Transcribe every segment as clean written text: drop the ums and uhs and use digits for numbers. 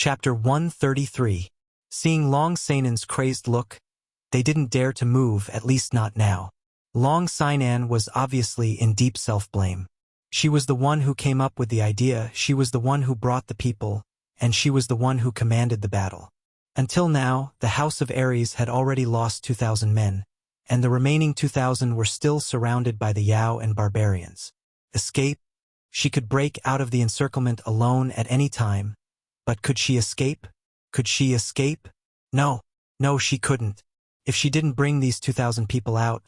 Chapter 133. Seeing Long Sainan's crazed look, they didn't dare to move, at least not now. Long Sainan was obviously in deep self-blame. She was the one who came up with the idea, she was the one who brought the people, and she was the one who commanded the battle. Until now, the House of Ares had already lost 2,000 men, and the remaining 2,000 were still surrounded by the Yao and barbarians. Escape? She could break out of the encirclement alone at any time, but could she escape? Could she escape? No, she couldn't. If she didn't bring these 2,000 people out,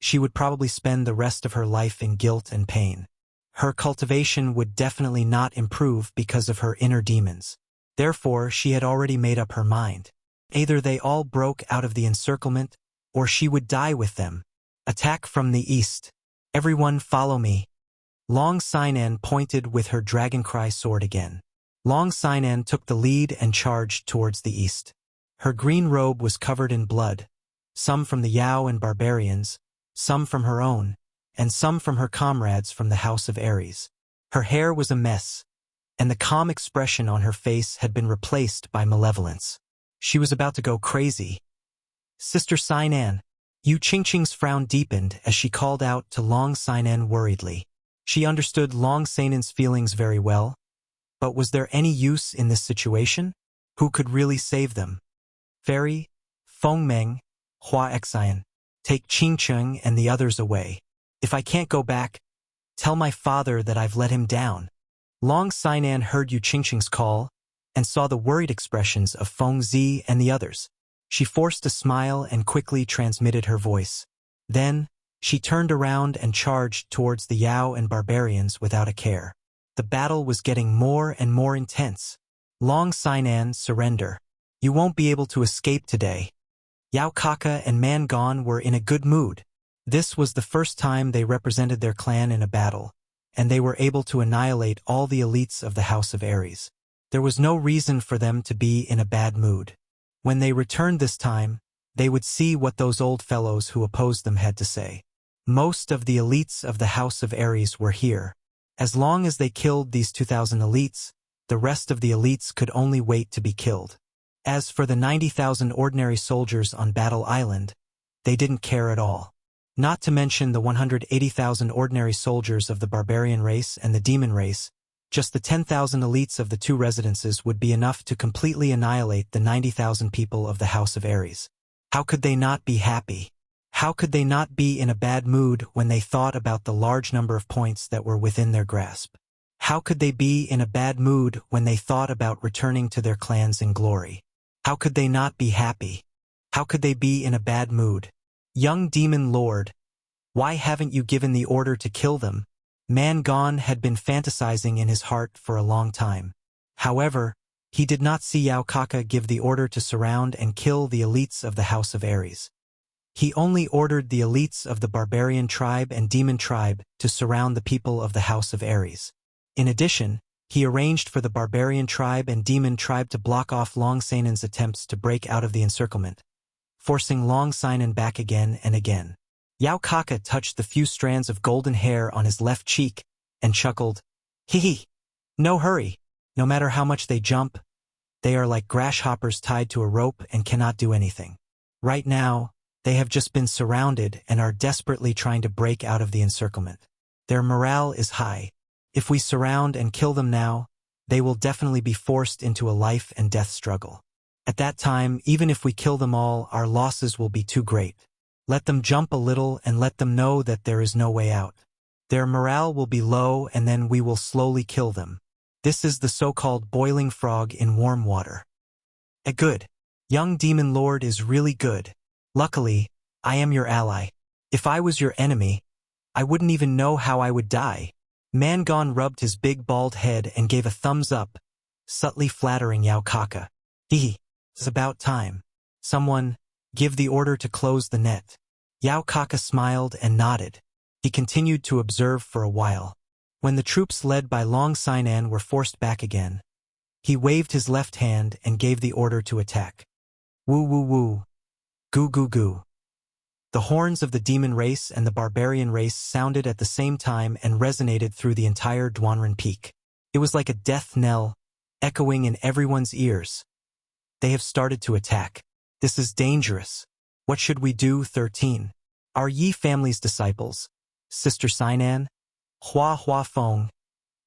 she would probably spend the rest of her life in guilt and pain. Her cultivation would definitely not improve because of her inner demons. Therefore, she had already made up her mind. Either they all broke out of the encirclement, or she would die with them. Attack from the east. Everyone follow me. Long Sainan pointed with her dragoncry sword again. Long Sainan took the lead and charged towards the east. Her green robe was covered in blood, some from the Yao and barbarians, some from her own, and some from her comrades from the House of Ares. Her hair was a mess, and the calm expression on her face had been replaced by malevolence. She was about to go crazy. Sister Sainan. Yu Qingqing's frown deepened as she called out to Long Sainan worriedly. She understood Long Sainan's feelings very well, but was there any use in this situation? Who could really save them? Fairy, Fengmeng, Hua Xian, take Qingqing and the others away. If I can't go back, tell my father that I've let him down. Long Sainan heard Yu Qingqing's call and saw the worried expressions of Feng Zi and the others. She forced a smile and quickly transmitted her voice. Then, she turned around and charged towards the Yao and barbarians without a care. The battle was getting more and more intense. Long Sainan, surrender. You won't be able to escape today. Yao Kaka and Man Gon were in a good mood. This was the first time they represented their clan in a battle, and they were able to annihilate all the elites of the House of Ares. There was no reason for them to be in a bad mood. When they returned this time, they would see what those old fellows who opposed them had to say. Most of the elites of the House of Ares were here. As long as they killed these 2,000 elites, the rest of the elites could only wait to be killed. As for the 90,000 ordinary soldiers on Battle Island, they didn't care at all. Not to mention the 180,000 ordinary soldiers of the barbarian race and the demon race, just the 10,000 elites of the two residences would be enough to completely annihilate the 90,000 people of the House of Ares. How could they not be happy? How could they not be in a bad mood when they thought about the large number of points that were within their grasp? How could they be in a bad mood when they thought about returning to their clans in glory? How could they not be happy? How could they be in a bad mood? Young Demon Lord, why haven't you given the order to kill them? Man Gon had been fantasizing in his heart for a long time. However, he did not see Yao Kaka give the order to surround and kill the elites of the House of Ares. He only ordered the elites of the barbarian tribe and demon tribe to surround the people of the House of Ares. In addition, he arranged for the barbarian tribe and demon tribe to block off Long Sainan's attempts to break out of the encirclement, forcing Long Sainan back again and again. Yao Kaka touched the few strands of golden hair on his left cheek and chuckled, "Hee hee. No hurry. No matter how much they jump, they are like grasshoppers tied to a rope and cannot do anything. Right now, they have just been surrounded and are desperately trying to break out of the encirclement. Their morale is high. If we surround and kill them now, they will definitely be forced into a life and death struggle. At that time, even if we kill them all, our losses will be too great. Let them jump a little and let them know that there is no way out. Their morale will be low and then we will slowly kill them. This is the so-called boiling frog in warm water." Good. Young Demon Lord is really good. Luckily, I am your ally. If I was your enemy, I wouldn't even know how I would die. Man Gon rubbed his big bald head and gave a thumbs up, subtly flattering Yao Kaka. It's about time. Someone, give the order to close the net. Yao Kaka smiled and nodded. He continued to observe for a while. When the troops led by Long Sainan were forced back again, he waved his left hand and gave the order to attack. Woo woo woo. Goo goo goo. The horns of the demon race and the barbarian race sounded at the same time and resonated through the entire Duanren Peak. It was like a death knell, echoing in everyone's ears. They have started to attack. This is dangerous. What should we do? 13. Are Yi family's disciples, Sister Sinan, Hua Hua Feng,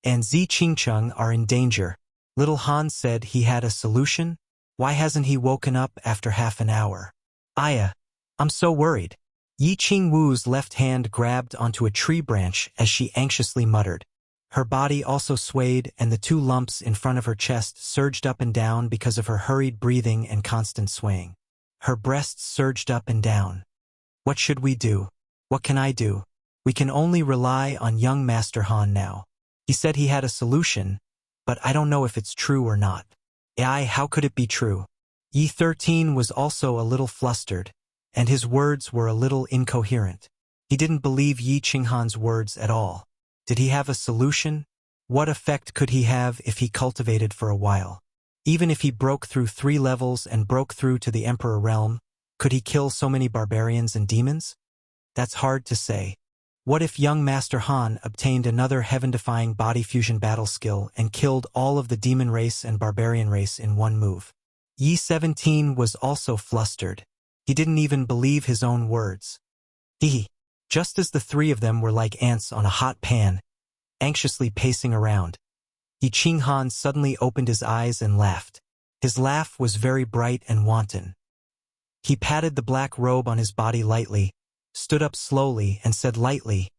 and Zi Qingcheng are in danger? Little Han said he had a solution. Why hasn't he woken up after half an hour? Aya, I'm so worried. Yi Qingwu's left hand grabbed onto a tree branch as she anxiously muttered. Her body also swayed, and the two lumps in front of her chest surged up and down because of her hurried breathing and constant swaying. Her breasts surged up and down. What should we do? What can I do? We can only rely on young Master Han now. He said he had a solution, but I don't know if it's true or not. How could it be true? Yi 13 was also a little flustered, and his words were a little incoherent. He didn't believe Yi Qinghan's words at all. Did he have a solution? What effect could he have if he cultivated for a while? Even if he broke through 3 levels and broke through to the Emperor realm, could he kill so many barbarians and demons? That's hard to say. What if young Master Han obtained another heaven-defying body fusion battle skill and killed all of the demon race and barbarian race in one move? Yi 17 was also flustered. He didn't even believe his own words. Just as the 3 of them were like ants on a hot pan, anxiously pacing around, Yi Qinghan suddenly opened his eyes and laughed. His laugh was very bright and wanton. He patted the black robe on his body lightly, stood up slowly, and said lightly,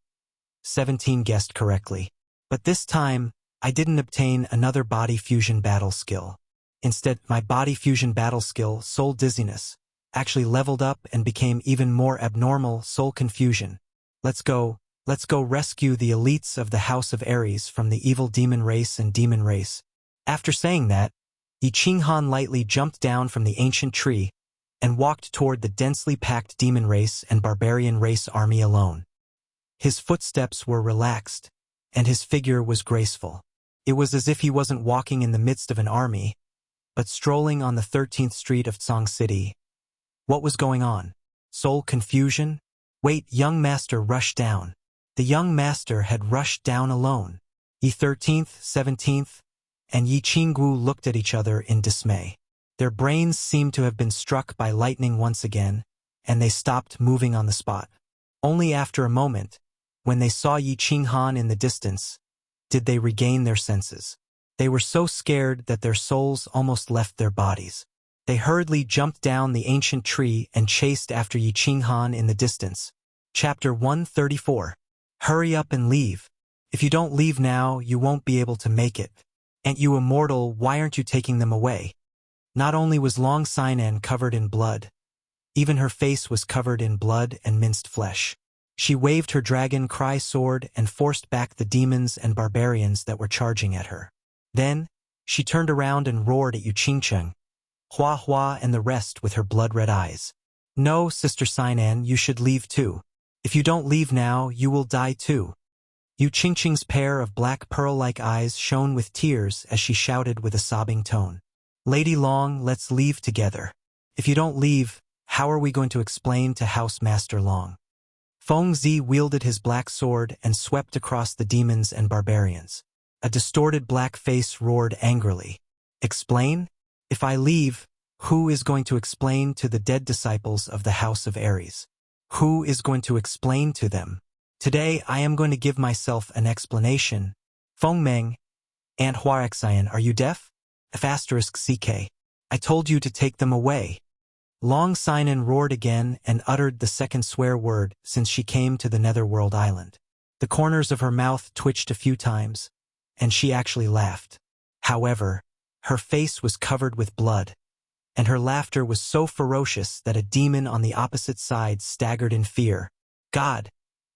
17 guessed correctly. But this time, I didn't obtain another body fusion battle skill. Instead, my body fusion battle skill, Soul Dizziness, actually leveled up and became even more abnormal, Soul Confusion. Let's go rescue the elites of the House of Ares from the evil demon race and demon race. After saying that, Yi Qinghan lightly jumped down from the ancient tree and walked toward the densely packed demon race and barbarian race army alone. His footsteps were relaxed, and his figure was graceful. It was as if he wasn't walking in the midst of an army, but strolling on the 13th street of Tsang City. What was going on? Soul confusion? Wait, young master rushed down. The young master had rushed down alone. Yi 13th, 17th, and Yi Qingwu looked at each other in dismay. Their brains seemed to have been struck by lightning once again, and they stopped moving on the spot. Only after a moment, when they saw Yi Qinghan in the distance, did they regain their senses. They were so scared that their souls almost left their bodies. They hurriedly jumped down the ancient tree and chased after Yi Qinghan in the distance. Chapter 134. Hurry up and leave. If you don't leave now, you won't be able to make it. Ain't you immortal? Why aren't you taking them away? Not only was Long Sinan covered in blood, even her face was covered in blood and minced flesh. She waved her dragon cry sword and forced back the demons and barbarians that were charging at her. Then, she turned around and roared at Yu Qingcheng, Hua Hua and the rest with her blood-red eyes. No, Sister Sinan, you should leave too. If you don't leave now, you will die too. Yu Qingcheng's pair of black pearl-like eyes shone with tears as she shouted with a sobbing tone. Lady Long, let's leave together. If you don't leave, how are we going to explain to House Master Long? Feng Zi wielded his black sword and swept across the demons and barbarians. A distorted black face roared angrily. Explain? If I leave, who is going to explain to the dead disciples of the House of Ares? Who is going to explain to them? Today I am going to give myself an explanation. Feng Meng, Aunt Huarexian, are you deaf? F***CK. I told you to take them away. Long Sinan roared again and uttered the second swear word since she came to the Netherworld Island. The corners of her mouth twitched a few times, and she actually laughed. However, her face was covered with blood, and her laughter was so ferocious that a demon on the opposite side staggered in fear. God,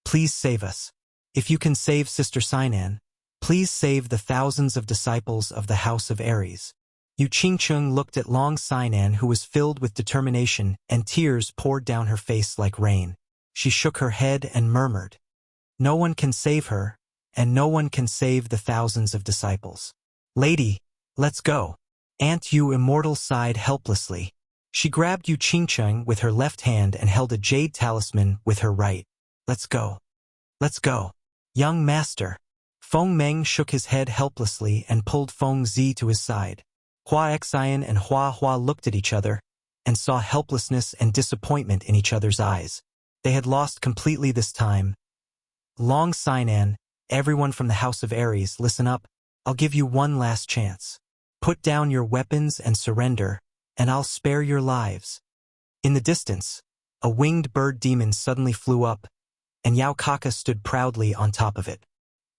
please save us. If you can save Sister Sinan, please save the thousands of disciples of the House of Ares. Yu Qingcheng looked at Long Sinan, who was filled with determination, and tears poured down her face like rain. She shook her head and murmured, no one can save her, and no one can save the thousands of disciples. Lady, let's go. Aunt Yu Immortal sighed helplessly. She grabbed Yu Qingcheng with her left hand and held a jade talisman with her right. Let's go. Let's go. Young master. Feng Meng shook his head helplessly and pulled Feng Zi to his side. Hua Xian and Hua Hua looked at each other and saw helplessness and disappointment in each other's eyes. They had lost completely this time. Long Sinan, everyone from the House of Ares, listen up. I'll give you one last chance. Put down your weapons and surrender, and I'll spare your lives. In the distance, a winged bird demon suddenly flew up, and Yao Kaka stood proudly on top of it.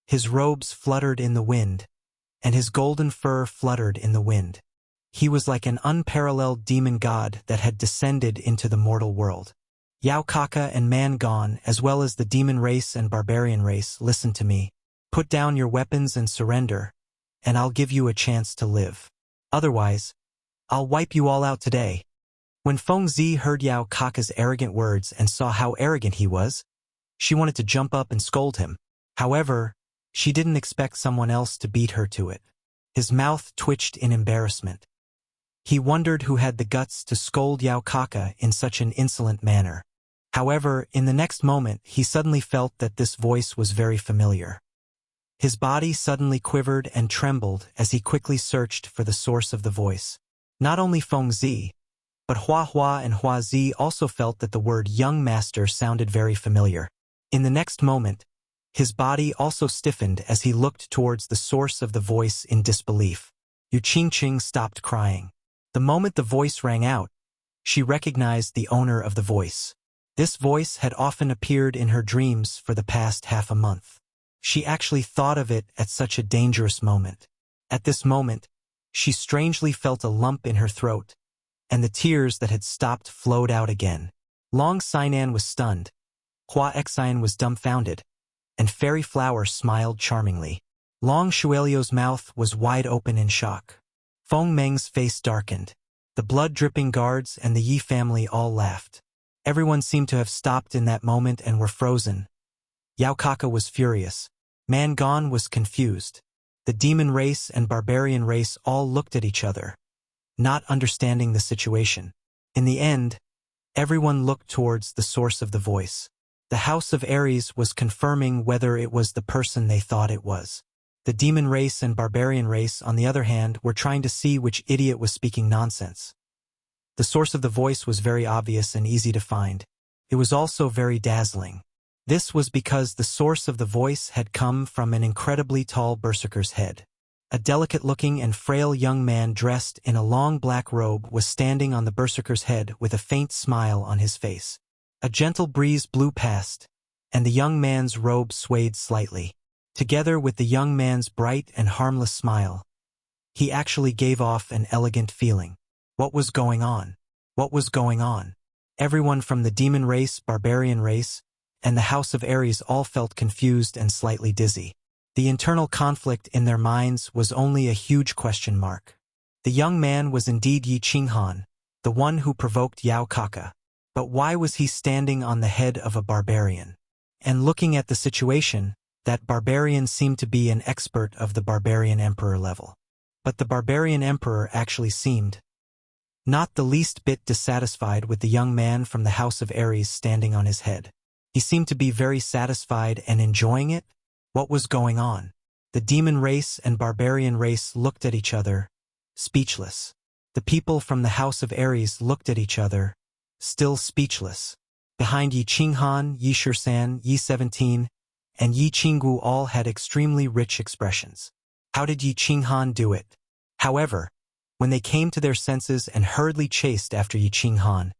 His robes fluttered in the wind, and his golden fur fluttered in the wind. He was like an unparalleled demon god that had descended into the mortal world. Yao Kaka and Man Gone, as well as the demon race and barbarian race, listen to me. Put down your weapons and surrender, and I'll give you a chance to live. Otherwise, I'll wipe you all out today. When Feng Zi heard Yao Kaka's arrogant words and saw how arrogant he was, she wanted to jump up and scold him. However, she didn't expect someone else to beat her to it. His mouth twitched in embarrassment. He wondered who had the guts to scold Yao Kaka in such an insolent manner. However, in the next moment, he suddenly felt that this voice was very familiar. His body suddenly quivered and trembled as he quickly searched for the source of the voice. Not only Feng Zi, but Hua Hua and Hua Zi also felt that the word young master sounded very familiar. In the next moment, his body also stiffened as he looked towards the source of the voice in disbelief. Yu Qingqing stopped crying. The moment the voice rang out, she recognized the owner of the voice. This voice had often appeared in her dreams for the past half a month. She actually thought of it at such a dangerous moment. At this moment, she strangely felt a lump in her throat, and the tears that had stopped flowed out again. Long Sinan was stunned, Hua Xian was dumbfounded, and Fairy Flower smiled charmingly. Long Shuelio's mouth was wide open in shock. Feng Meng's face darkened. The blood-dripping guards and the Yi family all laughed. Everyone seemed to have stopped in that moment and were frozen. Yao Kaka was furious. Man Gone was confused. The demon race and barbarian race all looked at each other, not understanding the situation. In the end, everyone looked towards the source of the voice. The House of Ares was confirming whether it was the person they thought it was. The demon race and barbarian race, on the other hand, were trying to see which idiot was speaking nonsense. The source of the voice was very obvious and easy to find. It was also very dazzling. This was because the source of the voice had come from an incredibly tall berserker's head. A delicate-looking and frail young man dressed in a long black robe was standing on the berserker's head with a faint smile on his face. A gentle breeze blew past, and the young man's robe swayed slightly. Together with the young man's bright and harmless smile, he actually gave off an elegant feeling. What was going on? What was going on? Everyone from the demon race, barbarian race, and the House of Ares all felt confused and slightly dizzy. The internal conflict in their minds was only a huge question mark. The young man was indeed Yi Qinghan, the one who provoked Yao Kaka. But why was he standing on the head of a barbarian? And looking at the situation, that barbarian seemed to be an expert of the barbarian emperor level. But the barbarian emperor actually seemed not the least bit dissatisfied with the young man from the House of Ares standing on his head. He seemed to be very satisfied and enjoying it. What was going on? The demon race and barbarian race looked at each other, speechless. The people from the House of Ares looked at each other, still speechless. Behind Yi Qinghan, Yi Shirsan, Yi 17, and Yi Qinggu all had extremely rich expressions. How did Yi Qinghan do it? However, when they came to their senses and hurriedly chased after Yi Qinghan,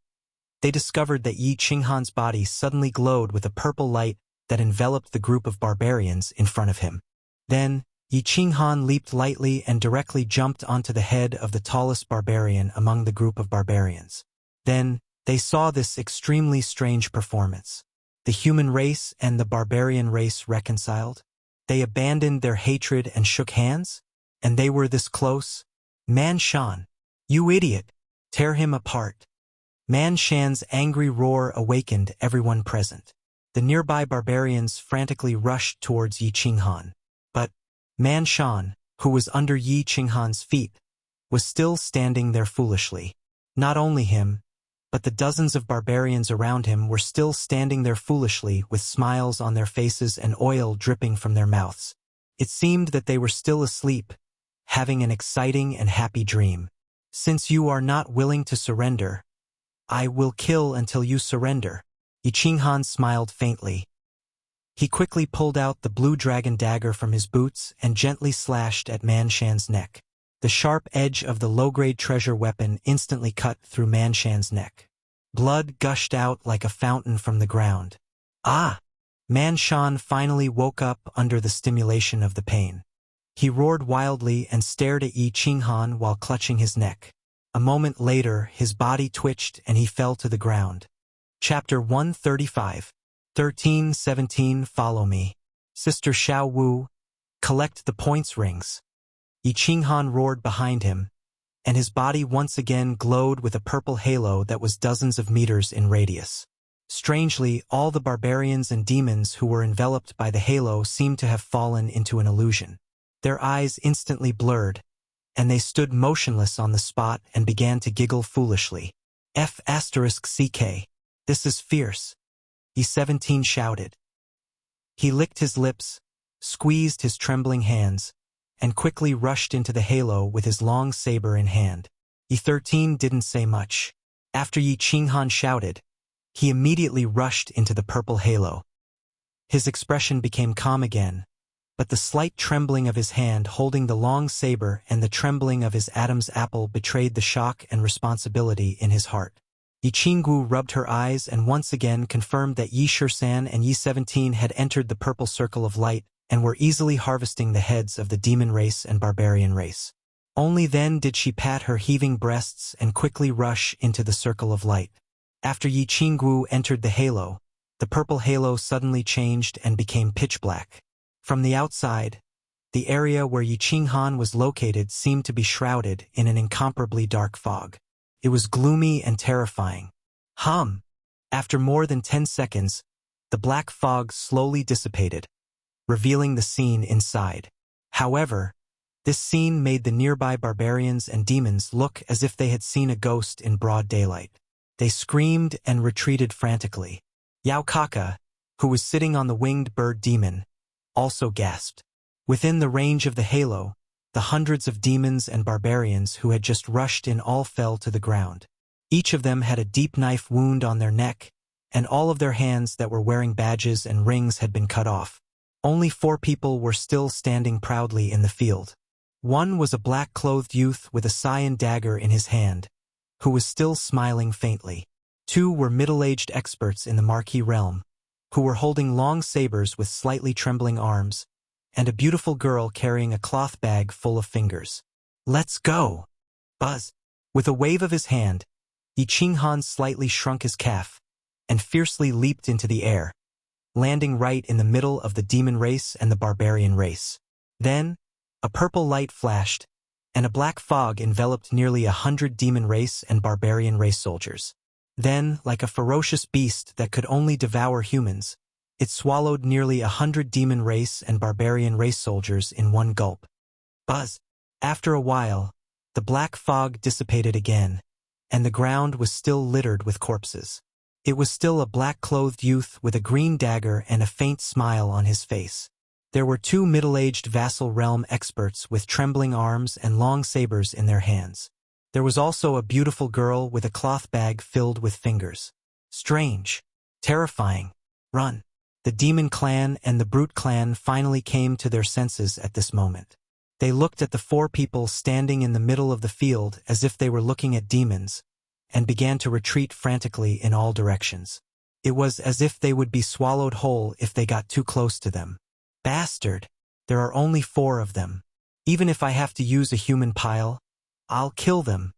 they discovered that Yi Qinghan's body suddenly glowed with a purple light that enveloped the group of barbarians in front of him. Then, Yi Qinghan leaped lightly and directly jumped onto the head of the tallest barbarian among the group of barbarians. Then, they saw this extremely strange performance. The human race and the barbarian race reconciled. They abandoned their hatred and shook hands? And they were this close? Man Shan, you idiot! Tear him apart. Man Shan's angry roar awakened everyone present. The nearby barbarians frantically rushed towards Yi Qinghan. But Man Shan, who was under Yi Qinghan's feet, was still standing there foolishly. Not only him, but the dozens of barbarians around him were still standing there foolishly with smiles on their faces and oil dripping from their mouths. It seemed that they were still asleep, having an exciting and happy dream. Since you are not willing to surrender, I will kill until you surrender. Yi Qinghan smiled faintly. He quickly pulled out the blue dragon dagger from his boots and gently slashed at Man Shan's neck. The sharp edge of the low-grade treasure weapon instantly cut through Man Shan's neck. Blood gushed out like a fountain from the ground. Ah! Man Shan finally woke up under the stimulation of the pain. He roared wildly and stared at Yi Qinghan while clutching his neck. A moment later, his body twitched and he fell to the ground. Chapter 135. 13-17 Follow me. Sister Xiao Wu, collect the points rings. Yi Qinghan roared behind him, and his body once again glowed with a purple halo that was dozens of meters in radius. Strangely, all the barbarians and demons who were enveloped by the halo seemed to have fallen into an illusion. Their eyes instantly blurred, and they stood motionless on the spot and began to giggle foolishly. F***CK. This is fierce. E17 shouted. He licked his lips, squeezed his trembling hands, and quickly rushed into the halo with his long saber in hand. E13 didn't say much. After Yi Qinghan shouted, he immediately rushed into the purple halo. His expression became calm again, but the slight trembling of his hand holding the long saber and the trembling of his Adam's apple betrayed the shock and responsibility in his heart. Yi Qinggu rubbed her eyes and once again confirmed that Yi Shisan and Yi 17 had entered the purple circle of light and were easily harvesting the heads of the demon race and barbarian race. Only then did she pat her heaving breasts and quickly rush into the circle of light. After Yi Qinggu entered the halo, the purple halo suddenly changed and became pitch black. From the outside, the area where Yi Qinghan was located seemed to be shrouded in an incomparably dark fog. It was gloomy and terrifying. After more than 10 seconds, the black fog slowly dissipated, revealing the scene inside. However, this scene made the nearby barbarians and demons look as if they had seen a ghost in broad daylight. They screamed and retreated frantically. Yao Kaka, who was sitting on the winged bird demon, also gasped. Within the range of the halo, the hundreds of demons and barbarians who had just rushed in all fell to the ground. Each of them had a deep knife wound on their neck, and all of their hands that were wearing badges and rings had been cut off. Only 4 people were still standing proudly in the field. One was a black-clothed youth with a cyan dagger in his hand, who was still smiling faintly. 2 were middle-aged experts in the Marquis realm, who were holding long sabers with slightly trembling arms, and a beautiful girl carrying a cloth bag full of fingers. Let's go! Buzz! With a wave of his hand, Yi Qinghan slightly shrunk his calf, and fiercely leaped into the air, landing right in the middle of the demon race and the barbarian race. Then, a purple light flashed, and a black fog enveloped nearly 100 demon race and barbarian race soldiers. Then, like a ferocious beast that could only devour humans, it swallowed nearly 100 demon race and barbarian race soldiers in one gulp. Buzz! After a while, the black fog dissipated again, and the ground was still littered with corpses. It was still a black-clothed youth with a green dagger and a faint smile on his face. There were 2 middle-aged vassal realm experts with trembling arms and long sabers in their hands. There was also a beautiful girl with a cloth bag filled with fingers. Strange. Terrifying. Run. The demon clan and the brute clan finally came to their senses at this moment. They looked at the 4 people standing in the middle of the field as if they were looking at demons, and began to retreat frantically in all directions. It was as if they would be swallowed whole if they got too close to them. Bastard! There are only 4 of them. Even if I have to use a human pile, I'll kill them.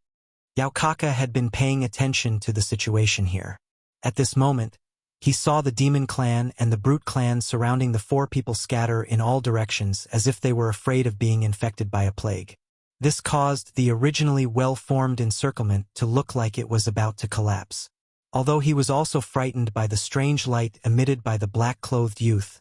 Yao Kaka had been paying attention to the situation here. At this moment, he saw the demon clan and the brute clan surrounding the 4 people scatter in all directions as if they were afraid of being infected by a plague. This caused the originally well-formed encirclement to look like it was about to collapse. Although he was also frightened by the strange light emitted by the black-clothed youth,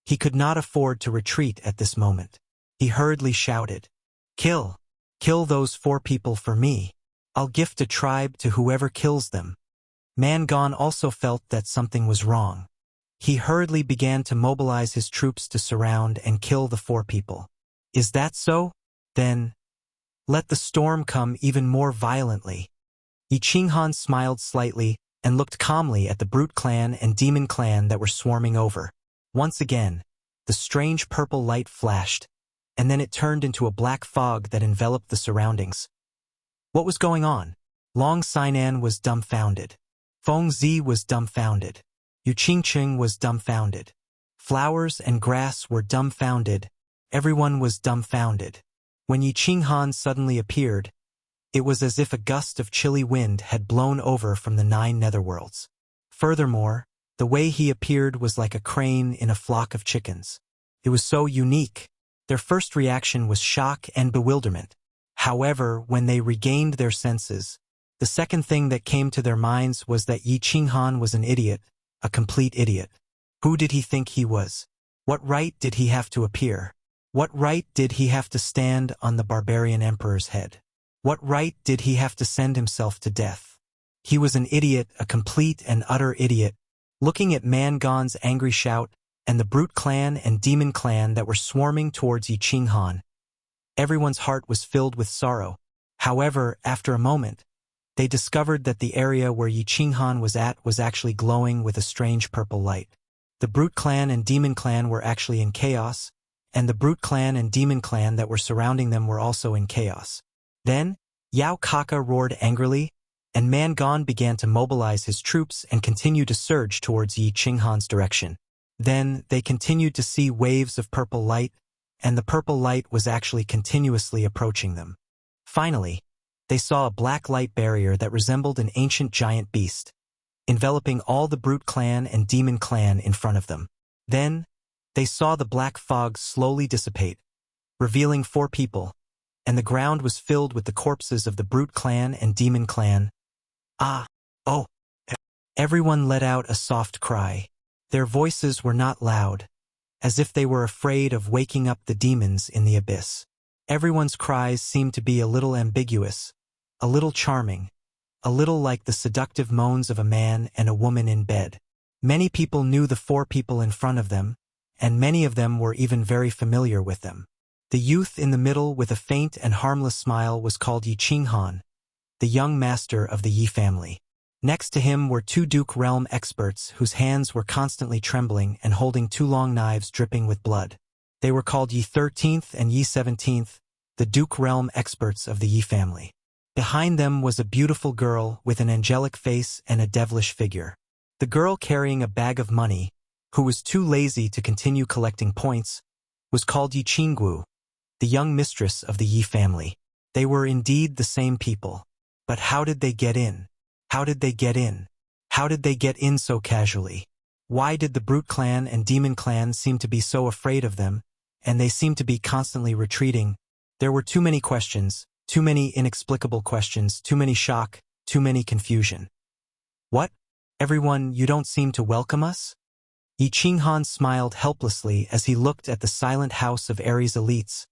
he could not afford to retreat at this moment. He hurriedly shouted, "Kill! Kill those 4 people for me. I'll gift a tribe to whoever kills them." Mangon also felt that something was wrong. He hurriedly began to mobilize his troops to surround and kill the 4 people. Is that so? Then, let the storm come even more violently. Yi Qinghan smiled slightly and looked calmly at the brute clan and demon clan that were swarming over. Once again, the strange purple light flashed, and then it turned into a black fog that enveloped the surroundings. What was going on? Long Sinan was dumbfounded. Feng Zi was dumbfounded. Yu Qingqing was dumbfounded. Flowers and grass were dumbfounded. Everyone was dumbfounded. When Yi Qinghan suddenly appeared, it was as if a gust of chilly wind had blown over from the 9 netherworlds. Furthermore, the way he appeared was like a crane in a flock of chickens. It was so unique. Their first reaction was shock and bewilderment. However, when they regained their senses, the second thing that came to their minds was that Yi Qinghan was an idiot, a complete idiot. Who did he think he was? What right did he have to appear? What right did he have to stand on the barbarian emperor's head? What right did he have to send himself to death? He was an idiot, a complete and utter idiot. Looking at Mangon's angry shout and the brute clan and demon clan that were swarming towards Yi Qinghan, everyone's heart was filled with sorrow. However, after a moment, they discovered that the area where Yi Qinghan was at was actually glowing with a strange purple light. The brute clan and demon clan were actually in chaos, and the brute clan and demon clan that were surrounding them were also in chaos. Then, Yao Kaka roared angrily, and Mangon began to mobilize his troops and continue to surge towards Yi Qinghan's direction. Then, they continued to see waves of purple light, and the purple light was actually continuously approaching them. Finally, they saw a black light barrier that resembled an ancient giant beast, enveloping all the brute clan and demon clan in front of them. Then, they saw the black fog slowly dissipate, revealing 4 people, and the ground was filled with the corpses of the brute clan and demon clan. Ah! Oh! Everyone let out a soft cry. Their voices were not loud, as if they were afraid of waking up the demons in the abyss. Everyone's cries seemed to be a little ambiguous, a little charming, a little like the seductive moans of a man and a woman in bed. Many people knew the 4 people in front of them, and many of them were even very familiar with them. The youth in the middle with a faint and harmless smile was called Yi Qinghan, the young master of the Yi family. Next to him were 2 Duke realm experts whose hands were constantly trembling and holding 2 long knives dripping with blood. They were called Yi 13th and Yi 17th, the Duke realm experts of the Yi family. Behind them was a beautiful girl with an angelic face and a devilish figure. The girl carrying a bag of money, who was too lazy to continue collecting points, was called Yi Qinggu, the young mistress of the Yi family. They were indeed the same people. But how did they get in? How did they get in? How did they get in so casually? Why did the brute clan and demon clan seem to be so afraid of them, and they seemed to be constantly retreating? There were too many questions, too many inexplicable questions, too many shock, too many confusion. What? Everyone, you don't seem to welcome us? Yi Qinghan smiled helplessly as he looked at the silent house of Ares elites,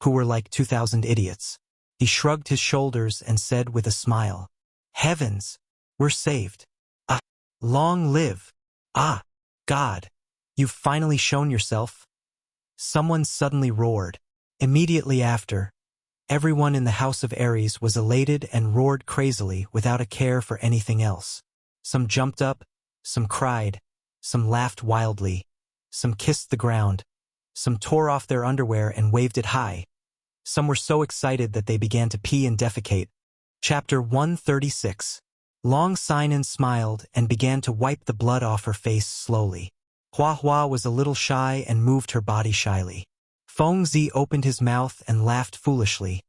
who were like 2,000 idiots. He shrugged his shoulders and said with a smile, "Heavens, we're saved. Ah, long live. Ah, God, you've finally shown yourself." Someone suddenly roared. Immediately after, everyone in the house of Ares was elated and roared crazily without a care for anything else. Some jumped up, some cried, some laughed wildly, some kissed the ground, some tore off their underwear and waved it high. Some were so excited that they began to pee and defecate. Chapter 136. Long Sinan smiled and began to wipe the blood off her face slowly. Hua Hua was a little shy and moved her body shyly. Feng Zi opened his mouth and laughed foolishly,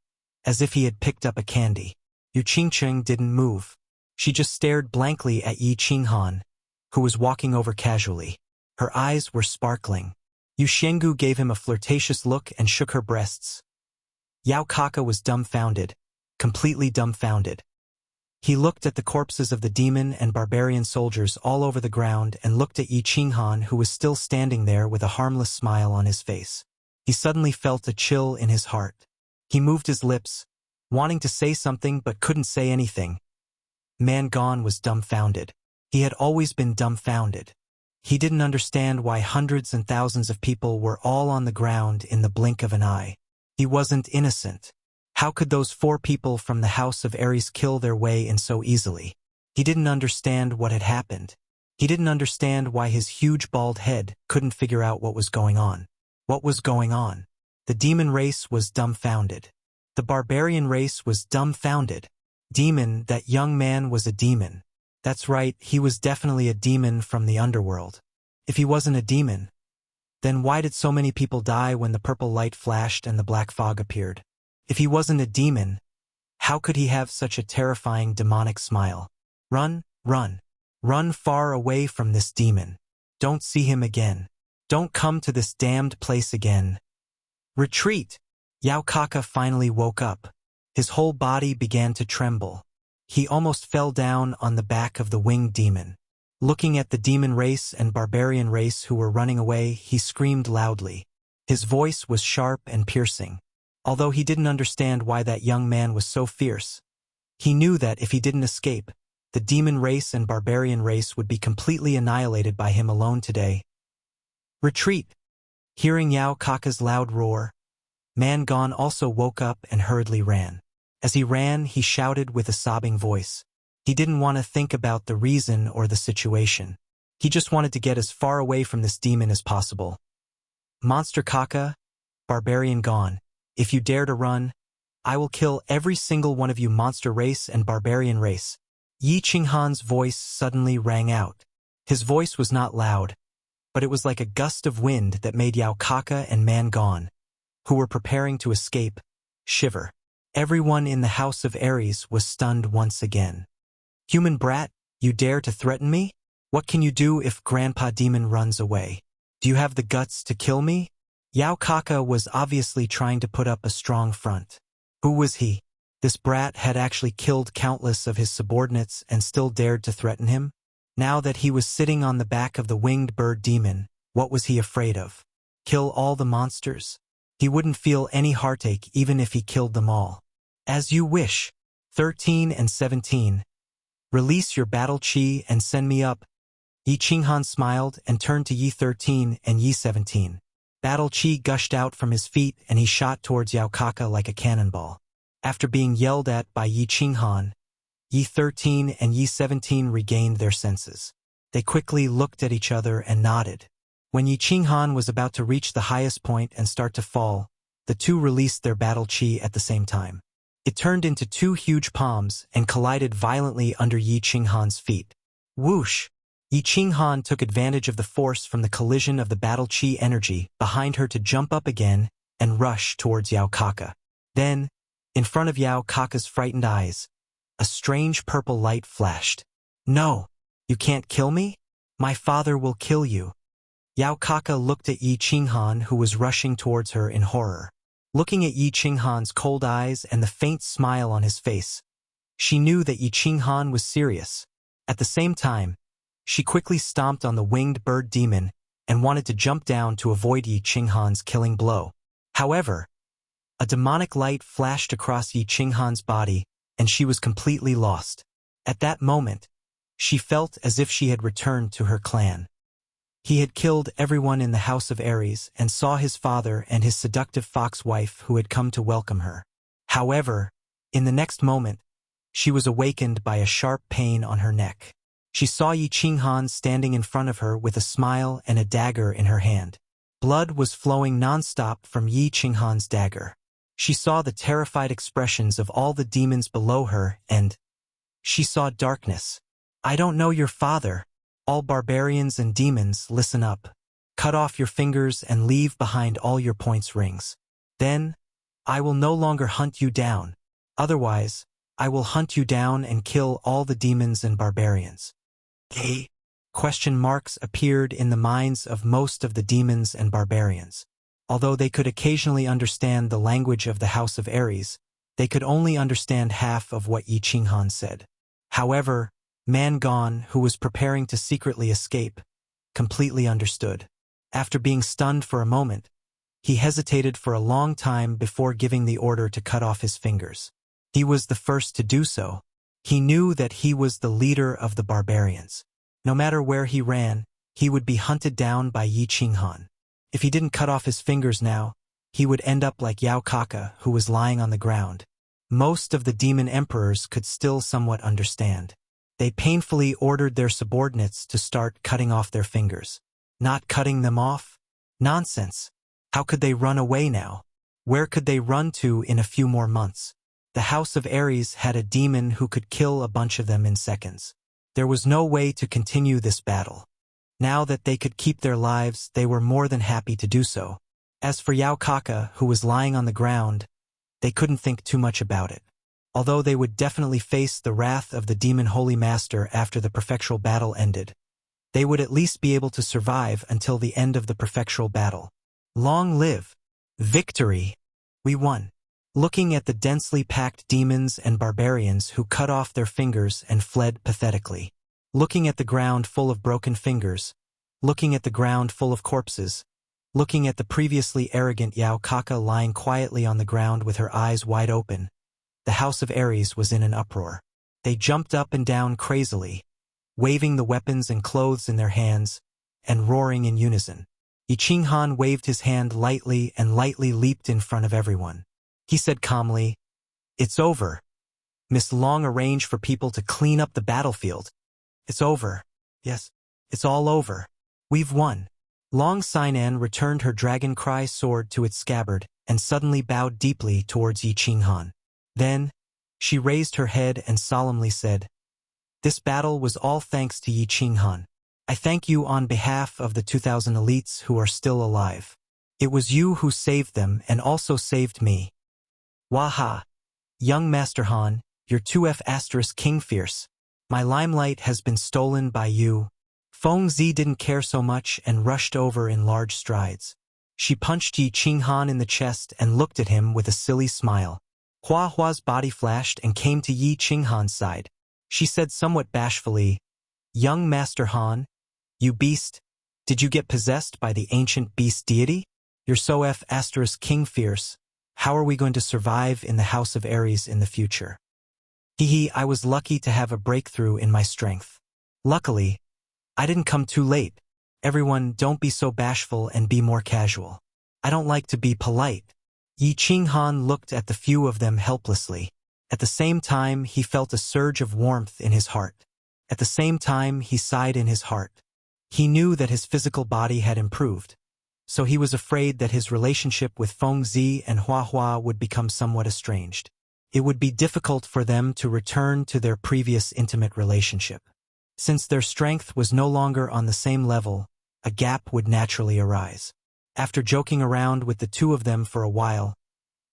as if he had picked up a candy. Yu Qingqing didn't move. She just stared blankly at Yi Qinghan, who was walking over casually. Her eyes were sparkling. Yu Xianggu gave him a flirtatious look and shook her breasts. Yao Kaka was dumbfounded, completely dumbfounded. He looked at the corpses of the demon and barbarian soldiers all over the ground and looked at Yi Qinghan, who was still standing there with a harmless smile on his face. He suddenly felt a chill in his heart. He moved his lips, wanting to say something but couldn't say anything. Mangon was dumbfounded. He had always been dumbfounded. He didn't understand why hundreds and thousands of people were all on the ground in the blink of an eye. He wasn't innocent. How could those 4 people from the House of Ares kill their way in so easily? He didn't understand what had happened. He didn't understand why his huge bald head couldn't figure out what was going on. What was going on? The demon race was dumbfounded. The barbarian race was dumbfounded. Demon, that young man was a demon. That's right, he was definitely a demon from the underworld. If he wasn't a demon, then why did so many people die when the purple light flashed and the black fog appeared? If he wasn't a demon, how could he have such a terrifying demonic smile? Run, run. Run far away from this demon. Don't see him again. Don't come to this damned place again. Retreat! Yaokaka finally woke up. His whole body began to tremble. He almost fell down on the back of the winged demon. Looking at the demon race and barbarian race who were running away, he screamed loudly. His voice was sharp and piercing. Although he didn't understand why that young man was so fierce, he knew that if he didn't escape, the demon race and barbarian race would be completely annihilated by him alone today. Retreat! Hearing Yaokaka's loud roar, Mangon also woke up and hurriedly ran. As he ran, he shouted with a sobbing voice. He didn't want to think about the reason or the situation. He just wanted to get as far away from this demon as possible. Monster Kaka, barbarian gone. If you dare to run, I will kill every single one of you, monster race and barbarian race. Yi Qinghan's voice suddenly rang out. His voice was not loud, but it was like a gust of wind that made Yaokaka and Mangon, who were preparing to escape, shiver. Everyone in the House of Ares was stunned once again. Human brat, you dare to threaten me? What can you do if Grandpa Demon runs away? Do you have the guts to kill me? Yaokaka was obviously trying to put up a strong front. Who was he? This brat had actually killed countless of his subordinates and still dared to threaten him? Now that he was sitting on the back of the winged bird demon, what was he afraid of? Kill all the monsters? He wouldn't feel any heartache even if he killed them all. As you wish. 13 and 17. Release your battle chi and send me up. Yi Qinghan smiled and turned to Yi 13 and Yi 17. Battle chi gushed out from his feet and he shot towards Yaokaka like a cannonball. After being yelled at by Yi Qinghan, Yi 13 and Yi 17 regained their senses. They quickly looked at each other and nodded. When Yi Qinghan was about to reach the highest point and start to fall, the two released their battle chi at the same time. It turned into 2 huge palms and collided violently under Yi Qinghan's feet. Whoosh! Yi Qinghan took advantage of the force from the collision of the battle chi energy behind her to jump up again and rush towards Yaokaka. Then, in front of Yaokaka's frightened eyes, a strange purple light flashed. No! You can't kill me? My father will kill you. Yaokaka looked at Yi Qinghan, who was rushing towards her in horror. Looking at Yi Qinghan's cold eyes and the faint smile on his face, she knew that Yi Qinghan was serious. At the same time, she quickly stomped on the winged bird demon and wanted to jump down to avoid Yi Qinghan's killing blow. However, a demonic light flashed across Yi Qinghan's body and she was completely lost. At that moment, she felt as if she had returned to her clan. He had killed everyone in the House of Ares and saw his father and his seductive fox wife who had come to welcome her. However, in the next moment, she was awakened by a sharp pain on her neck. She saw Yi Qinghan standing in front of her with a smile and a dagger in her hand. Blood was flowing non-stop from Yi Qinghan's dagger. She saw the terrified expressions of all the demons below her and she saw darkness. I don't know your father. All barbarians and demons, listen up. Cut off your fingers and leave behind all your points rings. Then, I will no longer hunt you down. Otherwise, I will hunt you down and kill all the demons and barbarians. Question marks appeared in the minds of most of the demons and barbarians. Although they could occasionally understand the language of the House of Ares, they could only understand half of what Yi Qinghan said. However, Mangon, who was preparing to secretly escape, completely understood. After being stunned for a moment, he hesitated for a long time before giving the order to cut off his fingers. He was the first to do so. He knew that he was the leader of the barbarians. No matter where he ran, he would be hunted down by Yi Qinghan. If he didn't cut off his fingers now, he would end up like Yao Kaka, who was lying on the ground. Most of the demon emperors could still somewhat understand. They painfully ordered their subordinates to start cutting off their fingers. Not cutting them off? Nonsense. How could they run away now? Where could they run to in a few more months? The House of Ares had a demon who could kill a bunch of them in seconds. There was no way to continue this battle. Now that they could keep their lives, they were more than happy to do so. As for Yao Kaka, who was lying on the ground, they couldn't think too much about it. Although they would definitely face the wrath of the demon Holy Master after the prefectural battle ended, they would at least be able to survive until the end of the prefectural battle. Long live! Victory! We won. Looking at the densely packed demons and barbarians who cut off their fingers and fled pathetically. Looking at the ground full of broken fingers. Looking at the ground full of corpses. Looking at the previously arrogant Yao Kaka lying quietly on the ground with her eyes wide open, the House of Ares was in an uproar. They jumped up and down crazily, waving the weapons and clothes in their hands, and roaring in unison. Yi Qinghan waved his hand lightly and lightly leaped in front of everyone. He said calmly, "It's over. Miss Long arranged for people to clean up the battlefield. It's over. Yes, it's all over. We've won." Long Sinan returned her dragon cry sword to its scabbard and suddenly bowed deeply towards Yi Qinghan. Then, she raised her head and solemnly said, "This battle was all thanks to Yi Qinghan. I thank you on behalf of the 2,000 elites who are still alive. It was you who saved them and also saved me. Waha! Young Master Han, you're 2F** King Fierce. My limelight has been stolen by you." Feng Zi didn't care so much and rushed over in large strides. She punched Yi Qinghan in the chest and looked at him with a silly smile. Hua Hua's body flashed and came to Yi Qinghan's side. She said somewhat bashfully, "Young Master Han, you beast, did you get possessed by the ancient beast deity? You're so King Fierce. How are we going to survive in the House of Ares in the future?" Hee, I was lucky to have a breakthrough in my strength. Luckily, I didn't come too late. Everyone, don't be so bashful and be more casual. I don't like to be polite. Yi Qinghan looked at the few of them helplessly. At the same time, he felt a surge of warmth in his heart. At the same time, he sighed in his heart. He knew that his physical body had improved, so he was afraid that his relationship with Feng Zi and Hua Hua would become somewhat estranged. It would be difficult for them to return to their previous intimate relationship. Since their strength was no longer on the same level, a gap would naturally arise. After joking around with the two of them for a while,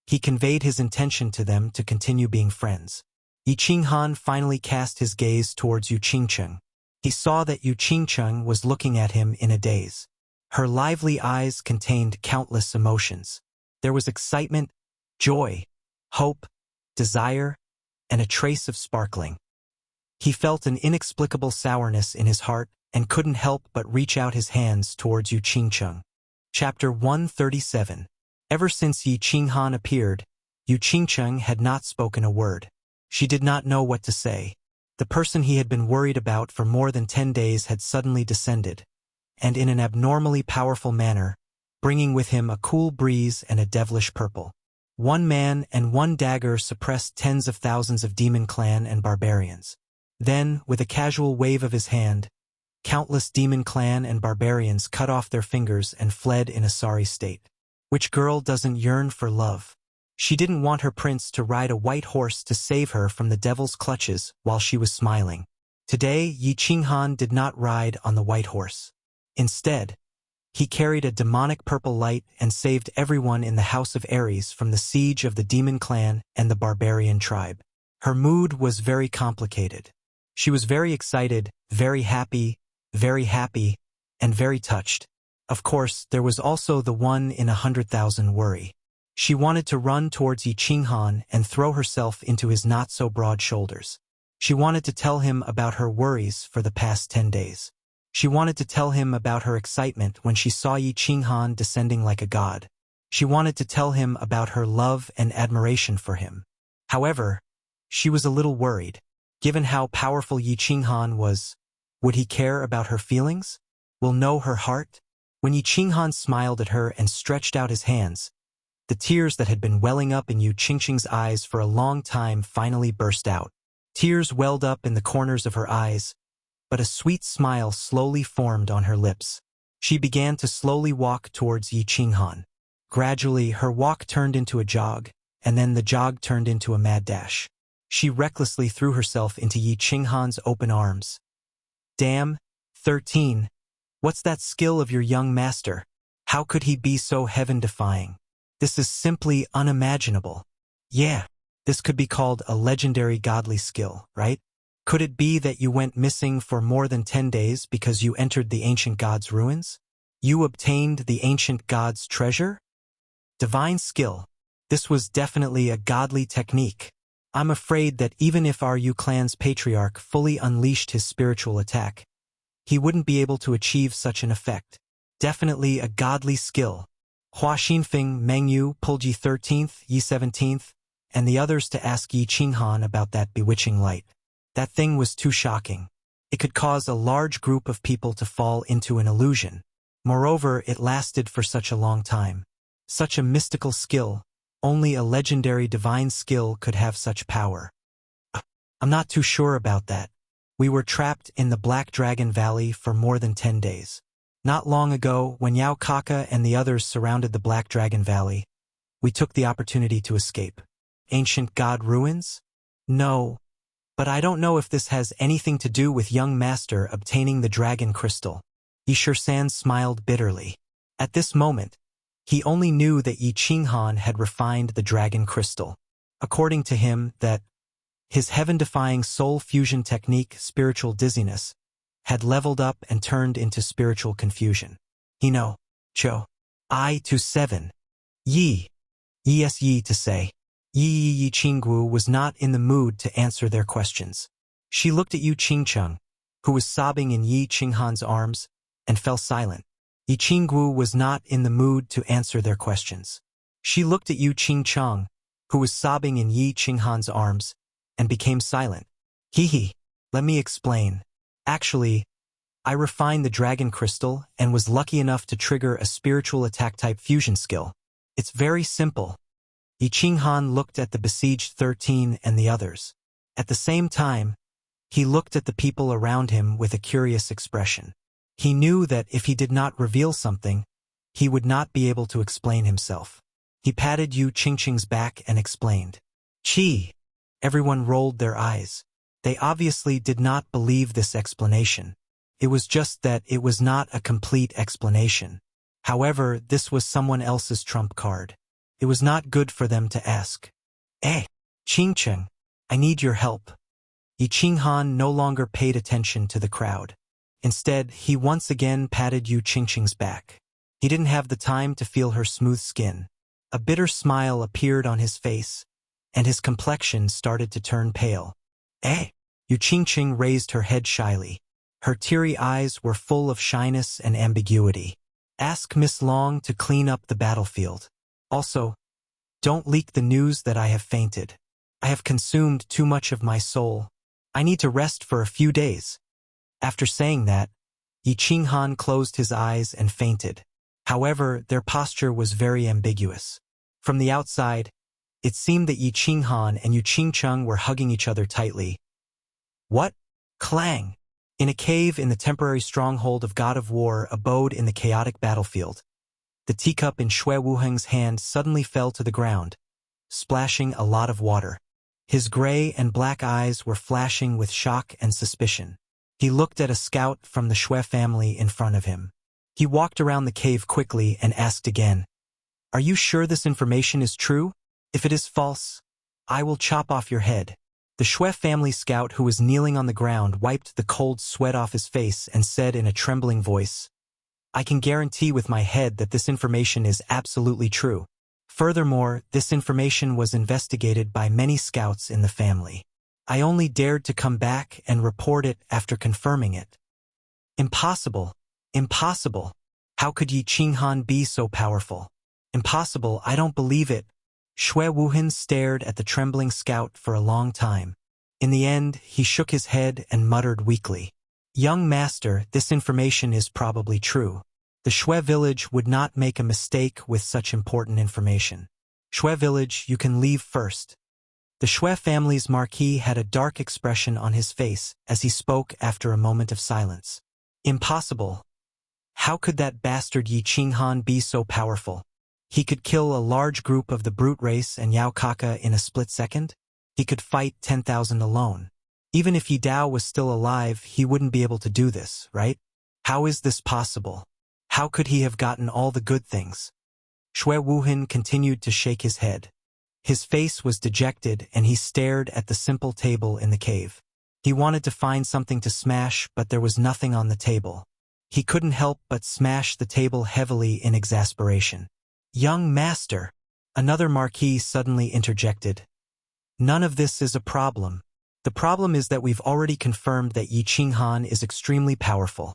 he conveyed his intention to them to continue being friends. Yi Qinghan finally cast his gaze towards Yu Qingcheng. He saw that Yu Qingcheng was looking at him in a daze. Her lively eyes contained countless emotions. There was excitement, joy, hope, desire, and a trace of sparkling. He felt an inexplicable sourness in his heart and couldn't help but reach out his hands towards Yu Qingcheng. Chapter 137. Ever since Yi Qinghan appeared, Yu Qingcheng had not spoken a word. She did not know what to say. The person he had been worried about for more than 10 days had suddenly descended, and in an abnormally powerful manner, bringing with him a cool breeze and a devilish purple. One man and one dagger suppressed tens of thousands of demon clan and barbarians. Then, with a casual wave of his hand, countless demon clan and barbarians cut off their fingers and fled in a sorry state. Which girl doesn't yearn for love? She didn't want her prince to ride a white horse to save her from the devil's clutches while she was smiling. Today, Yi Qinghan did not ride on the white horse. Instead, he carried a demonic purple light and saved everyone in the House of Ares from the siege of the demon clan and the barbarian tribe. Her mood was very complicated. She was very excited, very happy, and very touched. Of course, there was also the 1 in 100,000 worry. She wanted to run towards Yi Qinghan and throw herself into his not-so-broad shoulders. She wanted to tell him about her worries for the past 10 days. She wanted to tell him about her excitement when she saw Yi Qinghan descending like a god. She wanted to tell him about her love and admiration for him. However, she was a little worried. Given how powerful Yi Qinghan was, would he care about her feelings? will know her heart? When Yi Qinghan smiled at her and stretched out his hands, the tears that had been welling up in Yu Qingqing's eyes for a long time finally burst out. Tears welled up in the corners of her eyes, but a sweet smile slowly formed on her lips. She began to slowly walk towards Yi Qinghan. Gradually, her walk turned into a jog, and then the jog turned into a mad dash. She recklessly threw herself into Yi Qinghan's open arms. Damn, 13. What's that skill of your young master? How could he be so heaven-defying? This is simply unimaginable. Yeah, this could be called a legendary godly skill, right? Could it be that you went missing for more than 10 days because you entered the ancient god's ruins? You obtained the ancient god's treasure? Divine skill. This was definitely a godly technique. I'm afraid that even if our Yu clan's patriarch fully unleashed his spiritual attack, he wouldn't be able to achieve such an effect. Definitely a godly skill. Hua Xinfeng, Meng Yu pulled Yi 13th, Yi 17th, and the others to ask Yi Qinghan about that bewitching light. That thing was too shocking. It could cause a large group of people to fall into an illusion. Moreover, it lasted for such a long time. Such a mystical skill, only a legendary divine skill could have such power. I'm not too sure about that. We were trapped in the Black Dragon Valley for more than 10 days. Not long ago, when Yao Kaka and the others surrounded the Black Dragon Valley, we took the opportunity to escape. Ancient god ruins? No. But I don't know if this has anything to do with young master obtaining the dragon crystal. Yi Shisan smiled bitterly. At this moment, he only knew that Yi Qinghan had refined the dragon crystal. According to him, that his heaven-defying soul fusion technique, spiritual dizziness, had leveled up and turned into spiritual confusion. He know. Cho. I to 7. Yi. Yes Yi to say. Yi Qinggu was not in the mood to answer their questions. She looked at Yu Qingcheng, who was sobbing in Yi Qinghan's arms, and fell silent. Yi Qinggu was not in the mood to answer their questions. She looked at Yu Qingcheng, who was sobbing in Yi Qinghan's arms, and became silent. Hee. Let me explain. Actually, I refined the dragon crystal and was lucky enough to trigger a spiritual attack-type fusion skill. It's very simple. Yi Qinghan looked at the besieged 13 and the others. At the same time, he looked at the people around him with a curious expression. He knew that if he did not reveal something, he would not be able to explain himself. He patted Yu Qingqing's back and explained. Qi. Everyone rolled their eyes. They obviously did not believe this explanation. It was just that it was not a complete explanation. However, this was someone else's trump card. It was not good for them to ask. Qingcheng, I need your help. Yi Qinghan no longer paid attention to the crowd. Instead, he once again patted Yu Qingqing's back. He didn't have the time to feel her smooth skin. A bitter smile appeared on his face, and his complexion started to turn pale. Yu Qingqing raised her head shyly. Her teary eyes were full of shyness and ambiguity. Ask Miss Long to clean up the battlefield. Also, don't leak the news that I have fainted. I have consumed too much of my soul. I need to rest for a few days. After saying that, Yi Qinghan closed his eyes and fainted. However, their posture was very ambiguous. From the outside, it seemed that Yi Qinghan and Yu Qingcheng were hugging each other tightly. What? Clang! In a cave in the temporary stronghold of God of War abode in the chaotic battlefield. The teacup in Shui Wuheng's hand suddenly fell to the ground, splashing a lot of water. His gray and black eyes were flashing with shock and suspicion. He looked at a scout from the Shui family in front of him. He walked around the cave quickly and asked again, Are you sure this information is true? If it is false, I will chop off your head. The Shui family scout who was kneeling on the ground wiped the cold sweat off his face and said in a trembling voice, I can guarantee with my head that this information is absolutely true. Furthermore, this information was investigated by many scouts in the family. I only dared to come back and report it after confirming it. Impossible. Impossible. How could Yi Qinghan be so powerful? Impossible, I don't believe it. Shui Wuhan stared at the trembling scout for a long time. In the end, he shook his head and muttered weakly. Young master, this information is probably true. The Shui village would not make a mistake with such important information. Shui village, you can leave first. The Shui family's marquis had a dark expression on his face as he spoke after a moment of silence. Impossible. How could that bastard Yi Qinghan be so powerful? He could kill a large group of the brute race and Yao Kaka in a split second? He could fight 10,000 alone. Even if Yi Dao was still alive, he wouldn't be able to do this, right? How is this possible? How could he have gotten all the good things? Shui Wuhan continued to shake his head. His face was dejected and he stared at the simple table in the cave. He wanted to find something to smash, but there was nothing on the table. He couldn't help but smash the table heavily in exasperation. Young master, another marquis suddenly interjected. None of this is a problem. The problem is that we've already confirmed that Yi Qinghan is extremely powerful.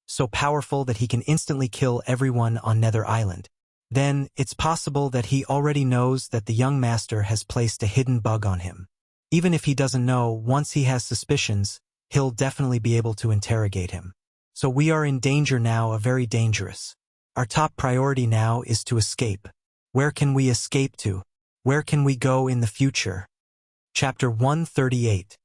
So powerful that he can instantly kill everyone on Nether Island. Then, it's possible that he already knows that the young master has placed a hidden bug on him. Even if he doesn't know, once he has suspicions, he'll definitely be able to interrogate him. So we are in danger now, very dangerous. Our top priority now is to escape. Where can we escape to? Where can we go in the future? Chapter 138.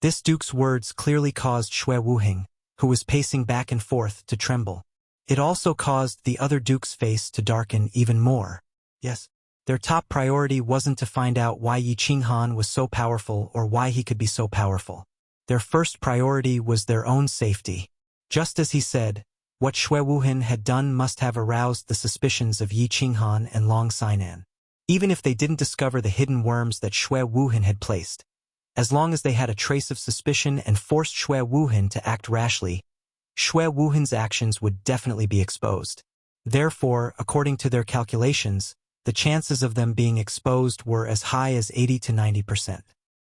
This duke's words clearly caused Shui Wuhing, who was pacing back and forth, to tremble. It also caused the other duke's face to darken even more. Yes, their top priority wasn't to find out why Yi Qinghan was so powerful or why he could be so powerful. Their first priority was their own safety. Just as he said, what Shui Wuhan had done must have aroused the suspicions of Yi Qinghan and Long Sainan. Even if they didn't discover the hidden worms that Shui Wuhan had placed, as long as they had a trace of suspicion and forced Shui Wuhan to act rashly, Shui Wuhan's actions would definitely be exposed. Therefore, according to their calculations, the chances of them being exposed were as high as 80 to 90%.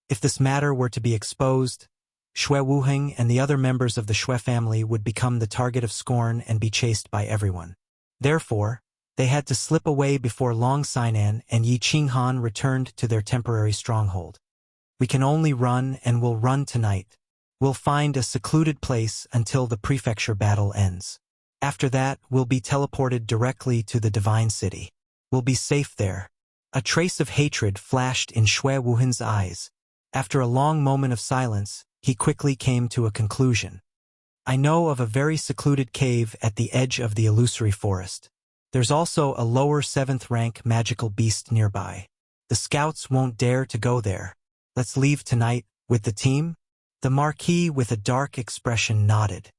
If this matter were to be exposed, Shui Wuheng and the other members of the Shui family would become the target of scorn and be chased by everyone. Therefore, they had to slip away before Long Sainan and Yi Qinghan returned to their temporary stronghold. We can only run, and we'll run tonight. We'll find a secluded place until the prefecture battle ends. After that, we'll be teleported directly to the Divine City. We'll be safe there. A trace of hatred flashed in Shui Wuhan's eyes. After a long moment of silence, he quickly came to a conclusion. I know of a very secluded cave at the edge of the illusory forest. There's also a lower 7th rank magical beast nearby. The scouts won't dare to go there. Let's leave tonight, with the team? The Marquis with a dark expression nodded.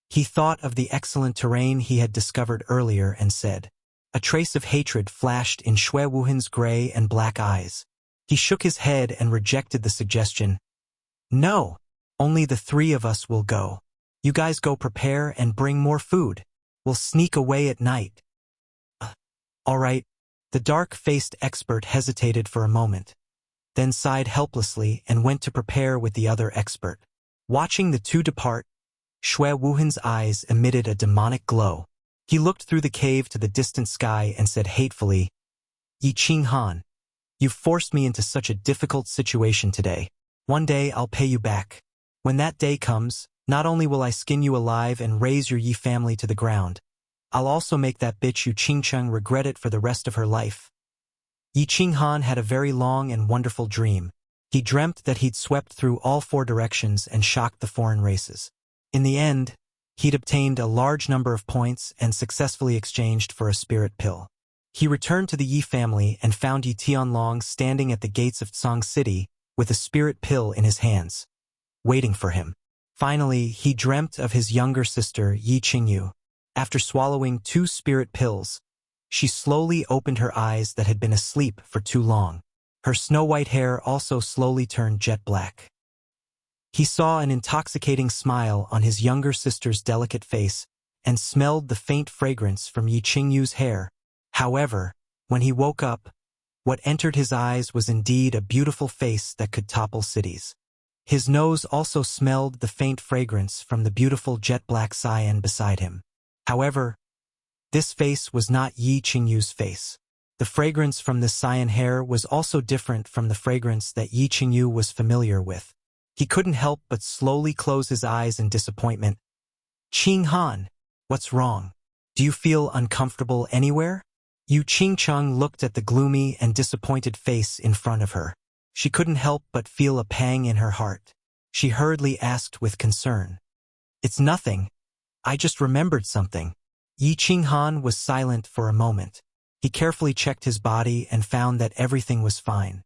He thought of the excellent terrain he had discovered earlier and said. A trace of hatred flashed in Shui Wuhan's gray and black eyes. He shook his head and rejected the suggestion. No, only the 3 of us will go. You guys go prepare and bring more food. We'll sneak away at night. All right. The dark-faced expert hesitated for a moment, then sighed helplessly and went to prepare with the other expert. Watching the 2 depart, Shui Wuhan's eyes emitted a demonic glow. He looked through the cave to the distant sky and said hatefully, Yi Qinghan, you've forced me into such a difficult situation today. One day I'll pay you back. When that day comes, not only will I skin you alive and raze your Yi family to the ground, I'll also make that bitch Yu Qingcheng regret it for the rest of her life. Yi Qinghan had a very long and wonderful dream. He dreamt that he'd swept through all 4 directions and shocked the foreign races. In the end, he'd obtained a large number of points and successfully exchanged for a spirit pill. He returned to the Yi family and found Yi Tianlong standing at the gates of Tsang City with a spirit pill in his hands, waiting for him. Finally, he dreamt of his younger sister, Yi Qingyu. After swallowing 2 spirit pills, she slowly opened her eyes that had been asleep for too long. Her snow-white hair also slowly turned jet black. He saw an intoxicating smile on his younger sister's delicate face and smelled the faint fragrance from Yi Qingyu's hair. However, when he woke up, what entered his eyes was indeed a beautiful face that could topple cities. His nose also smelled the faint fragrance from the beautiful jet-black cyan beside him. However, this face was not Yi Qingyu's face. The fragrance from this cyan hair was also different from the fragrance that Yi Qingyu was familiar with. He couldn't help but slowly close his eyes in disappointment. Qing Han, what's wrong? Do you feel uncomfortable anywhere? Yu Qingcheng looked at the gloomy and disappointed face in front of her. She couldn't help but feel a pang in her heart. She hurriedly asked with concern. It's nothing. I just remembered something. Yi Qinghan was silent for a moment. He carefully checked his body and found that everything was fine.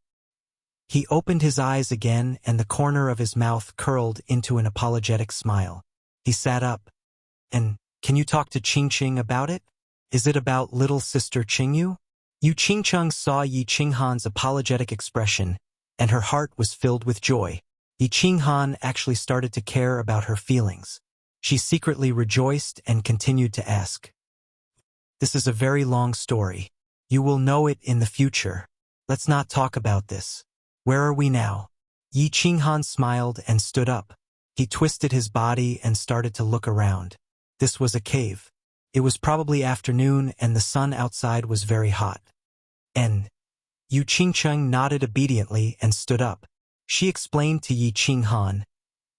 He opened his eyes again and the corner of his mouth curled into an apologetic smile. He sat up. And, can you talk to Qingqing about it? Is it about little sister Qingyu? Yu Qingcheng saw Yi Qinghan's apologetic expression, and her heart was filled with joy. Yi Qinghan actually started to care about her feelings. She secretly rejoiced and continued to ask. This is a very long story. You will know it in the future. Let's not talk about this. Where are we now? Yi Qinghan smiled and stood up. He twisted his body and started to look around. This was a cave. It was probably afternoon and the sun outside was very hot. And Yu Qingcheng nodded obediently and stood up. She explained to Yi Qinghan,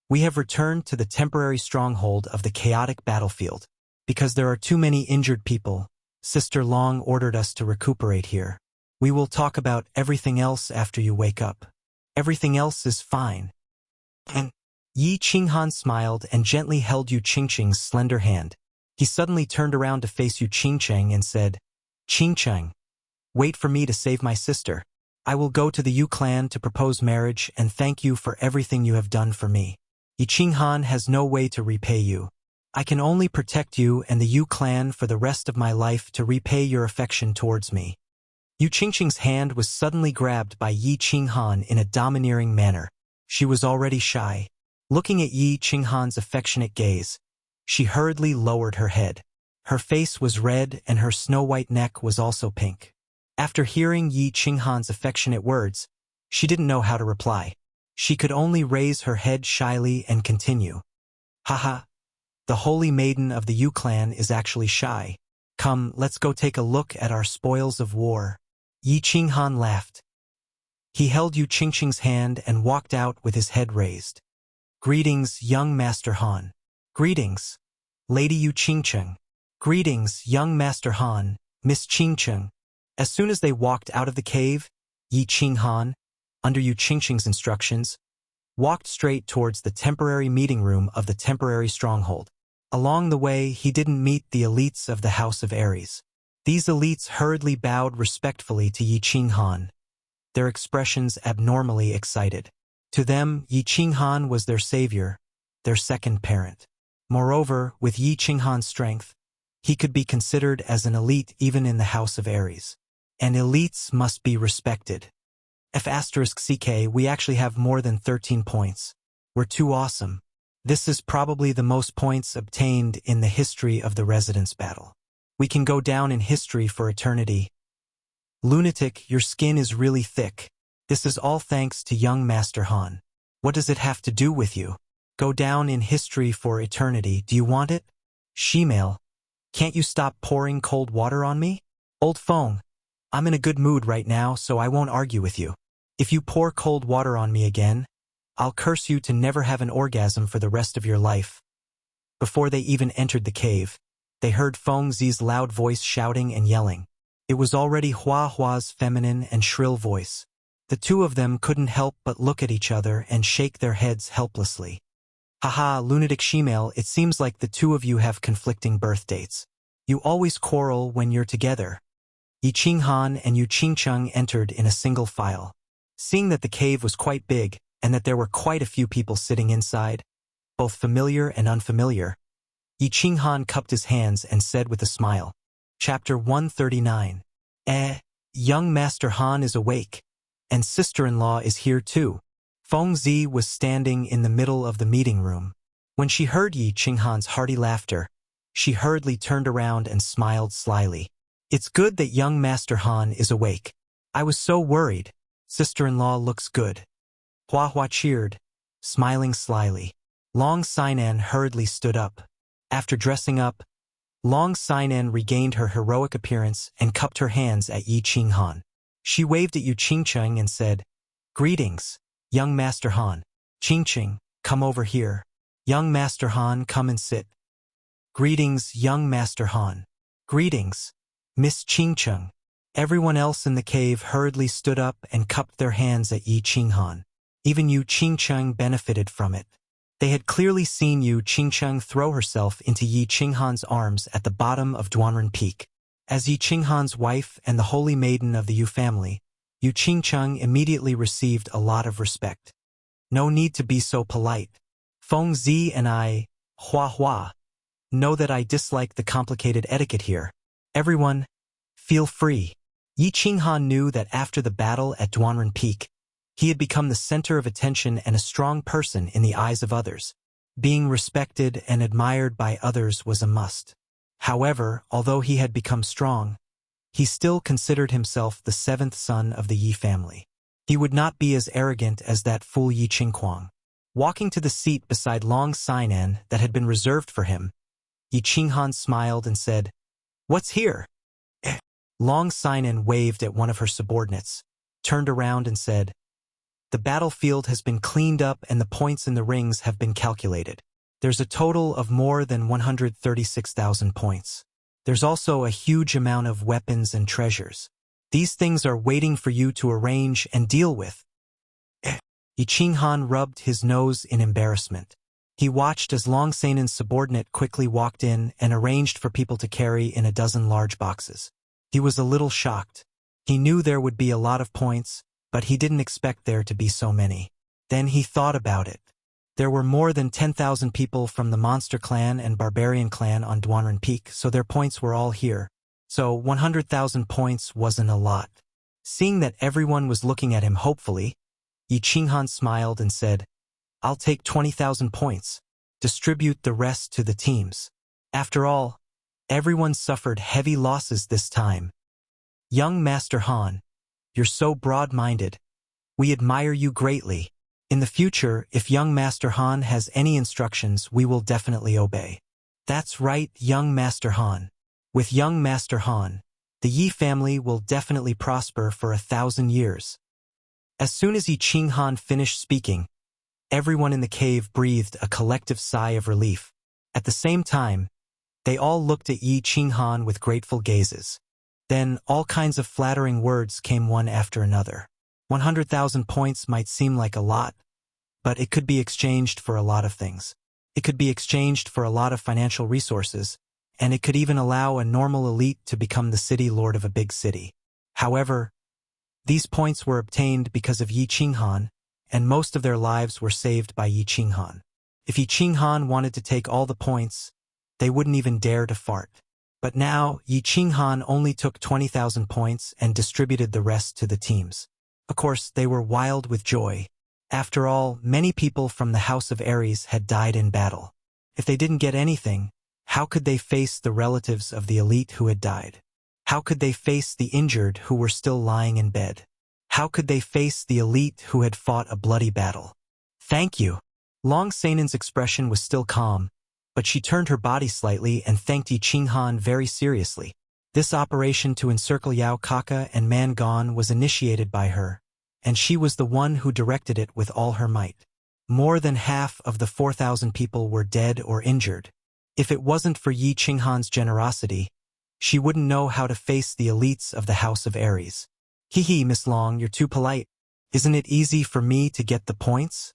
we have returned to the temporary stronghold of the chaotic battlefield. Because there are too many injured people, Sister Long ordered us to recuperate here. We will talk about everything else after you wake up. Everything else is fine. And Yi Qinghan smiled and gently held Yu Qingcheng's slender hand. He suddenly turned around to face Yu Qingcheng and said, Qingcheng, wait for me to save my sister. I will go to the Yu clan to propose marriage and thank you for everything you have done for me. Yi Qinghan has no way to repay you. I can only protect you and the Yu clan for the rest of my life to repay your affection towards me. Yu Qingcheng's hand was suddenly grabbed by Yi Qinghan in a domineering manner. She was already shy. Looking at Yi Qinghan's affectionate gaze, she hurriedly lowered her head. Her face was red and her snow-white neck was also pink. After hearing Yi Qinghan's affectionate words, she didn't know how to reply. She could only raise her head shyly and continue. Haha, the holy maiden of the Yu clan is actually shy. Come, let's go take a look at our spoils of war. Yi Qinghan laughed. He held Yu Qingcheng's hand and walked out with his head raised. Greetings, young Master Han. Greetings, Lady Yu Qingcheng. Greetings, young Master Han, Miss Qingcheng. As soon as they walked out of the cave, Yi Qinghan, under Yu Qingcheng's instructions, walked straight towards the temporary meeting room of the temporary stronghold. Along the way, he didn't meet the elites of the House of Aries. These elites hurriedly bowed respectfully to Yi Qinghan, their expressions abnormally excited. To them, Yi Qinghan was their savior, their second parent. Moreover, with Yi Qinghan's strength, he could be considered as an elite even in the House of Aries. And elites must be respected. F*CK, we actually have more than 13 points. We're too awesome. This is probably the most points obtained in the history of the Residence Battle. We can go down in history for eternity. Lunatic, your skin is really thick. This is all thanks to young Master Han. What does it have to do with you? Go down in history for eternity, do you want it? Shemale, can't you stop pouring cold water on me? Old Fang, I'm in a good mood right now, so I won't argue with you. If you pour cold water on me again, I'll curse you to never have an orgasm for the rest of your life. Before they even entered the cave, they heard Feng Zi's loud voice shouting and yelling. It was already Hua Hua's feminine and shrill voice. The two of them couldn't help but look at each other and shake their heads helplessly. Haha, lunatic Shemale, it seems like the two of you have conflicting birth dates. You always quarrel when you're together. Yi Qinghan and Yu Qingcheng entered in a single file. Seeing that the cave was quite big, and that there were quite a few people sitting inside, both familiar and unfamiliar, Yi Qinghan cupped his hands and said with a smile. Chapter 139. Young Master Han is awake, and sister-in-law is here too. Feng Zi was standing in the middle of the meeting room. When she heard Yi Qinghan's hearty laughter, she hurriedly turned around and smiled slyly. It's good that young Master Han is awake. I was so worried. Sister-in-law looks good. Hua Hua cheered, smiling slyly. Long Sinan hurriedly stood up. After dressing up, Long Sinan regained her heroic appearance and cupped her hands at Yi Qinghan. She waved at Yu Qingcheng and said, Greetings, young Master Han. Qingqing, come over here. Young Master Han, come and sit. Greetings, young Master Han. Greetings, Miss Qingqing. Everyone else in the cave hurriedly stood up and cupped their hands at Yi Qinghan. Even Yu Qingcheng benefited from it. They had clearly seen Yu Qingcheng throw herself into Yi Qinghan's arms at the bottom of Duanren Peak. As Yi Qinghan's wife and the holy maiden of the Yu family, Yu Qingcheng immediately received a lot of respect. No need to be so polite. Feng Zi and I, Hua, know that I dislike the complicated etiquette here. Everyone, feel free. Yi Qinghan knew that after the battle at Duanren Peak, he had become the center of attention and a strong person in the eyes of others. Being respected and admired by others was a must. However, although he had become strong, he still considered himself the seventh son of the Yi family. He would not be as arrogant as that fool Yi Qinghuang. Walking to the seat beside Long Sainan that had been reserved for him, Yi Qinghan smiled and said, "What's here?" Long Sainan waved at one of her subordinates, turned around and said, "The battlefield has been cleaned up and the points in the rings have been calculated. There's a total of more than 136,000 points. There's also a huge amount of weapons and treasures. These things are waiting for you to arrange and deal with." Yi Qinghan rubbed his nose in embarrassment. He watched as Long Sainan's subordinate quickly walked in and arranged for people to carry in a dozen large boxes. He was a little shocked. He knew there would be a lot of points, but he didn't expect there to be so many. Then he thought about it. There were more than 10,000 people from the Monster Clan and Barbarian Clan on Duanren Peak, so their points were all here. So 100,000 points wasn't a lot. Seeing that everyone was looking at him hopefully, Yi Qinghan smiled and said, "I'll take 20,000 points. Distribute the rest to the teams." After all, everyone suffered heavy losses this time. "Young Master Han, you're so broad-minded. We admire you greatly. In the future, if young Master Han has any instructions, we will definitely obey." "That's right, young Master Han. With young Master Han, the Yi family will definitely prosper for 1,000 years." As soon as Yi Qinghan finished speaking, everyone in the cave breathed a collective sigh of relief. At the same time, they all looked at Yi Qinghan with grateful gazes. Then all kinds of flattering words came one after another. 100,000 points might seem like a lot, but it could be exchanged for a lot of things. It could be exchanged for a lot of financial resources, and it could even allow a normal elite to become the city lord of a big city. However, these points were obtained because of Yi Qinghan, and most of their lives were saved by Yi Qinghan. If Yi Qinghan wanted to take all the points, they wouldn't even dare to fart. But now, Yi Qinghan only took 20,000 points and distributed the rest to the teams. Of course, they were wild with joy. After all, many people from the House of Ares had died in battle. If they didn't get anything, how could they face the relatives of the elite who had died? How could they face the injured who were still lying in bed? How could they face the elite who had fought a bloody battle? "Thank you." Long Sainan's expression was still calm, but she turned her body slightly and thanked Yi Qinghan very seriously. This operation to encircle Yao Kaka and Man Gone was initiated by her, and she was the one who directed it with all her might. More than half of the 4,000 people were dead or injured. If it wasn't for Yi Qinghan's generosity, she wouldn't know how to face the elites of the House of Ares. "Hee, Miss Long, you're too polite. Isn't it easy for me to get the points?"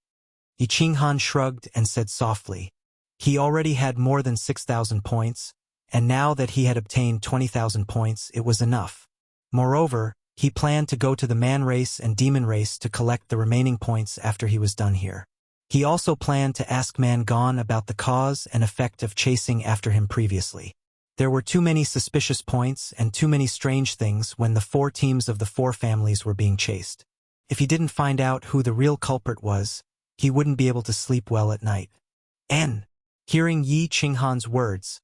Yi Qinghan shrugged and said softly. He already had more than 6,000 points, and now that he had obtained 20,000 points, it was enough. Moreover, he planned to go to the man race and demon race to collect the remaining points after he was done here. He also planned to ask Man Gone about the cause and effect of chasing after him previously. There were too many suspicious points and too many strange things when the 4 teams of the 4 families were being chased. If he didn't find out who the real culprit was, he wouldn't be able to sleep well at night. Hearing Yi Qinghan's words,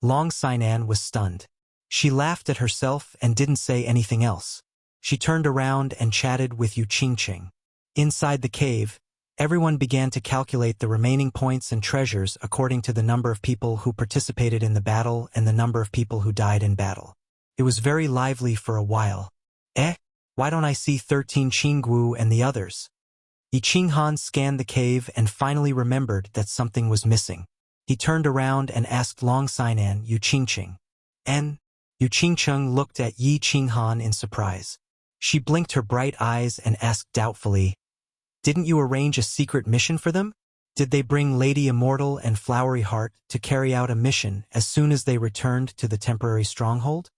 Long Sainan was stunned. She laughed at herself and didn't say anything else. She turned around and chatted with Yu Qingqing. Inside the cave, everyone began to calculate the remaining points and treasures according to the number of people who participated in the battle and the number of people who died in battle. It was very lively for a while. Why don't I see 13 Qinggu and the others? Yi Qinghan scanned the cave and finally remembered that something was missing. He turned around and asked Long Sinan Yu Qingqing. "And?" Yu Qingqing looked at Yi Qinghan in surprise. She blinked her bright eyes and asked doubtfully, "Didn't you arrange a secret mission for them? Did they bring Lady Immortal and Flowery Heart to carry out a mission as soon as they returned to the temporary stronghold?"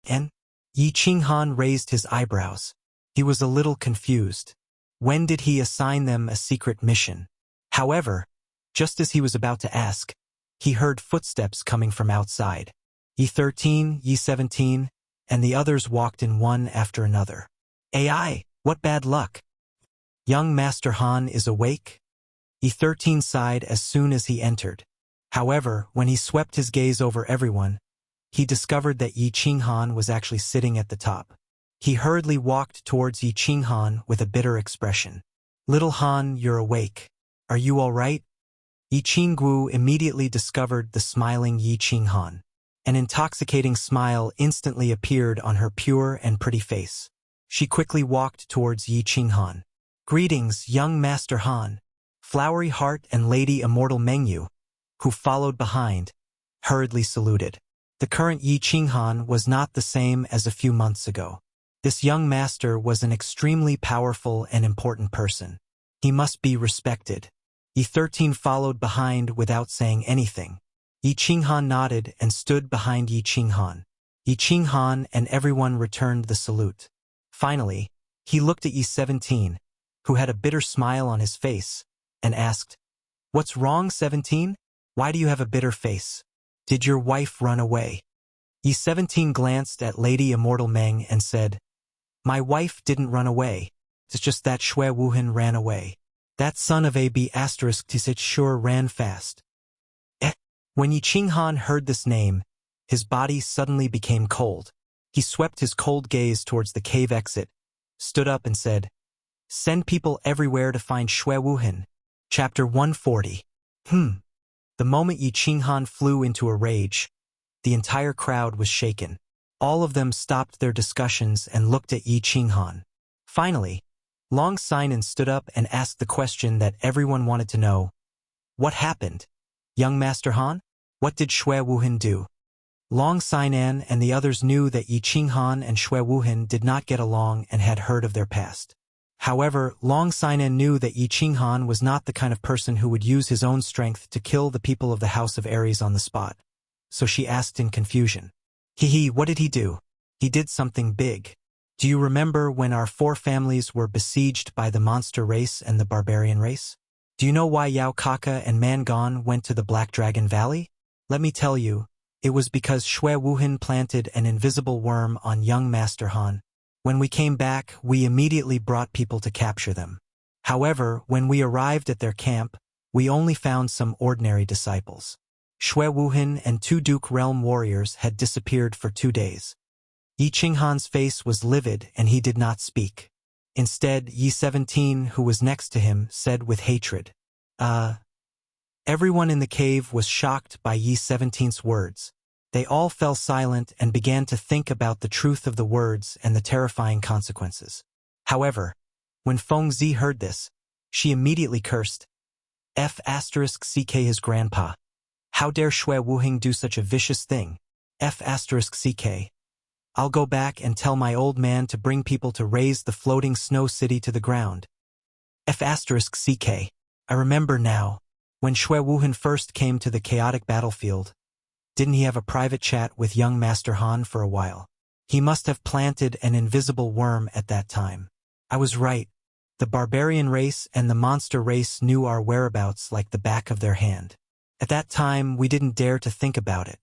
And Yi Qinghan raised his eyebrows. He was a little confused. When did he assign them a secret mission? However, just as he was about to ask, he heard footsteps coming from outside. Yi 13, Yi 17, and the others walked in one after another. "AI, what bad luck! Young Master Han is awake?" Yi 13 sighed as soon as he entered. However, when he swept his gaze over everyone, he discovered that Yi Qinghan was actually sitting at the top. He hurriedly walked towards Yi Qinghan with a bitter expression. "Little Han, you're awake. Are you all right?" Yi Qingguo immediately discovered the smiling Yi Qinghan. An intoxicating smile instantly appeared on her pure and pretty face. She quickly walked towards Yi Qinghan. "Greetings, young Master Han." Flowery Heart and Lady Immortal Mengyu, who followed behind, hurriedly saluted. The current Yi Qinghan was not the same as a few months ago. This young master was an extremely powerful and important person. He must be respected. Yi 13 followed behind without saying anything. Yi Qinghan nodded and stood behind Yi Qinghan. Yi Qinghan and everyone returned the salute. Finally, he looked at Yi 17, who had a bitter smile on his face, and asked, "What's wrong, 17? Why do you have a bitter face? Did your wife run away?" Yi 17 glanced at Lady Immortal Meng and said, "My wife didn't run away. It's just that Xue Wuhan ran away. That son of a b** Tisit sure ran fast." When Yi Qinghan heard this name, his body suddenly became cold. He swept his cold gaze towards the cave exit, stood up and said, "Send people everywhere to find Xue Wuhan." Chapter 140. The moment Yi Qinghan flew into a rage, the entire crowd was shaken. All of them stopped their discussions and looked at Yi Qinghan. Finally, Long Sinan stood up and asked the question that everyone wanted to know. "What happened? Young Master Han? What did Xue Wuhan do?" Long Sinan and the others knew that Yi Qinghan and Xue Wuhan did not get along and had heard of their past. However, Long Sinan knew that Yi Qinghan was not the kind of person who would use his own strength to kill the people of the House of Aries on the spot. So she asked in confusion, What did he do?" "He did something big. Do you remember when our 4 families were besieged by the monster race and the barbarian race? Do you know why Yao Kaka and Mangon went to the Black Dragon Valley? Let me tell you, it was because Xue Wuhan planted an invisible worm on young Master Han. When we came back, we immediately brought people to capture them. However, when we arrived at their camp, we only found some ordinary disciples. Xue Wuhan and 2 Duke Realm warriors had disappeared for 2 days. Yi Qinghan's face was livid and he did not speak. Instead, Yi 17, who was next to him, said with hatred, Everyone in the cave was shocked by Yi 17's words. They all fell silent and began to think about the truth of the words and the terrifying consequences. However, when Feng Zi heard this, she immediately cursed, *CK his grandpa. How dare Xue Wuheng do such a vicious thing? *CK. I'll go back and tell my old man to bring people to raise the floating snow city to the ground. *CK. I remember now, when Xue Wuhan first came to the chaotic battlefield, didn't he have a private chat with young Master Han for a while? He must have planted an invisible worm at that time. I was right. The barbarian race and the monster race knew our whereabouts like the back of their hand. At that time, we didn't dare to think about it.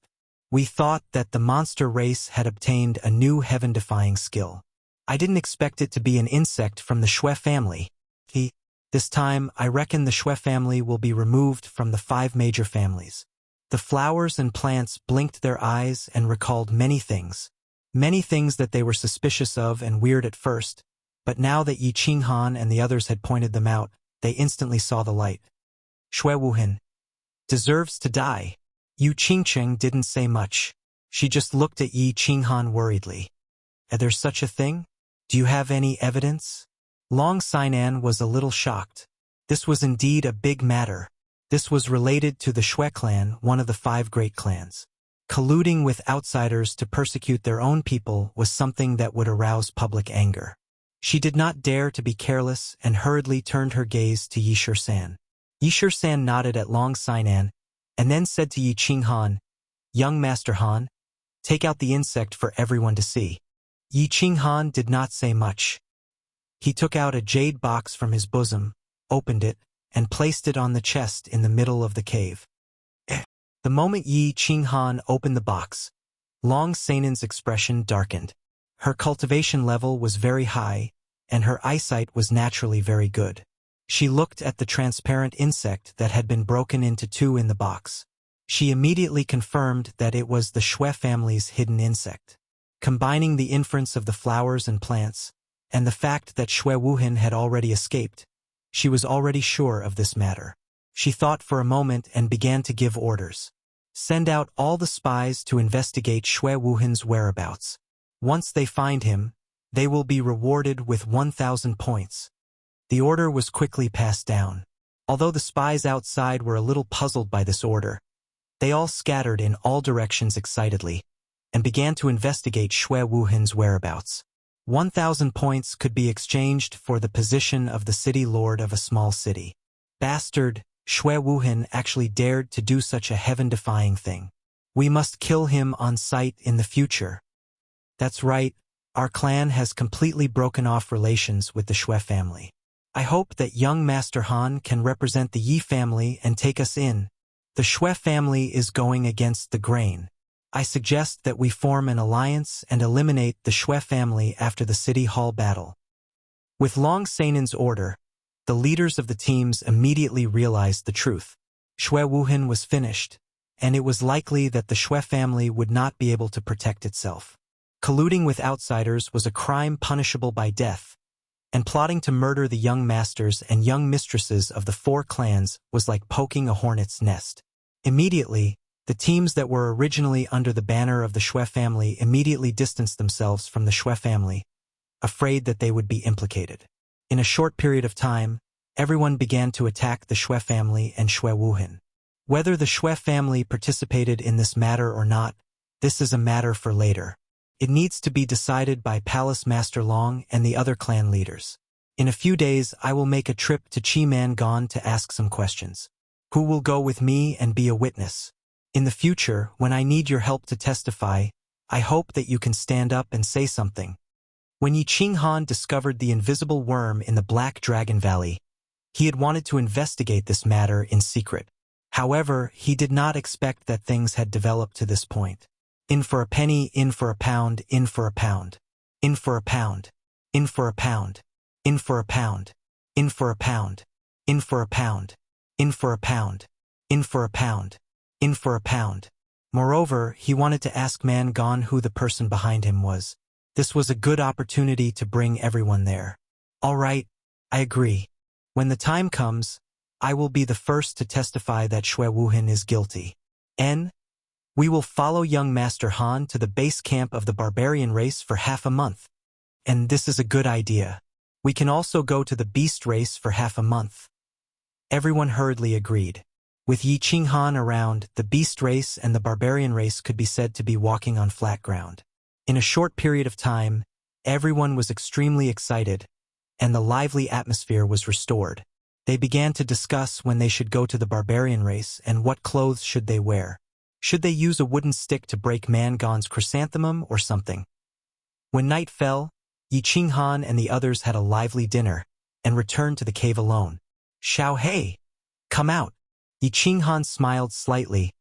We thought that the monster race had obtained a new heaven-defying skill. I didn't expect it to be an insect from the Xue family. This time, I reckon the Xue family will be removed from the 5 major families. The flowers and plants blinked their eyes and recalled many things that they were suspicious of and weird at first, but now that Yi Qinghan and the others had pointed them out, they instantly saw the light. Xue Wuhan deserves to die. Yu Qingqing didn't say much. She just looked at Yi Qinghan worriedly. Is there such a thing? Do you have any evidence? Long Sinan was a little shocked. This was indeed a big matter. This was related to the Xue clan, one of the 5 great clans. Colluding with outsiders to persecute their own people was something that would arouse public anger. She did not dare to be careless and hurriedly turned her gaze to Yishir-san. Yishir-san nodded at Long Sinan and then said to Yi Qinghan, "Young Master Han, take out the insect for everyone to see." Yi Qinghan did not say much. He took out a jade box from his bosom, opened it, and placed it on the chest in the middle of the cave. The moment Yi Qinghan opened the box, Long Sanan's expression darkened. Her cultivation level was very high, and her eyesight was naturally very good. She looked at the transparent insect that had been broken into 2 in the box. She immediately confirmed that it was the Xue family's hidden insect. Combining the inference of the flowers and plants, and the fact that Xue Wuhan had already escaped, she was already sure of this matter. She thought for a moment and began to give orders. Send out all the spies to investigate Xue Wuhan's whereabouts. Once they find him, they will be rewarded with 1,000 points. The order was quickly passed down. Although the spies outside were a little puzzled by this order, they all scattered in all directions excitedly and began to investigate Xue Wuhan's whereabouts. 1,000 points could be exchanged for the position of the city lord of a small city. Bastard, Xue Wuhan actually dared to do such a heaven-defying thing. We must kill him on sight in the future. That's right, our clan has completely broken off relations with the Xue family. I hope that young Master Han can represent the Yi family and take us in. The Xue family is going against the grain. I suggest that we form an alliance and eliminate the Xue family after the City Hall battle. With Long Sanan's order, the leaders of the teams immediately realized the truth. Xue Wuhan was finished, and it was likely that the Xue family would not be able to protect itself. Colluding with outsiders was a crime punishable by death, and plotting to murder the young masters and young mistresses of the 4 clans was like poking a hornet's nest. Immediately, the teams that were originally under the banner of the Xue family immediately distanced themselves from the Xue family, afraid that they would be implicated. In a short period of time, everyone began to attack the Xue family and Xue Wuhan. Whether the Xue family participated in this matter or not, this is a matter for later. It needs to be decided by Palace Master Long and the other clan leaders. In a few days, I will make a trip to Chi-Man-gon to ask some questions. Who will go with me and be a witness? In the future, when I need your help to testify, I hope that you can stand up and say something. When Yi Qinghan discovered the invisible worm in the Black Dragon Valley, he had wanted to investigate this matter in secret. However, he did not expect that things had developed to this point. In for a penny, in for a pound, in for a pound. In for a pound. In for a pound. In for a pound. In for a pound. In for a pound. In for a pound. In for a pound. In for a pound. Moreover, he wanted to ask Man-gon who the person behind him was. This was a good opportunity to bring everyone there. All right, I agree. When the time comes, I will be the first to testify that Xue Wuhan is guilty. We will follow young Master Han to the base camp of the barbarian race for half a month. And this is a good idea. We can also go to the beast race for half a month. Everyone hurriedly agreed. With Yi Qinghan around, the beast race and the barbarian race could be said to be walking on flat ground. In a short period of time, everyone was extremely excited, and the lively atmosphere was restored. They began to discuss when they should go to the barbarian race and what clothes should they wear. Should they use a wooden stick to break Man-gon's chrysanthemum or something? When night fell, Yi Qinghan and the others had a lively dinner and returned to the cave alone. Xiao Hei, come out. Yi Qinghan smiled slightly,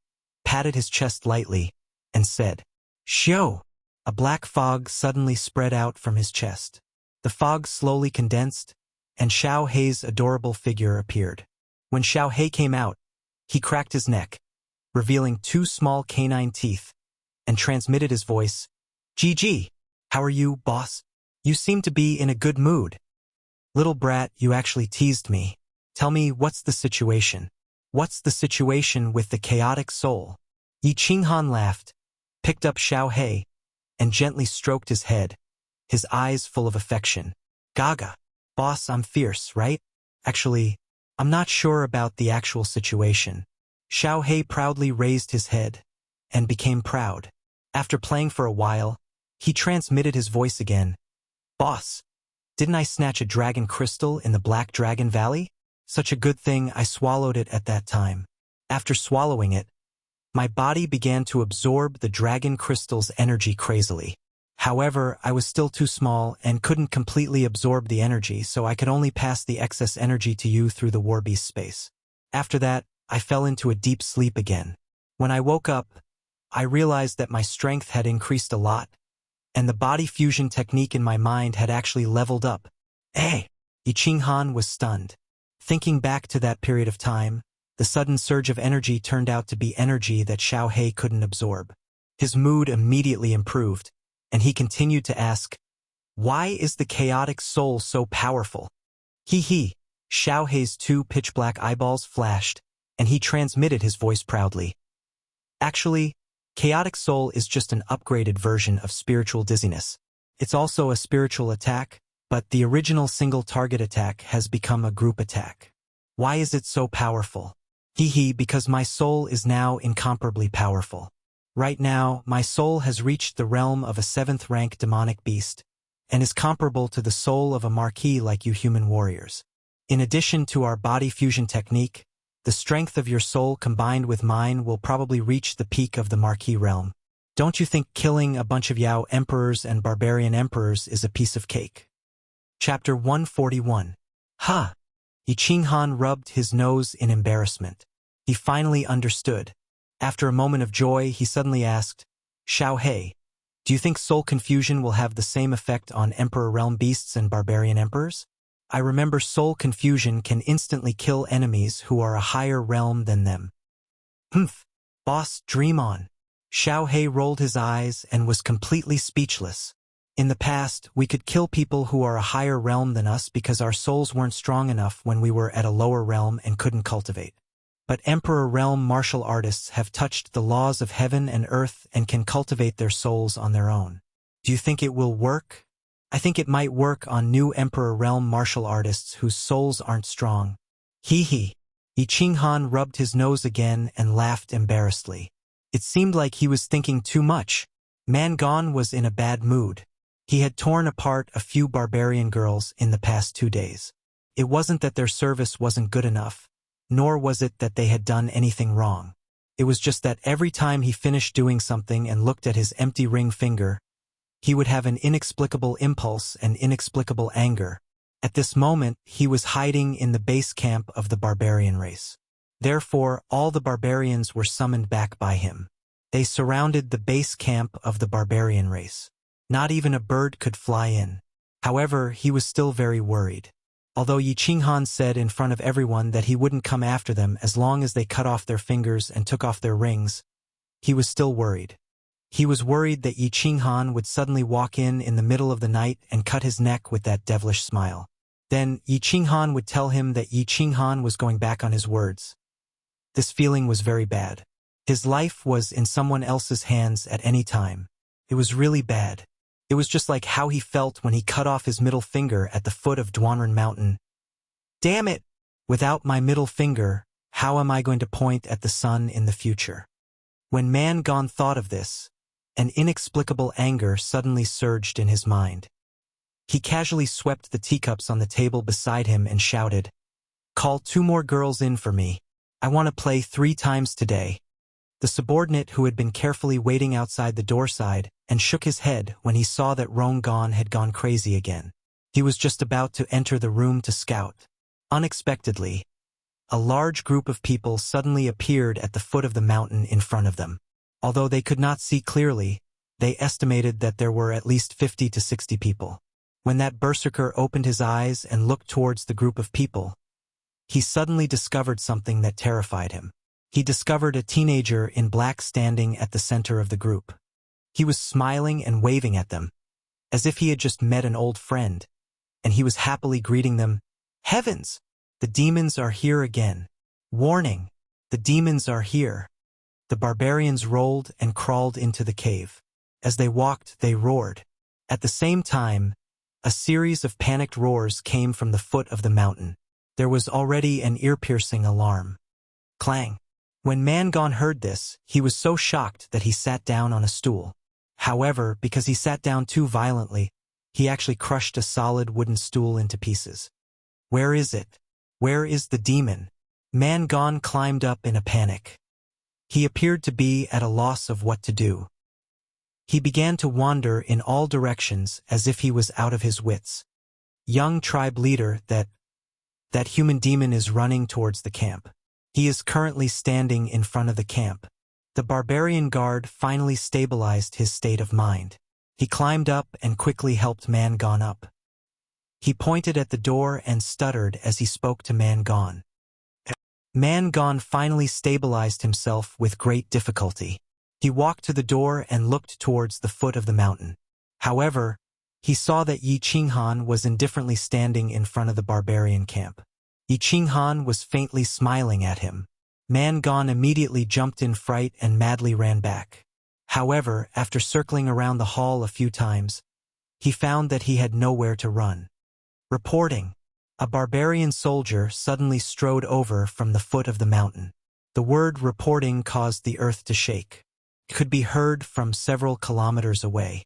patted his chest lightly, and said, Xiao. A black fog suddenly spread out from his chest. The fog slowly condensed, and Xiao Hei's adorable figure appeared. When Xiao Hei came out, he cracked his neck, revealing 2 small canine teeth, and transmitted his voice, GG, how are you, boss? You seem to be in a good mood. Little brat, you actually teased me. Tell me, what's the situation? What's the situation with the chaotic soul? Yi Qinghan laughed, picked up Xiao Hei, and gently stroked his head, his eyes full of affection. Gaga. Boss, I'm fierce, right? Actually, I'm not sure about the actual situation. Xiao He proudly raised his head and became proud. After playing for a while, he transmitted his voice again. Boss, didn't I snatch a dragon crystal in the Black Dragon Valley? Such a good thing I swallowed it at that time. After swallowing it, my body began to absorb the dragon crystal's energy crazily. However, I was still too small and couldn't completely absorb the energy, so I could only pass the excess energy to you through the warbeast space. After that, I fell into a deep sleep again. When I woke up, I realized that my strength had increased a lot, and the body fusion technique in my mind had actually leveled up. Hey! Yi Qinghan was stunned. Thinking back to that period of time, the sudden surge of energy turned out to be energy that Xiao He couldn't absorb. His mood immediately improved, and he continued to ask, "Why is the chaotic soul so powerful?" He. Xiao He's two pitch-black eyeballs flashed, and he transmitted his voice proudly. Actually, chaotic soul is just an upgraded version of spiritual dizziness. It's also a spiritual attack, but the original single-target attack has become a group attack. Why is it so powerful? Because my soul is now incomparably powerful. Right now, my soul has reached the realm of a 7th-rank demonic beast, and is comparable to the soul of a marquis like you human warriors. In addition to our body fusion technique, the strength of your soul combined with mine will probably reach the peak of the marquis realm. Don't you think killing a bunch of Yao emperors and barbarian emperors is a piece of cake? Chapter 141. Yi Qinghan rubbed his nose in embarrassment. He finally understood. After a moment of joy, he suddenly asked, Xiao He, do you think soul confusion will have the same effect on Emperor Realm beasts and barbarian emperors? I remember soul confusion can instantly kill enemies who are a higher realm than them. Boss, dream on. Xiao He rolled his eyes and was completely speechless. In the past, we could kill people who are a higher realm than us because our souls weren't strong enough when we were at a lower realm and couldn't cultivate. But Emperor Realm martial artists have touched the laws of heaven and earth and can cultivate their souls on their own. Do you think it will work? I think it might work on new Emperor Realm martial artists whose souls aren't strong. Yi Qinghan rubbed his nose again and laughed embarrassedly. It seemed like he was thinking too much. Mangon was in a bad mood. He had torn apart a few barbarian girls in the past 2 days. It wasn't that their service wasn't good enough, nor was it that they had done anything wrong. It was just that every time he finished doing something and looked at his empty ring finger, he would have an inexplicable impulse and inexplicable anger. At this moment, he was hiding in the base camp of the barbarian race. Therefore, all the barbarians were summoned back by him. They surrounded the base camp of the barbarian race. Not even a bird could fly in. However, he was still very worried. Although Yi Qinghan said in front of everyone that he wouldn't come after them as long as they cut off their fingers and took off their rings, he was still worried. He was worried that Yi Qinghan would suddenly walk in the middle of the night and cut his neck with that devilish smile. Then Yi Qinghan would tell him that Yi Qinghan was going back on his words. This feeling was very bad. His life was in someone else's hands at any time. It was really bad. It was just like how he felt when he cut off his middle finger at the foot of Duanren Mountain. Damn it! Without my middle finger, how am I going to point at the sun in the future? When Mangon thought of this, an inexplicable anger suddenly surged in his mind. He casually swept the teacups on the table beside him and shouted, "Call 2 more girls in for me. I want to play 3 times today." The subordinate who had been carefully waiting outside the door sighed and shook his head when he saw that Rongon had gone crazy again. He was just about to enter the room to scout. Unexpectedly, a large group of people suddenly appeared at the foot of the mountain in front of them. Although they could not see clearly, they estimated that there were at least 50 to 60 people. When that berserker opened his eyes and looked towards the group of people, he suddenly discovered something that terrified him. He discovered a teenager in black standing at the center of the group. He was smiling and waving at them, as if he had just met an old friend, and he was happily greeting them. Heavens! The demons are here again. Warning! The demons are here. The barbarians rolled and crawled into the cave. As they walked, they roared. At the same time, A series of panicked roars came from the foot of the mountain. There was already an ear-piercing alarm. Clang! When Mangon heard this, he was so shocked that he sat down on a stool. However, because he sat down too violently, he actually crushed a solid wooden stool into pieces. Where is it? Where is the demon? Mangon climbed up in a panic. He appeared to be at a loss of what to do. He began to wander in all directions as if he was out of his wits. Young tribe leader, that human demon is running towards the camp. He is currently standing in front of the camp. The barbarian guard finally stabilized his state of mind. He climbed up and quickly helped Mangon up. He pointed at the door and stuttered as he spoke to Mangon. Mangon finally stabilized himself with great difficulty. He walked to the door and looked towards the foot of the mountain. However, he saw that Yi Qinghan was indifferently standing in front of the barbarian camp. Yi Qinghan was faintly smiling at him. Mangon immediately jumped in fright and madly ran back. However, after circling around the hall a few times, he found that he had nowhere to run. Reporting. A barbarian soldier suddenly strode over from the foot of the mountain. The word reporting caused the earth to shake. It could be heard from several kilometers away.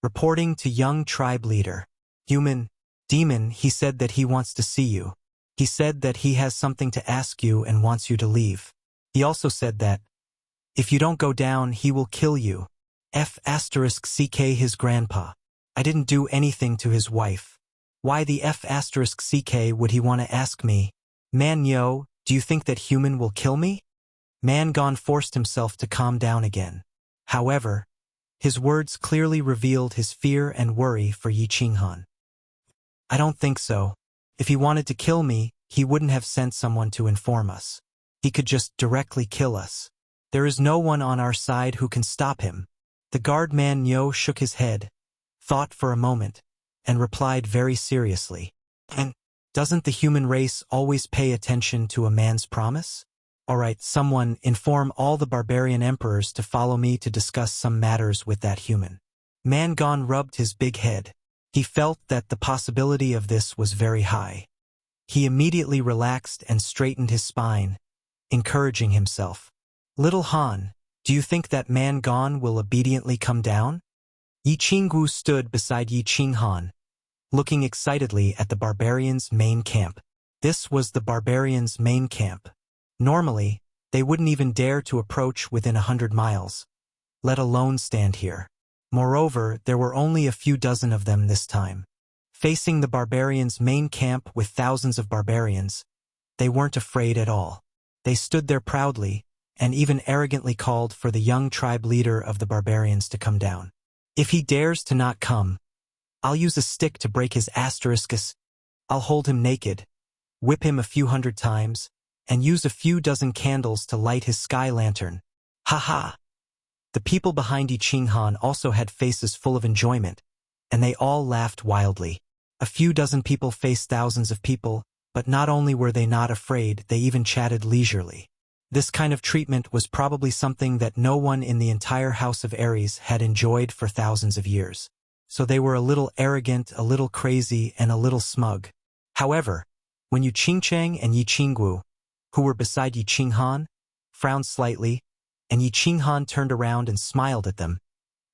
Reporting to young tribe leader. Human, demon, he said that he wants to see you. He said that he has something to ask you and wants you to leave. He also said that, if you don't go down, he will kill you. F***ck his grandpa. I didn't do anything to his wife. Why the F***ck would he want to ask me? Man yo, do you think that human will kill me? Mangon forced himself to calm down again. However, his words clearly revealed his fear and worry for Yi Qinghan. I don't think so. If he wanted to kill me, he wouldn't have sent someone to inform us. He could just directly kill us. There is no one on our side who can stop him. The guard man Nyo shook his head, thought for a moment, and replied very seriously. And doesn't the human race always pay attention to a man's promise? All right, someone inform all the barbarian emperors to follow me to discuss some matters with that human. Mangon rubbed his big head. He felt that the possibility of this was very high. He immediately relaxed and straightened his spine, encouraging himself. Little Han, do you think that Mangon will obediently come down? Yi Qinggu stood beside Yi Qinghan, looking excitedly at the barbarians' main camp. This was the barbarians' main camp. Normally, they wouldn't even dare to approach within 100 miles, let alone stand here. Moreover, there were only a few dozen of them this time. Facing the barbarians' main camp with thousands of barbarians, they weren't afraid at all. They stood there proudly, and even arrogantly called for the young tribe leader of the barbarians to come down. If he dares to not come, I'll use a stick to break his asteriskis. I'll hold him naked, whip him a few hundred times, and use a few dozen candles to light his sky lantern. Ha ha! The people behind Yi Qinghan also had faces full of enjoyment, and they all laughed wildly. A few dozen people faced thousands of people, but not only were they not afraid, they even chatted leisurely. This kind of treatment was probably something that no one in the entire House of Ares had enjoyed for thousands of years. So they were a little arrogant, a little crazy, and a little smug. However, when Yu Qingchang and Yi Qinggu, who were beside Yi Qinghan, frowned slightly, and Yi Qinghan turned around and smiled at them,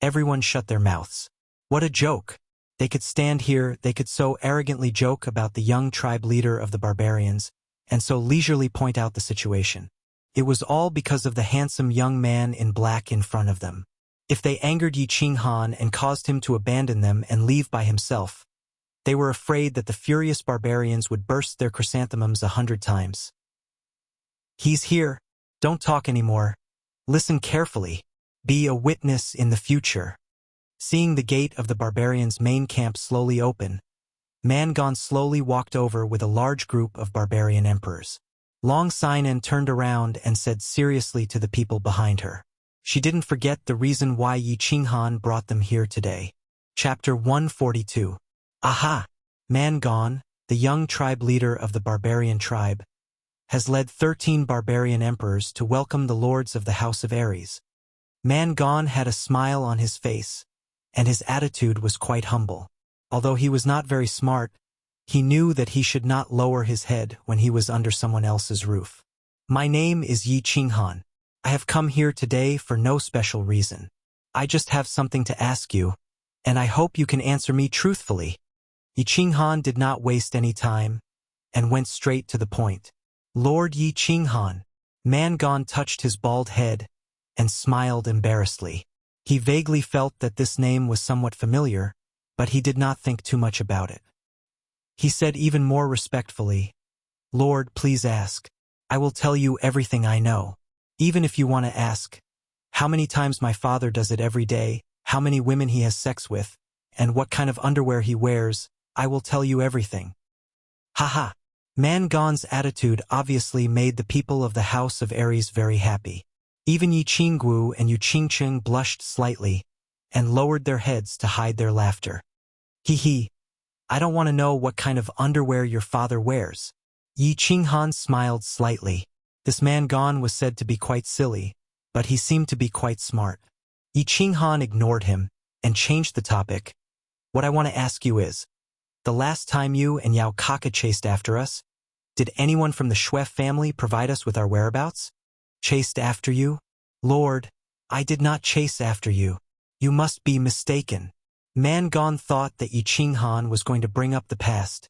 everyone shut their mouths. What a joke! They could stand here, they could so arrogantly joke about the young tribe leader of the barbarians, and so leisurely point out the situation. It was all because of the handsome young man in black in front of them. If they angered Yi Qinghan and caused him to abandon them and leave by himself, they were afraid that the furious barbarians would burst their chrysanthemums 100 times. He's here. Don't talk anymore. Listen carefully. Be a witness in the future. Seeing the gate of the barbarians' main camp slowly open, Mangon slowly walked over with a large group of barbarian emperors. Long Sinan turned around and said seriously to the people behind her. She didn't forget the reason why Yi Qinghan brought them here today. Chapter 142. Aha! Mangon, the young tribe leader of the barbarian tribe, has led 13 barbarian emperors to welcome the lords of the House of Ares. Mangon had a smile on his face, and his attitude was quite humble. Although he was not very smart, he knew that he should not lower his head when he was under someone else's roof. My name is Yi Qinghan. I have come here today for no special reason. I just have something to ask you, and I hope you can answer me truthfully. Yi Qinghan did not waste any time and went straight to the point. Lord Yi Qinghan. Mangon touched his bald head and smiled embarrassedly. He vaguely felt that this name was somewhat familiar, but he did not think too much about it. He said even more respectfully, Lord, please ask. I will tell you everything I know. Even if you want to ask, how many times my father does it every day, how many women he has sex with, and what kind of underwear he wears, I will tell you everything. Haha. Mangon's attitude obviously made the people of the House of Aries very happy. Even Yi Qingguo and Yu Qingcheng blushed slightly and lowered their heads to hide their laughter. Hee. I don't want to know what kind of underwear your father wears. Yi Qinghan smiled slightly. This Mangon was said to be quite silly, but he seemed to be quite smart. Yi Qinghan ignored him and changed the topic. What I want to ask you is, the last time you and Yao Kaka chased after us, did anyone from the Shui family provide us with our whereabouts? Chased after you? Lord, I did not chase after you. You must be mistaken. Mangon thought that Yi Qinghan was going to bring up the past,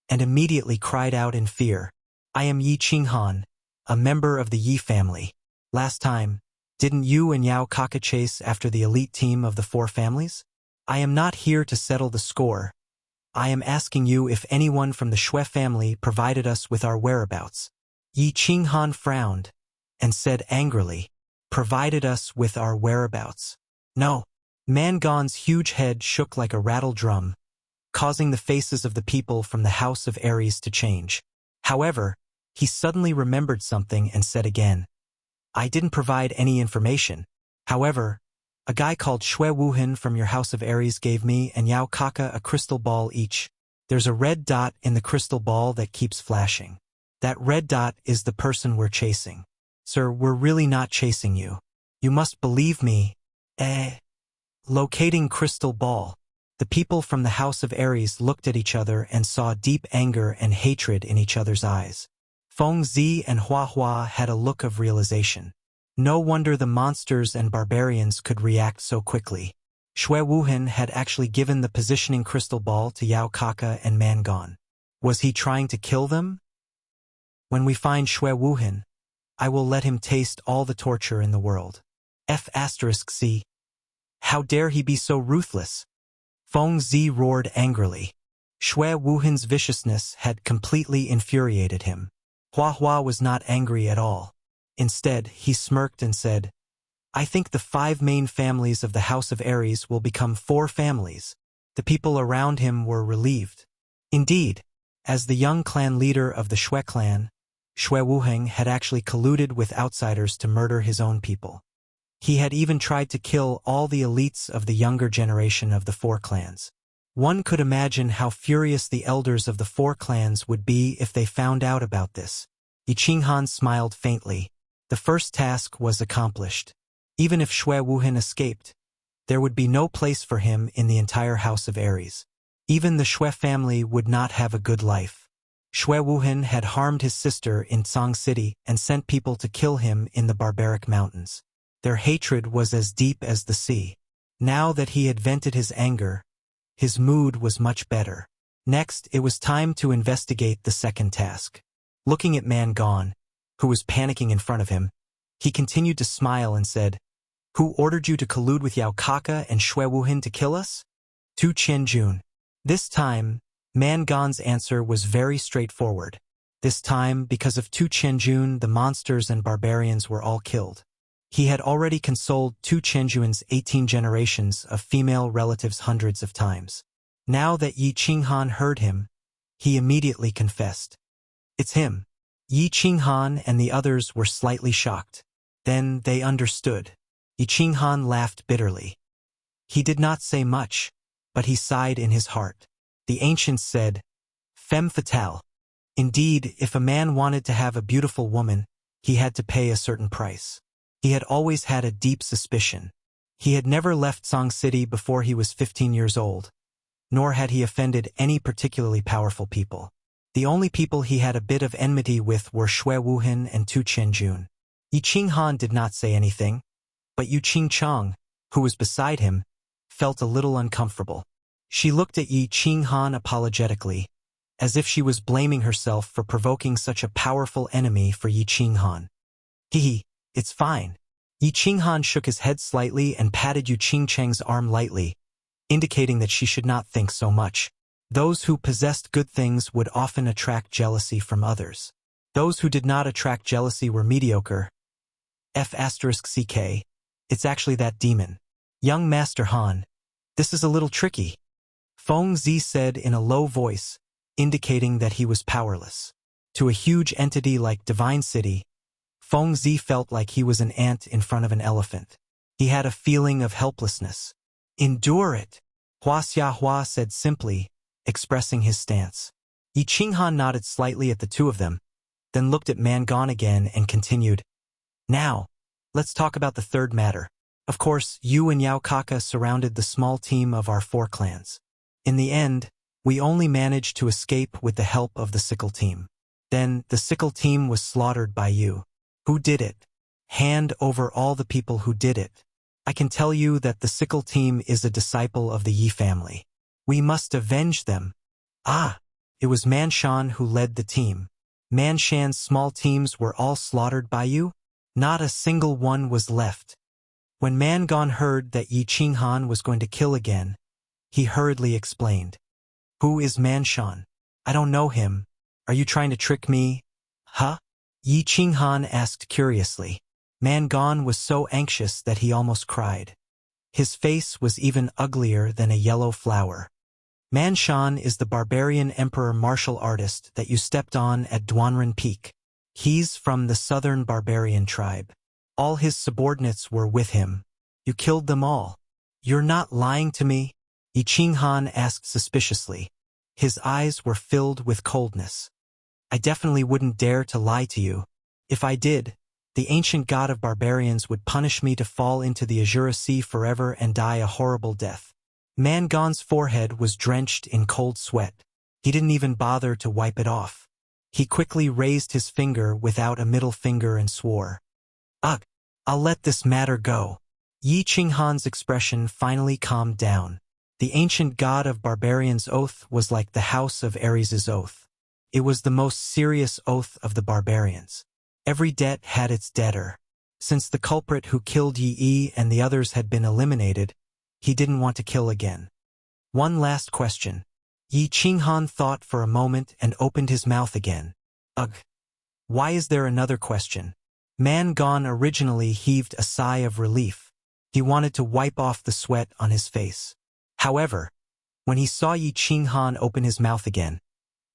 and immediately cried out in fear. I am Yi Qinghan, a member of the Yi family. Last time, didn't you and Yao Kaka chase after the elite team of the 4 families? I am not here to settle the score. I am asking you if anyone from the Shui family provided us with our whereabouts. Yi Qinghan frowned and said angrily, provided us with our whereabouts. No. Mangon's huge head shook like a rattle drum, causing the faces of the people from the House of Aries to change. However, he suddenly remembered something and said again, I didn't provide any information. However, a guy called Shui Wuhan from your House of Aries gave me and Yao Kaka a crystal ball each. There's a red dot in the crystal ball that keeps flashing. That red dot is the person we're chasing. Sir, we're really not chasing you. You must believe me. Locating crystal ball. The people from the House of Aries looked at each other and saw deep anger and hatred in each other's eyes. Feng Zi and Hua Hua had a look of realization. No wonder the monsters and barbarians could react so quickly. Shui Wuhan had actually given the positioning crystal ball to Yao Kaka and Mangon. Was he trying to kill them? When we find Shui Wuhan, I will let him taste all the torture in the world. F*C. How dare he be so ruthless? Feng Zi roared angrily. Shui Wuhan's viciousness had completely infuriated him. Hua Hua was not angry at all. Instead, he smirked and said, I think the 5 main families of the House of Aries will become 4 families. The people around him were relieved. Indeed, as the young clan leader of the Shui clan, Shui Wuheng had actually colluded with outsiders to murder his own people. He had even tried to kill all the elites of the younger generation of the 4 clans. One could imagine how furious the elders of the 4 clans would be if they found out about this. Yi Qinghan smiled faintly. The first task was accomplished. Even if Shui Wuhan escaped, there would be no place for him in the entire House of Aries. Even the Shui family would not have a good life. Shui Wuhan had harmed his sister in Tsang City and sent people to kill him in the barbaric mountains. Their hatred was as deep as the sea. Now that he had vented his anger, his mood was much better. Next, it was time to investigate the second task. Looking at Mangon, who was panicking in front of him, he continued to smile and said, Who ordered you to collude with Yao Kaka and Shui Wuhan to kill us? Tu Qianjun. This time, Mangon's answer was very straightforward. This time, because of Tu Qianjun, the monsters and barbarians were all killed. He had already consoled Tu Qianjun's 18 generations of female relatives hundreds of times. Now that Yi Qinghan heard him, he immediately confessed. It's him. Yi Qinghan and the others were slightly shocked. Then they understood. Yi Qinghan laughed bitterly. He did not say much, but he sighed in his heart. The ancients said, Femme fatale. Indeed, if a man wanted to have a beautiful woman, he had to pay a certain price. He had always had a deep suspicion. He had never left Song City before he was 15 years old, nor had he offended any particularly powerful people. The only people he had a bit of enmity with were Shui Wuhan and Tu Qianjun. Yi Qinghan did not say anything, but Yu Qingchang, who was beside him, felt a little uncomfortable. She looked at Yi Qinghan apologetically, as if she was blaming herself for provoking such a powerful enemy for Yi Qinghan. Hee, it's fine. Yi Qinghan shook his head slightly and patted Yu Qingchang's arm lightly, indicating that she should not think so much. Those who possessed good things would often attract jealousy from others. Those who did not attract jealousy were mediocre. F***CK. It's actually that demon. Young Master Han. This is a little tricky. Feng Zi said in a low voice, indicating that he was powerless. To a huge entity like Divine City, Feng Zi felt like he was an ant in front of an elephant. He had a feeling of helplessness. Endure it, Hua Xiahua said simply, expressing his stance. Yi Qinghan nodded slightly at the two of them, then looked at Man Gone again and continued, Now, let's talk about the third matter. Of course, you and Yao Kaka surrounded the small team of our 4 clans. In the end, we only managed to escape with the help of the Sickle team. Then, the Sickle team was slaughtered by you. Who did it? Hand over all the people who did it. I can tell you that the Sickle team is a disciple of the Yi family. We must avenge them. Ah, it was Manshan who led the team. Manshan's small teams were all slaughtered by you? Not a single one was left. When Man Gone heard that Yi Qinghan was going to kill again, he hurriedly explained. Who is Manshan? I don't know him. Are you trying to trick me? Huh? Yi Qinghan asked curiously. Man Gone was so anxious that he almost cried. His face was even uglier than a yellow flower. Manshan is the barbarian emperor martial artist that you stepped on at Duanren Peak. He's from the southern barbarian tribe. All his subordinates were with him. You killed them all. You're not lying to me? Yi Qinghan asked suspiciously. His eyes were filled with coldness. I definitely wouldn't dare to lie to you. If I did, the ancient god of barbarians would punish me to fall into the Azura Sea forever and die a horrible death. Man Gone's forehead was drenched in cold sweat. He didn't even bother to wipe it off. He quickly raised his finger without a middle finger and swore. Ugh, I'll let this matter go. Yi Qinghan's expression finally calmed down. The ancient god of barbarians' oath was like the house of Ares' oath. It was the most serious oath of the barbarians. Every debt had its debtor. Since the culprit who killed Yi and the others had been eliminated, he didn't want to kill again. One last question. Yi Qinghan thought for a moment and opened his mouth again. Ugh. Why is there another question? Man Gone originally heaved a sigh of relief. He wanted to wipe off the sweat on his face. However, when he saw Yi Qinghan open his mouth again,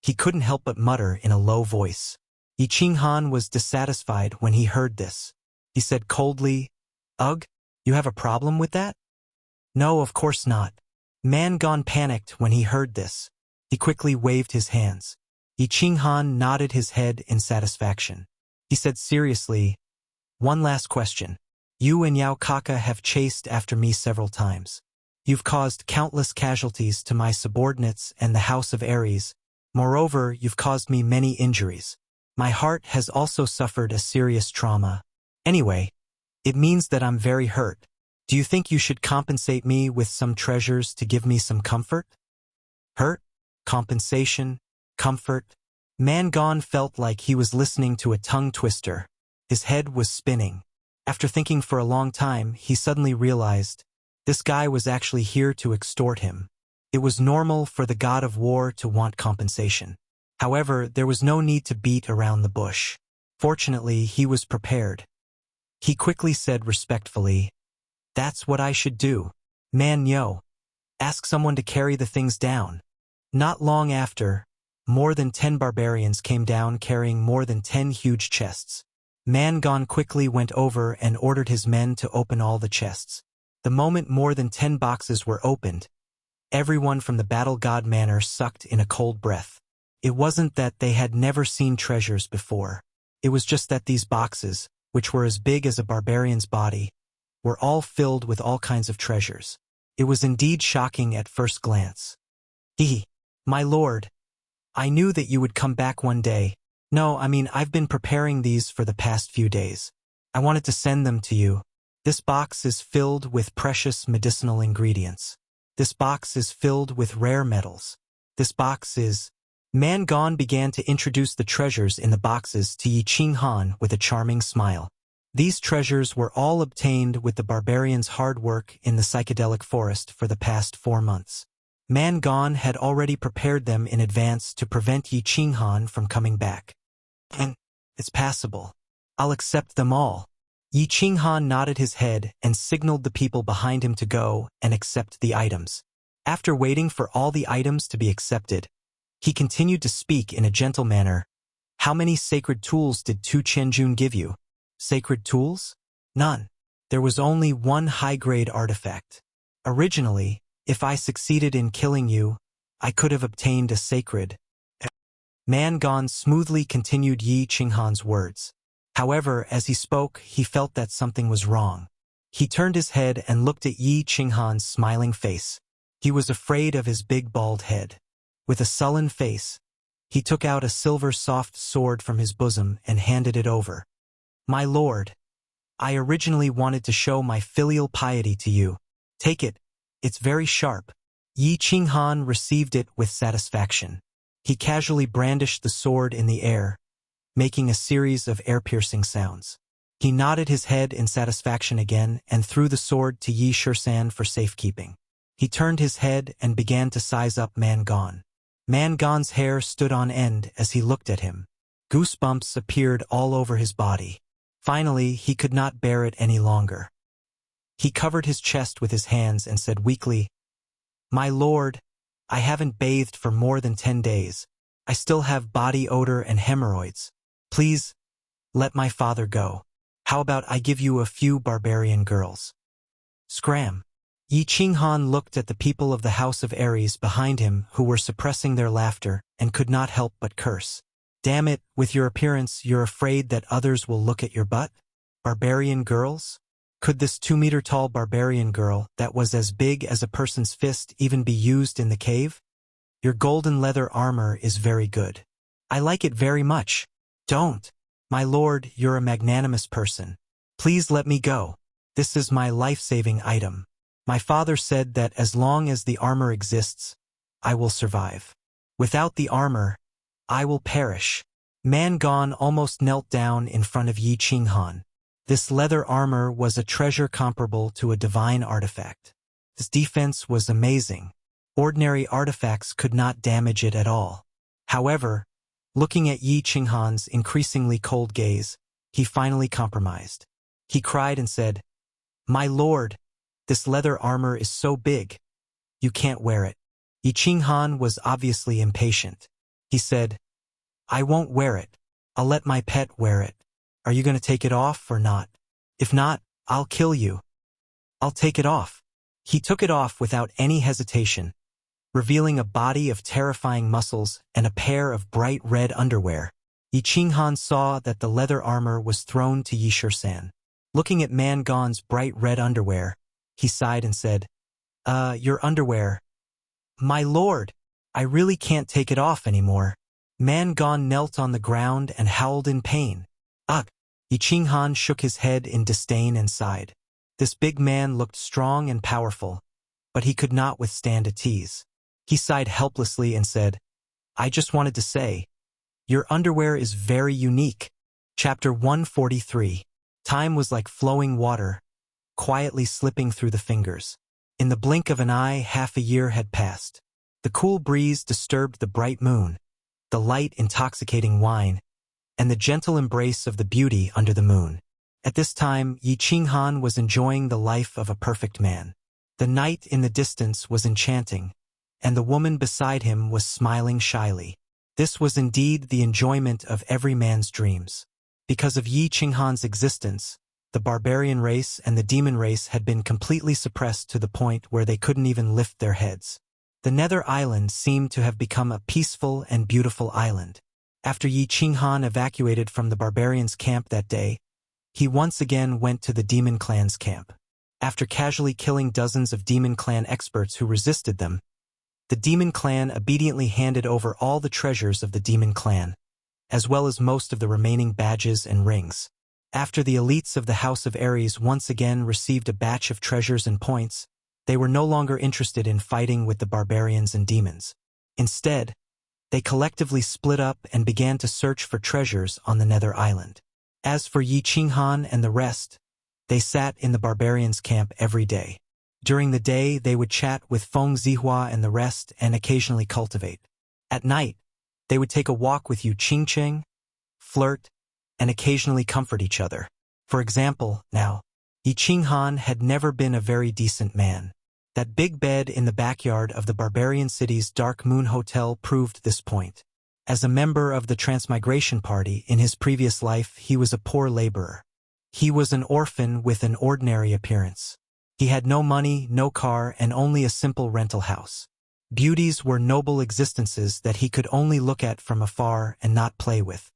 he couldn't help but mutter in a low voice. Yi Qinghan was dissatisfied when he heard this. He said coldly, Ugh, you have a problem with that? No, of course not. Man Gone panicked when he heard this. He quickly waved his hands. Yi Qinghan nodded his head in satisfaction. He said seriously, One last question. You and Yao Kaka have chased after me several times. You've caused countless casualties to my subordinates and the House of Ares. Moreover, you've caused me many injuries. My heart has also suffered a serious trauma. Anyway, it means that I'm very hurt. Do you think you should compensate me with some treasures to give me some comfort? Hurt? Compensation? Comfort? Man Gone felt like he was listening to a tongue twister. His head was spinning. After thinking for a long time, he suddenly realized this guy was actually here to extort him. It was normal for the god of war to want compensation. However, there was no need to beat around the bush. Fortunately, he was prepared. He quickly said respectfully, That's what I should do. Man Yo. Ask someone to carry the things down. Not long after, more than 10 barbarians came down carrying more than 10 huge chests. Man Gone quickly went over and ordered his men to open all the chests. The moment more than 10 boxes were opened, everyone from the Battle God Manor sucked in a cold breath. It wasn't that they had never seen treasures before. It was just that these boxes, which were as big as a barbarian's body, were all filled with all kinds of treasures. It was indeed shocking at first glance. He, my lord, I knew that you would come back one day. No, I mean, I've been preparing these for the past few days. I wanted to send them to you. This box is filled with precious medicinal ingredients. This box is filled with rare metals. This box is... Man Gone began to introduce the treasures in the boxes to Yi Qinghan with a charming smile. These treasures were all obtained with the barbarians' hard work in the psychedelic forest for the past 4 months. Man Gone had already prepared them in advance to prevent Yi Qinghan from coming back. And it's passable. I'll accept them all. Yi Qinghan nodded his head and signaled the people behind him to go and accept the items. After waiting for all the items to be accepted, he continued to speak in a gentle manner. How many sacred tools did Tu Qianjun give you? Sacred tools? None. There was only one high-grade artifact. Originally, if I succeeded in killing you, I could have obtained a sacred. Man Gone smoothly continued Yi Qinghan's words. However, as he spoke, he felt that something was wrong. He turned his head and looked at Yi Qinghan's smiling face. He was afraid of his big bald head. With a sullen face, he took out a silver soft sword from his bosom and handed it over. My lord, I originally wanted to show my filial piety to you. Take it, it's very sharp. Yi Qinghan received it with satisfaction. He casually brandished the sword in the air, making a series of ear-piercing sounds. He nodded his head in satisfaction again and threw the sword to Yi Shisan for safekeeping. He turned his head and began to size up Man Gone. Man Gone's hair stood on end as he looked at him. Goosebumps appeared all over his body. Finally, he could not bear it any longer. He covered his chest with his hands and said weakly, My lord, I haven't bathed for more than 10 days. I still have body odor and hemorrhoids. Please, let my father go. How about I give you a few barbarian girls? Scram. Yi Qinghan looked at the people of the House of Ares behind him who were suppressing their laughter and could not help but curse. Damn it, with your appearance you're afraid that others will look at your butt? Barbarian girls? Could this 2-meter-tall barbarian girl that was as big as a person's fist even be used in the cave? Your golden leather armor is very good. I like it very much. Don't. My lord, you're a magnanimous person. Please let me go. This is my life-saving item. My father said that as long as the armor exists, I will survive. Without the armor, I will perish. Man Gone almost knelt down in front of Yi Qinghan. This leather armor was a treasure comparable to a divine artifact. Its defense was amazing. Ordinary artifacts could not damage it at all. However, looking at Yi Qinghan's increasingly cold gaze, he finally compromised. He cried and said, My lord, this leather armor is so big. You can't wear it. Yi Qinghan was obviously impatient. He said, I won't wear it. I'll let my pet wear it. Are you going to take it off or not? If not, I'll kill you. I'll take it off. He took it off without any hesitation, revealing a body of terrifying muscles and a pair of bright red underwear. Yi Qinghan saw that the leather armor was thrown to Yi Shisan. Looking at Man Gone's bright red underwear, he sighed and said, Your underwear. My lord, I really can't take it off anymore. Man Gone knelt on the ground and howled in pain. Ugh! Yi Qinghan shook his head in disdain and sighed. This big man looked strong and powerful, but he could not withstand a tease. He sighed helplessly and said, I just wanted to say, your underwear is very unique. Chapter 143. Time was like flowing water, quietly slipping through the fingers. In the blink of an eye, half a year had passed. The cool breeze disturbed the bright moon, the light intoxicating wine, and the gentle embrace of the beauty under the moon. At this time, Yi Qinghan was enjoying the life of a perfect man. The night in the distance was enchanting, and the woman beside him was smiling shyly. This was indeed the enjoyment of every man's dreams. Because of Yi Qinghan's existence, the barbarian race and the demon race had been completely suppressed to the point where they couldn't even lift their heads. The Nether Island seemed to have become a peaceful and beautiful island. After Yi Qinghan evacuated from the barbarians' camp that day, he once again went to the demon clan's camp. After casually killing dozens of demon clan experts who resisted them, The demon clan obediently handed over all the treasures of the demon clan, as well as most of the remaining badges and rings. After the elites of the House of Ares once again received a batch of treasures and points, they were no longer interested in fighting with the barbarians and demons. Instead, they collectively split up and began to search for treasures on the Nether Island. As for Yi Qinghan and the rest, they sat in the barbarians' camp every day. During the day, they would chat with Feng Zihua and the rest and occasionally cultivate. At night, they would take a walk with Yu Qingcheng, flirt, and occasionally comfort each other. For example, now, Yi Qinghan had never been a very decent man. That big bed in the backyard of the barbarian city's Dark Moon Hotel proved this point. As a member of the Transmigration Party in his previous life, he was a poor laborer. He was an orphan with an ordinary appearance. He had no money, no car, and only a simple rental house. Beauties were noble existences that he could only look at from afar and not play with.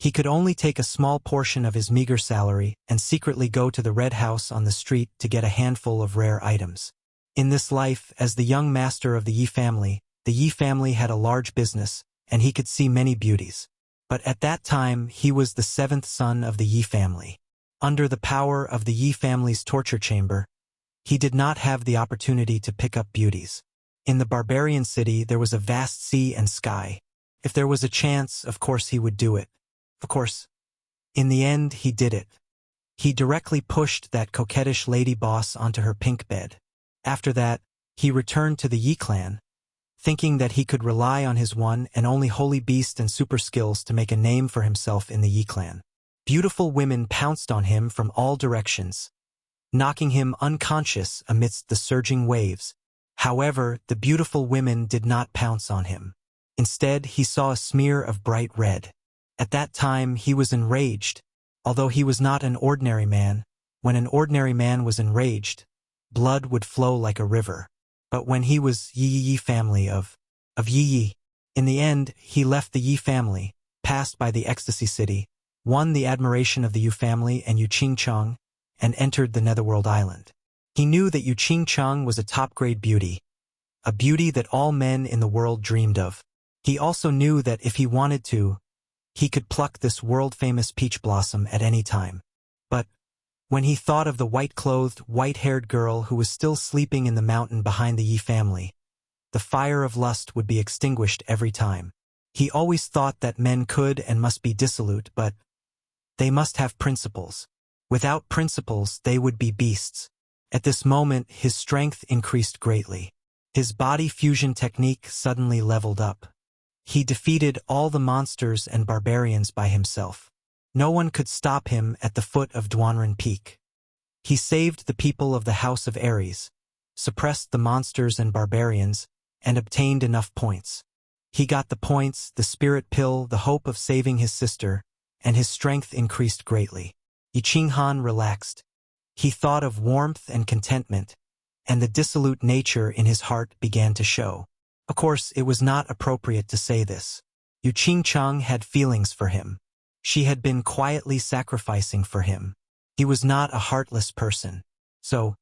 He could only take a small portion of his meager salary and secretly go to the red house on the street to get a handful of rare items. In this life, as the young master of the Yi family had a large business, and he could see many beauties. But at that time, he was the seventh son of the Yi family. Under the power of the Yi family's torture chamber, he did not have the opportunity to pick up beauties. In the barbarian city, there was a vast sea and sky. If there was a chance, of course he would do it. Of course, in the end, he did it. He directly pushed that coquettish lady boss onto her pink bed. After that, he returned to the Yi clan, thinking that he could rely on his one and only holy beast and super skills to make a name for himself in the Yi clan. Beautiful women pounced on him from all directions, knocking him unconscious amidst the surging waves. However, the beautiful women did not pounce on him. Instead, he saw a smear of bright red. At that time, he was enraged. Although he was not an ordinary man, when an ordinary man was enraged, blood would flow like a river. But when he was Yi family of Yi, in the end, he left the Yi family, passed by the Ecstasy City, won the admiration of the Yu family and Yu Qingcheng, and entered the Netherworld Island. He knew that Yu Qingcheng was a top-grade beauty, a beauty that all men in the world dreamed of. He also knew that if he wanted to, he could pluck this world-famous peach blossom at any time. But when he thought of the white-clothed, white-haired girl who was still sleeping in the mountain behind the Yi family, the fire of lust would be extinguished every time. He always thought that men could and must be dissolute, but they must have principles. Without principles, they would be beasts. At this moment, his strength increased greatly. His body fusion technique suddenly leveled up. He defeated all the monsters and barbarians by himself. No one could stop him at the foot of Duanren Peak. He saved the people of the House of Ares, suppressed the monsters and barbarians, and obtained enough points. He got the points, the spirit pill, the hope of saving his sister, and his strength increased greatly. Yi Qinghan relaxed. He thought of warmth and contentment, and the dissolute nature in his heart began to show. Of course, it was not appropriate to say this. Yu Qingcheng had feelings for him. She had been quietly sacrificing for him. He was not a heartless person. So,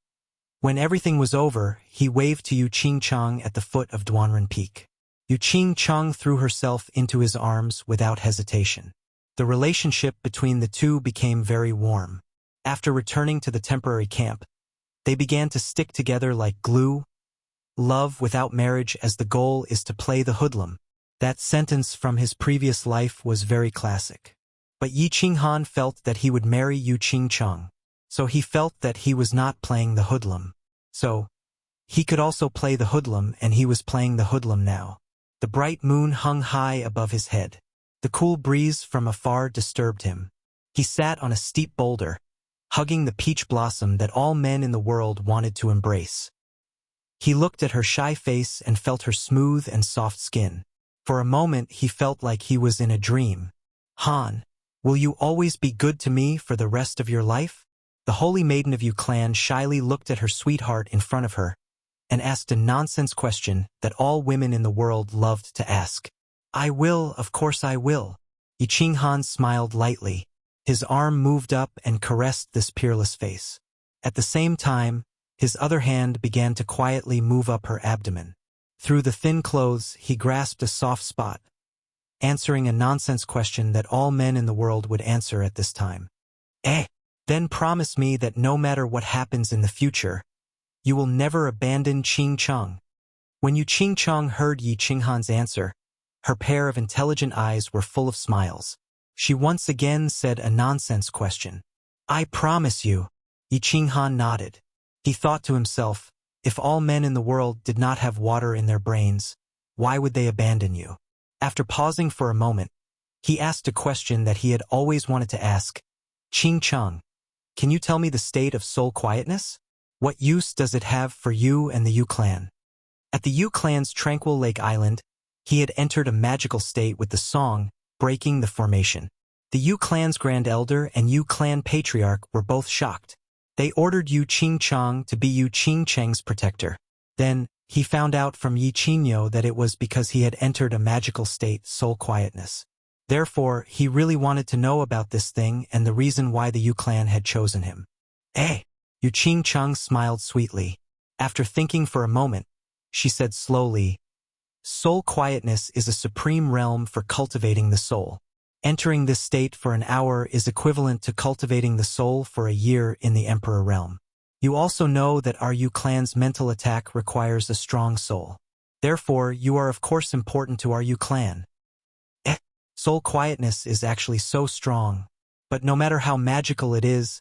when everything was over, he waved to Yu Qingcheng at the foot of Duanren Peak. Yu Qingcheng threw herself into his arms without hesitation. The relationship between the two became very warm. After returning to the temporary camp, they began to stick together like glue. Love without marriage as the goal is to play the hoodlum. That sentence from his previous life was very classic. But Yi Qinghan felt that he would marry Yu Qingcheng, so he felt that he was not playing the hoodlum. So, he could also play the hoodlum, and he was playing the hoodlum now. The bright moon hung high above his head. The cool breeze from afar disturbed him. He sat on a steep boulder, hugging the peach blossom that all men in the world wanted to embrace. He looked at her shy face and felt her smooth and soft skin. For a moment he felt like he was in a dream. Han, will you always be good to me for the rest of your life? The holy maiden of Yu clan shyly looked at her sweetheart in front of her and asked a nonsense question that all women in the world loved to ask. I will, of course I will. Yi Qinghan smiled lightly. His arm moved up and caressed this peerless face. At the same time, his other hand began to quietly move up her abdomen. Through the thin clothes, he grasped a soft spot, answering a nonsense question that all men in the world would answer at this time. Then promise me that no matter what happens in the future, you will never abandon Qing Cheng. When Yu Qing Cheng heard Yi Qinghan's answer, her pair of intelligent eyes were full of smiles. She once again said a nonsense question. I promise you. Yi Qinghan nodded. He thought to himself, if all men in the world did not have water in their brains, why would they abandon you? After pausing for a moment, he asked a question that he had always wanted to ask. Qing Cheng, can you tell me the state of soul quietness? What use does it have for you and the Yu clan? At the Yu clan's tranquil lake island, he had entered a magical state with the song, breaking the formation. The Yu clan's grand elder and Yu clan patriarch were both shocked. They ordered Yu Qing Cheng to be Yu Qing Cheng's protector. Then, he found out from Yi Qingyo that it was because he had entered a magical state, soul quietness. Therefore, he really wanted to know about this thing and the reason why the Yu clan had chosen him. Yu Qing Cheng smiled sweetly. After thinking for a moment, she said slowly, soul quietness is a supreme realm for cultivating the soul. Entering this state for an hour is equivalent to cultivating the soul for a year in the Emperor realm. You also know that our Yu clan's mental attack requires a strong soul. Therefore, you are of course important to our Yu clan. Soul quietness is actually so strong, but no matter how magical it is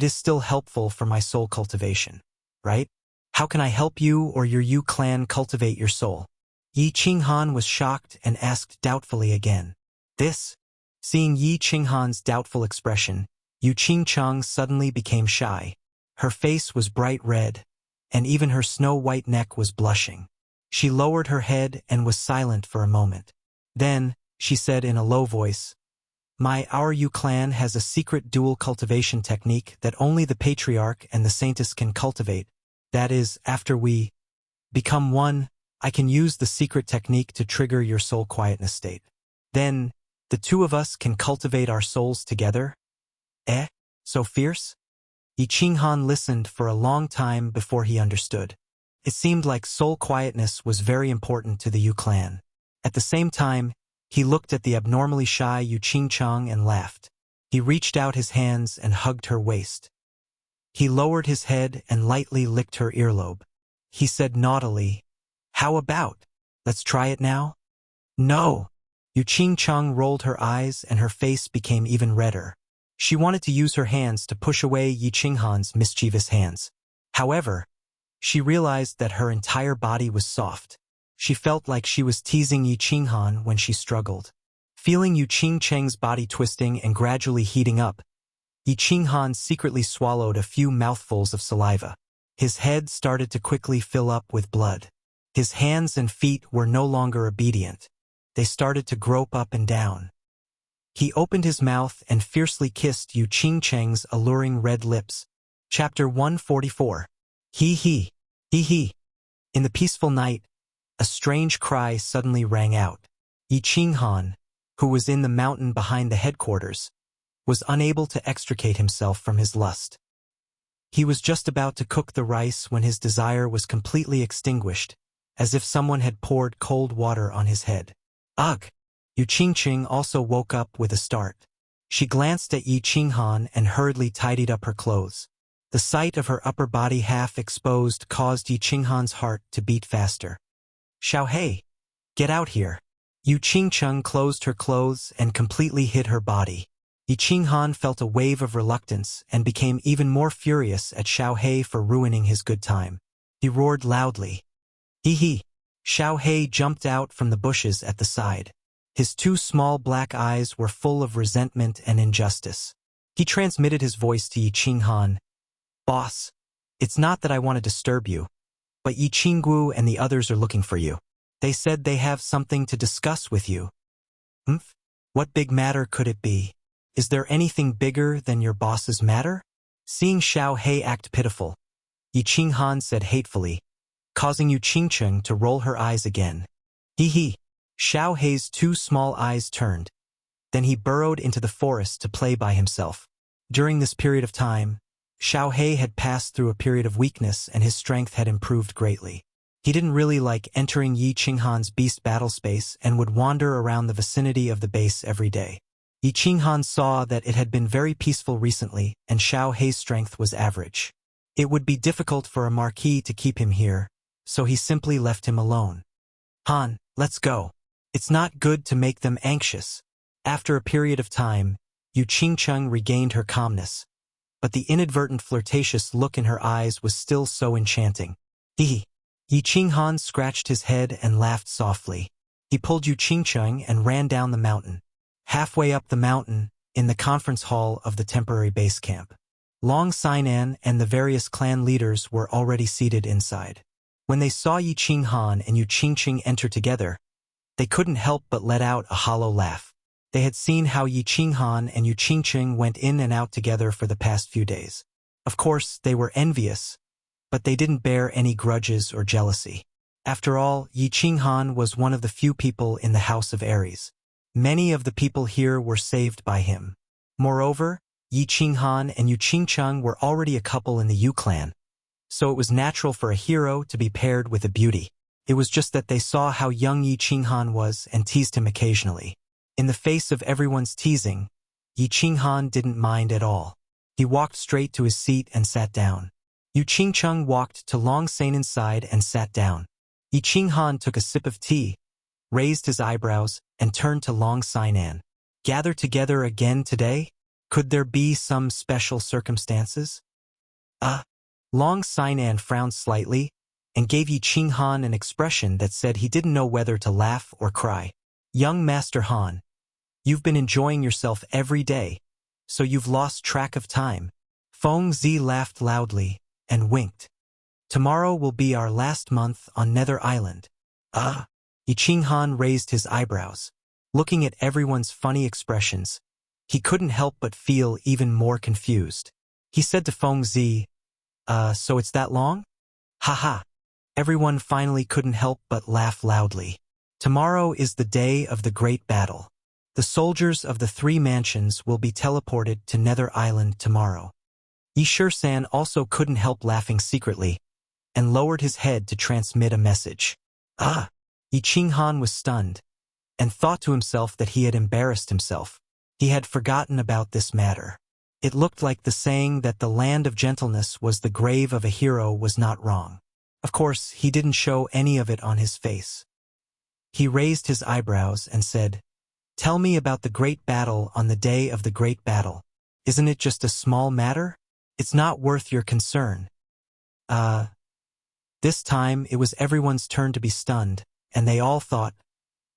still helpful for my soul cultivation, right? How can I help you or your Yu clan cultivate your soul? Yi Qinghan was shocked and asked doubtfully again. Seeing Yi Qinghan's doubtful expression, Yu Qing Cheng suddenly became shy. Her face was bright red, and even her snow-white neck was blushing. She lowered her head and was silent for a moment. Then, she said in a low voice, Our Yu clan has a secret dual cultivation technique that only the patriarch and the saintess can cultivate. That is, after we become one, I can use the secret technique to trigger your soul quietness state. Then, the two of us can cultivate our souls together? So fierce? Yi Qinghan listened for a long time before he understood. It seemed like soul quietness was very important to the Yu clan. At the same time, he looked at the abnormally shy Yu Qing Cheng and laughed. He reached out his hands and hugged her waist. He lowered his head and lightly licked her earlobe. He said naughtily, How about? Let's try it now? No! Yu Qing Cheng rolled her eyes and her face became even redder. She wanted to use her hands to push away Yi Qinghan's mischievous hands. However, she realized that her entire body was soft. She felt like she was teasing Yi Qinghan when she struggled. Feeling Yu Qing Cheng's body twisting and gradually heating up, Yi Qinghan secretly swallowed a few mouthfuls of saliva. His head started to quickly fill up with blood. His hands and feet were no longer obedient. They started to grope up and down. He opened his mouth and fiercely kissed Yu Qing Cheng's alluring red lips. Chapter 144. Hee. In the peaceful night, a strange cry suddenly rang out. Yi Qinghan, who was in the mountain behind the headquarters, was unable to extricate himself from his lust. He was just about to cook the rice when his desire was completely extinguished, as if someone had poured cold water on his head. Ugh! Yu Qingqing also woke up with a start. She glanced at Yi Qinghan and hurriedly tidied up her clothes. The sight of her upper body half exposed caused Yi Qinghan's heart to beat faster. Xiaohei, get out here. Yu Qingcheng closed her clothes and completely hid her body. Yi Qinghan felt a wave of reluctance and became even more furious at Xiaohei for ruining his good time. He roared loudly. Hee. Xiaohei jumped out from the bushes at the side. His two small black eyes were full of resentment and injustice. He transmitted his voice to Yi Qinghan. Boss, it's not that I want to disturb you, but Yi Qinggu and the others are looking for you. They said they have something to discuss with you. What big matter could it be? Is there anything bigger than your boss's matter? Seeing Xiaohei act pitiful, Yi Qinghan said hatefully, causing Yu Qingcheng to roll her eyes again. Hee. Xiaohei's two small eyes turned. Then he burrowed into the forest to play by himself. During this period of time, Xiaohei had passed through a period of weakness and his strength had improved greatly. He didn't really like entering Yi Qinghan's beast battle space and would wander around the vicinity of the base every day. Yi Qinghan saw that it had been very peaceful recently and Xiao Hei's strength was average. It would be difficult for a marquis to keep him here, so he simply left him alone. Han, let's go. It's not good to make them anxious. After a period of time, Yu Qingcheng regained her calmness, but the inadvertent flirtatious look in her eyes was still so enchanting. Yi Qinghan scratched his head and laughed softly. He pulled Yu Qingcheng and ran down the mountain. Halfway up the mountain, in the conference hall of the temporary base camp, Long Sainan and the various clan leaders were already seated inside. When they saw Yi Qinghan and Yu Qingcheng enter together, they couldn't help but let out a hollow laugh. They had seen how Yi Qinghan and Yu Qingcheng went in and out together for the past few days. Of course, they were envious, but they didn't bear any grudges or jealousy. After all, Yi Qinghan was one of the few people in the House of Aries. Many of the people here were saved by him. Moreover, Yi Qinghan and Yu Qingcheng were already a couple in the Yu clan, so it was natural for a hero to be paired with a beauty. It was just that they saw how young Yi Qinghan was and teased him occasionally. In the face of everyone's teasing, Yi Qinghan didn't mind at all. He walked straight to his seat and sat down. Yu Qingcheng walked to Long Sainan's side and sat down. Yi Qinghan took a sip of tea, raised his eyebrows, and turned to Long Sainan. Gather together again today? Could there be some special circumstances? Long Sainan frowned slightly and gave Yi Qinghan an expression that said he didn't know whether to laugh or cry. Young Master Han, you've been enjoying yourself every day, so you've lost track of time. Feng Zi laughed loudly and winked. Tomorrow will be our last month on Nether Island. Yi Qinghan raised his eyebrows. Looking at everyone's funny expressions, he couldn't help but feel even more confused. He said to Feng Zi, so it's that long? Haha. Everyone finally couldn't help but laugh loudly. Tomorrow is the day of the great battle. The soldiers of the 3 mansions will be teleported to Nether Island tomorrow. Yi Shisan also couldn't help laughing secretly, and lowered his head to transmit a message. Yi Qinghan was stunned, and thought to himself that he had embarrassed himself. He had forgotten about this matter. It looked like the saying that the land of gentleness was the grave of a hero was not wrong. Of course, he didn't show any of it on his face. He raised his eyebrows and said, "Tell me about the great battle on the day of the great battle. Isn't it just a small matter? It's not worth your concern." This time it was everyone's turn to be stunned, and they all thought,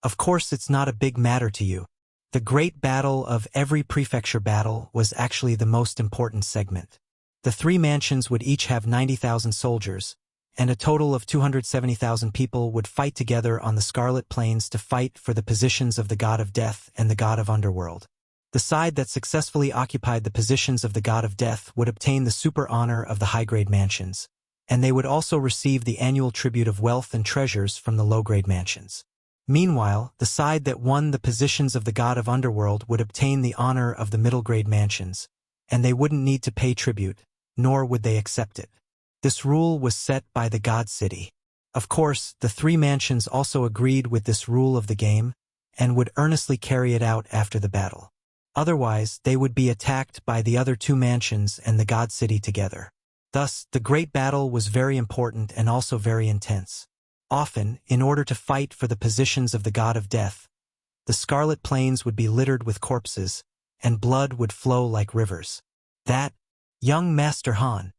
"Of course it's not a big matter to you." The great battle of every prefecture battle was actually the most important segment. The 3 mansions would each have 90,000 soldiers, and a total of 270,000 people would fight together on the Scarlet Plains to fight for the positions of the God of Death and the God of Underworld. The side that successfully occupied the positions of the God of Death would obtain the super honor of the high-grade mansions, and they would also receive the annual tribute of wealth and treasures from the low-grade mansions. Meanwhile, the side that won the positions of the God of Underworld would obtain the honor of the middle-grade mansions, and they wouldn't need to pay tribute, nor would they accept it. This rule was set by the God City. Of course, the 3 mansions also agreed with this rule of the game, and would earnestly carry it out after the battle. Otherwise, they would be attacked by the other 2 mansions and the God City together. Thus, the great battle was very important and also very intense. Often, in order to fight for the positions of the God of Death, the Scarlet Plains would be littered with corpses, and blood would flow like rivers. That, young Master Han.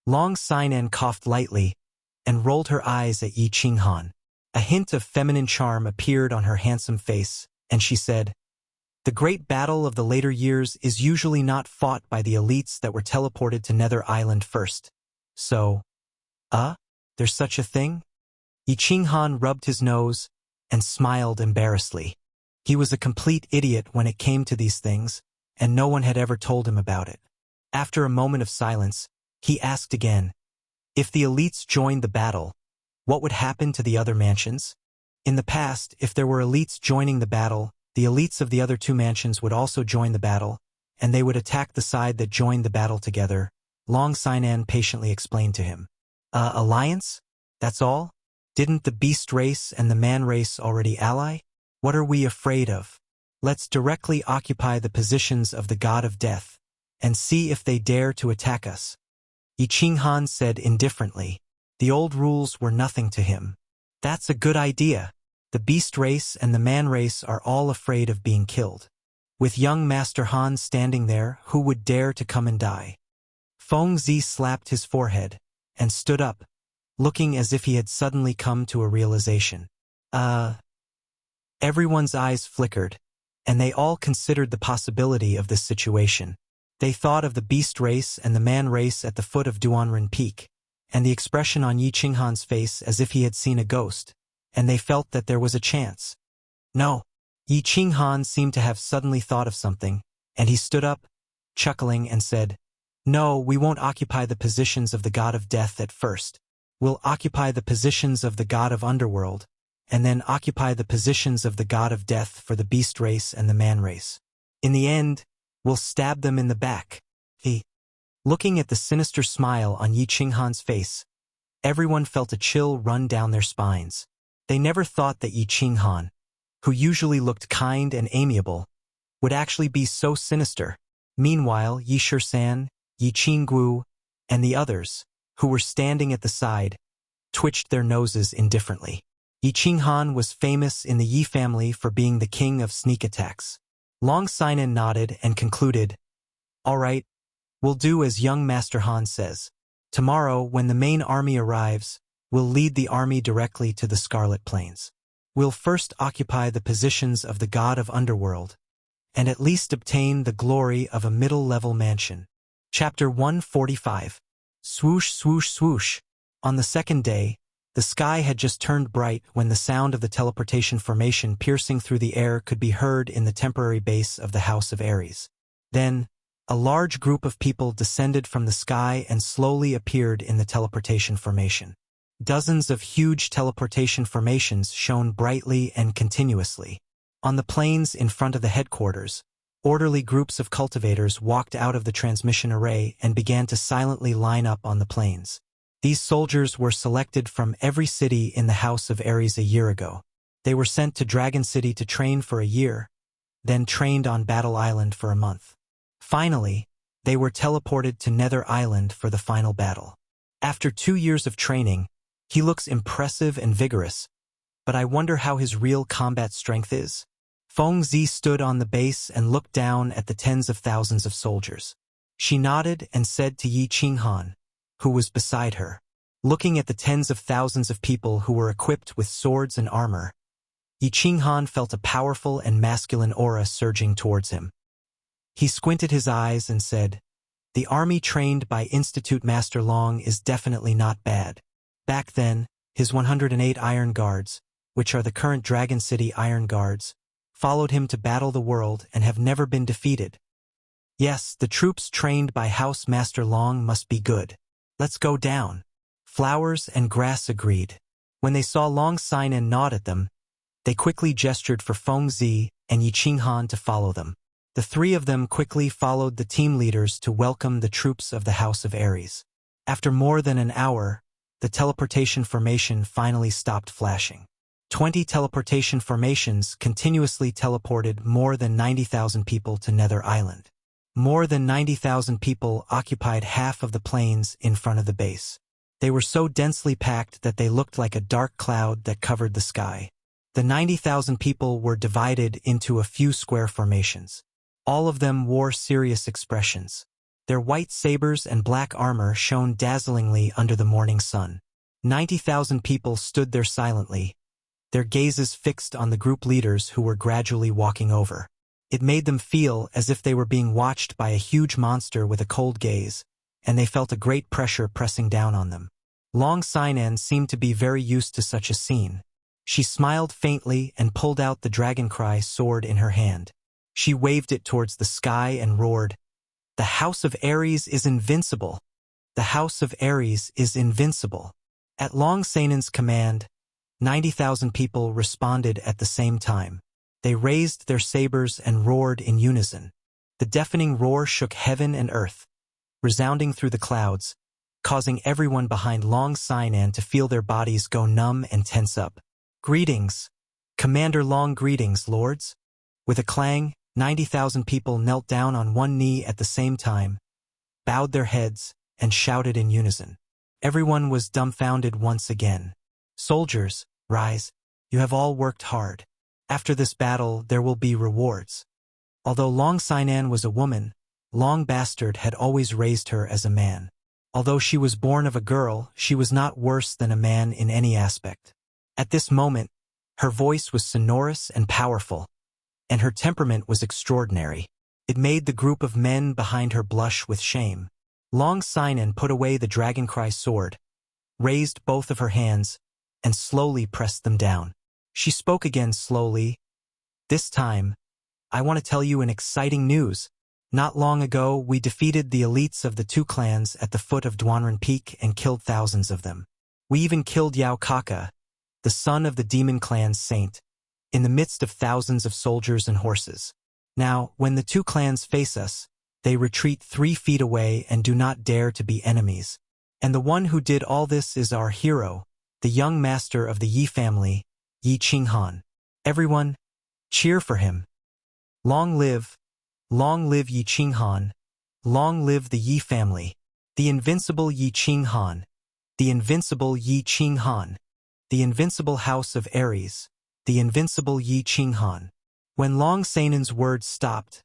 Long Sainan coughed lightly, and rolled her eyes at Yi Qinghan. A hint of feminine charm appeared on her handsome face, and she said, "The great battle of the later years is usually not fought by the elites that were teleported to Nether Island first. So, there's such a thing?" Yi Qinghan rubbed his nose and smiled embarrassedly. He was a complete idiot when it came to these things, and no one had ever told him about it. After a moment of silence, he asked again, "If the elites joined the battle, what would happen to the other mansions?" In the past, if there were elites joining the battle, the elites of the other 2 mansions would also join the battle, and they would attack the side that joined the battle together. Long Sainan patiently explained to him. Alliance? That's all? Didn't the beast race and the man race already ally? What are we afraid of? Let's directly occupy the positions of the god of death, and see if they dare to attack us. Yi Qinghan said indifferently. The old rules were nothing to him. That's a good idea. The beast race and the man race are all afraid of being killed. With young Master Han standing there, who would dare to come and die? Feng Zi slapped his forehead, and stood up, looking as if he had suddenly come to a realization. Everyone's eyes flickered, and they all considered the possibility of this situation. They thought of the beast race and the man race at the foot of Duanren Peak, and the expression on Yi Qinghan's face as if he had seen a ghost, and they felt that there was a chance. No. Yi Qinghan seemed to have suddenly thought of something, and he stood up, chuckling, and said, No, we won't occupy the positions of the god of death at first. We'll occupy the positions of the god of underworld, and then occupy the positions of the god of death for the beast race and the man race. In the end, we'll stab them in the back. Looking at the sinister smile on Yi Qinghan's face, everyone felt a chill run down their spines. They never thought that Yi Qinghan, who usually looked kind and amiable, would actually be so sinister. Meanwhile, Yi Shisan, Yi Qinggu, and the others, who were standing at the side, twitched their noses indifferently. Yi Qinghan was famous in the Yi family for being the king of sneak attacks. Long Sinan nodded and concluded, All right, we'll do as young Master Han says. Tomorrow, when the main army arrives, we'll lead the army directly to the Scarlet Plains. We'll first occupy the positions of the god of underworld, and at least obtain the glory of a middle-level mansion. Chapter 145. Swoosh, swoosh, swoosh. On the second day, the sky had just turned bright when the sound of the teleportation formation piercing through the air could be heard in the temporary base of the House of Ares. Then, a large group of people descended from the sky and slowly appeared in the teleportation formation. Dozens of huge teleportation formations shone brightly and continuously. On the plains in front of the headquarters, orderly groups of cultivators walked out of the transmission array and began to silently line up on the plains. These soldiers were selected from every city in the House of Ares a year ago. They were sent to Dragon City to train for a year, then trained on Battle Island for a month. Finally, they were teleported to Nether Island for the final battle. After 2 years of training, he looks impressive and vigorous, but I wonder how his real combat strength is. Feng Zi stood on the base and looked down at the tens of thousands of soldiers. She nodded and said to Yi Qinghan, who was beside her, looking at the tens of thousands of people who were equipped with swords and armor, Yi Qinghan felt a powerful and masculine aura surging towards him. He squinted his eyes and said, The army trained by Institute Master Long is definitely not bad. Back then, his 108 Iron Guards, which are the current Dragon City Iron Guards, followed him to battle the world and have never been defeated. Yes, the troops trained by House Master Long must be good. Let's go down. Flowers and grass agreed. When they saw Long Sinan nod at them, they quickly gestured for Feng Zi and Yi Qinghan to follow them. The three of them quickly followed the team leaders to welcome the troops of the House of Ares. After more than an hour, the teleportation formation finally stopped flashing. 20 teleportation formations continuously teleported more than 90,000 people to Nether Island. More than 90,000 people occupied half of the plains in front of the base. They were so densely packed that they looked like a dark cloud that covered the sky. The 90,000 people were divided into a few square formations. All of them wore serious expressions. Their white sabers and black armor shone dazzlingly under the morning sun. 90,000 people stood there silently, their gazes fixed on the group leaders who were gradually walking over. It made them feel as if they were being watched by a huge monster with a cold gaze, and they felt a great pressure pressing down on them. Long Sinan seemed to be very used to such a scene. She smiled faintly and pulled out the Dragon Cry sword in her hand. She waved it towards the sky and roared, "The House of Ares is invincible! The House of Ares is invincible!" At Long Sinan's command, 90,000 people responded at the same time. They raised their sabers and roared in unison. The deafening roar shook heaven and earth. Resounding through the clouds, causing everyone behind Long Sinan to feel their bodies go numb and tense up. Greetings, Commander Long, greetings, lords. With a clang, 90,000 people knelt down on one knee at the same time, bowed their heads, and shouted in unison. Everyone was dumbfounded once again. Soldiers, rise. You have all worked hard. After this battle, there will be rewards. Although Long Sinan was a woman, Long Bastard had always raised her as a man. Although she was born of a girl, she was not worse than a man in any aspect. At this moment, her voice was sonorous and powerful, and her temperament was extraordinary. It made the group of men behind her blush with shame. Long Sinan put away the Dragoncry sword, raised both of her hands, and slowly pressed them down. She spoke again slowly. This time, I want to tell you an exciting news. Not long ago, we defeated the elites of the two clans at the foot of Duanren Peak and killed thousands of them. We even killed Yao Kaka, the son of the demon clan's saint, in the midst of thousands of soldiers and horses. Now, when the two clans face us, they retreat 3 feet away and do not dare to be enemies. And the one who did all this is our hero, the young master of the Yi family, Yi Qinghan. Everyone, cheer for him. Long live Yi Qinghan, long live the Yi family, the invincible Yi Qinghan, the invincible Yi Qinghan, the invincible house of Ares, the invincible Yi Qinghan. When Long Sinan's words stopped,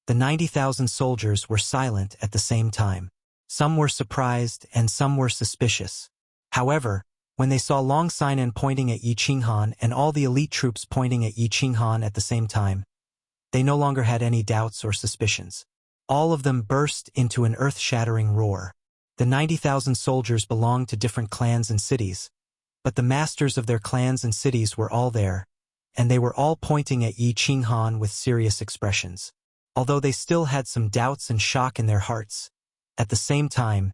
the 90,000 soldiers were silent at the same time. Some were surprised and some were suspicious. However, when they saw Long Sinan pointing at Yi Qinghan and all the elite troops pointing at Yi Qinghan at the same time, they no longer had any doubts or suspicions. All of them burst into an earth-shattering roar. The 90,000 soldiers belonged to different clans and cities, but the masters of their clans and cities were all there, and they were all pointing at Yi Qinghan with serious expressions. Although they still had some doubts and shock in their hearts, at the same time,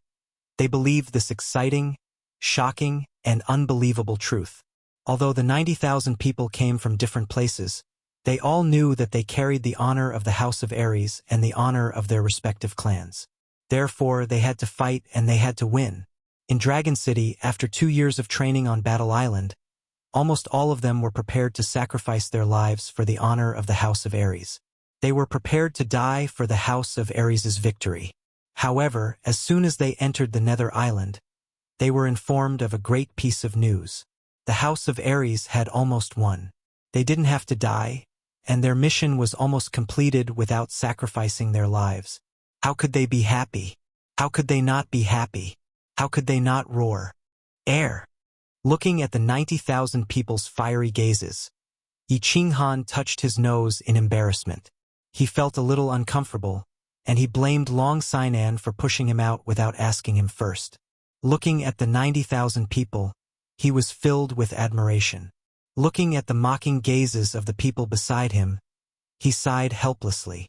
they believed this exciting, shocking, and unbelievable truth. Although the 90,000 people came from different places, they all knew that they carried the honor of the House of Ares and the honor of their respective clans. Therefore, they had to fight and they had to win. In Dragon City, after 2 years of training on Battle Island, almost all of them were prepared to sacrifice their lives for the honor of the House of Ares. They were prepared to die for the House of Ares' victory. However, as soon as they entered the Nether Island, they were informed of a great piece of news. The House of Ares had almost won. They didn't have to die, and their mission was almost completed without sacrificing their lives. How could they be happy? How could they not be happy? How could they not roar? Air! Looking at the 90,000 people's fiery gazes, Yi Qinghan touched his nose in embarrassment. He felt a little uncomfortable, and he blamed Long Sinan for pushing him out without asking him first. Looking at the 90,000 people, he was filled with admiration. Looking at the mocking gazes of the people beside him, he sighed helplessly.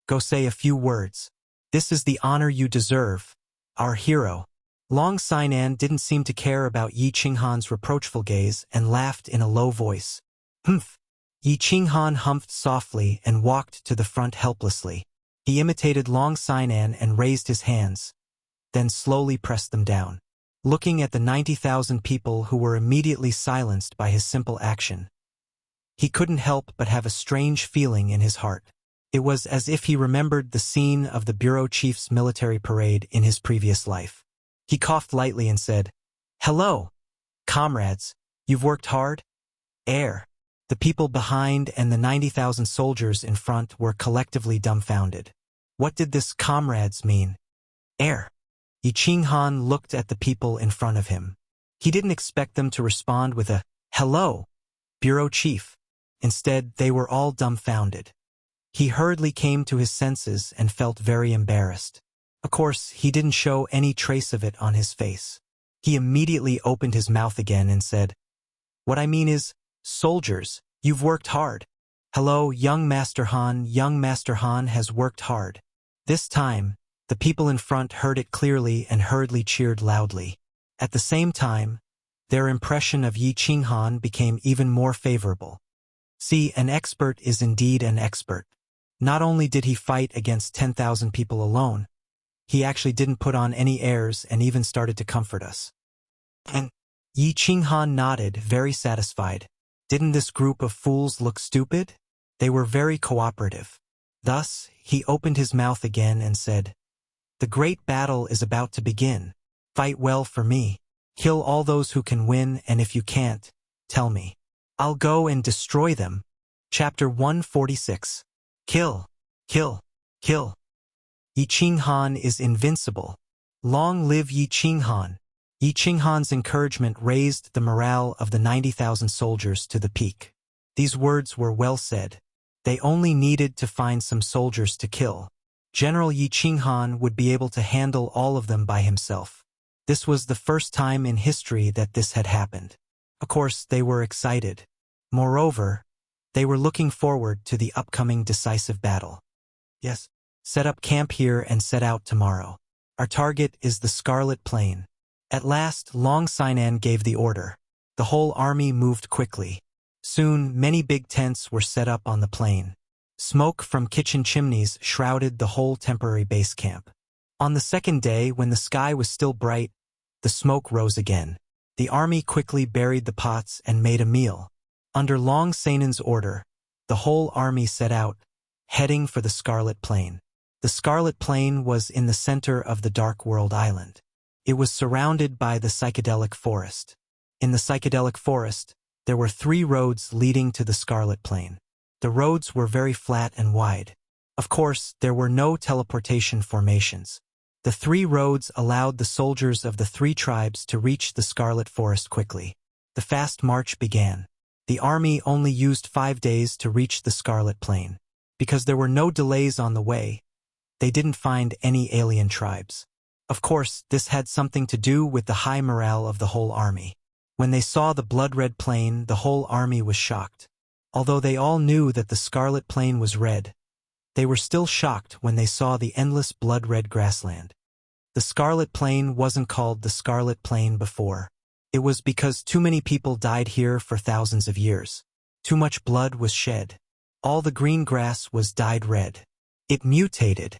Go say a few words. This is the honor you deserve, our hero. Long Sinan didn't seem to care about Yi Qinghan's reproachful gaze and laughed in a low voice. Humph! Yi Qinghan humphed softly and walked to the front helplessly. He imitated Long Sinan and raised his hands, then slowly pressed them down. Looking at the 90,000 people who were immediately silenced by his simple action, he couldn't help but have a strange feeling in his heart. It was as if he remembered the scene of the bureau chief's military parade in his previous life. He coughed lightly and said, "Hello, comrades, you've worked hard?" Air. The people behind and the 90,000 soldiers in front were collectively dumbfounded. What did this comrades mean? Air. Yi Qinghan looked at the people in front of him. He didn't expect them to respond with a, "Hello, bureau chief." Instead, they were all dumbfounded. He hurriedly came to his senses and felt very embarrassed. Of course, he didn't show any trace of it on his face. He immediately opened his mouth again and said, "What I mean is, soldiers, you've worked hard. Hello, young Master Han has worked hard." This time, the people in front heard it clearly and hurriedly cheered loudly. At the same time, their impression of Yi Qinghan became even more favorable. See, an expert is indeed an expert. Not only did he fight against 10,000 people alone, He actually didn't put on any airs and even started to comfort us. And Yi Qinghan nodded, very satisfied. Didn't this group of fools look stupid? They were very cooperative. Thus, he opened his mouth again and said, "The great battle is about to begin. Fight well for me. Kill all those who can win, and if you can't, tell me. I'll go and destroy them." Chapter 146. Kill, kill, kill. Yi Qinghan is invincible. Long live Yi Qinghan. Yi Qinghan's encouragement raised the morale of the 90,000 soldiers to the peak. These words were well said. They only needed to find some soldiers to kill. General Yi Qinghan would be able to handle all of them by himself. This was the first time in history that this had happened. Of course, they were excited. Moreover, they were looking forward to the upcoming decisive battle. Yes, set up camp here and set out tomorrow. Our target is the Scarlet Plain. At last, Long Sinan gave the order. The whole army moved quickly. Soon, many big tents were set up on the plain. Smoke from kitchen chimneys shrouded the whole temporary base camp. On the second day, when the sky was still bright, the smoke rose again. The army quickly buried the pots and made a meal. Under Long Sinan's order, the whole army set out, heading for the Scarlet Plain. The Scarlet Plain was in the center of the Dark World Island. It was surrounded by the psychedelic forest. In the psychedelic forest, there were 3 roads leading to the Scarlet Plain. The roads were very flat and wide. Of course, there were no teleportation formations. The 3 roads allowed the soldiers of the 3 tribes to reach the Scarlet Forest quickly. The fast march began. The army only used 5 days to reach the Scarlet Plain. Because there were no delays on the way, they didn't find any alien tribes. Of course, this had something to do with the high morale of the whole army. When they saw the blood-red plain, the whole army was shocked. Although they all knew that the Scarlet Plain was red, they were still shocked when they saw the endless blood-red grassland. The Scarlet Plain wasn't called the Scarlet Plain before. It was because too many people died here for thousands of years. Too much blood was shed. All the green grass was dyed red. It mutated.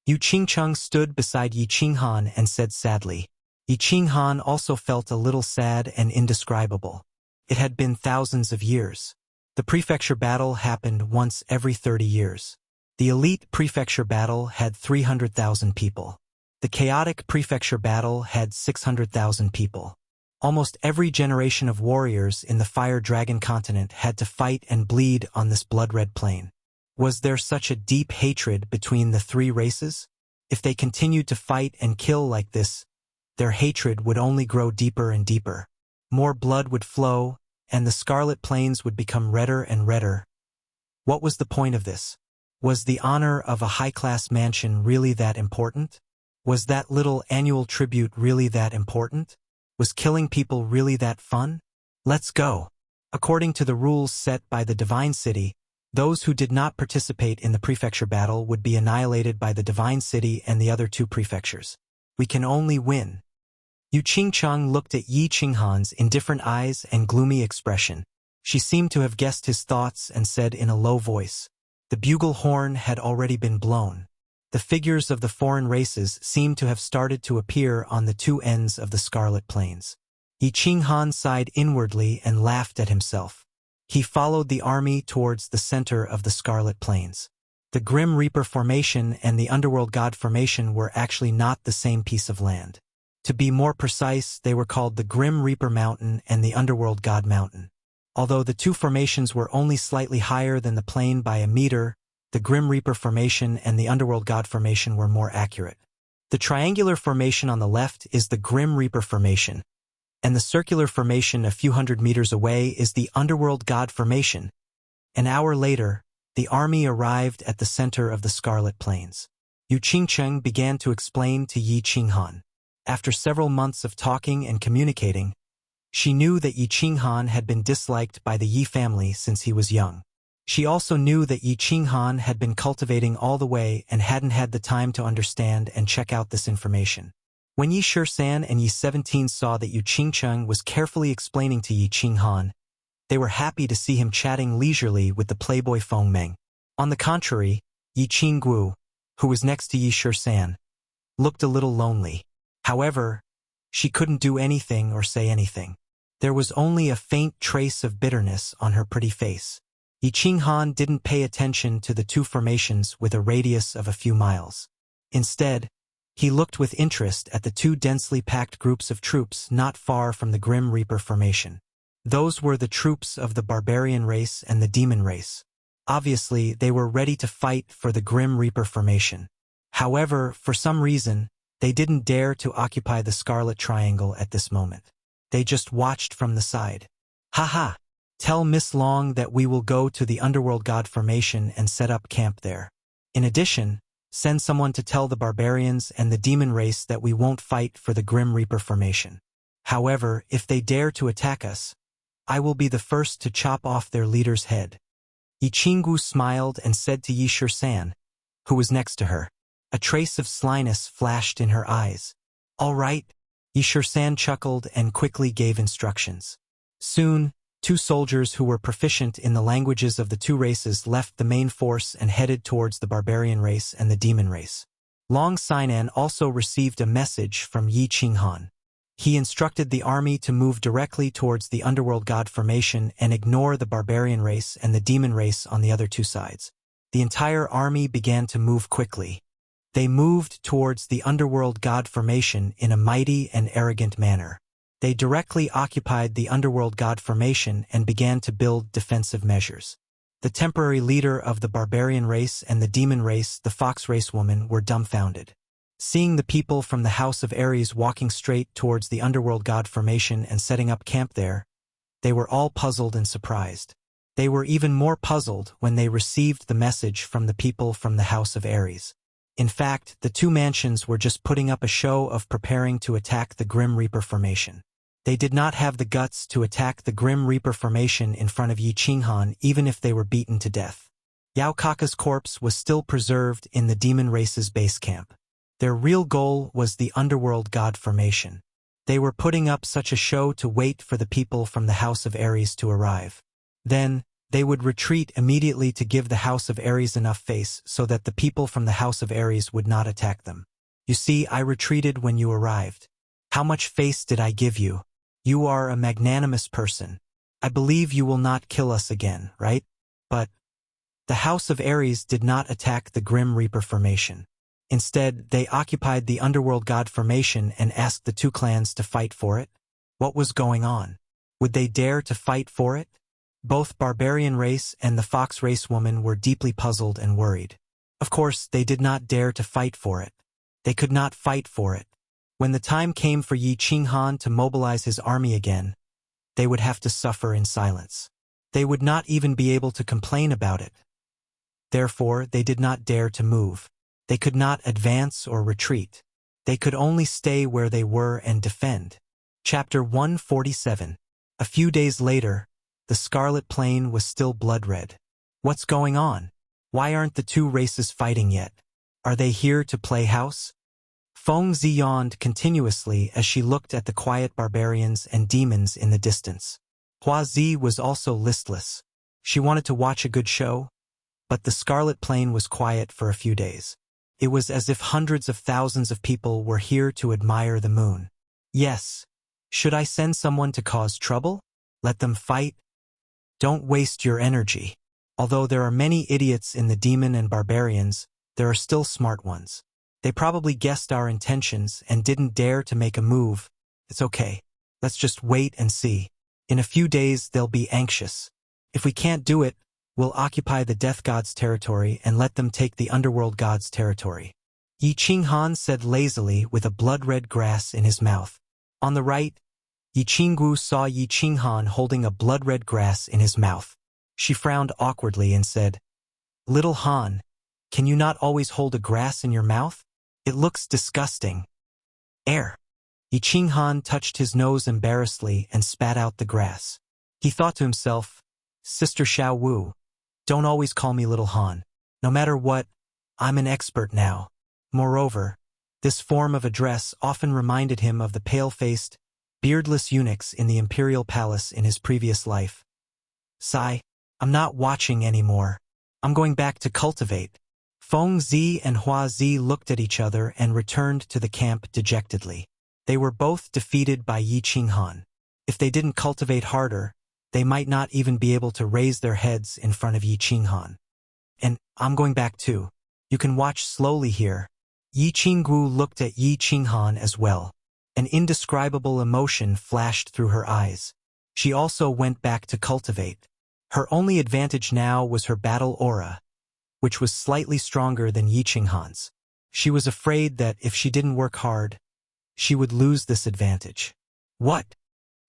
Yu Qingcheng stood beside Yi Qinghan and said sadly. Yi Qinghan also felt a little sad and indescribable. It had been thousands of years. The prefecture battle happened once every 30 years. The elite prefecture battle had 300,000 people. The chaotic prefecture battle had 600,000 people. Almost every generation of warriors in the Fire Dragon continent had to fight and bleed on this blood-red plain. Was there such a deep hatred between the 3 races? If they continued to fight and kill like this, their hatred would only grow deeper and deeper. More blood would flow, and the Scarlet Plains would become redder and redder. What was the point of this? Was the honor of a high-class mansion really that important? Was that little annual tribute really that important? Was killing people really that fun? Let's go. According to the rules set by the Divine City, those who did not participate in the prefecture battle would be annihilated by the Divine City and the other 2 prefectures. We can only win. Yu Qingcheng looked at Yi Qinghan's indifferent eyes and gloomy expression. She seemed to have guessed his thoughts and said in a low voice, "The bugle horn had already been blown." The figures of the foreign races seemed to have started to appear on the 2 ends of the Scarlet Plains. Yi Qinghan sighed inwardly and laughed at himself. He followed the army towards the center of the Scarlet Plains. The Grim Reaper Formation and the Underworld God Formation were actually not the same piece of land. To be more precise, they were called the Grim Reaper Mountain and the Underworld God Mountain. Although the 2 formations were only slightly higher than the plain by a meter, the Grim Reaper Formation and the Underworld God Formation were more accurate. The triangular formation on the left is the Grim Reaper Formation, and the circular formation a few hundred meters away is the Underworld God Formation. An hour later, the army arrived at the center of the Scarlet Plains. Yu Qingcheng began to explain to Yi Qinghan. After several months of talking and communicating, she knew that Yi Qinghan had been disliked by the Yi family since he was young. She also knew that Yi Qinghan had been cultivating all the way and hadn't had the time to understand and check out this information. When Yi Shisan and Yi 17 saw that Yu Qingcheng was carefully explaining to Yi Qinghan, they were happy to see him chatting leisurely with the playboy Feng Meng. On the contrary, Yi Qingguo, who was next to Yi Shisan, looked a little lonely. However, she couldn't do anything or say anything. There was only a faint trace of bitterness on her pretty face. Yi Qinghan didn't pay attention to the two formations with a radius of a few miles. Instead, he looked with interest at the two densely packed groups of troops not far from the Grim Reaper formation. Those were the troops of the barbarian race and the demon race. Obviously, they were ready to fight for the Grim Reaper formation. However, for some reason, they didn't dare to occupy the Scarlet Triangle at this moment. They just watched from the side. Haha! Tell Miss Long that we will go to the Underworld God formation and set up camp there. In addition, send someone to tell the barbarians and the demon race that we won't fight for the Grim Reaper formation. However, if they dare to attack us, I will be the first to chop off their leader's head. Yi Qinggu smiled and said to Yi Shisan, who was next to her. A trace of slyness flashed in her eyes. All right. Yi Shisan chuckled and quickly gave instructions. Soon, two soldiers who were proficient in the languages of the two races left the main force and headed towards the barbarian race and the demon race. Long Sinan also received a message from Yi Qinghan. He instructed the army to move directly towards the Underworld God formation and ignore the barbarian race and the demon race on the other two sides. The entire army began to move quickly. They moved towards the Underworld God formation in a mighty and arrogant manner. They directly occupied the Underworld God formation and began to build defensive measures. The temporary leader of the barbarian race and the demon race, the fox race woman, were dumbfounded. Seeing the people from the House of Ares walking straight towards the Underworld God formation and setting up camp there, they were all puzzled and surprised. They were even more puzzled when they received the message from the people from the House of Ares. In fact, the two mansions were just putting up a show of preparing to attack the Grim Reaper formation. They did not have the guts to attack the Grim Reaper formation in front of Yi Qinghan even if they were beaten to death. Yao Kaka's corpse was still preserved in the demon race's base camp. Their real goal was the Underworld God formation. They were putting up such a show to wait for the people from the House of Ares to arrive. Then, they would retreat immediately to give the House of Ares enough face so that the people from the House of Ares would not attack them. You see, I retreated when you arrived. How much face did I give you? You are a magnanimous person. I believe you will not kill us again, right? But the House of Ares did not attack the Grim Reaper formation. Instead, they occupied the Underworld God formation and asked the two clans to fight for it. What was going on? Would they dare to fight for it? Both barbarian race and the fox race woman were deeply puzzled and worried. Of course, they did not dare to fight for it. They could not fight for it. When the time came for Yi Qinghan to mobilize his army again, they would have to suffer in silence. They would not even be able to complain about it. Therefore, they did not dare to move. They could not advance or retreat. They could only stay where they were and defend. Chapter 147. A few days later, the Scarlet Plain was still blood-red. What's going on? Why aren't the two races fighting yet? Are they here to play house? Feng Zi yawned continuously as she looked at the quiet barbarians and demons in the distance. Hua Zi was also listless. She wanted to watch a good show, but the Scarlet Plain was quiet for a few days. It was as if hundreds of thousands of people were here to admire the moon. Yes. Should I send someone to cause trouble? Let them fight? Don't waste your energy. Although there are many idiots in the demon and barbarians, there are still smart ones. They probably guessed our intentions and didn't dare to make a move. It's okay. Let's just wait and see. In a few days they'll be anxious. If we can't do it, we'll occupy the Death God's territory and let them take the Underworld God's territory. Yi Qinghan said lazily with a blood-red grass in his mouth. On the right, Yi Qinggu saw Yi Qinghan holding a blood-red grass in his mouth. She frowned awkwardly and said, "Little Han, can you not always hold a grass in your mouth? It looks disgusting." Air. Yi Qinghan touched his nose embarrassedly and spat out the grass. He thought to himself, "Sister Xiao Wu, don't always call me Little Han. No matter what, I'm an expert now." Moreover, this form of address often reminded him of the pale-faced, beardless eunuchs in the imperial palace in his previous life. "Sigh, I'm not watching anymore. I'm going back to cultivate." Feng Zi and Hua Zi looked at each other and returned to the camp dejectedly. They were both defeated by Yi Qinghan. If they didn't cultivate harder, they might not even be able to raise their heads in front of Yi Qinghan. And I'm going back too. You can watch slowly here. Yi Qinggu looked at Yi Qinghan as well. An indescribable emotion flashed through her eyes. She also went back to cultivate. Her only advantage now was her battle aura, which was slightly stronger than Yi Qinghan's. She was afraid that if she didn't work hard, she would lose this advantage. What?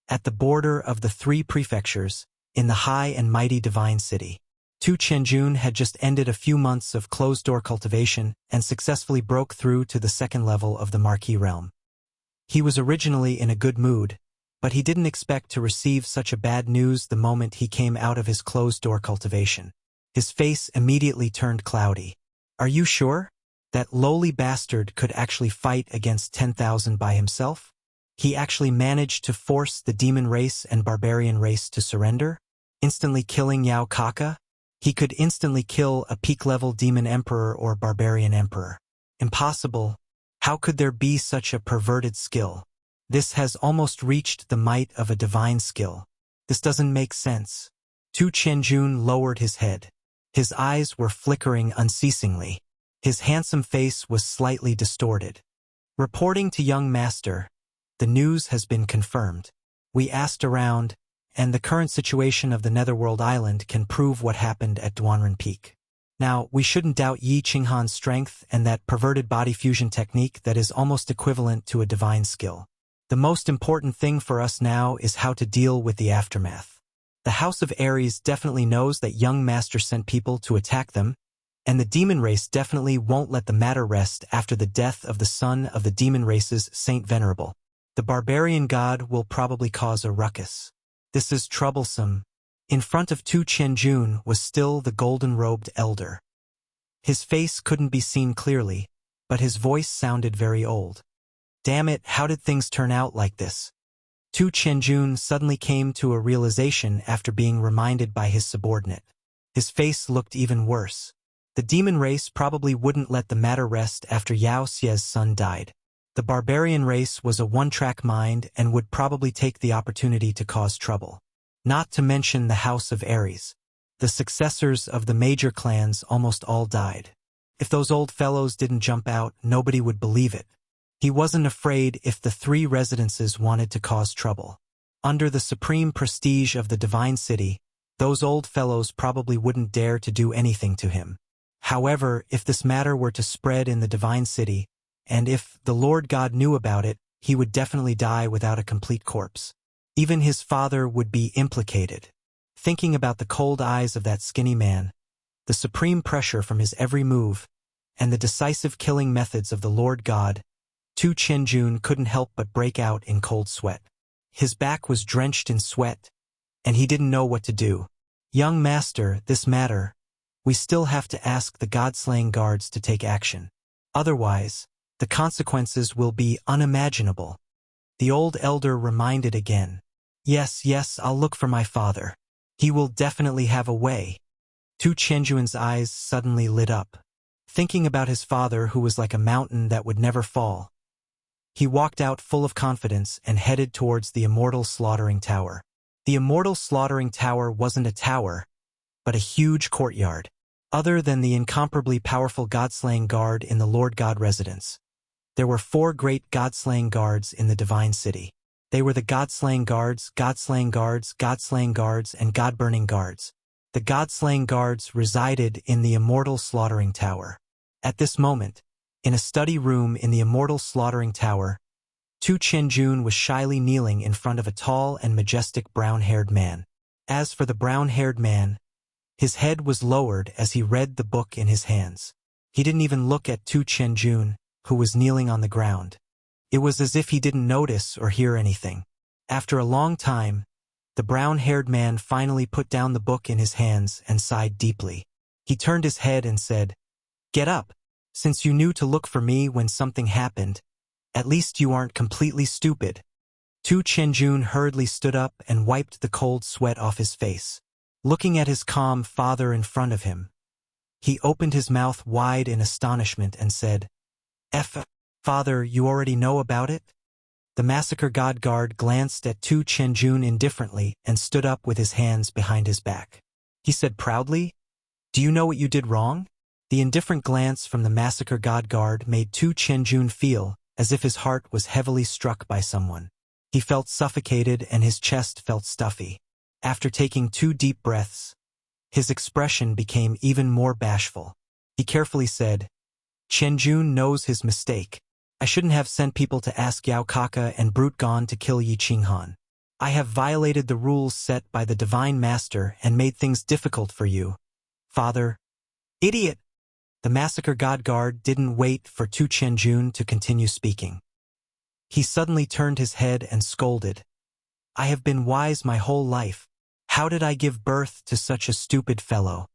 At the border of the 3 prefectures, in the high and mighty divine city, Tu Qianjun had just ended a few months of closed-door cultivation and successfully broke through to the 2nd level of the Marquis realm. He was originally in a good mood, but he didn't expect to receive such a bad news the moment he came out of his closed-door cultivation. His face immediately turned cloudy. Are you sure? That lowly bastard could actually fight against 10,000 by himself? He actually managed to force the demon race and barbarian race to surrender, instantly killing Yao Kaka? He could instantly kill a peak-level demon emperor or barbarian emperor. Impossible. How could there be such a perverted skill? This has almost reached the might of a divine skill. This doesn't make sense. Tu Qianjun lowered his head. His eyes were flickering unceasingly. His handsome face was slightly distorted. Reporting to young master, the news has been confirmed. We asked around, and the current situation of the Netherworld Island can prove what happened at Duanren Peak. Now, we shouldn't doubt Yi Qinghan's strength and that perverted body fusion technique that is almost equivalent to a divine skill. The most important thing for us now is how to deal with the aftermath. The House of Ares definitely knows that young master sent people to attack them, and the demon race definitely won't let the matter rest after the death of the son of the demon race's Saint Venerable. The barbarian god will probably cause a ruckus. This is troublesome. In front of Tu Qianjun was still the golden-robed elder. His face couldn't be seen clearly, but his voice sounded very old. Damn it, how did things turn out like this? Tu Qianjun suddenly came to a realization after being reminded by his subordinate. His face looked even worse. The demon race probably wouldn't let the matter rest after Yao Xie's son died. The barbarian race was a one-track mind and would probably take the opportunity to cause trouble. Not to mention the House of Ares. The successors of the major clans almost all died. If those old fellows didn't jump out, nobody would believe it. He wasn't afraid if the 3 residences wanted to cause trouble. Under the supreme prestige of the divine city, those old fellows probably wouldn't dare to do anything to him. However, if this matter were to spread in the divine city, and if the Lord God knew about it, he would definitely die without a complete corpse. Even his father would be implicated. Thinking about the cold eyes of that skinny man, the supreme pressure from his every move, and the decisive killing methods of the Lord God, Tu Qianjun couldn't help but break out in cold sweat. His back was drenched in sweat, and he didn't know what to do. Young master, this matter, we still have to ask the god-slaying guards to take action. Otherwise, the consequences will be unimaginable. The old elder reminded again. Yes, I'll look for my father. He will definitely have a way. Tu Qianjun's eyes suddenly lit up. Thinking about his father who was like a mountain that would never fall, he walked out full of confidence and headed towards the Immortal Slaughtering Tower. The Immortal Slaughtering Tower wasn't a tower, but a huge courtyard. Other than the incomparably powerful god-slaying guard in the Lord God residence, there were 4 great god-slaying guards in the divine city. They were the god-slaying guards, god-slaying guards, god-slaying guards, and god-burning guards. The god-slaying guards resided in the Immortal Slaughtering Tower. At this moment, in a study room in the Immortal Slaughtering Tower, Tu Qianjun was shyly kneeling in front of a tall and majestic brown-haired man. As for the brown-haired man, his head was lowered as he read the book in his hands. He didn't even look at Tu Qianjun, who was kneeling on the ground. It was as if he didn't notice or hear anything. After a long time, the brown-haired man finally put down the book in his hands and sighed deeply. He turned his head and said, "Get up. Since you knew to look for me when something happened, at least you aren't completely stupid." Tu Qianjun hurriedly stood up and wiped the cold sweat off his face. Looking at his calm father in front of him, He opened his mouth wide in astonishment and said, Father, you already know about it? The massacre god guard glanced at Tu Chenjun indifferently and stood up with his hands behind his back. He said proudly, Do you know what you did wrong? The indifferent glance from the massacre god guard made Tu Chenjun feel as if his heart was heavily struck by someone. He felt suffocated and his chest felt stuffy. After taking 2 deep breaths, his expression became even more bashful. He carefully said, Chenjun knows his mistake. I shouldn't have sent people to ask Yao Kaka and Brute Gon to kill Yi Qinghan. I have violated the rules set by the Divine Master and made things difficult for you. Father. Idiot! The massacre god guard didn't wait for Tu Chenjun to continue speaking. He suddenly turned his head and scolded. I have been wise my whole life. How did I give birth to such a stupid fellow?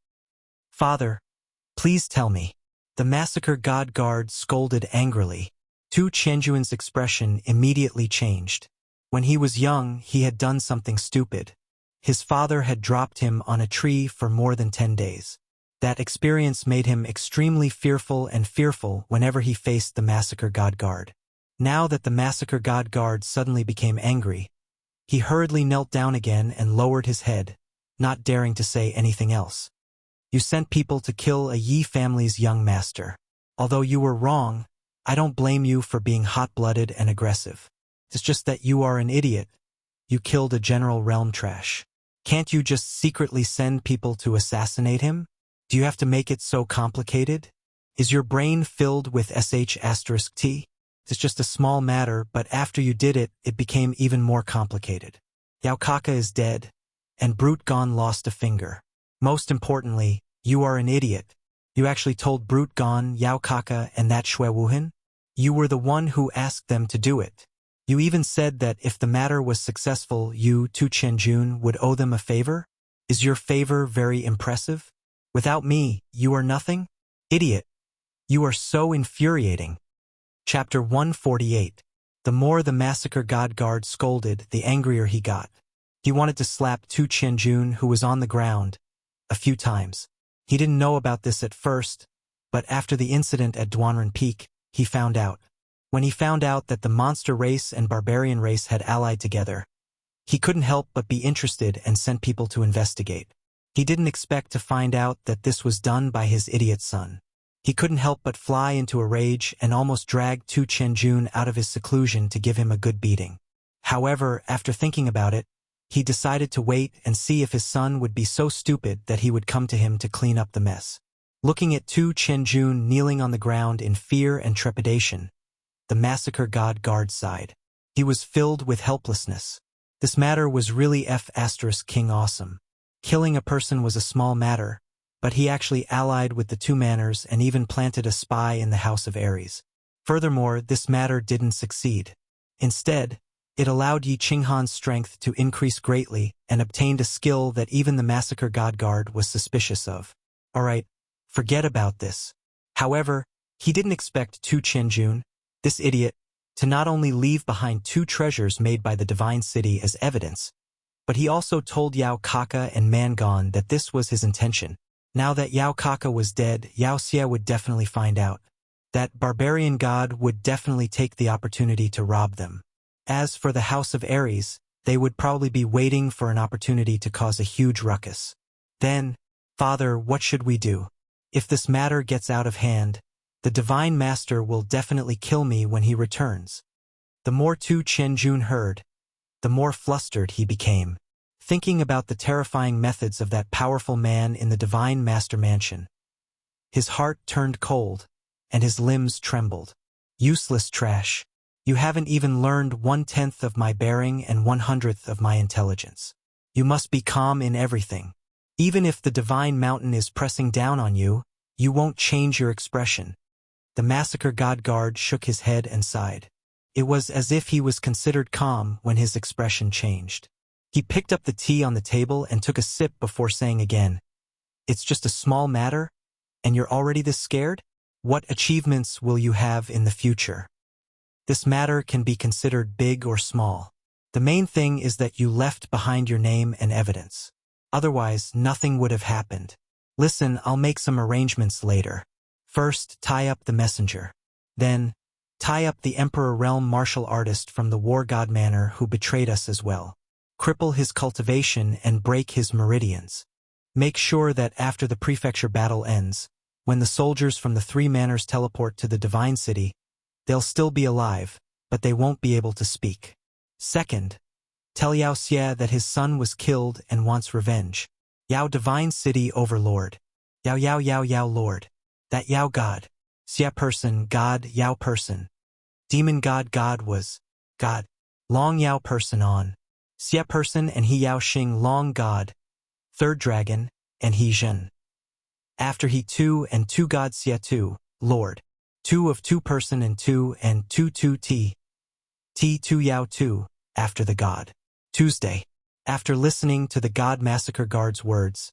Father, please tell me. The massacre god guard scolded angrily. Tu Chenjun's expression immediately changed. When he was young, he had done something stupid. His father had dropped him on a tree for more than 10 days. That experience made him extremely fearful whenever he faced the massacre god guard. Now that the massacre god guard suddenly became angry, he hurriedly knelt down again and lowered his head, not daring to say anything else. You sent people to kill a Yi family's young master. Although you were wrong, I don't blame you for being hot-blooded and aggressive. It's just that you are an idiot. You killed a general realm trash. Can't you just secretly send people to assassinate him? Do you have to make it so complicated? Is your brain filled with sh*t? It's just a small matter, but after you did it, it became even more complicated. Yao Kaka is dead, and Brute Gon lost a finger. Most importantly, you are an idiot. You actually told Brute Gon, Yao Kaka, and that Shui Wuhan? You were the one who asked them to do it. You even said that if the matter was successful, you, Tu Chenjun, would owe them a favor? Is your favor very impressive? Without me, you are nothing? Idiot. You are so infuriating. Chapter 148. The more the massacre god guard scolded, the angrier he got. He wanted to slap Tu Chenjun, who was on the ground, a few times. He didn't know about this at first, but after the incident at Duanren Peak, he found out. When he found out that the monster race and barbarian race had allied together, he couldn't help but be interested and sent people to investigate. He didn't expect to find out that this was done by his idiot son. He couldn't help but fly into a rage and almost drag Tu Chenjun out of his seclusion to give him a good beating. However, after thinking about it, he decided to wait and see if his son would be so stupid that he would come to him to clean up the mess. Looking at Tu Chenjun kneeling on the ground in fear and trepidation, the massacre god guard sighed. He was filled with helplessness. This matter was really King awesome. Killing a person was a small matter, but he actually allied with the two manners and even planted a spy in the House of Ares. Furthermore, this matter didn't succeed. Instead, it allowed Yi Qinghan's strength to increase greatly and obtained a skill that even the massacre god guard was suspicious of. Alright, forget about this. However, he didn't expect Tu Chenjun, this idiot, to not only leave behind 2 treasures made by the Divine City as evidence, but he also told Yao Kaka and Mangon that this was his intention. Now that Yao Kaka was dead, Yao Xia would definitely find out. That barbarian god would definitely take the opportunity to rob them. As for the House of Ares, they would probably be waiting for an opportunity to cause a huge ruckus. Then, Father, what should we do? If this matter gets out of hand, the Divine Master will definitely kill me when he returns. The more Tu Chenjun heard, the more flustered he became, thinking about the terrifying methods of that powerful man in the Divine Master Mansion. His heart turned cold, and his limbs trembled. Useless trash. You haven't even learned 1/10 of my bearing and 1/100th of my intelligence. You must be calm in everything. Even if the Divine Mountain is pressing down on you, you won't change your expression. The massacre god guard shook his head and sighed. It was as if he was considered calm when his expression changed. He picked up the tea on the table and took a sip before saying again, "It's just a small matter, and you're already this scared? What achievements will you have in the future? This matter can be considered big or small. The main thing is that you left behind your name and evidence. Otherwise, nothing would have happened. Listen, I'll make some arrangements later. First, tie up the messenger. Then, tie up the Emperor Realm martial artist from the War God Manor who betrayed us as well. Cripple his cultivation and break his meridians. Make sure that after the prefecture battle ends, when the soldiers from the 3 manors teleport to the Divine City, they'll still be alive, but they won't be able to speak. Second, tell Yao Xie that his son was killed and wants revenge. Yao Divine City Overlord. Yao Lord. That Yao God. Xie person God Yao person. Demon God was God. Long Yao person on. Xie person and He Yao Xing Long God. Third dragon, and He Zhen. After He 2 and 2 God Xie 2, Lord. 2 of 2 person and 2 T. T 2 Yao 2, after the God. Tuesday. After listening to the God Massacre Guard's words,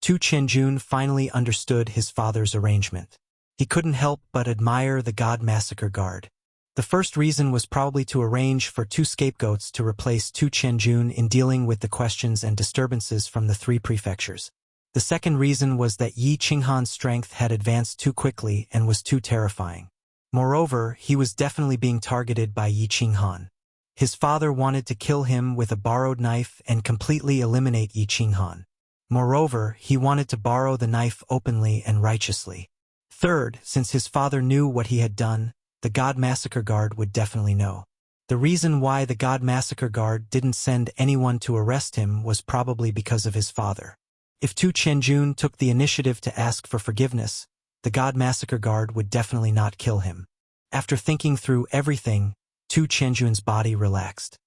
Tu Qianjun finally understood his father's arrangement. He couldn't help but admire the God Massacre Guard. The first reason was probably to arrange for 2 scapegoats to replace Tu Qianjun in dealing with the questions and disturbances from the 3 prefectures. The second reason was that Yi Qinghan's strength had advanced too quickly and was too terrifying. Moreover, he was definitely being targeted by Yi Qinghan. His father wanted to kill him with a borrowed knife and completely eliminate Yi Qinghan. Moreover, he wanted to borrow the knife openly and righteously. Third, since his father knew what he had done, the God Massacre Guard would definitely know. The reason why the God Massacre Guard didn't send anyone to arrest him was probably because of his father. If Tu Qianjun took the initiative to ask for forgiveness, the God Massacre Guard would definitely not kill him. After thinking through everything, Tu Qianjun's body relaxed.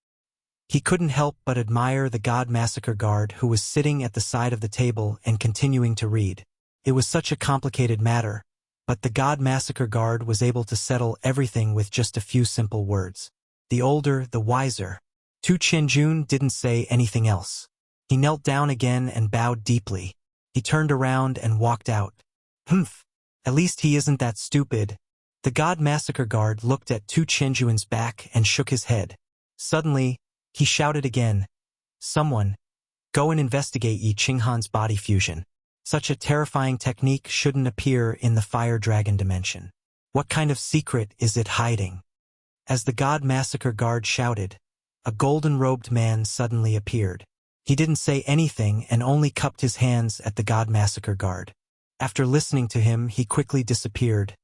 He couldn't help but admire the God Massacre Guard who was sitting at the side of the table and continuing to read. It was such a complicated matter, but the God Massacre Guard was able to settle everything with just a few simple words. The older, the wiser. Tu Qianjun didn't say anything else. He knelt down again and bowed deeply. He turned around and walked out. Humph. At least he isn't that stupid. The God Massacre Guard looked at Tu Qianjun's back and shook his head. Suddenly, he shouted again, "Someone, go and investigate Yi Qinghan's body fusion. Such a terrifying technique shouldn't appear in the Fire Dragon dimension. What kind of secret is it hiding?" As the God Massacre Guard shouted, a golden-robed man suddenly appeared. He didn't say anything and only cupped his hands at the God Massacre Guard. After listening to him, he quickly disappeared.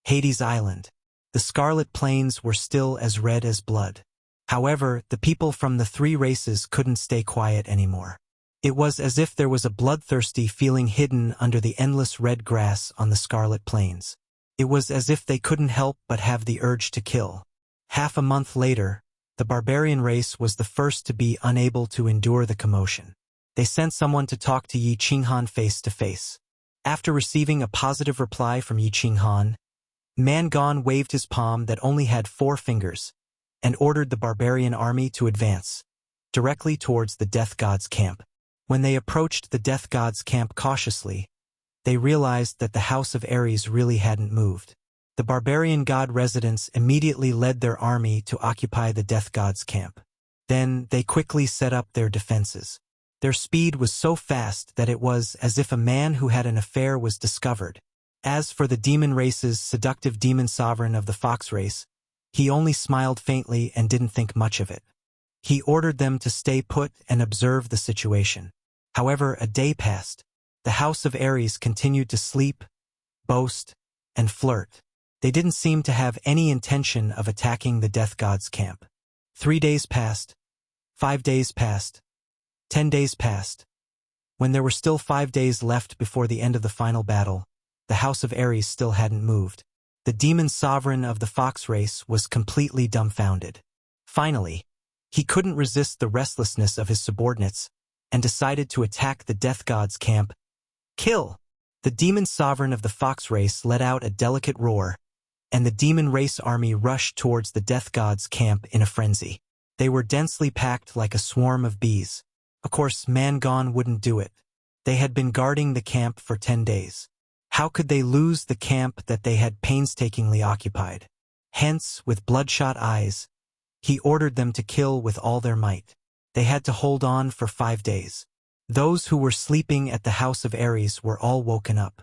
Hades Island. The Scarlet Plains were still as red as blood. However, the people from the 3 races couldn't stay quiet anymore. It was as if there was a bloodthirsty feeling hidden under the endless red grass on the Scarlet Plains. It was as if they couldn't help but have the urge to kill. Half a month later, the barbarian race was the first to be unable to endure the commotion. They sent someone to talk to Yi Qinghan face to face. After receiving a positive reply from Yi Qinghan, Mangon waved his palm that only had 4 fingers and ordered the barbarian army to advance directly towards the Death God's camp. When they approached the Death God's camp cautiously, they realized that the House of Ares really hadn't moved. The barbarian god residents immediately led their army to occupy the Death God's camp. Then they quickly set up their defenses. Their speed was so fast that it was as if a man who had an affair was discovered. As for the demon race's seductive demon sovereign of the fox race, he only smiled faintly and didn't think much of it. He ordered them to stay put and observe the situation. However, a day passed. The House of Ares continued to sleep, boast, and flirt. They didn't seem to have any intention of attacking the Death God's camp. 3 days passed. 5 days passed. 10 days passed. When there were still 5 days left before the end of the final battle, the House of Ares still hadn't moved. The demon sovereign of the fox race was completely dumbfounded. Finally, he couldn't resist the restlessness of his subordinates and decided to attack the Death God's camp. Kill! The demon sovereign of the fox race let out a delicate roar, and the demon race army rushed towards the Death God's camp in a frenzy. They were densely packed like a swarm of bees. Of course, Mangon wouldn't do it. They had been guarding the camp for 10 days. How could they lose the camp that they had painstakingly occupied? Hence, with bloodshot eyes, he ordered them to kill with all their might. They had to hold on for 5 days. Those who were sleeping at the house of Ares were all woken up.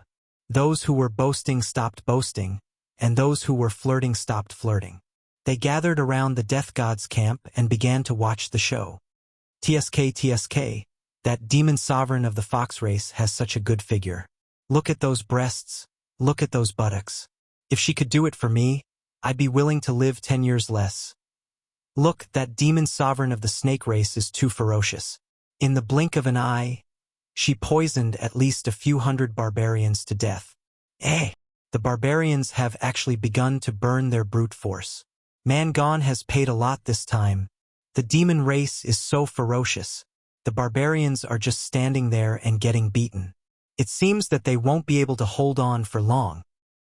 Those who were boasting stopped boasting, and those who were flirting stopped flirting. They gathered around the death god's camp and began to watch the show. TSK, that demon sovereign of the fox race has such a good figure. Look at those breasts, look at those buttocks. If she could do it for me, I'd be willing to live 10 years less. Look, that demon sovereign of the snake race is too ferocious. In the blink of an eye, she poisoned at least a few hundred barbarians to death. The barbarians have actually begun to burn their brute force. Mangon has paid a lot this time. The demon race is so ferocious. The barbarians are just standing there and getting beaten. It seems that they won't be able to hold on for long.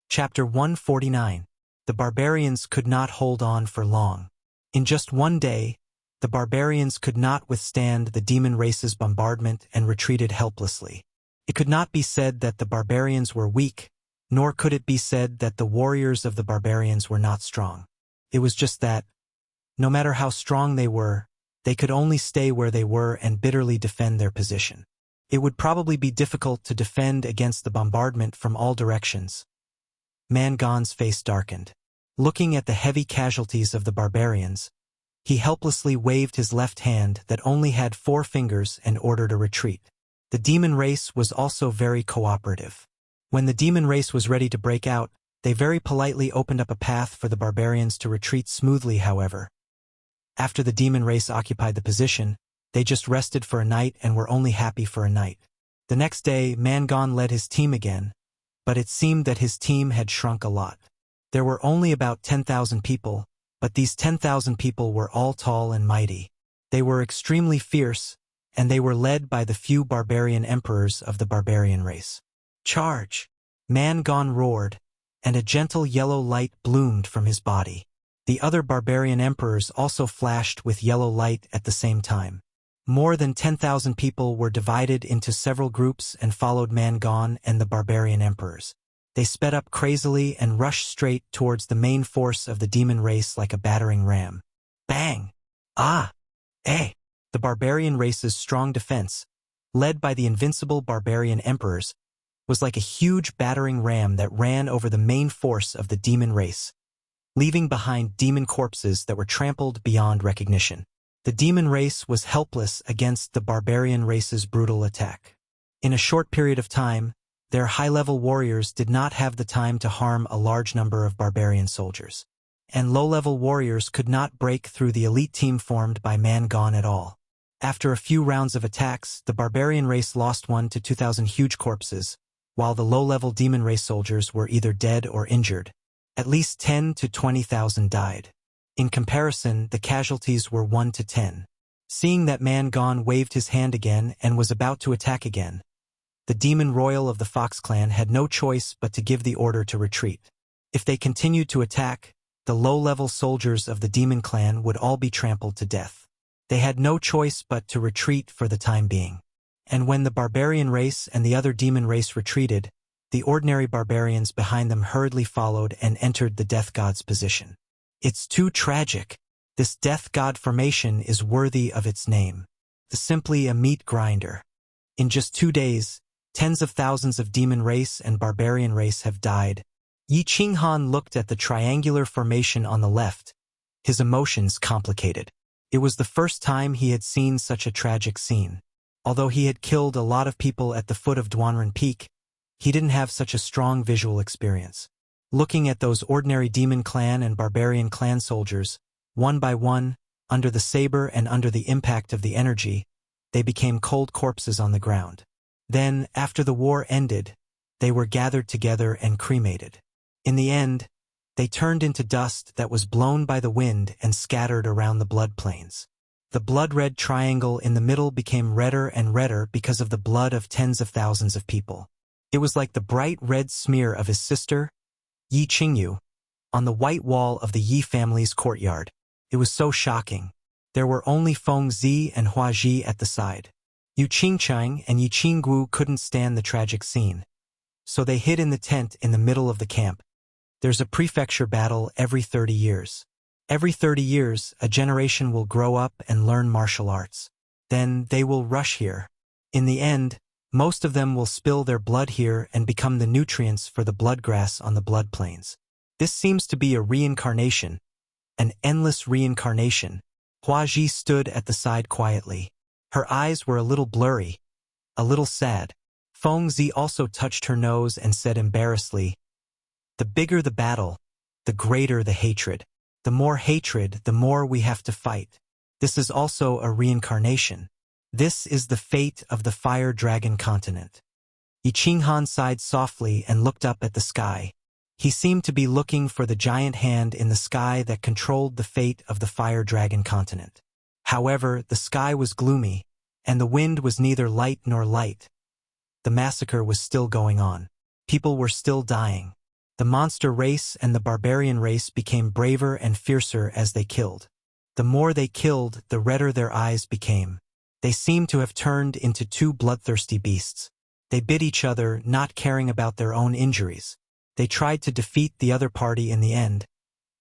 Chapter 149. The barbarians could not hold on for long. In just one day, the barbarians could not withstand the demon race's bombardment and retreated helplessly. It could not be said that the barbarians were weak, nor could it be said that the warriors of the barbarians were not strong. It was just that, no matter how strong they could only stay where they were and bitterly defend their position. It would probably be difficult to defend against the bombardment from all directions. Mangon's face darkened. Looking at the heavy casualties of the barbarians, he helplessly waved his left hand that only had 4 fingers and ordered a retreat. The demon race was also very cooperative. When the demon race was ready to break out, they very politely opened up a path for the barbarians to retreat smoothly, however. After the demon race occupied the position, they just rested for a night and were only happy for a night. The next day, Mangon led his team again, but it seemed that his team had shrunk a lot. There were only about 10,000 people, but these 10,000 people were all tall and mighty. They were extremely fierce, and they were led by the few barbarian emperors of the barbarian race. Charge! Mangon roared, and a gentle yellow light bloomed from his body. The other barbarian emperors also flashed with yellow light at the same time. More than 10,000 people were divided into several groups and followed Mangon and the barbarian emperors. They sped up crazily and rushed straight towards the main force of the demon race like a battering ram. Bang! The barbarian race's strong defense, led by the invincible barbarian emperors, was like a huge battering ram that ran over the main force of the demon race, leaving behind demon corpses that were trampled beyond recognition. The demon race was helpless against the barbarian race's brutal attack. In a short period of time, their high-level warriors did not have the time to harm a large number of barbarian soldiers, and low-level warriors could not break through the elite team formed by Mangon at all. After a few rounds of attacks, the barbarian race lost 1 to 2,000 huge corpses, while the low-level demon race soldiers were either dead or injured. At least 10 to 20,000 died. In comparison, the casualties were 1 to 10. Seeing that Mangon waved his hand again and was about to attack again, the demon royal of the Fox clan had no choice but to give the order to retreat. If they continued to attack, the low-level soldiers of the demon clan would all be trampled to death. They had no choice but to retreat for the time being. And when the barbarian race and the other demon race retreated, the ordinary barbarians behind them hurriedly followed and entered the death god's position. It's too tragic. This death god formation is worthy of its name. Simply a meat grinder. In just 2 days, tens of thousands of demon race and barbarian race have died. Yi Qinghan looked at the triangular formation on the left, his emotions complicated. It was the first time he had seen such a tragic scene. Although he had killed a lot of people at the foot of Duanren Peak, he didn't have such a strong visual experience. Looking at those ordinary demon clan and barbarian clan soldiers, one by one, under the saber and under the impact of the energy, they became cold corpses on the ground. Then, after the war ended, they were gathered together and cremated. In the end, they turned into dust that was blown by the wind and scattered around the blood plains. The blood-red triangle in the middle became redder and redder because of the blood of tens of thousands of people. It was like the bright red smear of his sister, Yi Qingyu, on the white wall of the Yi family's courtyard. It was so shocking. There were only Feng Zi and Hua Ji at the side. Yu Qingchang and Yi Qinggu couldn't stand the tragic scene, so they hid in the tent in the middle of the camp. There's a prefecture battle every 30 years. Every 30 years, a generation will grow up and learn martial arts. Then they will rush here. In the end, most of them will spill their blood here and become the nutrients for the bloodgrass on the blood plains. This seems to be a reincarnation, an endless reincarnation. Hua Ji stood at the side quietly. Her eyes were a little blurry, a little sad. Feng Zi also touched her nose and said embarrassedly, "The bigger the battle, the greater the hatred. The more hatred, the more we have to fight. This is also a reincarnation. This is the fate of the fire dragon continent." Yi Qinghan sighed softly and looked up at the sky. He seemed to be looking for the giant hand in the sky that controlled the fate of the fire dragon continent. However, the sky was gloomy, and the wind was neither light nor light. The massacre was still going on. People were still dying. The monster race and the barbarian race became braver and fiercer as they killed. The more they killed, the redder their eyes became. They seemed to have turned into two bloodthirsty beasts. They bit each other, not caring about their own injuries. They tried to defeat the other party in the end,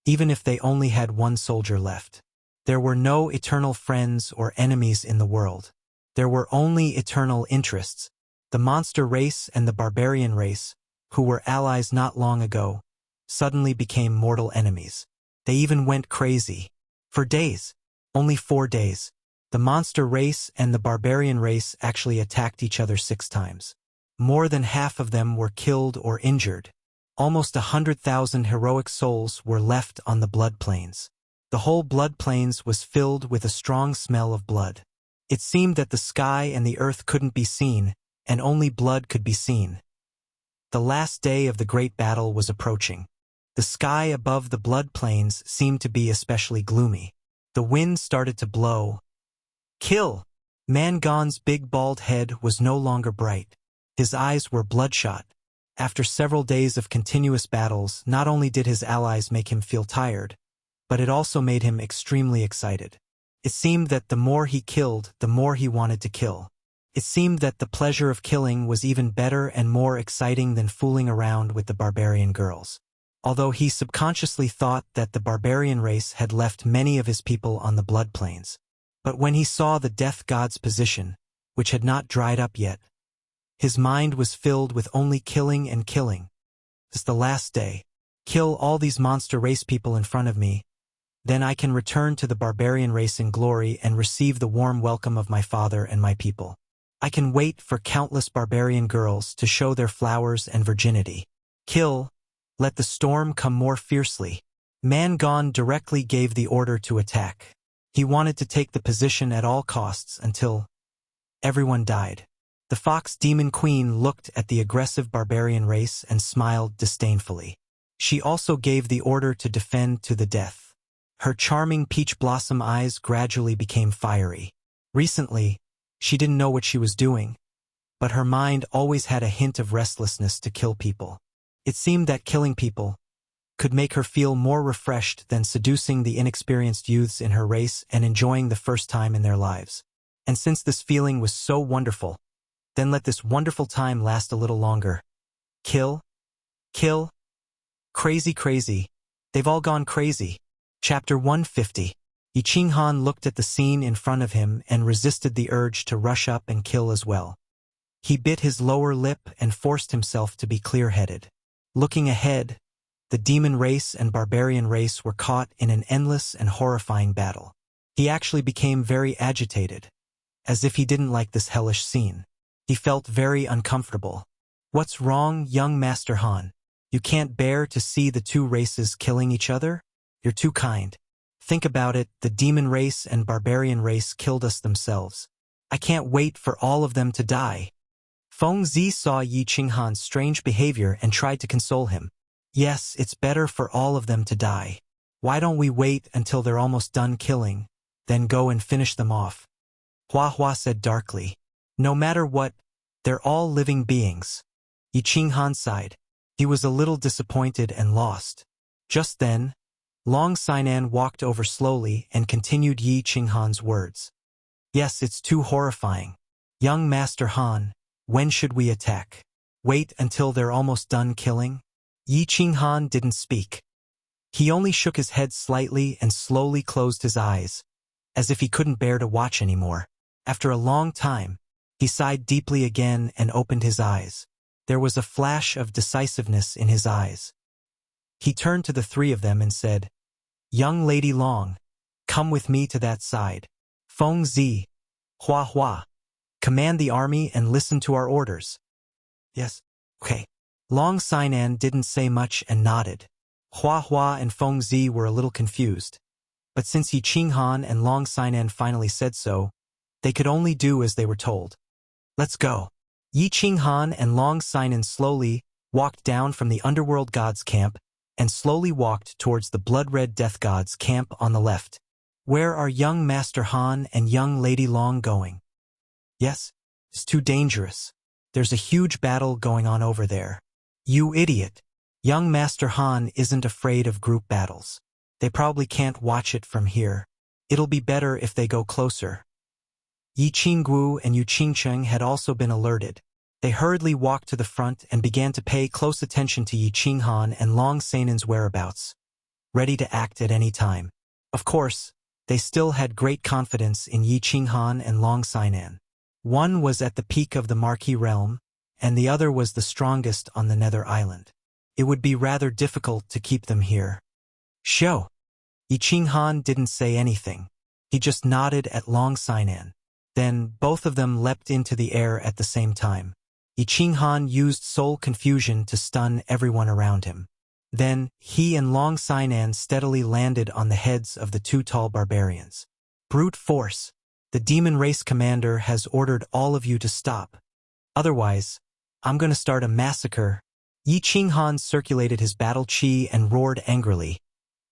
even if they only had one soldier left. There were no eternal friends or enemies in the world. There were only eternal interests. The monster race and the barbarian race, who were allies not long ago, suddenly became mortal enemies. They even went crazy. For days, only 4 days, the monster race and the barbarian race actually attacked each other 6 times. More than half of them were killed or injured. Almost 100,000 heroic souls were left on the blood plains. The whole blood plains was filled with a strong smell of blood. It seemed that the sky and the earth couldn't be seen, and only blood could be seen. The last day of the great battle was approaching. The sky above the blood plains seemed to be especially gloomy. The wind started to blow. Kill! Mangon's big bald head was no longer bright. His eyes were bloodshot. After several days of continuous battles, not only did his allies make him feel tired, but it also made him extremely excited. It seemed that the more he killed, the more he wanted to kill. It seemed that the pleasure of killing was even better and more exciting than fooling around with the barbarian girls. Although he subconsciously thought that the barbarian race had left many of his people on the blood plains. But when he saw the death god's position, which had not dried up yet, his mind was filled with only killing and killing. It's the last day. Kill all these monster race people in front of me. Then I can return to the barbarian race in glory and receive the warm welcome of my father and my people. I can wait for countless barbarian girls to show their flowers and virginity. Kill. Let the storm come more fiercely. Mangon directly gave the order to attack. He wanted to take the position at all costs until everyone died. The Fox Demon Queen looked at the aggressive barbarian race and smiled disdainfully. She also gave the order to defend to the death. Her charming peach blossom eyes gradually became fiery. Recently, she didn't know what she was doing, but her mind always had a hint of restlessness to kill people. It seemed that killing people could make her feel more refreshed than seducing the inexperienced youths in her race and enjoying the first time in their lives. And since this feeling was so wonderful, then let this wonderful time last a little longer. Kill. Kill. Crazy, crazy. They've all gone crazy. Chapter 150. Yi Qinghan looked at the scene in front of him and resisted the urge to rush up and kill as well. He bit his lower lip and forced himself to be clear-headed. Looking ahead, the demon race and barbarian race were caught in an endless and horrifying battle. He actually became very agitated, as if he didn't like this hellish scene. He felt very uncomfortable. What's wrong, young Master Han? You can't bear to see the two races killing each other? You're too kind. Think about it, the demon race and barbarian race killed us themselves. I can't wait for all of them to die. Feng Zi saw Yi Qinghan's strange behavior and tried to console him. Yes, it's better for all of them to die. Why don't we wait until they're almost done killing, then go and finish them off? Hua Hua said darkly. No matter what, they're all living beings. Yi Qinghan sighed. He was a little disappointed and lost. Just then, Long Sainan walked over slowly and continued Yi Qinghan's words. Yes, it's too horrifying. Young Master Han, when should we attack? Wait until they're almost done killing? Yi Qinghan didn't speak. He only shook his head slightly and slowly closed his eyes, as if he couldn't bear to watch anymore. After a long time, He sighed deeply again and opened his eyes. There was a flash of decisiveness in his eyes. He turned to the three of them and said, "Young Lady Long, come with me to that side. Feng Zi, Hua Hua, command the army and listen to our orders." "Yes, okay." Long Sinan didn't say much and nodded. Hua Hua and Feng Zi were a little confused, but since Yi Qinghan and Long Sinan finally said so, they could only do as they were told. "Let's go." Yi Qinghan and Long Sinan slowly walked down from the underworld god's camp and slowly walked towards the blood-red death god's camp on the left. "Where are young Master Han and young Lady Long going?" "Yes, it's too dangerous. There's a huge battle going on over there." "You idiot. Young Master Han isn't afraid of group battles. They probably can't watch it from here. It'll be better if they go closer." Yi Qingguo and Yu Qingcheng had also been alerted. They hurriedly walked to the front and began to pay close attention to Yi Qinghan and Long Sanan's whereabouts, ready to act at any time. Of course, they still had great confidence in Yi Qinghan and Long Sinan. One was at the peak of the Marquis realm, and the other was the strongest on the Nether Island. It would be rather difficult to keep them here. "Show." Yi Qinghan didn't say anything. He just nodded at Long Sinan. Then both of them leapt into the air at the same time. Yi Qinghan used soul confusion to stun everyone around him. Then he and Long Sinan steadily landed on the heads of the two tall barbarians. "Brute force. The demon race commander has ordered all of you to stop. Otherwise, I'm going to start a massacre." Yi Qinghan circulated his battle chi and roared angrily,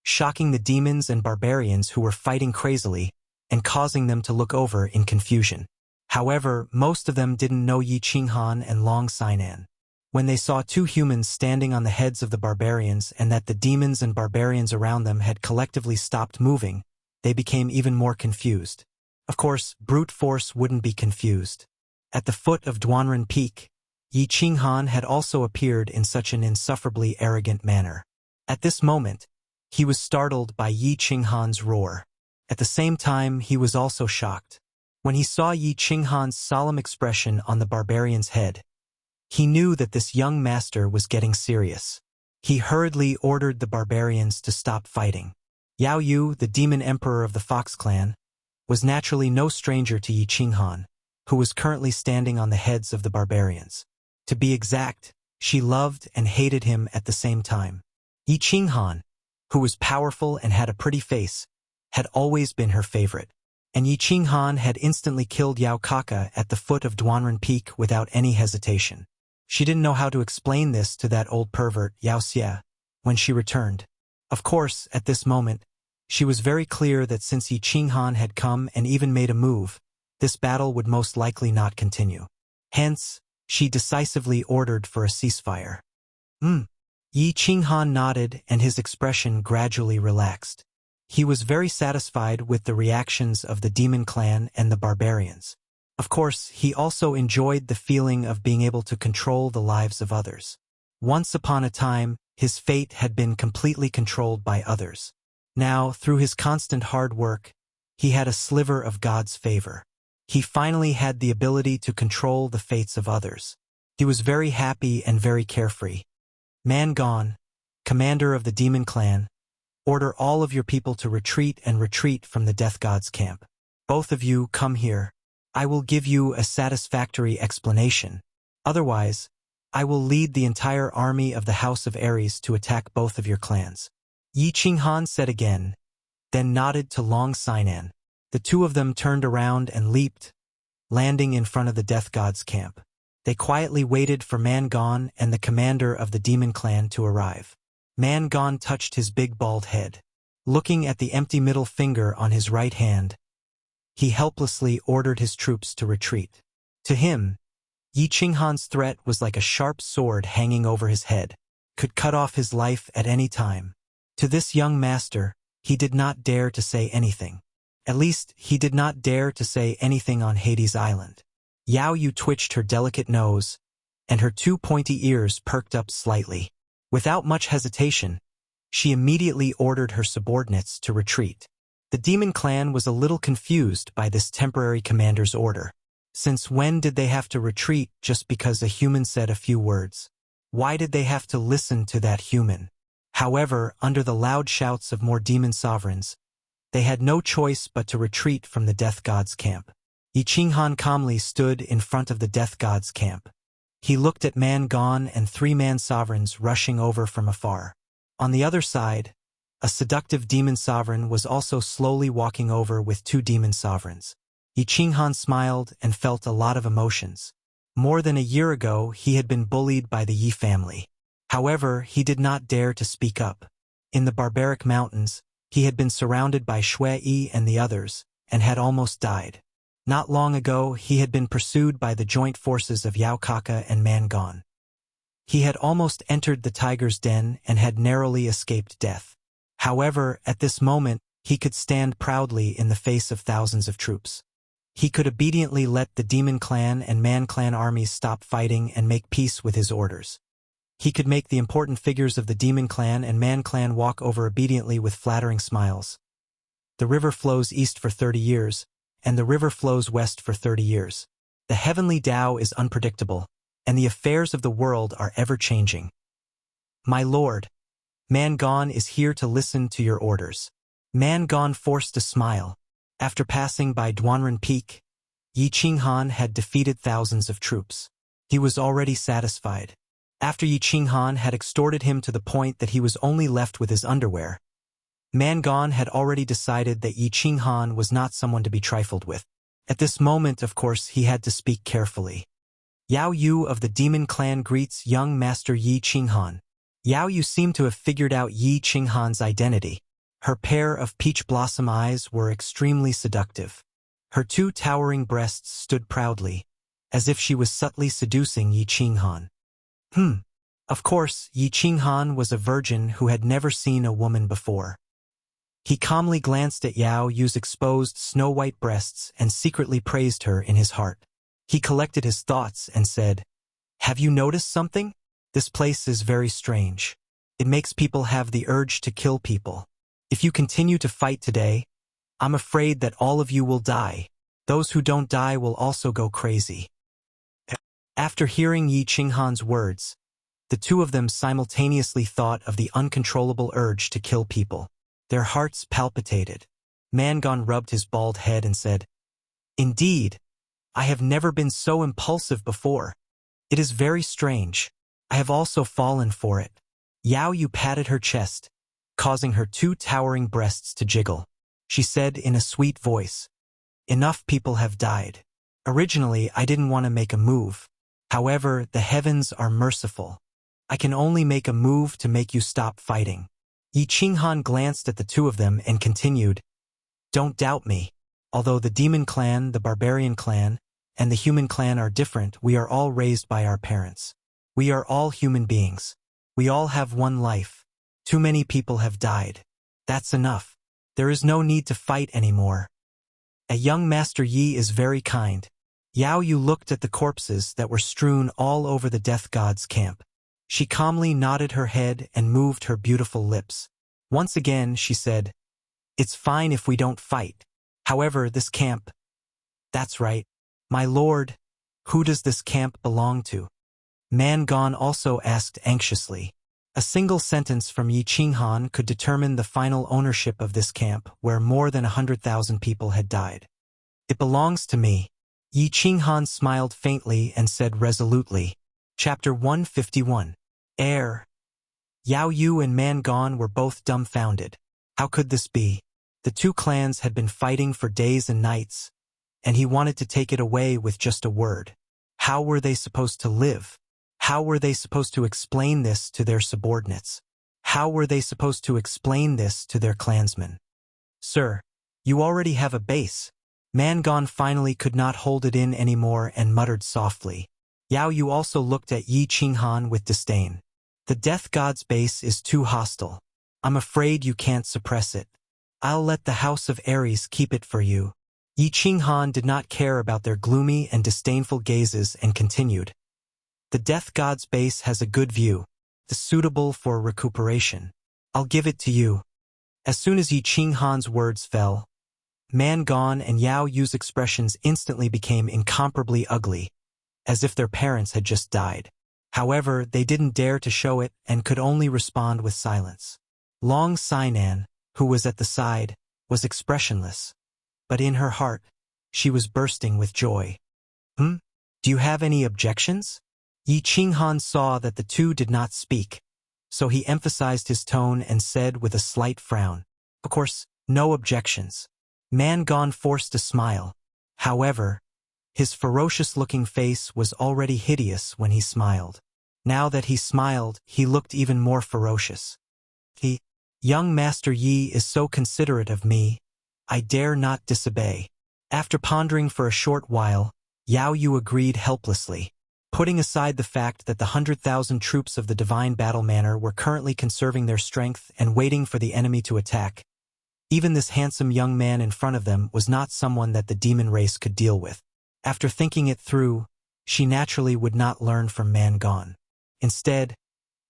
shocking the demons and barbarians who were fighting crazily and causing them to look over in confusion. However, most of them didn't know Yi Qinghan and Long Sinan. When they saw two humans standing on the heads of the barbarians and that the demons and barbarians around them had collectively stopped moving, they became even more confused. Of course, brute force wouldn't be confused. At the foot of Duanren Peak, Yi Qinghan had also appeared in such an insufferably arrogant manner. At this moment, he was startled by Yi Qinghan's roar. At the same time, he was also shocked. When he saw Yi Qinghan's solemn expression on the barbarian's head, he knew that this young master was getting serious. He hurriedly ordered the barbarians to stop fighting. Yao Yu, the demon emperor of the Fox clan, was naturally no stranger to Yi Qinghan, who was currently standing on the heads of the barbarians. To be exact, she loved and hated him at the same time. Yi Qinghan, who was powerful and had a pretty face, had always been her favorite, and Yi Qinghan had instantly killed Yao Kaka at the foot of Duanren Peak without any hesitation. She didn't know how to explain this to that old pervert, Yao Xia, when she returned. Of course, at this moment, she was very clear that since Yi Qinghan had come and even made a move, this battle would most likely not continue. Hence, she decisively ordered for a ceasefire. Yi Qinghan nodded and his expression gradually relaxed. He was very satisfied with the reactions of the demon clan and the barbarians. Of course, he also enjoyed the feeling of being able to control the lives of others. Once upon a time, his fate had been completely controlled by others. Now, through his constant hard work, he had a sliver of God's favor. He finally had the ability to control the fates of others. He was very happy and very carefree. "Man Gone, commander of the demon clan, order all of your people to retreat from the death god's camp. Both of you come here. I will give you a satisfactory explanation. Otherwise, I will lead the entire army of the House of Ares to attack both of your clans." Yi Qinghan said again, then nodded to Long Sinan. The two of them turned around and leaped, landing in front of the death god's camp. They quietly waited for Man Gone and the commander of the demon clan to arrive. Man Gone touched his big bald head. Looking at the empty middle finger on his right hand, he helplessly ordered his troops to retreat. To him, Yi Qinghan's threat was like a sharp sword hanging over his head, could cut off his life at any time. To this young master, he did not dare to say anything. At least, he did not dare to say anything on Hades Island. Yao Yu twitched her delicate nose, and her two pointy ears perked up slightly. Without much hesitation, she immediately ordered her subordinates to retreat. The demon clan was a little confused by this temporary commander's order. Since when did they have to retreat just because a human said a few words? Why did they have to listen to that human? However, under the loud shouts of more demon sovereigns, they had no choice but to retreat from the death god's camp. Yi Qinghan calmly stood in front of the death god's camp. He looked at man gone and 3 man sovereigns rushing over from afar. On the other side, a seductive demon sovereign was also slowly walking over with 2 demon sovereigns. Yi Qinghan smiled and felt a lot of emotions. More than a year ago, he had been bullied by the Yi family. However, he did not dare to speak up. In the barbaric mountains, he had been surrounded by Shui Yi and the others, and had almost died. Not long ago, he had been pursued by the joint forces of Yao Kaka and Man Gone. He had almost entered the tiger's den and had narrowly escaped death. However, at this moment, he could stand proudly in the face of thousands of troops. He could obediently let the Demon Clan and Man Clan armies stop fighting and make peace with his orders. He could make the important figures of the Demon Clan and Man Clan walk over obediently with flattering smiles. The river flows east for 30 years, and the river flows west for 30 years. The heavenly Tao is unpredictable, and the affairs of the world are ever-changing. My lord, Man Gone is here to listen to your orders. Man Gone forced a smile. After passing by Duanren Peak, Yi Qinghan had defeated thousands of troops. He was already satisfied. After Yi Qinghan had extorted him to the point that he was only left with his underwear, Man Gone had already decided that Yi Qinghan was not someone to be trifled with. At this moment, of course, he had to speak carefully. Yao Yu of the Demon Clan greets young Master Yi Qinghan. Yao Yu seemed to have figured out Yi Qinghan's identity. Her pair of peach blossom eyes were extremely seductive. Her 2 towering breasts stood proudly, as if she was subtly seducing Yi Qinghan. Of course, Yi Qinghan was a virgin who had never seen a woman before. He calmly glanced at Yao Yu's exposed snow-white breasts and secretly praised her in his heart. He collected his thoughts and said, "Have you noticed something? This place is very strange. It makes people have the urge to kill people. If you continue to fight today, I'm afraid that all of you will die. Those who don't die will also go crazy." After hearing Yi Qinghan's words, the 2 of them simultaneously thought of the uncontrollable urge to kill people. Their hearts palpitated. Man Gone rubbed his bald head and said, "Indeed, I have never been so impulsive before. It is very strange. I have also fallen for it." Yao Yu patted her chest, causing her 2 towering breasts to jiggle. She said in a sweet voice, "Enough people have died. Originally, I didn't want to make a move. However, the heavens are merciful. I can only make a move to make you stop fighting." Yi Qinghan glanced at the 2 of them and continued, "Don't doubt me. Although the Demon Clan, the Barbarian Clan, and the Human Clan are different, we are all raised by our parents. We are all human beings. We all have one life. Too many people have died. That's enough. There is no need to fight anymore. A young Master Yi is very kind." Yao Yu looked at the corpses that were strewn all over the death god's camp. She calmly nodded her head and moved her beautiful lips. Once again, she said, "It's fine if we don't fight. However, this camp—" "That's right. My lord, who does this camp belong to?" Man Gone also asked anxiously. A single sentence from Yi Qinghan could determine the final ownership of this camp, where more than 100,000 people had died. "It belongs to me." Yi Qinghan smiled faintly and said resolutely. Chapter 151. Heir. Yao Yu and Man Gone were both dumbfounded. How could this be? The 2 clans had been fighting for days and nights, and he wanted to take it away with just a word. How were they supposed to live? How were they supposed to explain this to their subordinates? How were they supposed to explain this to their clansmen? "Sir, you already have a base." Man Gone finally could not hold it in anymore and muttered softly. Yao Yu also looked at Yi Qinghan with disdain. "The death god's base is too hostile. I'm afraid you can't suppress it. I'll let the House of Ares keep it for you." Yi Qinghan did not care about their gloomy and disdainful gazes and continued. "The death god's base has a good view, suitable for recuperation. I'll give it to you." As soon as Yi Qinghan's words fell, Man Gone and Yao Yu's expressions instantly became incomparably ugly, as if their parents had just died. However, they didn't dare to show it and could only respond with silence. Long Sinan, who was at the side, was expressionless, but in her heart, she was bursting with joy. Do you have any objections? Yi Qinghan saw that the two did not speak, so he emphasized his tone and said with a slight frown, "Of course, no objections." Man Gone forced a smile. However, his ferocious-looking face was already hideous when he smiled. Now that he smiled, he looked even more ferocious. Young Master Yi is so considerate of me, I dare not disobey. After pondering for a short while, Yao Yu agreed helplessly. Putting aside the fact that the 100,000 troops of the Divine Battle Manor were currently conserving their strength and waiting for the enemy to attack, even this handsome young man in front of them was not someone that the demon race could deal with. After thinking it through, she naturally would not learn from Man Gone. Instead,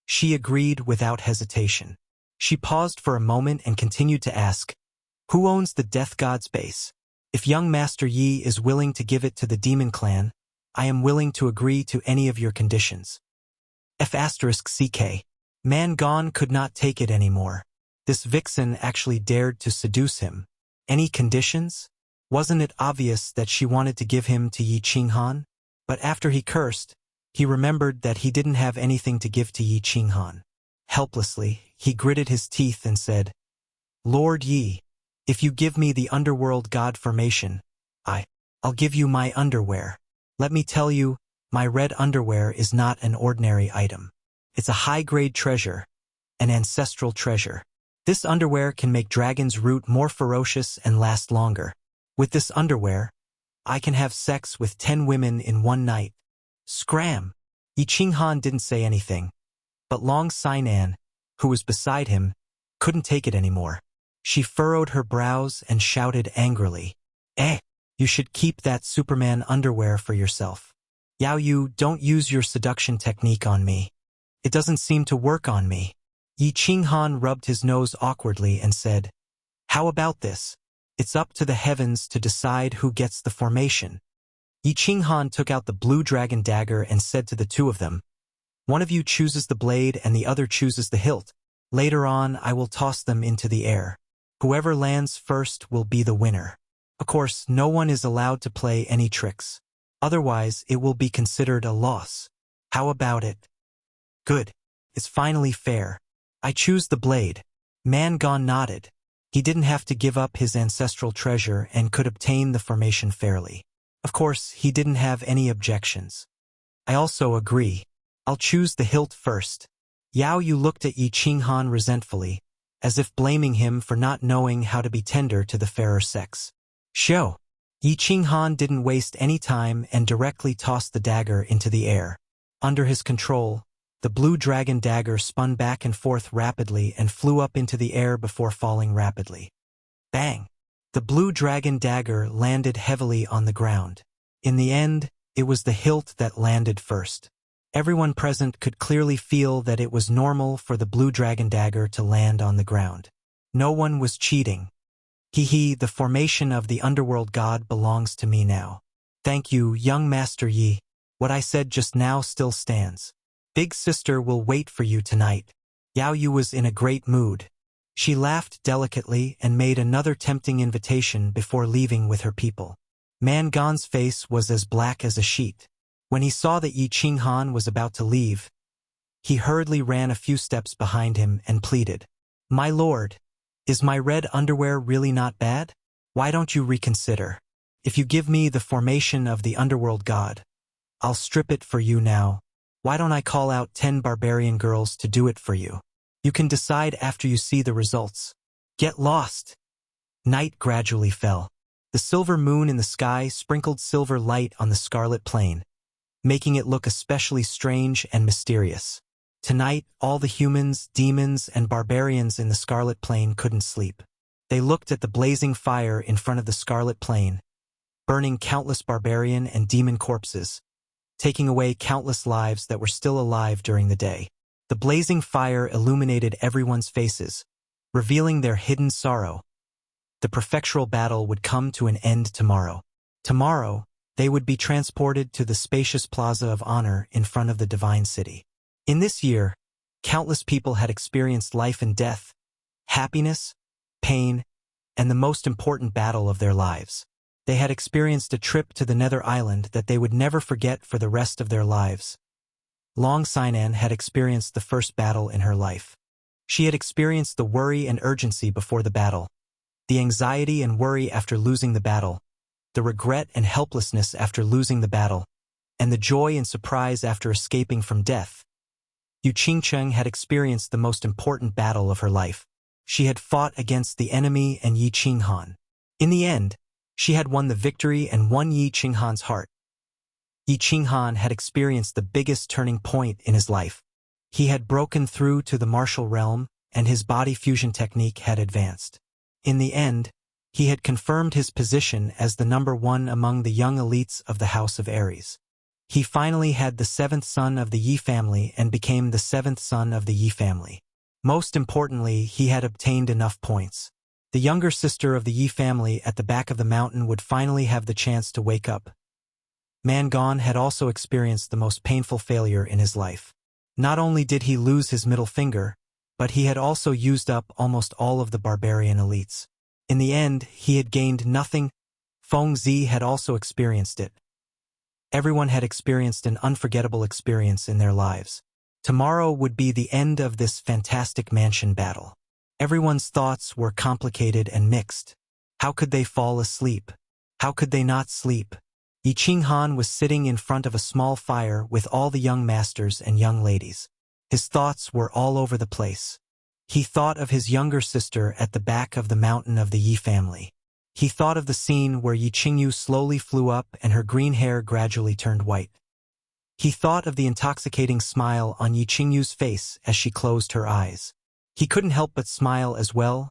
she agreed without hesitation. She paused for a moment and continued to ask, "Who owns the Death God's base? If young Master Yi is willing to give it to the Demon Clan, I am willing to agree to any of your conditions." F***CK. Man Gone could not take it anymore. This vixen actually dared to seduce him. Any conditions? Wasn't it obvious that she wanted to give him to Yi Qinghan? But after he cursed, he remembered that he didn't have anything to give to Yi Qinghan. Helplessly, he gritted his teeth and said, "Lord Yi, if you give me the underworld god formation, I'll give you my underwear. Let me tell you, my red underwear is not an ordinary item. It's a high-grade treasure, an ancestral treasure. This underwear can make dragons root more ferocious and last longer. With this underwear, I can have sex with 10 women in one night." Scram! Yi Qinghan didn't say anything, but Long Sinan, who was beside him, couldn't take it anymore. She furrowed her brows and shouted angrily, You should keep that Superman underwear for yourself. Yao Yu, don't use your seduction technique on me. It doesn't seem to work on me." Yi Qinghan rubbed his nose awkwardly and said, "How about this? It's up to the heavens to decide who gets the formation." Yi Qinghan took out the blue dragon dagger and said to the two of them, "One of you chooses the blade and the other chooses the hilt. Later on, I will toss them into the air. Whoever lands first will be the winner. Of course, no one is allowed to play any tricks. Otherwise, it will be considered a loss. How about it?" "Good. It's finally fair. I choose the blade." Man Gone nodded. He didn't have to give up his ancestral treasure and could obtain the formation fairly. Of course, he didn't have any objections. "I also agree. I'll choose the hilt first." Yao Yu looked at Yi Qinghan resentfully, as if blaming him for not knowing how to be tender to the fairer sex. "Show!" Yi Qinghan didn't waste any time and directly tossed the dagger into the air. Under his control, the blue dragon dagger spun back and forth rapidly and flew up into the air before falling rapidly. Bang! The blue dragon dagger landed heavily on the ground. In the end, it was the hilt that landed first. Everyone present could clearly feel that it was normal for the blue dragon dagger to land on the ground. No one was cheating. The formation of the underworld god belongs to me now. Thank you, young Master Yi. What I said just now still stands. Big sister will wait for you tonight. Yao Yu was in a great mood. She laughed delicately and made another tempting invitation before leaving with her people. Man Gone's face was as black as a sheet. When he saw that Yi Qinghan was about to leave, he hurriedly ran a few steps behind him and pleaded, "My lord, is my red underwear really not bad? Why don't you reconsider? If you give me the formation of the underworld god, I'll strip it for you now. Why don't I call out 10 barbarian girls to do it for you? You can decide after you see the results. Get lost." Night gradually fell. The silver moon in the sky sprinkled silver light on the scarlet plain, making it look especially strange and mysterious. Tonight, all the humans, demons, and barbarians in the Scarlet Plain couldn't sleep. They looked at the blazing fire in front of the Scarlet Plain, burning countless barbarian and demon corpses, taking away countless lives that were still alive during the day. The blazing fire illuminated everyone's faces, revealing their hidden sorrow. The prefectural battle would come to an end tomorrow. Tomorrow, they would be transported to the spacious Plaza of Honor in front of the Divine City. In this year, countless people had experienced life and death, happiness, pain, and the most important battle of their lives. They had experienced a trip to the Nether Island that they would never forget for the rest of their lives. Long Sinan had experienced the first battle in her life. She had experienced the worry and urgency before the battle, the anxiety and worry after losing the battle, the regret and helplessness after losing the battle, and the joy and surprise after escaping from death. Yu Qingcheng had experienced the most important battle of her life. She had fought against the enemy and Yi Qinghan. In the end, she had won the victory and won Yi Qinghan's heart. Yi Qinghan had experienced the biggest turning point in his life. He had broken through to the martial realm, and his body fusion technique had advanced. In the end, he had confirmed his position as the #1 among the young elites of the House of Aries. He finally had the 7th son of the Yi family and became the 7th son of the Yi family. Most importantly, he had obtained enough points. The younger sister of the Yi family at the back of the mountain would finally have the chance to wake up. Mangon had also experienced the most painful failure in his life. Not only did he lose his middle finger, but he had also used up almost all of the barbarian elites. In the end, he had gained nothing. Feng Zi had also experienced it. Everyone had experienced an unforgettable experience in their lives. Tomorrow would be the end of this fantastic mansion battle. Everyone's thoughts were complicated and mixed. How could they fall asleep? How could they not sleep? Yi Qinghan was sitting in front of a small fire with all the young masters and young ladies. His thoughts were all over the place. He thought of his younger sister at the back of the mountain of the Yi family. He thought of the scene where Yi Qingyu slowly flew up and her green hair gradually turned white. He thought of the intoxicating smile on Yi Qingyu's face as she closed her eyes. He couldn't help but smile as well.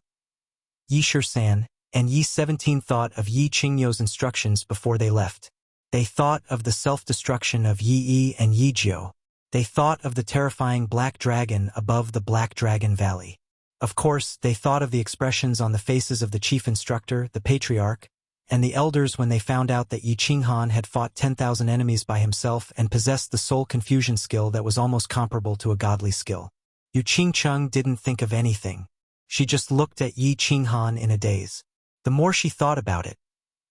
Yi Shisan and Yi 17 thought of Yi Qingyu's instructions before they left. They thought of the self-destruction of Yi Yi and Yi Jiu. They thought of the terrifying black dragon above the Black Dragon Valley. Of course, they thought of the expressions on the faces of the chief instructor, the patriarch, and the elders when they found out that Yi Qinghan had fought 10,000 enemies by himself and possessed the soul confusion skill that was almost comparable to a godly skill. Yu Qingcheng didn't think of anything. She just looked at Yi Qinghan in a daze. The more she thought about it,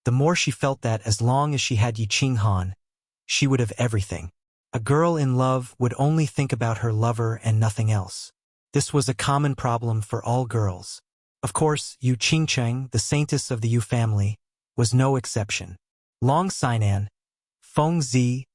the more she felt that as long as she had Yi Qinghan, she would have everything. A girl in love would only think about her lover and nothing else. This was a common problem for all girls. Of course, Yu Qingcheng, the saintess of the Yu family, was no exception. Long Sinan, Feng Zi,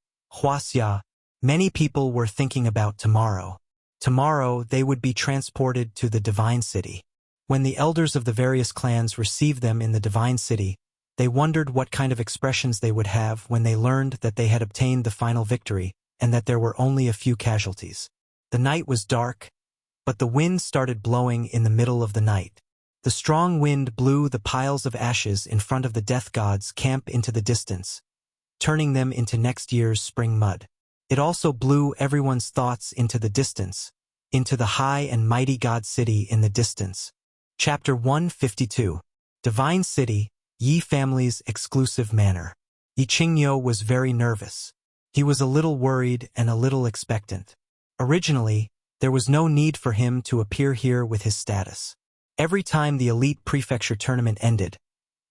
Wuxia, many people were thinking about tomorrow. Tomorrow they would be transported to the Divine City. When the elders of the various clans received them in the Divine City, they wondered what kind of expressions they would have when they learned that they had obtained the final victory and that there were only a few casualties. The night was dark, but the wind started blowing in the middle of the night. The strong wind blew the piles of ashes in front of the death god's camp into the distance, turning them into next year's spring mud. It also blew everyone's thoughts into the distance, into the high and mighty god city in the distance. Chapter 152. Divine City, Yi family's exclusive manor. Yi Qingyu was very nervous. He was a little worried and a little expectant. Originally, there was no need for him to appear here with his status. Every time the elite prefecture tournament ended,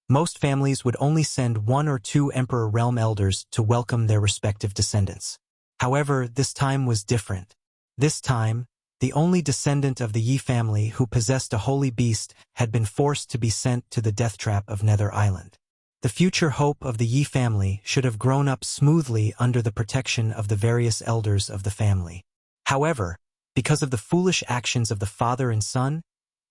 most families would only send 1 or 2 Emperor Realm Elders to welcome their respective descendants. However, this time was different. This time, the only descendant of the Yi family who possessed a holy beast had been forced to be sent to the death trap of Nether Island. The future hope of the Yi family should have grown up smoothly under the protection of the various elders of the family. However, because of the foolish actions of the father and son,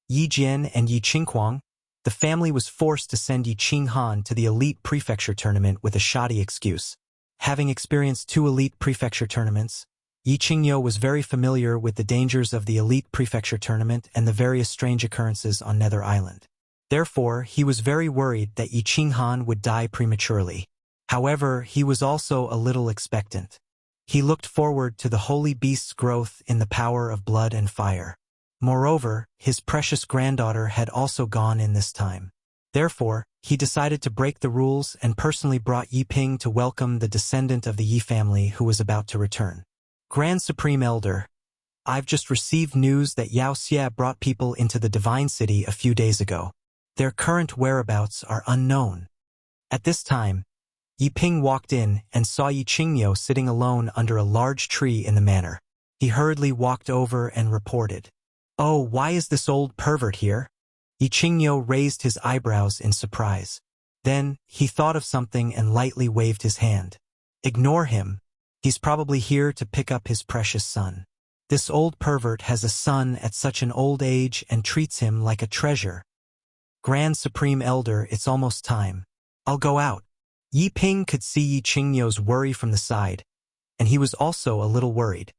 Yi Jian and Yi Qinghuang, the family was forced to send Yi Qinghan to the elite prefecture tournament with a shoddy excuse. Having experienced 2 elite prefecture tournaments, Yi Qingyu was very familiar with the dangers of the elite prefecture tournament and the various strange occurrences on Nether Island. Therefore, he was very worried that Yi Qinghan would die prematurely. However, he was also a little expectant. He looked forward to the holy beast's growth in the power of blood and fire. Moreover, his precious granddaughter had also gone in this time. Therefore, he decided to break the rules and personally brought Yi Ping to welcome the descendant of the Yi family who was about to return. Grand Supreme Elder, I've just received news that Yao Xie brought people into the Divine City a few days ago. Their current whereabouts are unknown. At this time, Yi Ping walked in and saw Yi Qingyo sitting alone under a large tree in the manor. He hurriedly walked over and reported, "Oh, why is this old pervert here?" Yi Qingyo raised his eyebrows in surprise. Then, he thought of something and lightly waved his hand. "Ignore him. He's probably here to pick up his precious son. This old pervert has a son at such an old age and treats him like a treasure. Grand Supreme Elder, it's almost time. I'll go out." Yi Ping could see Yi Qingyo's worry from the side, and he was also a little worried.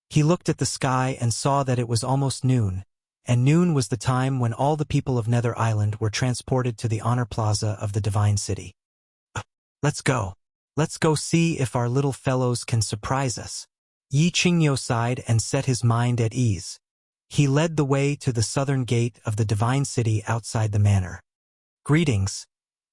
He looked at the sky and saw that it was almost noon, and noon was the time when all the people of Nether Island were transported to the Honor Plaza of the Divine City. Let's go. Let's go see if our little fellows can surprise us." Yi Qingyo sighed and set his mind at ease. He led the way to the southern gate of the Divine City outside the manor. "Greetings,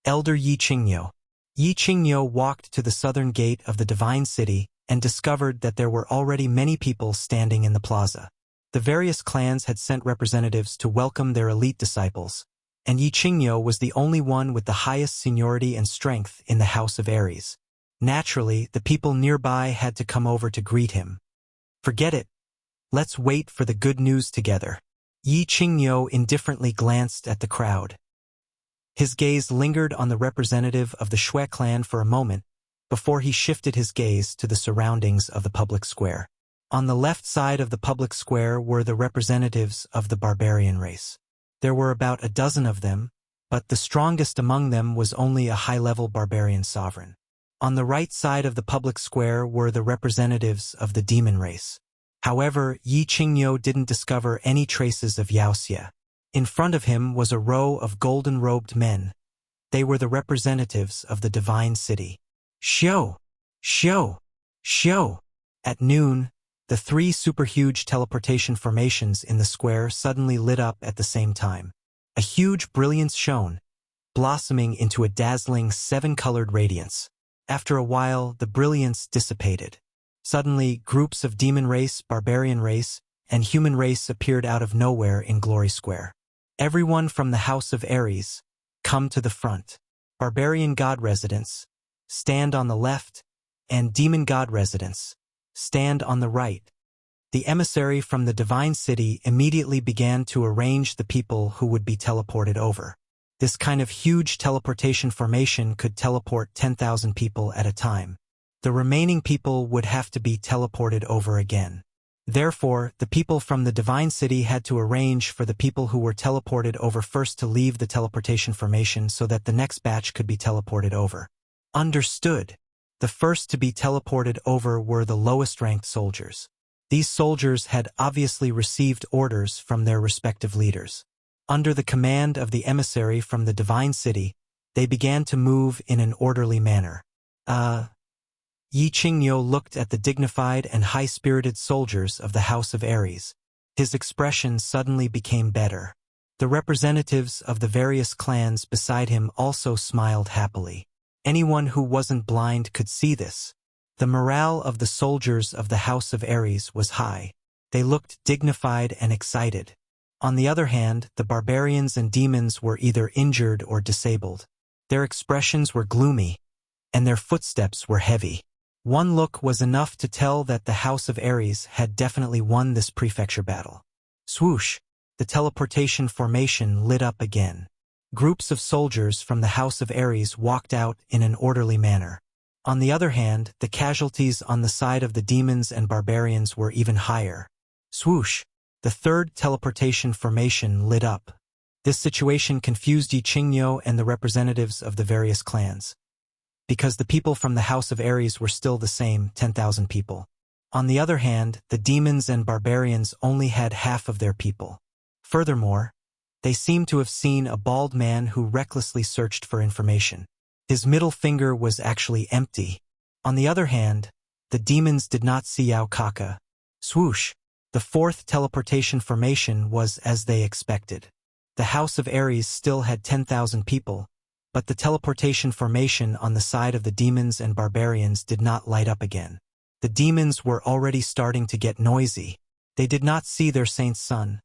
Elder Yi Qingyo." Yi Qingyo walked to the southern gate of the Divine City and discovered that there were already many people standing in the plaza. The various clans had sent representatives to welcome their elite disciples, and Yi Qingyo was the only one with the highest seniority and strength in the House of Aries. Naturally, the people nearby had to come over to greet him. "Forget it. Let's wait for the good news together." Yi Qingyo indifferently glanced at the crowd. His gaze lingered on the representative of the Shui clan for a moment before he shifted his gaze to the surroundings of the public square. On the left side of the public square were the representatives of the barbarian race. There were about a dozen of them, but the strongest among them was only a high-level barbarian sovereign. On the right side of the public square were the representatives of the demon race. However, Yi Qingyo didn't discover any traces of Yao Xie. In front of him was a row of golden-robed men. They were the representatives of the Divine City. Xiao! Xiao! Xiao! At noon, the three superhuge teleportation formations in the square suddenly lit up at the same time. A huge brilliance shone, blossoming into a dazzling seven-colored radiance. After a while, the brilliance dissipated. Suddenly, groups of demon race, barbarian race, and human race appeared out of nowhere in Glory Square. Everyone from the House of Aries, come to the front. Barbarian god residents, stand on the left, and demon god residents, stand on the right. The emissary from the Divine City immediately began to arrange the people who would be teleported over. This kind of huge teleportation formation could teleport 10,000 people at a time. The remaining people would have to be teleported over again. Therefore, the people from the Divine City had to arrange for the people who were teleported over first to leave the teleportation formation so that the next batch could be teleported over. Understood. The first to be teleported over were the lowest-ranked soldiers. These soldiers had obviously received orders from their respective leaders. Under the command of the emissary from the Divine City, they began to move in an orderly manner. Yi Qingyo looked at the dignified and high-spirited soldiers of the House of Aries. His expression suddenly became better. The representatives of the various clans beside him also smiled happily. Anyone who wasn't blind could see this. The morale of the soldiers of the House of Aries was high. They looked dignified and excited. On the other hand, the barbarians and demons were either injured or disabled. Their expressions were gloomy, and their footsteps were heavy. One look was enough to tell that the House of Aries had definitely won this prefecture battle. Swoosh! The teleportation formation lit up again. Groups of soldiers from the House of Aries walked out in an orderly manner. On the other hand, the casualties on the side of the demons and barbarians were even higher. Swoosh! The third teleportation formation lit up. This situation confused Yi Qingyo and the representatives of the various clans, because the people from the House of Aries were still the same, 10,000 people. On the other hand, the demons and barbarians only had half of their people. Furthermore, they seemed to have seen a bald man who recklessly searched for information. His middle finger was actually empty. On the other hand, the demons did not see Yao Kaka. Swoosh! The fourth teleportation formation was as they expected. The House of Ares still had 10,000 people, but the teleportation formation on the side of the demons and barbarians did not light up again. The demons were already starting to get noisy. They did not see their saint's son,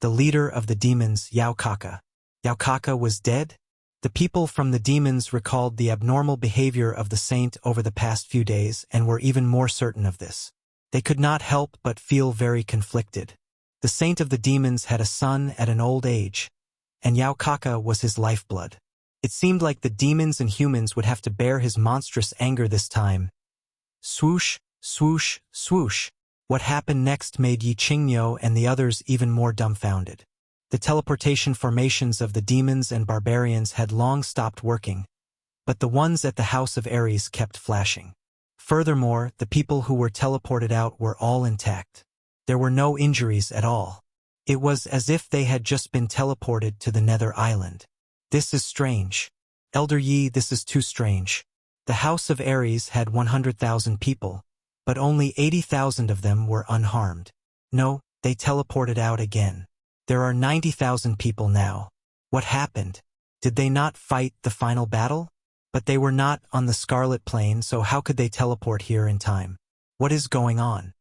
the leader of the demons, Yao Kaka. Yao Kaka was dead? The people from the demons recalled the abnormal behavior of the saint over the past few days and were even more certain of this. They could not help but feel very conflicted. The saint of the demons had a son at an old age, and Yao Kaka was his lifeblood. It seemed like the demons and humans would have to bear his monstrous anger this time. Swoosh, swoosh, swoosh. What happened next made Yi Qingyo and the others even more dumbfounded. The teleportation formations of the demons and barbarians had long stopped working, but the ones at the House of Ares kept flashing. Furthermore, the people who were teleported out were all intact. There were no injuries at all. It was as if they had just been teleported to the Nether Island. This is strange. Elder Yi, this is too strange. The House of Ares had 100,000 people, but only 80,000 of them were unharmed. No, they teleported out again. There are 90,000 people now. What happened? Did they not fight the final battle? But they were not on the Scarlet Plane, so how could they teleport here in time? What is going on?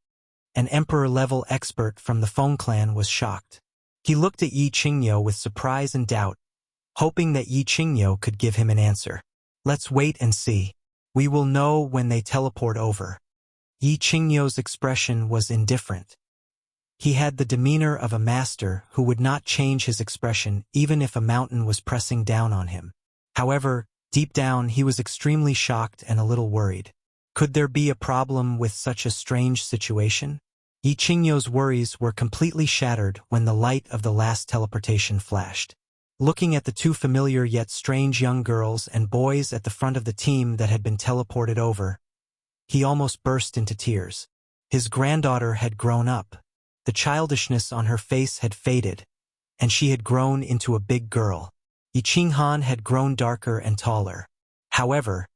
An Emperor-level expert from the Fang clan was shocked. He looked at Yi Qingyo with surprise and doubt, hoping that Yi Qingyo could give him an answer. Let's wait and see. We will know when they teleport over. Yi Qingyo's expression was indifferent. He had the demeanor of a master who would not change his expression even if a mountain was pressing down on him. However, deep down he was extremely shocked and a little worried. Could there be a problem with such a strange situation? Yi Qingyo's worries were completely shattered when the light of the last teleportation flashed. Looking at the two familiar yet strange young girls and boys at the front of the team that had been teleported over, he almost burst into tears. His granddaughter had grown up. The childishness on her face had faded, and she had grown into a big girl. Yi Qinghan had grown darker and taller. However,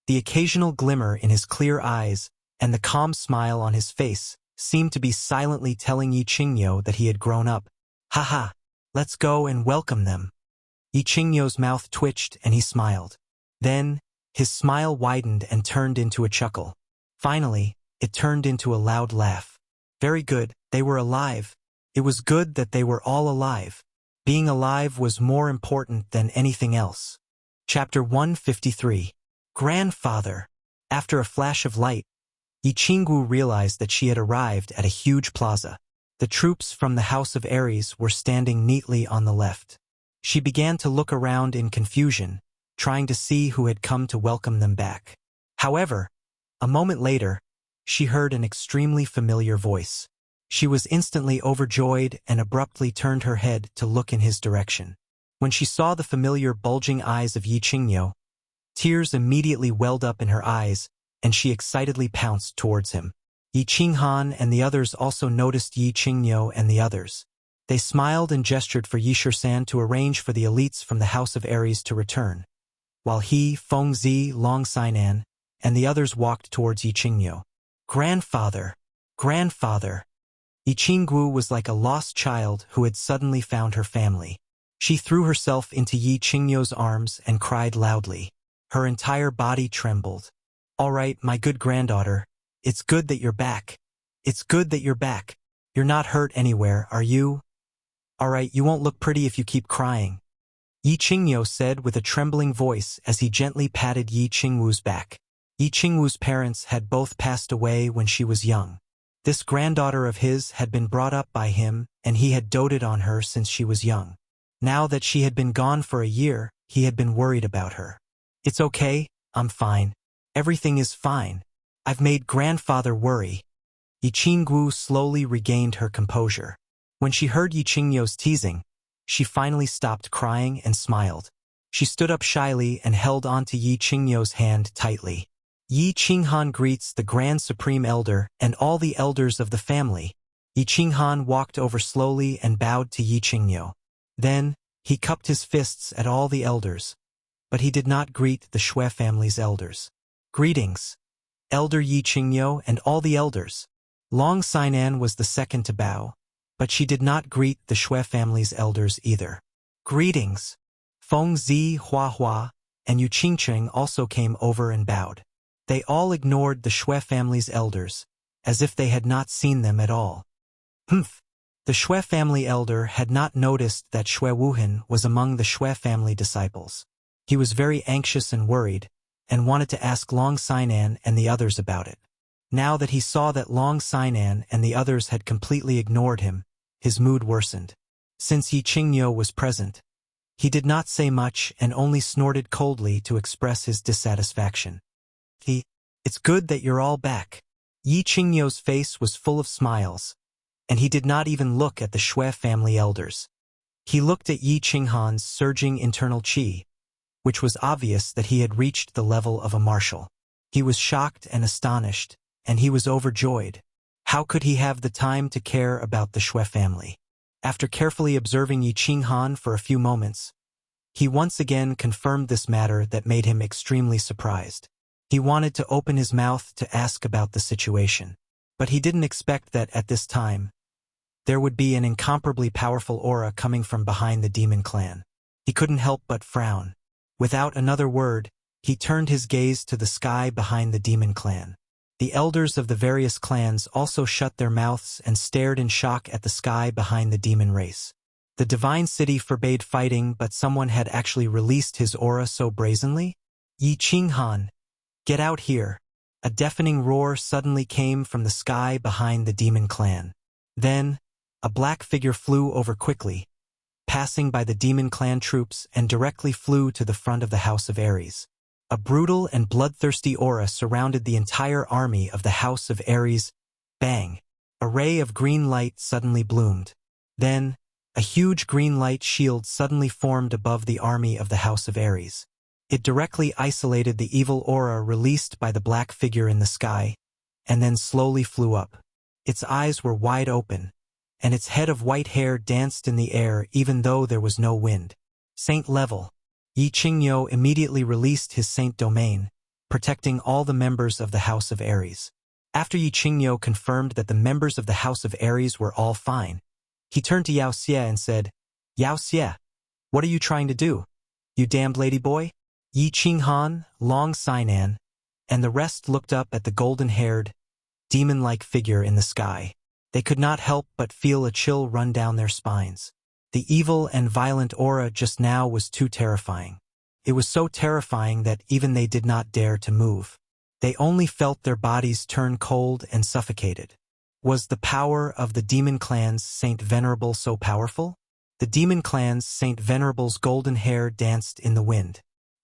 the occasional glimmer in his clear eyes and the calm smile on his face seemed to be silently telling Yi Qingyo that he had grown up. Haha, let's go and welcome them. Yi Qingyo's mouth twitched and he smiled. Then, his smile widened and turned into a chuckle. Finally, it turned into a loud laugh. Very good, they were alive. It was good that they were all alive. Being alive was more important than anything else. Chapter 153. Grandfather. After a flash of light, Yi Qingyu realized that she had arrived at a huge plaza. The troops from the House of Ares were standing neatly on the left. She began to look around in confusion, trying to see who had come to welcome them back. However, a moment later, she heard an extremely familiar voice. She was instantly overjoyed and abruptly turned her head to look in his direction. When she saw the familiar bulging eyes of Yi Qingyo, tears immediately welled up in her eyes, and she excitedly pounced towards him. Yi Qinghan and the others also noticed Yi Qingyo and the others. They smiled and gestured for Yi Shisan to arrange for the elites from the House of Ares to return, while he, Fengzi, Long Sainan, and the others walked towards Yi Qingyo. Grandfather! Grandfather! Yi Qingyu was like a lost child who had suddenly found her family. She threw herself into Yi Qingyo's arms and cried loudly. Her entire body trembled. All right, my good granddaughter. It's good that you're back. It's good that you're back. You're not hurt anywhere, are you? All right, you won't look pretty if you keep crying. Yi Qingyo said with a trembling voice as he gently patted Yi Qingyu's back. Yi Qingyu's parents had both passed away when she was young. This granddaughter of his had been brought up by him, and he had doted on her since she was young. Now that she had been gone for a year, he had been worried about her. It's okay, I'm fine. Everything is fine. I've made grandfather worry. Yi Qingyu slowly regained her composure. When she heard Yi Qingyo's teasing, she finally stopped crying and smiled. She stood up shyly and held onto Yi Qingyo's hand tightly. Yi Qinghan greets the Grand Supreme Elder and all the elders of the family. Yi Qinghan walked over slowly and bowed to Yi Qingyo. Then, he cupped his fists at all the elders. But he did not greet the Shui family's elders. Greetings, Elder Yi Qingyo and all the elders. Long Sainan was the second to bow, but she did not greet the Shui family's elders either. Greetings. Feng Zi, Hua Hua, and Yu Qingqing also came over and bowed. They all ignored the Xue family's elders, as if they had not seen them at all. Humph! The Xue family elder had not noticed that Xue Wuhan was among the Xue family disciples. He was very anxious and worried, and wanted to ask Long Sainan and the others about it. Now that he saw that Long Sainan and the others had completely ignored him, his mood worsened. Since Yi Qingyo was present, he did not say much and only snorted coldly to express his dissatisfaction. It's good that you're all back. Yi Qingyo's face was full of smiles, and he did not even look at the Xue family elders. He looked at Yi Qinghan's surging internal qi, which was obvious that he had reached the level of a martial. He was shocked and astonished, and he was overjoyed. How could he have the time to care about the Xue family? After carefully observing Yi Qinghan for a few moments, he once again confirmed this matter that made him extremely surprised. He wanted to open his mouth to ask about the situation, but he didn't expect that at this time, there would be an incomparably powerful aura coming from behind the demon clan. He couldn't help but frown. Without another word, he turned his gaze to the sky behind the demon clan. The elders of the various clans also shut their mouths and stared in shock at the sky behind the demon race. The divine city forbade fighting, but someone had actually released his aura so brazenly? Yi Qinghan, get out here! A deafening roar suddenly came from the sky behind the demon clan. Then, a black figure flew over quickly, passing by the demon clan troops and directly flew to the front of the House of Ares. A brutal and bloodthirsty aura surrounded the entire army of the House of Ares. Bang! A ray of green light suddenly bloomed. Then, a huge green light shield suddenly formed above the army of the House of Ares. It directly isolated the evil aura released by the black figure in the sky, and then slowly flew up. Its eyes were wide open, and its head of white hair danced in the air even though there was no wind. Saint level. Yi Qingyo immediately released his saint domain, protecting all the members of the House of Ares. After Yi Qingyo confirmed that the members of the House of Ares were all fine, he turned to Yao Xie and said, Yao Xie, what are you trying to do? You damned ladyboy? Yi Qinghan, Long Sainan, and the rest looked up at the golden-haired, demon-like figure in the sky. They could not help but feel a chill run down their spines. The evil and violent aura just now was too terrifying. It was so terrifying that even they did not dare to move. They only felt their bodies turn cold and suffocated. Was the power of the demon clan's Saint Venerable so powerful? The demon clan's Saint Venerable's golden hair danced in the wind.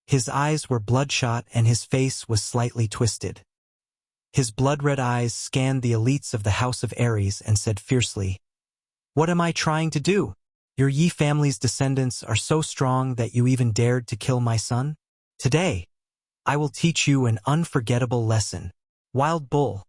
His eyes were bloodshot and his face was slightly twisted. His blood-red eyes scanned the elites of the House of Ares and said fiercely, What am I trying to do? Your Yi family's descendants are so strong that you even dared to kill my son? Today, I will teach you an unforgettable lesson. Wild bull,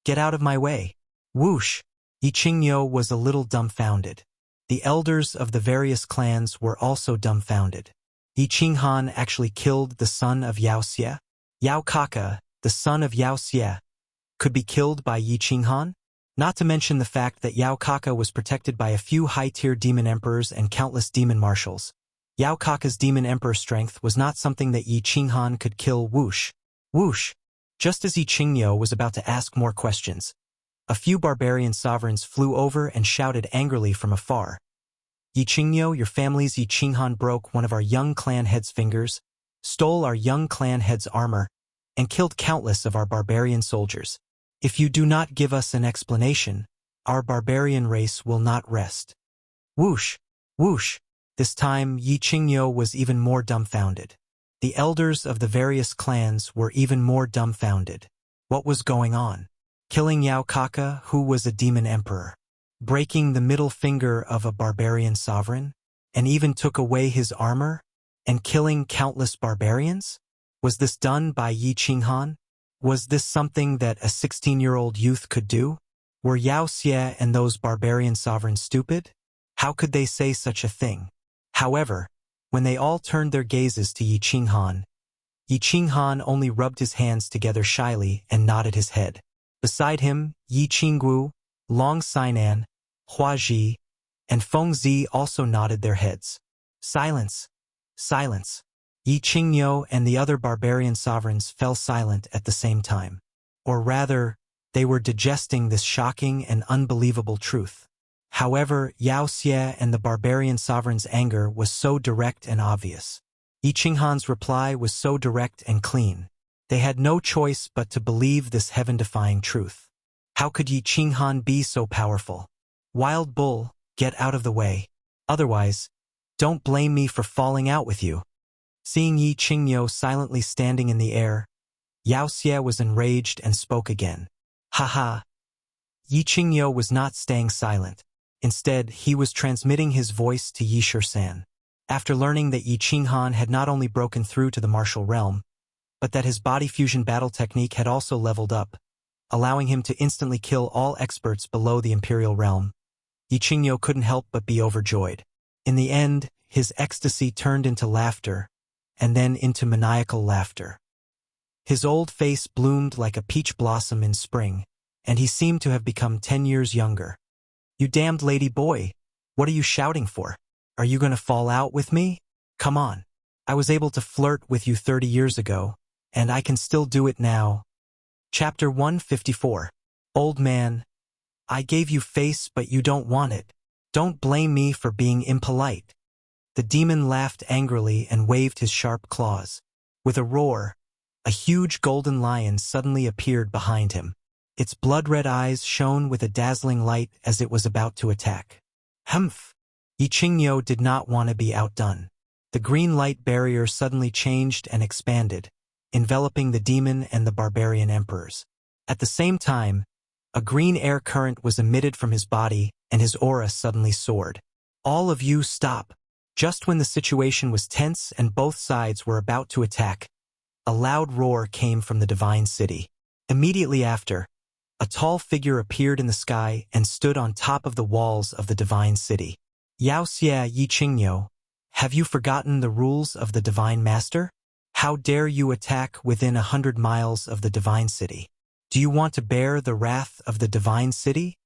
get out of my way. Whoosh! Yi Qingyo was a little dumbfounded. The elders of the various clans were also dumbfounded. Yi Qinghan actually killed the son of Yao Xie? Yao Kaka, the son of Yao Xie, could be killed by Yi Qinghan? Not to mention the fact that Yao Kaka was protected by a few high-tier demon emperors and countless demon marshals. Yao Kaka's demon emperor strength was not something that Yi Qinghan could kill. Whoosh! Whoosh! Just as Yi Qingyo was about to ask more questions, a few barbarian sovereigns flew over and shouted angrily from afar. Yi Qingyo, your family's Yi Qinghan broke one of our young clan head's fingers, stole our young clan head's armor, and killed countless of our barbarian soldiers. If you do not give us an explanation, our barbarian race will not rest. Whoosh! Whoosh! This time Yi Qingyo was even more dumbfounded. The elders of the various clans were even more dumbfounded. What was going on? Killing Yao Kaka, who was a demon emperor, breaking the middle finger of a barbarian sovereign, and even took away his armor, and killing countless barbarians? Was this done by Yi Qinghan? Was this something that a 16-year-old youth could do? Were Yao Xie and those barbarian sovereigns stupid? How could they say such a thing? However, when they all turned their gazes to Yi Qinghan only rubbed his hands together shyly and nodded his head. Beside him, Yi Qingguo, Long Sainan, Hua Ji, and Feng Zi also nodded their heads. Silence! Silence! Yi Qingyo and the other barbarian sovereigns fell silent at the same time. Or rather, they were digesting this shocking and unbelievable truth. However, Yao Xie and the barbarian sovereign's anger was so direct and obvious. Yi Qinghan's reply was so direct and clean. They had no choice but to believe this heaven-defying truth. How could Yi Qinghan be so powerful? Wild bull, get out of the way. Otherwise, don't blame me for falling out with you. Seeing Yi Qingyo silently standing in the air, Yao Xie was enraged and spoke again. Haha. Yi Qingyo was not staying silent. Instead, he was transmitting his voice to Yi Shisan. After learning that Yi Qinghan had not only broken through to the martial realm, but that his body fusion battle technique had also leveled up, allowing him to instantly kill all experts below the imperial realm, Yi Qingyo couldn't help but be overjoyed. In the end, his ecstasy turned into laughter, and then into maniacal laughter. His old face bloomed like a peach blossom in spring, and he seemed to have become 10 years younger. You damned lady boy, what are you shouting for? Are you going to fall out with me? Come on. I was able to flirt with you 30 years ago, and I can still do it now. Chapter 154. Old man. I gave you face but you don't want it. Don't blame me for being impolite. The demon laughed angrily and waved his sharp claws. With a roar, a huge golden lion suddenly appeared behind him. Its blood-red eyes shone with a dazzling light as it was about to attack. Humph! Yi Qingyo did not want to be outdone. The green light barrier suddenly changed and expanded, enveloping the demon and the barbarian emperors. At the same time, a green air current was emitted from his body, and his aura suddenly soared. All of you stop! Just when the situation was tense and both sides were about to attack, a loud roar came from the divine city. Immediately after, a tall figure appeared in the sky and stood on top of the walls of the divine city. Yao Xie Yi Qingyo, have you forgotten the rules of the divine master? How dare you attack within 100 miles of the divine city? Do you want to bear the wrath of the divine city?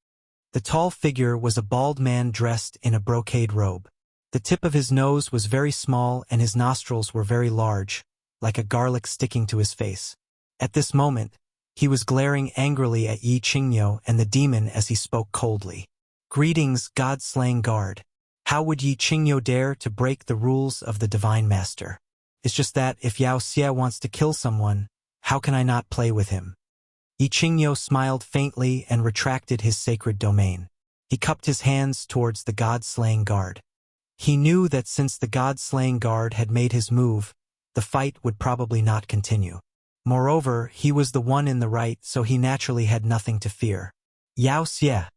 The tall figure was a bald man dressed in a brocade robe. The tip of his nose was very small and his nostrils were very large, like a garlic sticking to his face. At this moment, he was glaring angrily at Yi Qingyo and the demon as he spoke coldly. Greetings, God-slaying guard. How would Yi Qingyo dare to break the rules of the divine master? It's just that if Yao Xie wants to kill someone, how can I not play with him? Yi Qingyo smiled faintly and retracted his sacred domain. He cupped his hands towards the God-slaying guard. He knew that since the God-slaying guard had made his move, the fight would probably not continue. Moreover, he was the one in the right, so he naturally had nothing to fear. Yao Xie,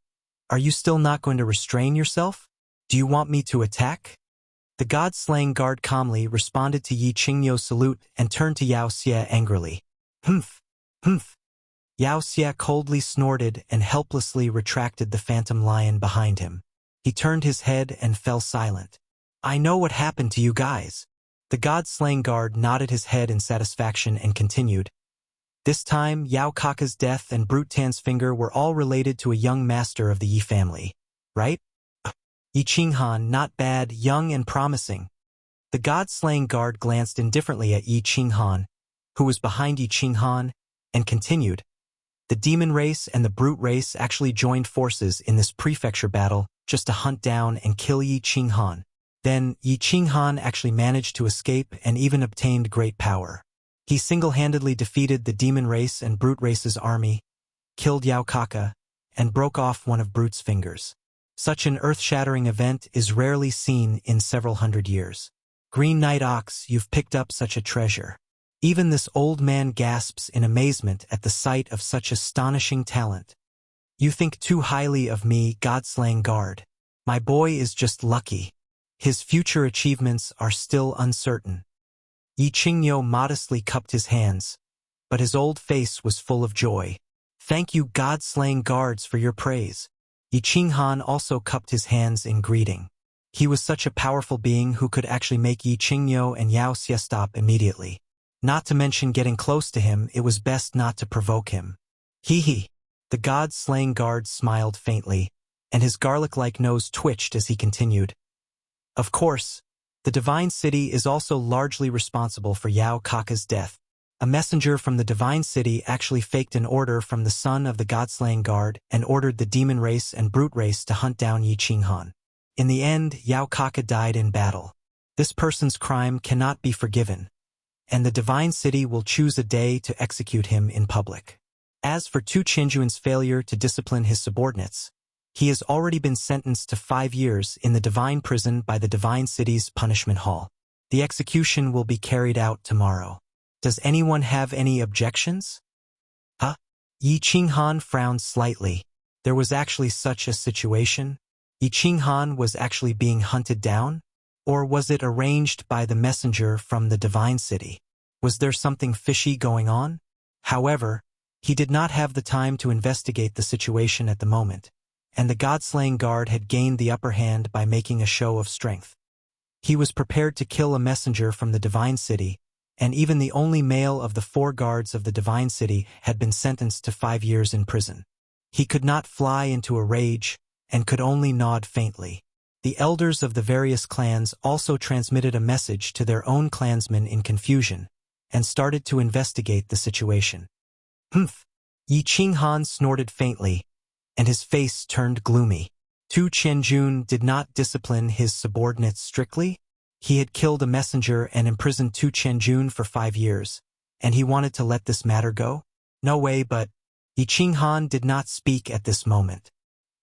are you still not going to restrain yourself? Do you want me to attack? The God-slaying guard calmly responded to Yi Qingyo's salute and turned to Yao Xie angrily. Humph! Humph! Yao Xie coldly snorted and helplessly retracted the phantom lion behind him. He turned his head and fell silent. I know what happened to you guys. The God-slaying guard nodded his head in satisfaction and continued. This time, Yao Kaka's death and Brute Tan's finger were all related to a young master of the Yi family, right? Yi Qinghan, not bad, young and promising. The God-slaying guard glanced indifferently at Yi Qinghan, who was behind Yi Qinghan, and continued. The demon race and the brute race actually joined forces in this prefecture battle just to hunt down and kill Yi Qinghan. Then, Yi Qinghan actually managed to escape and even obtained great power. He single-handedly defeated the demon race and brute race's army, killed Yao Kaka, and broke off one of Brute's fingers. Such an earth-shattering event is rarely seen in several hundred years. Green Knight Ox, you've picked up such a treasure. Even this old man gasps in amazement at the sight of such astonishing talent. You think too highly of me, God-slaying guard. My boy is just lucky. His future achievements are still uncertain. Yi Qingyo modestly cupped his hands, but his old face was full of joy. Thank you, God-slaying guards, for your praise. Yi Qinghan also cupped his hands in greeting. He was such a powerful being who could actually make Yi Qingyo and Yao Xie stop immediately. Not to mention getting close to him, it was best not to provoke him. Hee. The God-slaying guard smiled faintly, and his garlic-like nose twitched as he continued. Of course, The Divine City is also largely responsible for Yao Kaka's death. A messenger from the Divine City actually faked an order from the son of the God-slaying guard and ordered the demon race and brute race to hunt down Yi Qinghan. In the end, Yao Kaka died in battle. This person's crime cannot be forgiven, and the Divine City will choose a day to execute him in public. As for Tu Qianjuan's failure to discipline his subordinates, he has already been sentenced to 5 years in the Divine Prison by the Divine City's Punishment Hall. The execution will be carried out tomorrow. Does anyone have any objections? Huh? Yi Qinghan frowned slightly. There was actually such a situation? Yi Qinghan was actually being hunted down? Or was it arranged by the messenger from the Divine City? Was there something fishy going on? However, he did not have the time to investigate the situation at the moment, and the God-slaying guard had gained the upper hand by making a show of strength. He was prepared to kill a messenger from the Divine City, and even the only male of the 4 guards of the Divine City had been sentenced to 5 years in prison. He could not fly into a rage, and could only nod faintly. The elders of the various clans also transmitted a message to their own clansmen in confusion, and started to investigate the situation. Humph! Yi Qinghan snorted faintly, and his face turned gloomy. Tu Qianjun did not discipline his subordinates strictly. He had killed a messenger and imprisoned Tu Qianjun for 5 years, and he wanted to let this matter go? No way, but Yi Qinghan did not speak at this moment.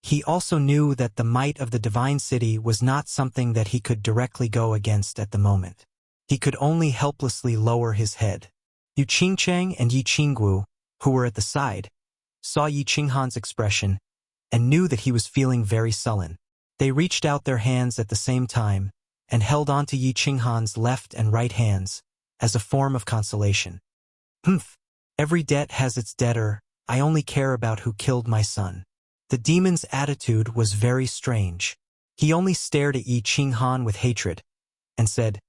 He also knew that the might of the Divine City was not something that he could directly go against at the moment. He could only helplessly lower his head. Yu Qingcheng and Yi Qingguo, who were at the side, saw Yi Qinghan's expression and knew that he was feeling very sullen. They reached out their hands at the same time and held onto Yi Qinghan's left and right hands as a form of consolation. Humph! Every debt has its debtor. I only care about who killed my son. The demon's attitude was very strange. He only stared at Yi Qinghan with hatred and said,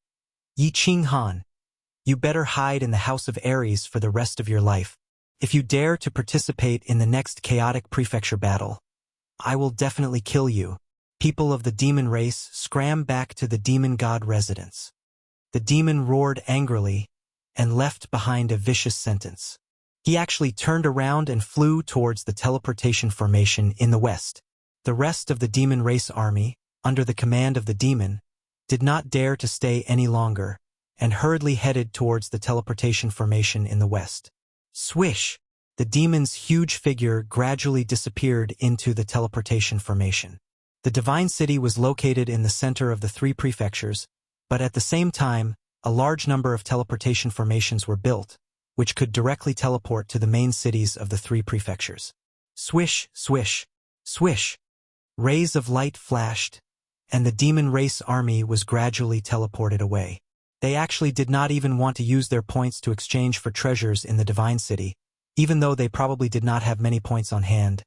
Yi Qinghan, you better hide in the House of Aries for the rest of your life. If you dare to participate in the next chaotic prefecture battle, I will definitely kill you. People of the demon race scram back to the demon god residence. The demon roared angrily and left behind a vicious sentence. He actually turned around and flew towards the teleportation formation in the west. The rest of the demon race army, under the command of the demon, did not dare to stay any longer and hurriedly headed towards the teleportation formation in the west. Swish! The demon's huge figure gradually disappeared into the teleportation formation. The Divine City was located in the center of the 3 prefectures, but at the same time, a large number of teleportation formations were built, which could directly teleport to the main cities of the 3 prefectures. Swish, swish, swish! Rays of light flashed, and the demon race army was gradually teleported away. They actually did not even want to use their points to exchange for treasures in the Divine City, even though they probably did not have many points on hand.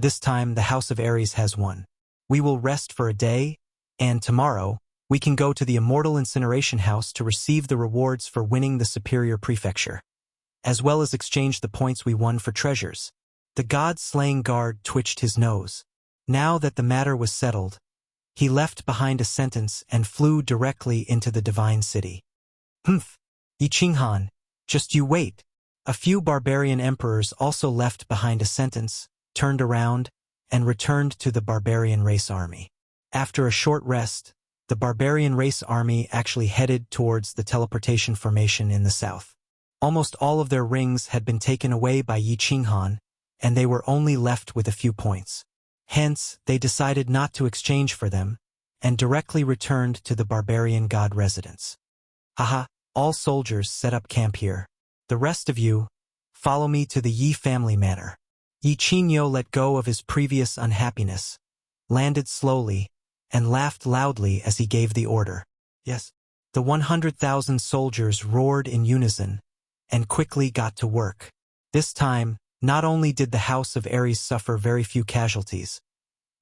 This time the House of Aries has one. We will rest for a day, and tomorrow, we can go to the Immortal Incineration House to receive the rewards for winning the Superior Prefecture, as well as exchange the points we won for treasures. The god-slaying guard twitched his nose. Now that the matter was settled, he left behind a sentence and flew directly into the Divine City. Humph! Yi Qinghan, just you wait. A few barbarian emperors also left behind a sentence, turned around, and returned to the barbarian race army. After a short rest, the barbarian race army actually headed towards the teleportation formation in the south. Almost all of their rings had been taken away by Yi Qinghan, and they were only left with a few points. Hence, they decided not to exchange for them, and directly returned to the barbarian god residence. Haha, all soldiers set up camp here. The rest of you, follow me to the Yi family manor. Yi Qingyo let go of his previous unhappiness, landed slowly, and laughed loudly as he gave the order. Yes. The 100,000 soldiers roared in unison, and quickly got to work. This time, not only did the House of Aries suffer very few casualties,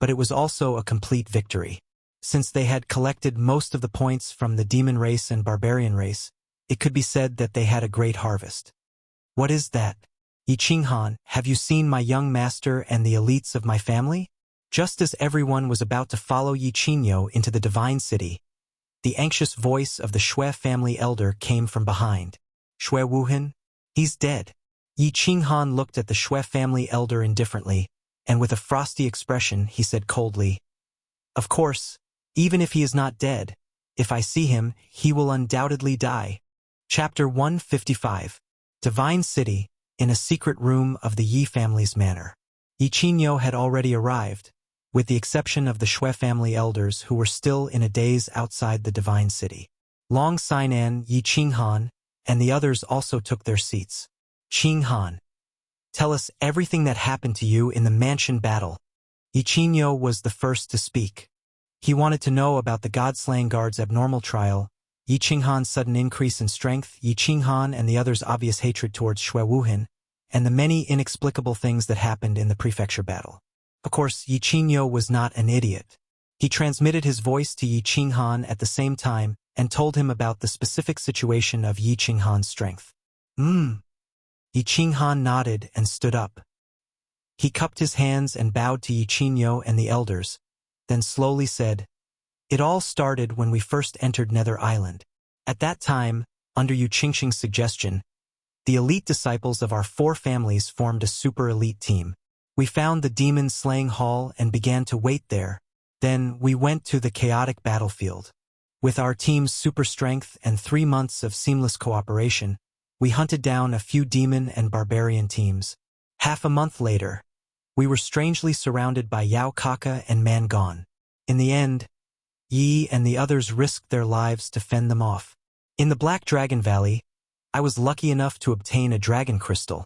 but it was also a complete victory. Since they had collected most of the points from the demon race and barbarian race, it could be said that they had a great harvest. What is that? Yi Qinghan, have you seen my young master and the elites of my family? Just as everyone was about to follow Yi Qingyo into the Divine City, The anxious voice of the Shui family elder came from behind. Shui Wuhan? He's dead. Yi Qinghan looked at the Shui family elder indifferently, and with a frosty expression he said coldly, "Of course, even if he is not dead, if I see him, he will undoubtedly die." Chapter 155. Divine City, in a secret room of the Yi family's manor. Yi Qingyo had already arrived, with the exception of the Shui family elders who were still in a daze outside the Divine City. Long Sainan, Yi Qinghan, and the others also took their seats. Qinghan, tell us everything that happened to you in the mansion battle. Yi Qingyo was the first to speak. He wanted to know about the God-slaying guard's abnormal trial, Yi Qinghan's sudden increase in strength, Yi Qinghan and the others' obvious hatred towards Shui Wuhan, and the many inexplicable things that happened in the prefecture battle. Of course, Yi Qingyo was not an idiot. He transmitted his voice to Yi Qinghan at the same time and told him about the specific situation of Yi Qinghan's strength. Yi Qinghan nodded and stood up. He cupped his hands and bowed to Yi Qingyo and the elders, then slowly said, "It all started when we first entered Nether Island. At that time, under Yu Qingxing's suggestion, the elite disciples of our 4 families formed a super elite team. We found the demon-slaying hall and began to wait there. Then we went to the chaotic battlefield. With our team's super strength and 3 months of seamless cooperation, we hunted down a few demon and barbarian teams. Half a month later, we were strangely surrounded by Yao Kaka and Mangon. In the end, Yi and the others risked their lives to fend them off. In the Black Dragon Valley, I was lucky enough to obtain a dragon crystal,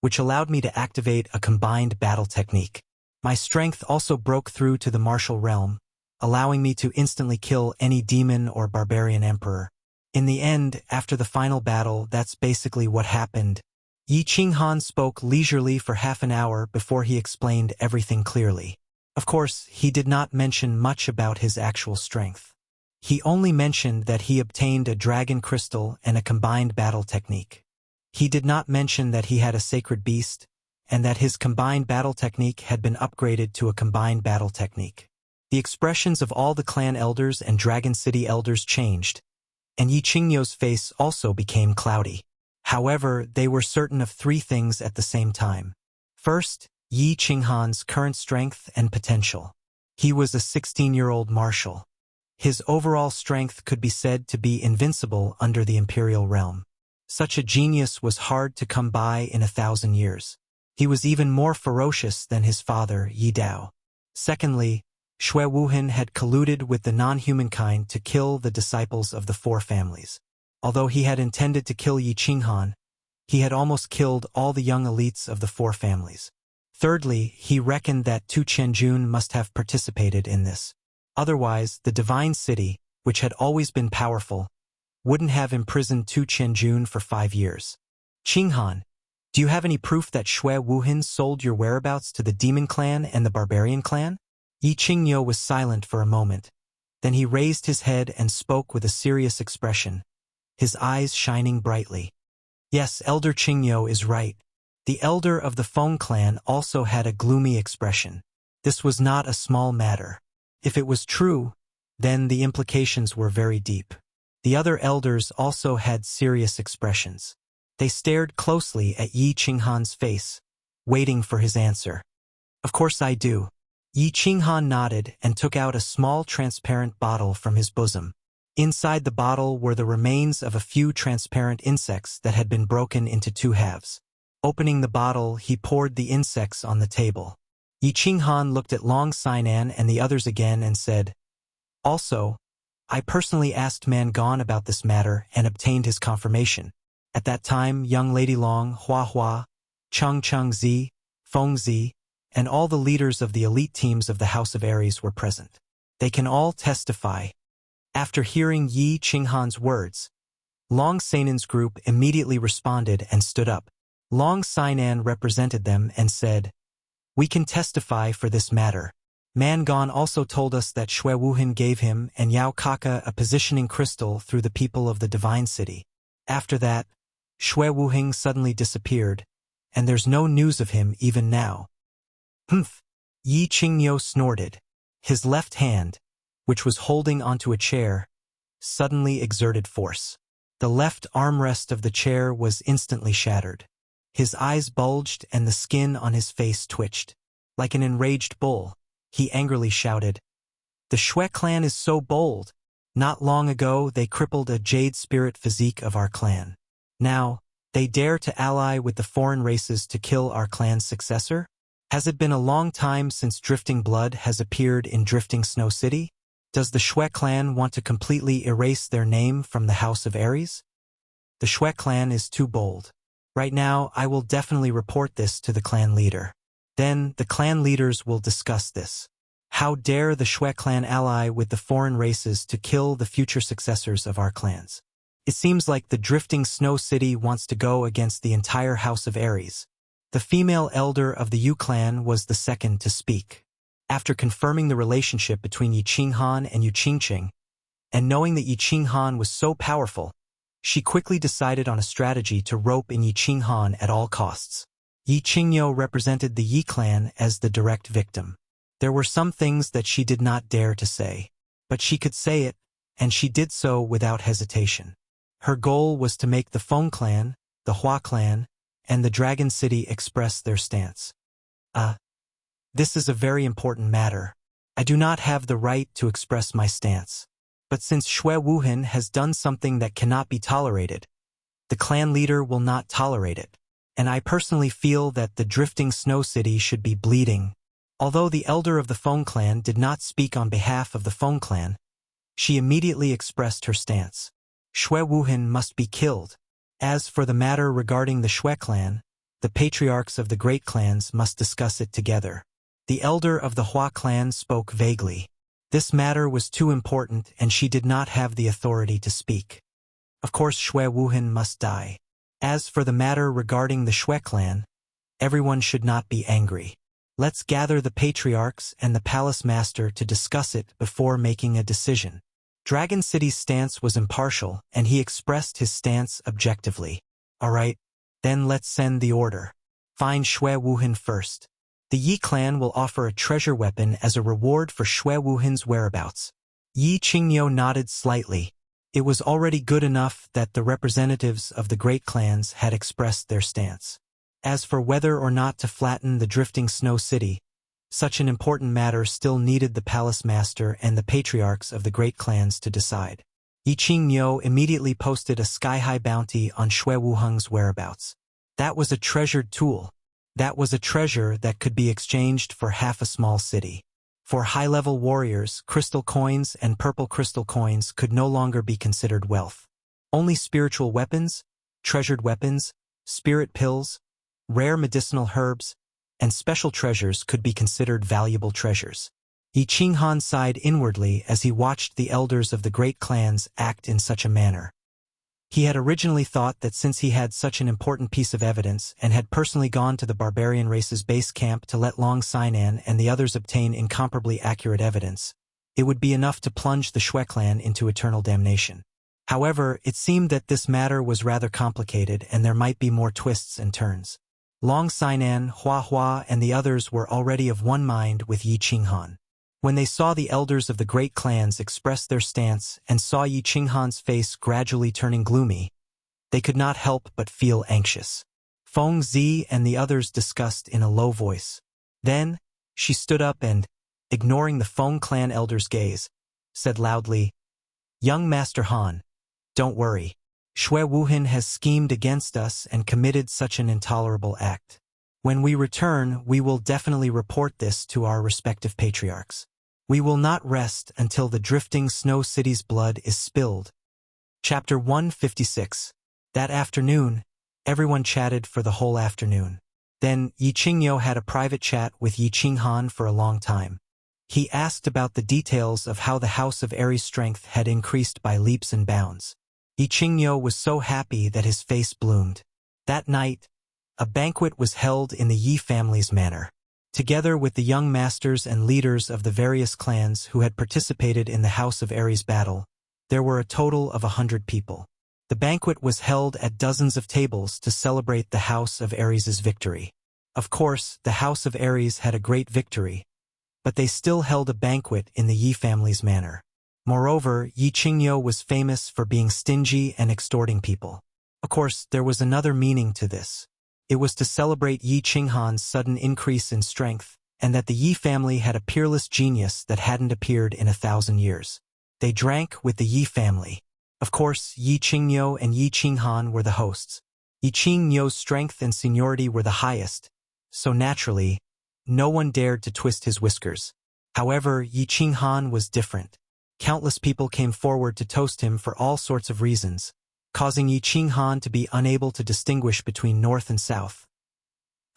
which allowed me to activate a combined battle technique. My strength also broke through to the martial realm, allowing me to instantly kill any demon or barbarian emperor. In the end, after the final battle, that's basically what happened." Yi Qinghan spoke leisurely for half an hour before he explained everything clearly. Of course, he did not mention much about his actual strength. He only mentioned that he obtained a dragon crystal and a combined battle technique. He did not mention that he had a sacred beast, and that his combined battle technique had been upgraded to a combined battle technique. The expressions of all the clan elders and Dragon City elders changed, and Yi Qingyo's face also became cloudy. However, they were certain of 3 things at the same time. First, Yi Qinghan's current strength and potential. He was a 16-year-old marshal. His overall strength could be said to be invincible under the imperial realm. Such a genius was hard to come by in 1,000 years. He was even more ferocious than his father, Yi Dao. Secondly, Shui Wuhan had colluded with the non-humankind to kill the disciples of the 4 families. Although he had intended to kill Yi Qinghan, he had almost killed all the young elites of the 4 families. Thirdly, he reckoned that Tu Qianjun must have participated in this. Otherwise, the Divine City, which had always been powerful, wouldn't have imprisoned Tu Qianjun for 5 years. "Qinghan, do you have any proof that Shui Wuhan sold your whereabouts to the Demon Clan and the Barbarian Clan?" Yi Qingyo was silent for a moment. Then he raised his head and spoke with a serious expression, his eyes shining brightly. "Yes, Elder Qingyo is right. The elder of the Fang clan also had a gloomy expression. This was not a small matter. If it was true, then the implications were very deep." The other elders also had serious expressions. They stared closely at Yi Qinghan's face, waiting for his answer. "Of course I do." Yi Qinghan nodded and took out a small transparent bottle from his bosom. Inside the bottle were the remains of a few transparent insects that had been broken into 2 halves. Opening the bottle, he poured the insects on the table. Yi Qinghan looked at Long Sainan and the others again and said, "Also, I personally asked Mangon about this matter and obtained his confirmation. At that time, young Lady Long, Hua Hua, Cheng Zi, Feng Zi, and all the leaders of the elite teams of the House of Aries were present. They can all testify." After hearing Yi Qinghan's words, Long Sainan's group immediately responded and stood up. Long Sainan represented them and said, "We can testify for this matter. Mangon also told us that Shui Wuhan gave him and Yao Kaka a positioning crystal through the people of the Divine City. After that, Shui Wuhan suddenly disappeared, and there's no news of him even now." "Humph!" Yi Qingyo snorted. His left hand, which was holding onto a chair, suddenly exerted force. The left armrest of the chair was instantly shattered. His eyes bulged and the skin on his face twitched. Like an enraged bull, he angrily shouted, "The Shui clan is so bold. Not long ago they crippled a jade spirit physique of our clan. Now, they dare to ally with the foreign races to kill our clan's successor? Has it been a long time since Drifting Blood has appeared in Drifting Snow City? Does the Shui clan want to completely erase their name from the House of Ares? The Shui clan is too bold. Right now, I will definitely report this to the clan leader. Then, the clan leaders will discuss this. How dare the Shui clan ally with the foreign races to kill the future successors of our clans? It seems like the Drifting Snow City wants to go against the entire House of Ares." The female elder of the Yu clan was the second to speak. After confirming the relationship between Yi Qinghan and Yu Qingqing, and knowing that Yi Qinghan was so powerful, she quickly decided on a strategy to rope in Yi Qinghan at all costs. Yi Qingyo represented the Yi clan as the direct victim. There were some things that she did not dare to say, but she could say it, and she did so without hesitation. Her goal was to make the Feng clan, the Hua clan, and the Dragon City express their stance. This is a very important matter. I do not have the right to express my stance. But since Shui Wuhan has done something that cannot be tolerated, the clan leader will not tolerate it. And I personally feel that the Drifting Snow City should be bleeding. Although the elder of the Feng clan did not speak on behalf of the Feng clan, she immediately expressed her stance. Shui Wuhan must be killed. As for the matter regarding the Shui clan, the patriarchs of the great clans must discuss it together. The elder of the Hua clan spoke vaguely. This matter was too important and she did not have the authority to speak. Of course Shui Wuhan must die. As for the matter regarding the Shui clan, everyone should not be angry. Let's gather the patriarchs and the palace master to discuss it before making a decision. Dragon City's stance was impartial and he expressed his stance objectively. Alright, then let's send the order. Find Shui Wuhan first. The Yi clan will offer a treasure weapon as a reward for Shui Wuhan's whereabouts. Yi Qingyo nodded slightly. It was already good enough that the representatives of the great clans had expressed their stance. As for whether or not to flatten the Drifting Snow City, such an important matter still needed the palace master and the patriarchs of the great clans to decide. Yi Qingyo immediately posted a sky-high bounty on Shui Wuhan's whereabouts. That was a treasured tool. That was a treasure that could be exchanged for half a small city. For high-level warriors, crystal coins and purple crystal coins could no longer be considered wealth. Only spiritual weapons, treasured weapons, spirit pills, rare medicinal herbs, and special treasures could be considered valuable treasures. Yi Qinghan sighed inwardly as he watched the elders of the great clans act in such a manner. He had originally thought that since he had such an important piece of evidence and had personally gone to the barbarian race's base camp to let Long Sinan and the others obtain incomparably accurate evidence, it would be enough to plunge the Shui clan into eternal damnation. However, it seemed that this matter was rather complicated and there might be more twists and turns. Long Sinan, Hua, and the others were already of one mind with Yi Qinghan. When they saw the elders of the great clans express their stance and saw Yi Qinghan's face gradually turning gloomy, they could not help but feel anxious. Feng Zi and the others discussed in a low voice. Then, she stood up and, ignoring the Feng clan elder's gaze, said loudly, "Young Master Han, don't worry. Shui Wuhan has schemed against us and committed such an intolerable act. When we return, we will definitely report this to our respective patriarchs. We will not rest until the Drifting Snow City's blood is spilled." Chapter 156. That afternoon, everyone chatted for the whole afternoon. Then, Yi Qingyo had a private chat with Yi Qinghan for a long time. He asked about the details of how the House of Ares' strength had increased by leaps and bounds. Yi Qingyo was so happy that his face bloomed. That night, a banquet was held in the Yi family's manor. Together with the young masters and leaders of the various clans who had participated in the House of Ares battle, there were a total of 100 people. The banquet was held at dozens of tables to celebrate the House of Ares' victory. Of course, the House of Ares had a great victory, but they still held a banquet in the Yi family's manor. Moreover, Yi Qingyo was famous for being stingy and extorting people. Of course, there was another meaning to this. It was to celebrate Yi Qinghan's sudden increase in strength, and that the Yi family had a peerless genius that hadn't appeared in 1,000 years. They drank with the Yi family. Of course, Yi Qingyo and Yi Qinghan were the hosts. Yi Qingyo's strength and seniority were the highest, so naturally, no one dared to twist his whiskers. However, Yi Qinghan was different. Countless people came forward to toast him for all sorts of reasons, causing Yi Qinghan to be unable to distinguish between north and south.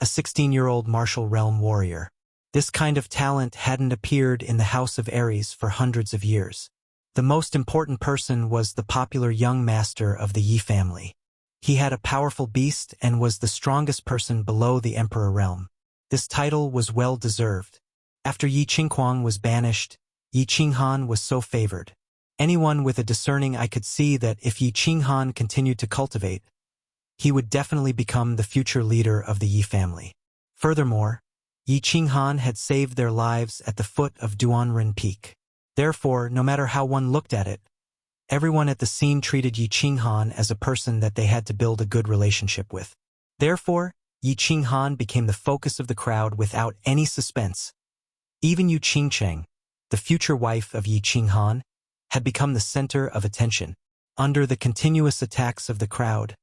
A 16-year-old martial realm warrior. This kind of talent hadn't appeared in the House of Aries for hundreds of years. The most important person was the popular young master of the Yi family. He had a powerful beast and was the strongest person below the emperor realm. This title was well deserved. After Yi Qinghuang was banished, Yi Qinghan was so favored. Anyone with a discerning eye could see that if Yi Qinghan continued to cultivate, he would definitely become the future leader of the Yi family. Furthermore, Yi Qinghan had saved their lives at the foot of Duanren Peak. Therefore, no matter how one looked at it, everyone at the scene treated Yi Qinghan as a person that they had to build a good relationship with. Therefore, Yi Qinghan became the focus of the crowd without any suspense. Even Yu Qingcheng, the future wife of Yi Qinghan, had become the center of attention. Under the continuous attacks of the crowd,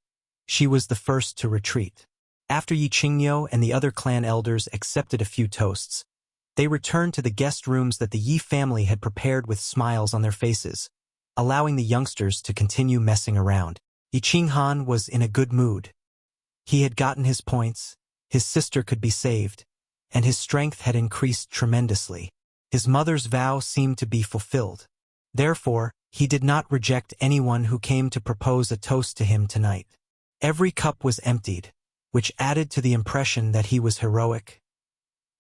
she was the first to retreat. After Yi Qingyo and the other clan elders accepted a few toasts, they returned to the guest rooms that the Yi family had prepared with smiles on their faces, allowing the youngsters to continue messing around. Yi Qinghan was in a good mood. He had gotten his points, his sister could be saved, and his strength had increased tremendously. His mother's vow seemed to be fulfilled. Therefore, he did not reject anyone who came to propose a toast to him tonight. Every cup was emptied, which added to the impression that he was heroic.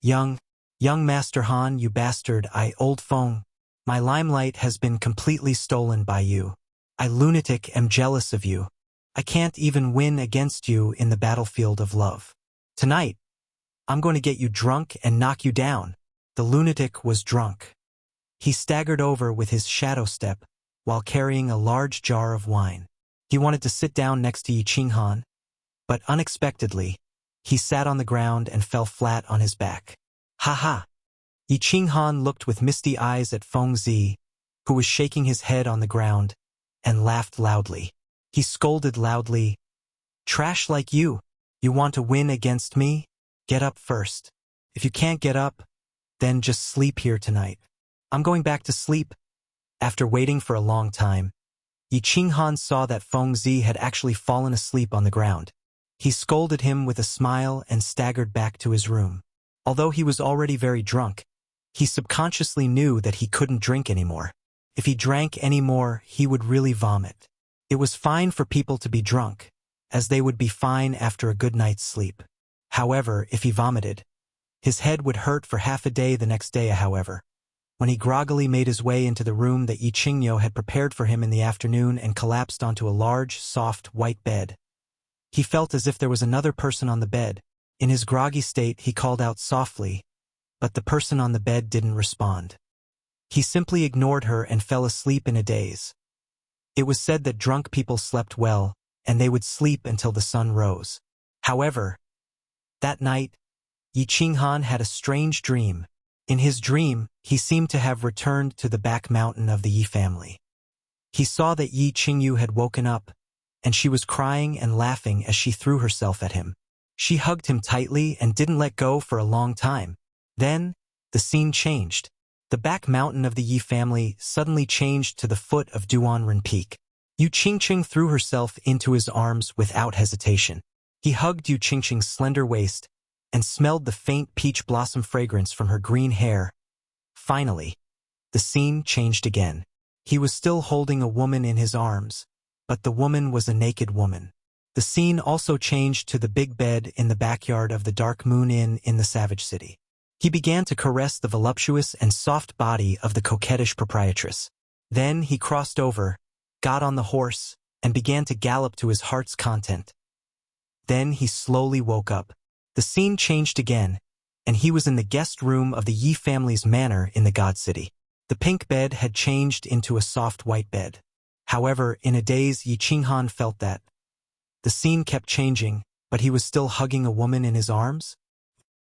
Young Master Han, you bastard, old Fang, my limelight has been completely stolen by you. I lunatic am jealous of you. I can't even win against you in the battlefield of love. Tonight, I'm going to get you drunk and knock you down. The lunatic was drunk. He staggered over with his shadow step while carrying a large jar of wine. He wanted to sit down next to Yi Qinghan, but unexpectedly, he sat on the ground and fell flat on his back. Ha ha! Yi Qinghan looked with misty eyes at Feng Zi, who was shaking his head on the ground, and laughed loudly. He scolded loudly, "Trash like you! You want to win against me? Get up first. If you can't get up, then just sleep here tonight." "I'm going back to sleep." After waiting for a long time, Yi Qinghan saw that Feng Zi had actually fallen asleep on the ground. He scolded him with a smile and staggered back to his room. Although he was already very drunk, he subconsciously knew that he couldn't drink anymore. If he drank any more, he would really vomit. It was fine for people to be drunk, as they would be fine after a good night's sleep. However, if he vomited, his head would hurt for half a day the next day. However, when he groggily made his way into the room that Yi Qingyo had prepared for him in the afternoon and collapsed onto a large, soft, white bed, he felt as if there was another person on the bed. In his groggy state, he called out softly, but the person on the bed didn't respond. He simply ignored her and fell asleep in a daze. It was said that drunk people slept well, and they would sleep until the sun rose. However, that night, Yi Qinghan had a strange dream. In his dream, he seemed to have returned to the back mountain of the Yi family. He saw that Yi Qingyu had woken up, and she was crying and laughing as she threw herself at him. She hugged him tightly and didn't let go for a long time. Then, the scene changed. The back mountain of the Yi family suddenly changed to the foot of Duanren Peak. Yu Qingqing threw herself into his arms without hesitation. He hugged Yu Qingqing's slender waist and smelled the faint peach blossom fragrance from her green hair. Finally, the scene changed again. He was still holding a woman in his arms, but the woman was a naked woman. The scene also changed to the big bed in the backyard of the Dark Moon Inn in the Savage City. He began to caress the voluptuous and soft body of the coquettish proprietress. Then he crossed over, got on the horse, and began to gallop to his heart's content. Then he slowly woke up. The scene changed again, and he was in the guest room of the Yi family's manor in the God City. The pink bed had changed into a soft white bed. However, in a daze, Yi Qinghan felt that. The scene kept changing, but he was still hugging a woman in his arms?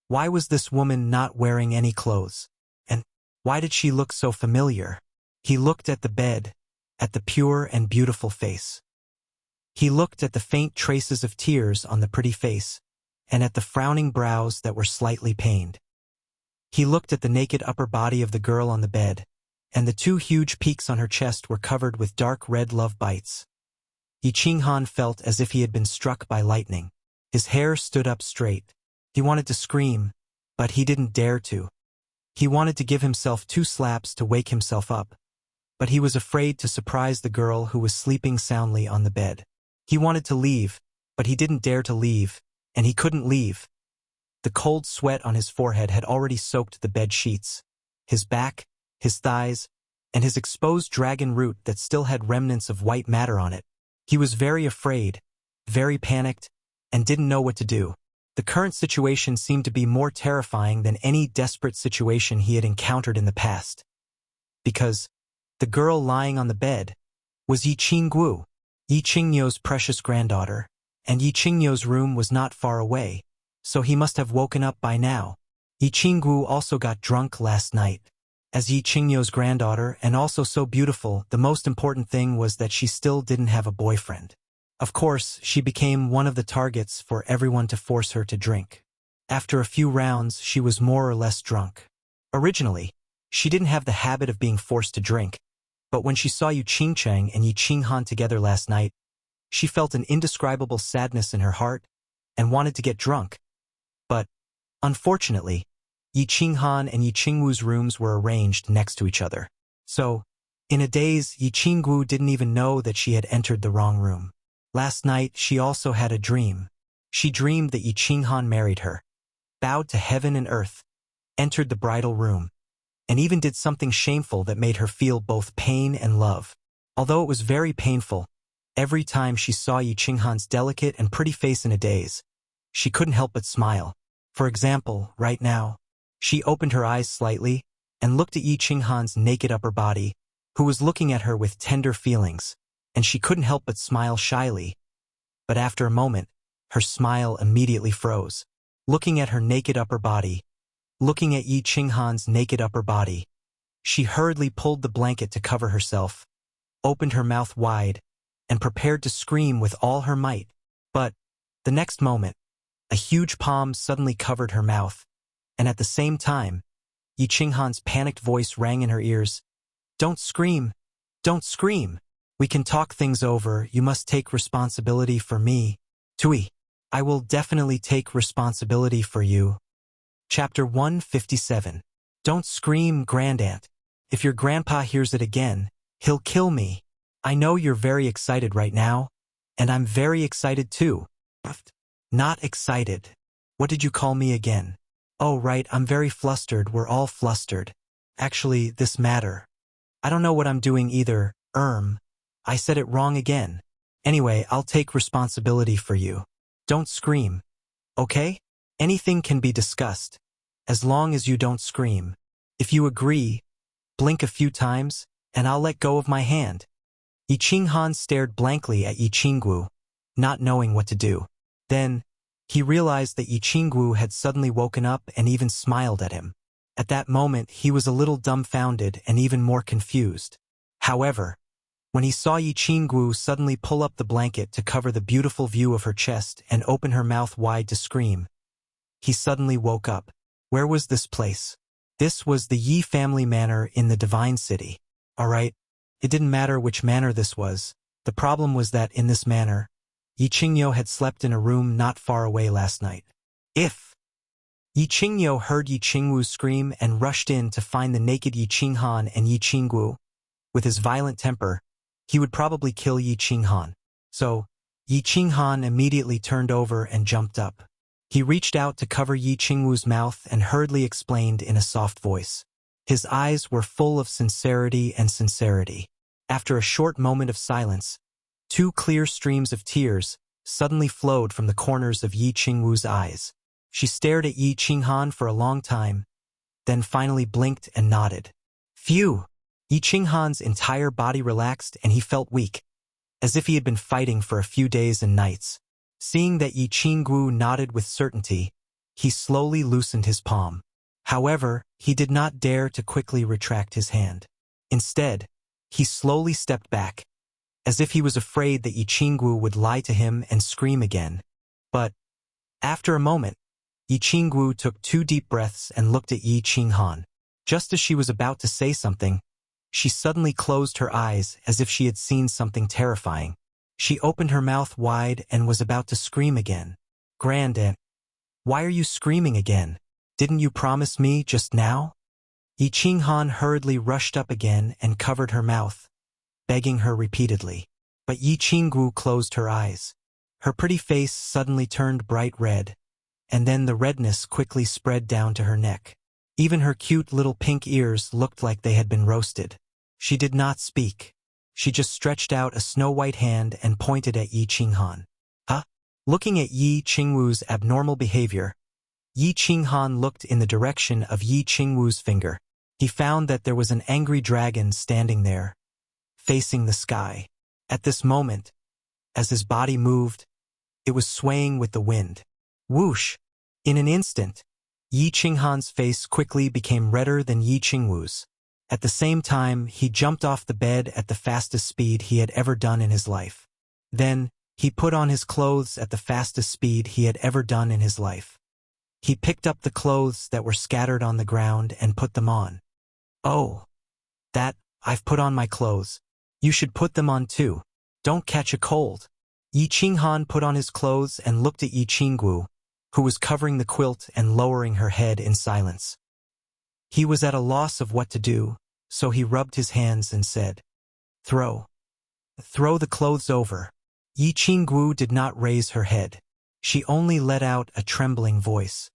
Why was this woman not wearing any clothes? And why did she look so familiar? He looked at the bed, at the pure and beautiful face. He looked at the faint traces of tears on the pretty face, and at the frowning brows that were slightly pained. He looked at the naked upper body of the girl on the bed, and the two huge peaks on her chest were covered with dark red love bites. Yi Qinghan felt as if he had been struck by lightning. His hair stood up straight. He wanted to scream, but he didn't dare to. He wanted to give himself 2 slaps to wake himself up, but he was afraid to surprise the girl who was sleeping soundly on the bed. He wanted to leave, but he didn't dare to leave, and he couldn't leave. The cold sweat on his forehead had already soaked the bed sheets. His back, his thighs, and his exposed dragon root that still had remnants of white matter on it. He was very afraid, very panicked, and didn't know what to do. The current situation seemed to be more terrifying than any desperate situation he had encountered in the past. Because the girl lying on the bed was Yi Qingguo, Yi Qingyou's precious granddaughter, and Yi Qingyou's room was not far away, so he must have woken up by now. Yi Qingguo also got drunk last night. As Yi Qingyou's granddaughter and also so beautiful, the most important thing was that she still didn't have a boyfriend. Of course, she became one of the targets for everyone to force her to drink. After a few rounds, she was more or less drunk. Originally, she didn't have the habit of being forced to drink, but when she saw Yu Qingcheng and Yi Qinghan together last night, she felt an indescribable sadness in her heart and wanted to get drunk. But, unfortunately, Yi Qinghan and Yi Qingguo's rooms were arranged next to each other. So, in a daze, Yi Qingguo didn't even know that she had entered the wrong room. Last night, she also had a dream. She dreamed that Yi Qinghan married her, bowed to heaven and earth, entered the bridal room, and even did something shameful that made her feel both pain and love. Although it was very painful, every time she saw Yi Qinghan's delicate and pretty face in a daze, she couldn't help but smile. For example, right now, she opened her eyes slightly and looked at Yi Qinghan's naked upper body, who was looking at her with tender feelings, and she couldn't help but smile shyly. But after a moment, her smile immediately froze. Looking at her naked upper body, looking at Yi Qinghan's naked upper body, she hurriedly pulled the blanket to cover herself, opened her mouth wide, and prepared to scream with all her might. But, the next moment, a huge palm suddenly covered her mouth, and at the same time, Yi Qinghan's panicked voice rang in her ears. "Don't scream! Don't scream! We can talk things over. You must take responsibility for me. Tui. I will definitely take responsibility for you." Chapter 157. Don't scream, Grandaunt. If your grandpa hears it again, he'll kill me. I know you're very excited right now, and I'm very excited too. Not excited. What did you call me again? Oh right, I'm very flustered. We're all flustered. Actually, this matter. I don't know what I'm doing either. I said it wrong again. Anyway, I'll take responsibility for you. Don't scream. Okay? Anything can be discussed, as long as you don't scream. If you agree, blink a few times, and I'll let go of my hand. Yi Qinghan stared blankly at Yi Qingguo, not knowing what to do. Then, he realized that Yi Qingguo had suddenly woken up and even smiled at him. At that moment, he was a little dumbfounded and even more confused. However, when he saw Yi Qingguo suddenly pull up the blanket to cover the beautiful view of her chest and open her mouth wide to scream, he suddenly woke up. Where was this place? This was the Yi family manor in the Divine City. Alright, it didn't matter which manor this was. The problem was that in this manor, Yi Qingyou had slept in a room not far away last night. If Yi Qingyou heard Yi Qingguo scream and rushed in to find the naked Yi Qinghan and Yi Qingguo, with his violent temper, he would probably kill Yi Qinghan. So, Yi Qinghan immediately turned over and jumped up. He reached out to cover Yi Qingguo's mouth and hurriedly explained in a soft voice. His eyes were full of sincerity and sincerity. After a short moment of silence, 2 clear streams of tears suddenly flowed from the corners of Yi Qingguo's eyes. She stared at Yi Qinghan for a long time, then finally blinked and nodded. Phew! Yi Qinghan's entire body relaxed and he felt weak, as if he had been fighting for a few days and nights. Seeing that Yi Qinggu nodded with certainty, he slowly loosened his palm. However, he did not dare to quickly retract his hand. Instead, he slowly stepped back, as if he was afraid that Yi Qinggu would lie to him and scream again. But, after a moment, Yi Qinggu took 2 deep breaths and looked at Yi Qinghan. Just as she was about to say something, she suddenly closed her eyes as if she had seen something terrifying. She opened her mouth wide and was about to scream again. Grandaunt, why are you screaming again? Didn't you promise me just now? Yi Qinghan hurriedly rushed up again and covered her mouth, begging her repeatedly. But Yi Qinggu closed her eyes. Her pretty face suddenly turned bright red, and then the redness quickly spread down to her neck. Even her cute little pink ears looked like they had been roasted. She did not speak. She just stretched out a snow-white hand and pointed at Yi Qinghan. Huh? Looking at Yi Qingwu's abnormal behavior, Yi Qinghan looked in the direction of Yi Qingwu's finger. He found that there was an angry dragon standing there, facing the sky. At this moment, as his body moved, it was swaying with the wind. Whoosh! In an instant, Yi Qinghan's face quickly became redder than Yi Qingwu's. At the same time, he jumped off the bed at the fastest speed he had ever done in his life. Then, he put on his clothes at the fastest speed he had ever done in his life. He picked up the clothes that were scattered on the ground and put them on. Oh, I've put on my clothes. You should put them on too. Don't catch a cold. Yi Qinghan put on his clothes and looked at Yi Qinggu, who was covering the quilt and lowering her head in silence. He was at a loss of what to do, so he rubbed his hands and said, Throw the clothes over. Yi Qinggu did not raise her head. She only let out a trembling voice.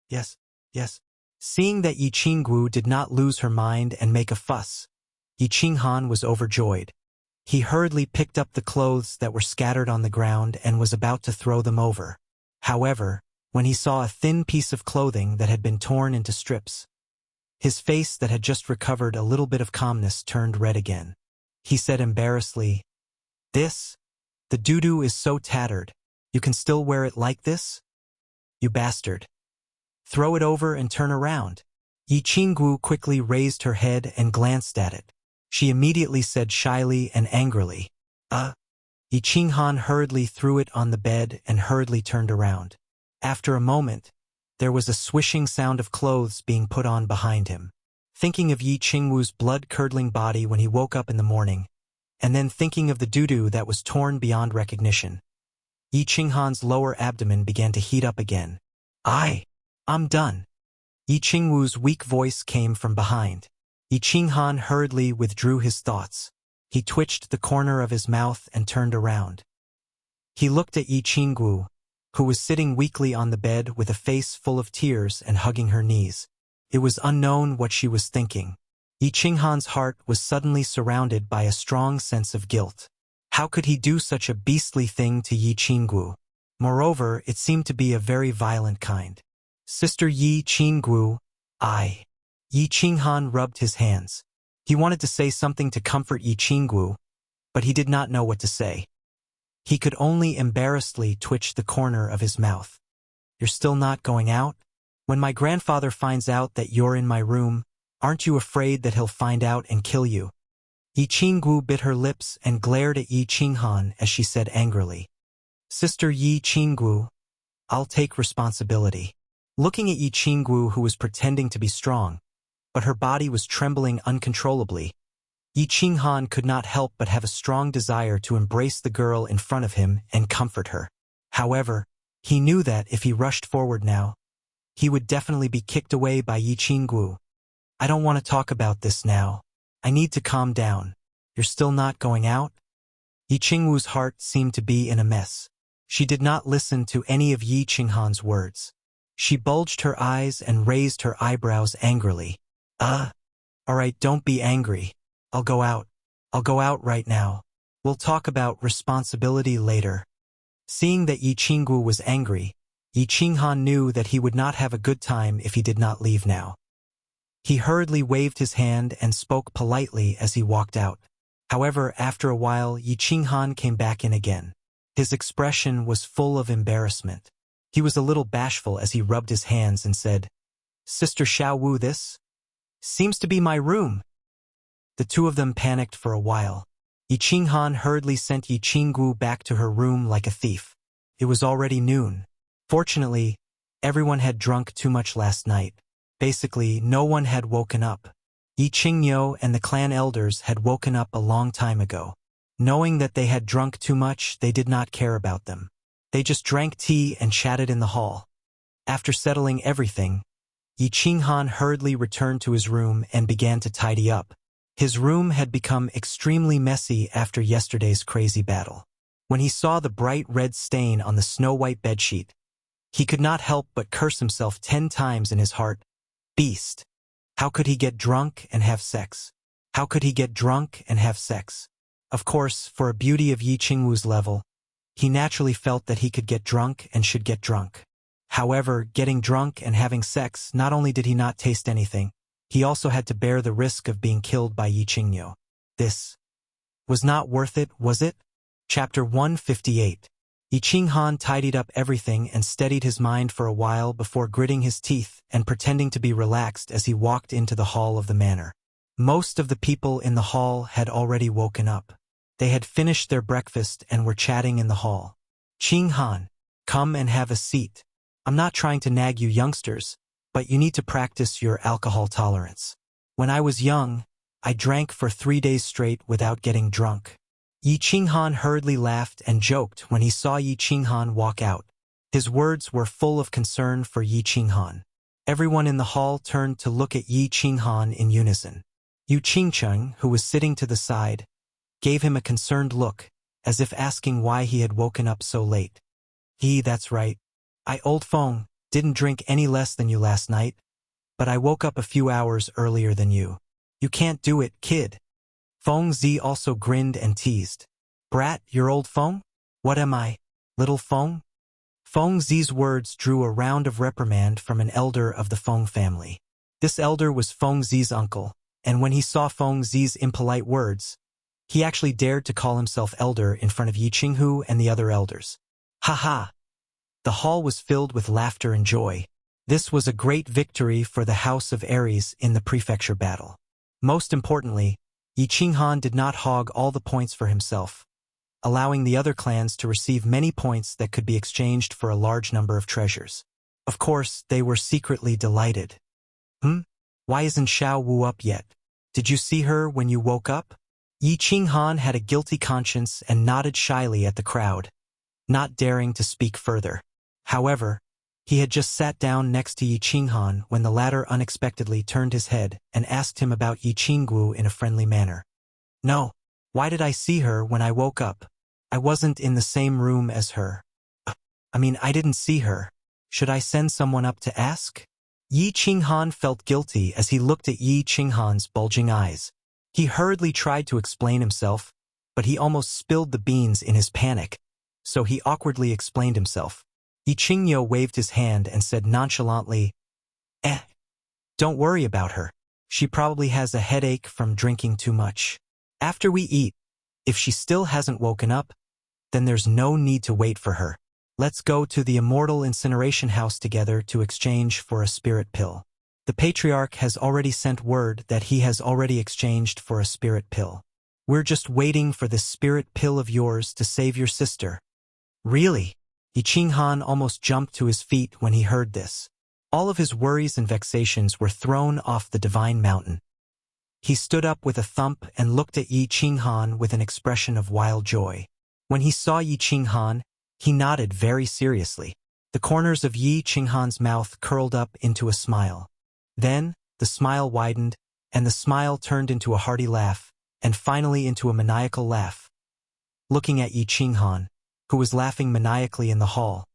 Yes, yes. Seeing that Yi Qinggu did not lose her mind and make a fuss, Yi Qinghan was overjoyed. He hurriedly picked up the clothes that were scattered on the ground and was about to throw them over. However, when he saw a thin piece of clothing that had been torn into strips, his face that had just recovered a little bit of calmness turned red again. He said embarrassedly, the doo-doo is so tattered. You can still wear it like this? You bastard. Throw it over and turn around. Yi Qinggu quickly raised her head and glanced at it. She immediately said shyly and angrily, Yi Qinghan hurriedly threw it on the bed and hurriedly turned around. After a moment, there was a swishing sound of clothes being put on behind him. Thinking of Yi Qingwu's blood-curdling body when he woke up in the morning, and then thinking of the doo-doo that was torn beyond recognition, Yi Qinghan's lower abdomen began to heat up again. I'm done. Yi Qingwu's weak voice came from behind. Yi Qinghan hurriedly withdrew his thoughts. He twitched the corner of his mouth and turned around. He looked at Yi Qinggu, who was sitting weakly on the bed with a face full of tears and hugging her knees. It was unknown what she was thinking. Yi Qinghan's heart was suddenly surrounded by a strong sense of guilt. How could he do such a beastly thing to Yi Qinggu? Moreover, it seemed to be a very violent kind. Sister Yi Qinggu, Yi Qinghan rubbed his hands. He wanted to say something to comfort Yi Qinggu, but he did not know what to say. He could only embarrassedly twitch the corner of his mouth. You're still not going out? When my grandfather finds out that you're in my room, aren't you afraid that he'll find out and kill you? Yi Qinggu bit her lips and glared at Yi Qinghan as she said angrily, Sister Yi Qinggu, I'll take responsibility. Looking at Yi Qinggu, who was pretending to be strong, but her body was trembling uncontrollably, Yi Qinghan could not help but have a strong desire to embrace the girl in front of him and comfort her. However, he knew that if he rushed forward now, he would definitely be kicked away by Yi Qinggu. I don't want to talk about this now. I need to calm down. You're still not going out? Yi Qingwu's heart seemed to be in a mess. She did not listen to any of Yi Qinghan's words. She bulged her eyes and raised her eyebrows angrily. Alright, don't be angry. I'll go out. I'll go out right now. We'll talk about responsibility later. Seeing that Yi Qinggu was angry, Yi Qinghan knew that he would not have a good time if he did not leave now. He hurriedly waved his hand and spoke politely as he walked out. However, after a while, Yi Qinghan came back in again. His expression was full of embarrassment. He was a little bashful as he rubbed his hands and said, "Sister Xiao Wu, this seems to be my room." The two of them panicked for a while. Yi Qinghan hurriedly sent Yi Qinggu back to her room like a thief. It was already noon. Fortunately, everyone had drunk too much last night. Basically, no one had woken up. Yi Qingyo and the clan elders had woken up a long time ago. Knowing that they had drunk too much, they did not care about them. They just drank tea and chatted in the hall. After settling everything, Yi Qinghan hurriedly returned to his room and began to tidy up. His room had become extremely messy after yesterday's crazy battle. When he saw the bright red stain on the snow-white bedsheet, he could not help but curse himself 10 times in his heart. Beast! How could he get drunk and have sex? How could he get drunk and have sex? Of course, for a beauty of Yi Qingwu's level, he naturally felt that he could get drunk and should get drunk. However, getting drunk and having sex, not only did he not taste anything, he also had to bear the risk of being killed by Yi Qingyo. This was not worth it, was it? Chapter 158. Yi Qinghan tidied up everything and steadied his mind for a while before gritting his teeth and pretending to be relaxed as he walked into the hall of the manor. Most of the people in the hall had already woken up. They had finished their breakfast and were chatting in the hall. "Qinghan, come and have a seat. I'm not trying to nag you youngsters, but you need to practice your alcohol tolerance. When I was young, I drank for 3 days straight without getting drunk." Yi Qinghan hurriedly laughed and joked when he saw Yi Qinghan walk out. His words were full of concern for Yi Qinghan. Everyone in the hall turned to look at Yi Qinghan in unison. Yu Qingcheng, who was sitting to the side, gave him a concerned look, as if asking why he had woken up so late. That's right. I, old Feng, didn't drink any less than you last night, but I woke up a few hours earlier than you. You can't do it, kid." Feng Zi also grinned and teased. "Brat, you're old Feng? What am I, little Feng?" Feng Zi's words drew a round of reprimand from an elder of the Feng family. This elder was Feng Zi's uncle, and when he saw Feng Zi's impolite words, he actually dared to call himself elder in front of Yi Qinghu and the other elders. Ha ha! The hall was filled with laughter and joy. This was a great victory for the House of Aries in the prefecture battle. Most importantly, Yi Qinghan did not hog all the points for himself, allowing the other clans to receive many points that could be exchanged for a large number of treasures. Of course, they were secretly delighted. Why isn't Xiao Wu up yet? Did you see her when you woke up?" Yi Qinghan had a guilty conscience and nodded shyly at the crowd, not daring to speak further. However, he had just sat down next to Yi Qinghan when the latter unexpectedly turned his head and asked him about Yi Qinggu in a friendly manner. "No. Why did I see her when I woke up? I wasn't in the same room as her. I didn't see her. Should I send someone up to ask?" Yi Qinghan felt guilty as he looked at Yi Qinghan's bulging eyes. He hurriedly tried to explain himself, but he almost spilled the beans in his panic, so he awkwardly explained himself. Yi Qingyo waved his hand and said nonchalantly, "Don't worry about her. She probably has a headache from drinking too much. After we eat, if she still hasn't woken up, then there's no need to wait for her. Let's go to the immortal incineration house together to exchange for a spirit pill. The patriarch has already sent word that he has already exchanged for a spirit pill. We're just waiting for this spirit pill of yours to save your sister." "Really?" Yi Qinghan almost jumped to his feet when he heard this. All of his worries and vexations were thrown off the divine mountain. He stood up with a thump and looked at Yi Qinghan with an expression of wild joy. When he saw Yi Qinghan, he nodded very seriously. The corners of Yi Qinghan's mouth curled up into a smile. Then, the smile widened, and the smile turned into a hearty laugh, and finally into a maniacal laugh. Looking at Yi Qinghan, who was laughing maniacally in the hall,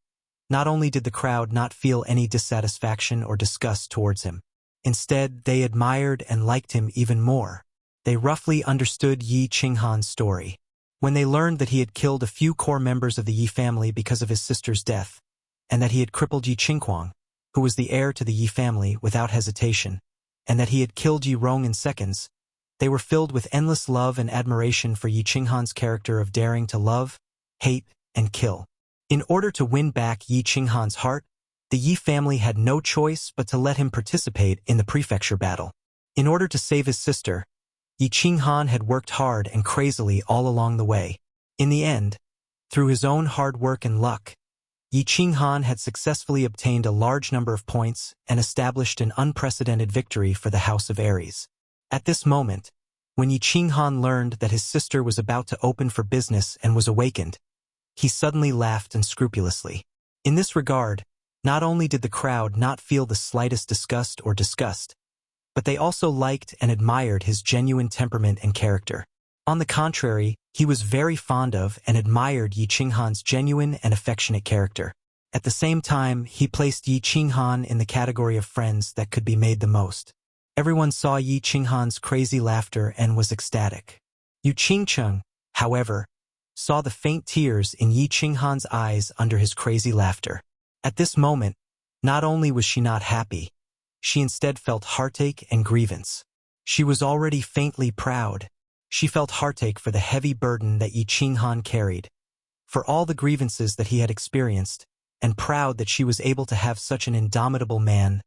not only did the crowd not feel any dissatisfaction or disgust towards him, instead they admired and liked him even more. They roughly understood Yi Qinghan's story. When they learned that he had killed a few core members of the Yi family because of his sister's death, and that he had crippled Yi Qingquang, who was the heir to the Yi family, without hesitation, and that he had killed Yi Rong in seconds, they were filled with endless love and admiration for Yi Qinghan's character of daring to love, hate, and kill. In order to win back Yi Qinghan's heart, the Yi family had no choice but to let him participate in the prefecture battle. In order to save his sister, Yi Qinghan had worked hard and crazily all along the way. In the end, through his own hard work and luck, Yi Qinghan had successfully obtained a large number of points and established an unprecedented victory for the House of Aries. At this moment, when Yi Qinghan learned that his sister was about to open for business and was awakened, he suddenly laughed unscrupulously. In this regard, not only did the crowd not feel the slightest disgust or disgust, but they also liked and admired his genuine temperament and character. On the contrary, he was very fond of and admired Yi Qinghan's genuine and affectionate character. At the same time, he placed Yi Qinghan in the category of friends that could be made the most. Everyone saw Yi Qinghan's crazy laughter and was ecstatic. Yu Qingcheng, however, saw the faint tears in Yi Qinghan's eyes under his crazy laughter. At this moment, not only was she not happy, she instead felt heartache and grievance. She was already faintly proud. She felt heartache for the heavy burden that Yi Qinghan carried, for all the grievances that he had experienced, and proud that she was able to have such an indomitable man.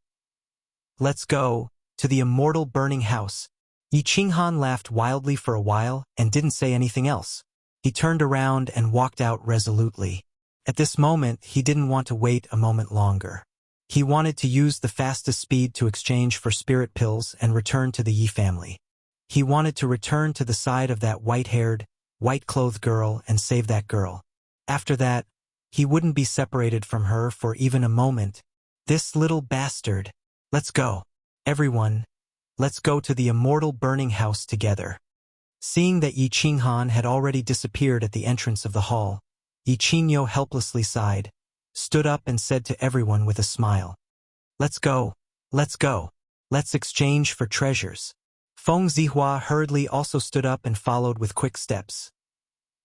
"Let's go to the immortal burning house." Yi Qinghan laughed wildly for a while and didn't say anything else. He turned around and walked out resolutely. At this moment, he didn't want to wait a moment longer. He wanted to use the fastest speed to exchange for spirit pills and return to the Yi family. He wanted to return to the side of that white-haired, white-clothed girl and save that girl. After that, he wouldn't be separated from her for even a moment. This little bastard. Let's go. Everyone, let's go to the immortal burning house together. Seeing that Yi Qinghan had already disappeared at the entrance of the hall, Yi Qingyo helplessly sighed, stood up and said to everyone with a smile, "Let's go, let's go, let's exchange for treasures." Feng Zihua hurriedly also stood up and followed with quick steps.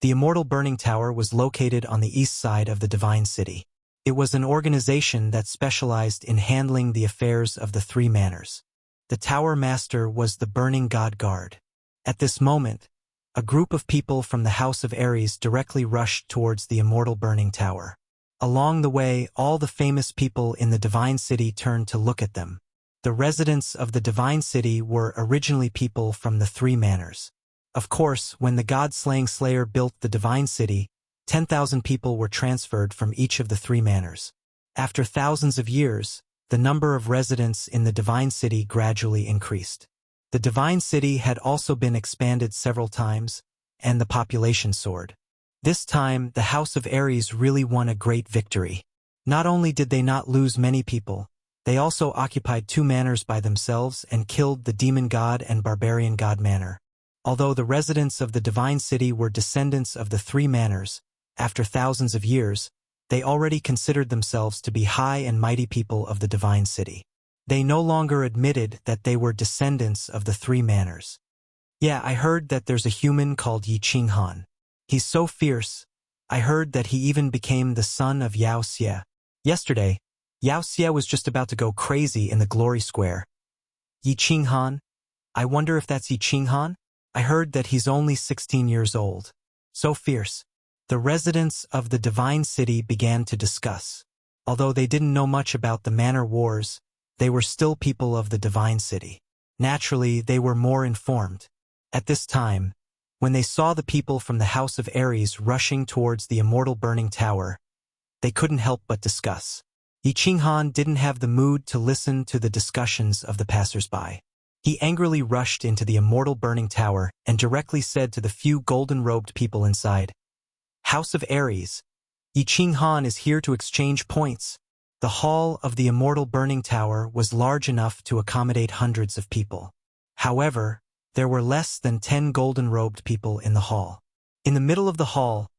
The Immortal Burning Tower was located on the east side of the Divine City. It was an organization that specialized in handling the affairs of the three manors. The Tower Master was the Burning God Guard. At this moment, a group of people from the House of Aries directly rushed towards the Immortal Burning Tower. Along the way, all the famous people in the Divine City turned to look at them. The residents of the Divine City were originally people from the three manors. Of course, when the God-slaying Slayer built the Divine City, 10,000 people were transferred from each of the three manors. After thousands of years, the number of residents in the Divine City gradually increased. The Divine City had also been expanded several times, and the population soared. This time, the House of Aries really won a great victory. Not only did they not lose many people, they also occupied two manors by themselves and killed the Demon God and Barbarian God Manor. Although the residents of the Divine City were descendants of the three manors, after thousands of years, they already considered themselves to be high and mighty people of the Divine City. They no longer admitted that they were descendants of the three manors. "Yeah, I heard that there's a human called Yi Qinghan. He's so fierce. I heard that he even became the son of Yao Xie. Yesterday, Yao Xie was just about to go crazy in the Glory Square. Yi Qinghan? I wonder if that's Yi Qinghan? I heard that he's only 16 years old. So fierce." The residents of the Divine City began to discuss. Although they didn't know much about the manor wars, they were still people of the Divine City. Naturally, they were more informed. At this time, when they saw the people from the House of Aries rushing towards the Immortal Burning Tower, they couldn't help but discuss. Yi Qinghan didn't have the mood to listen to the discussions of the passers-by. He angrily rushed into the Immortal Burning Tower and directly said to the few golden-robed people inside, "House of Aries, Yi Qinghan is here to exchange points." The hall of the Immortal Burning Tower was large enough to accommodate hundreds of people. However, there were less than 10 golden-robed people in the hall. In the middle of the hall,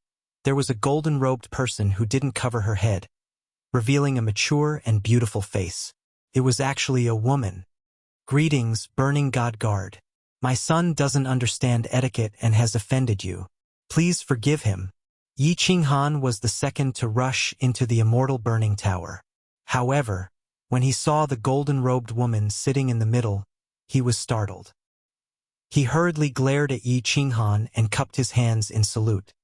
there was a golden-robed person who didn't cover her head, revealing a mature and beautiful face. It was actually a woman. "Greetings, Burning God Guard. My son doesn't understand etiquette and has offended you. Please forgive him." Yi Qinghan was the second to rush into the Immortal Burning Tower. However, when he saw the golden-robed woman sitting in the middle, he was startled. He hurriedly glared at Yi Qinghan and cupped his hands in salute.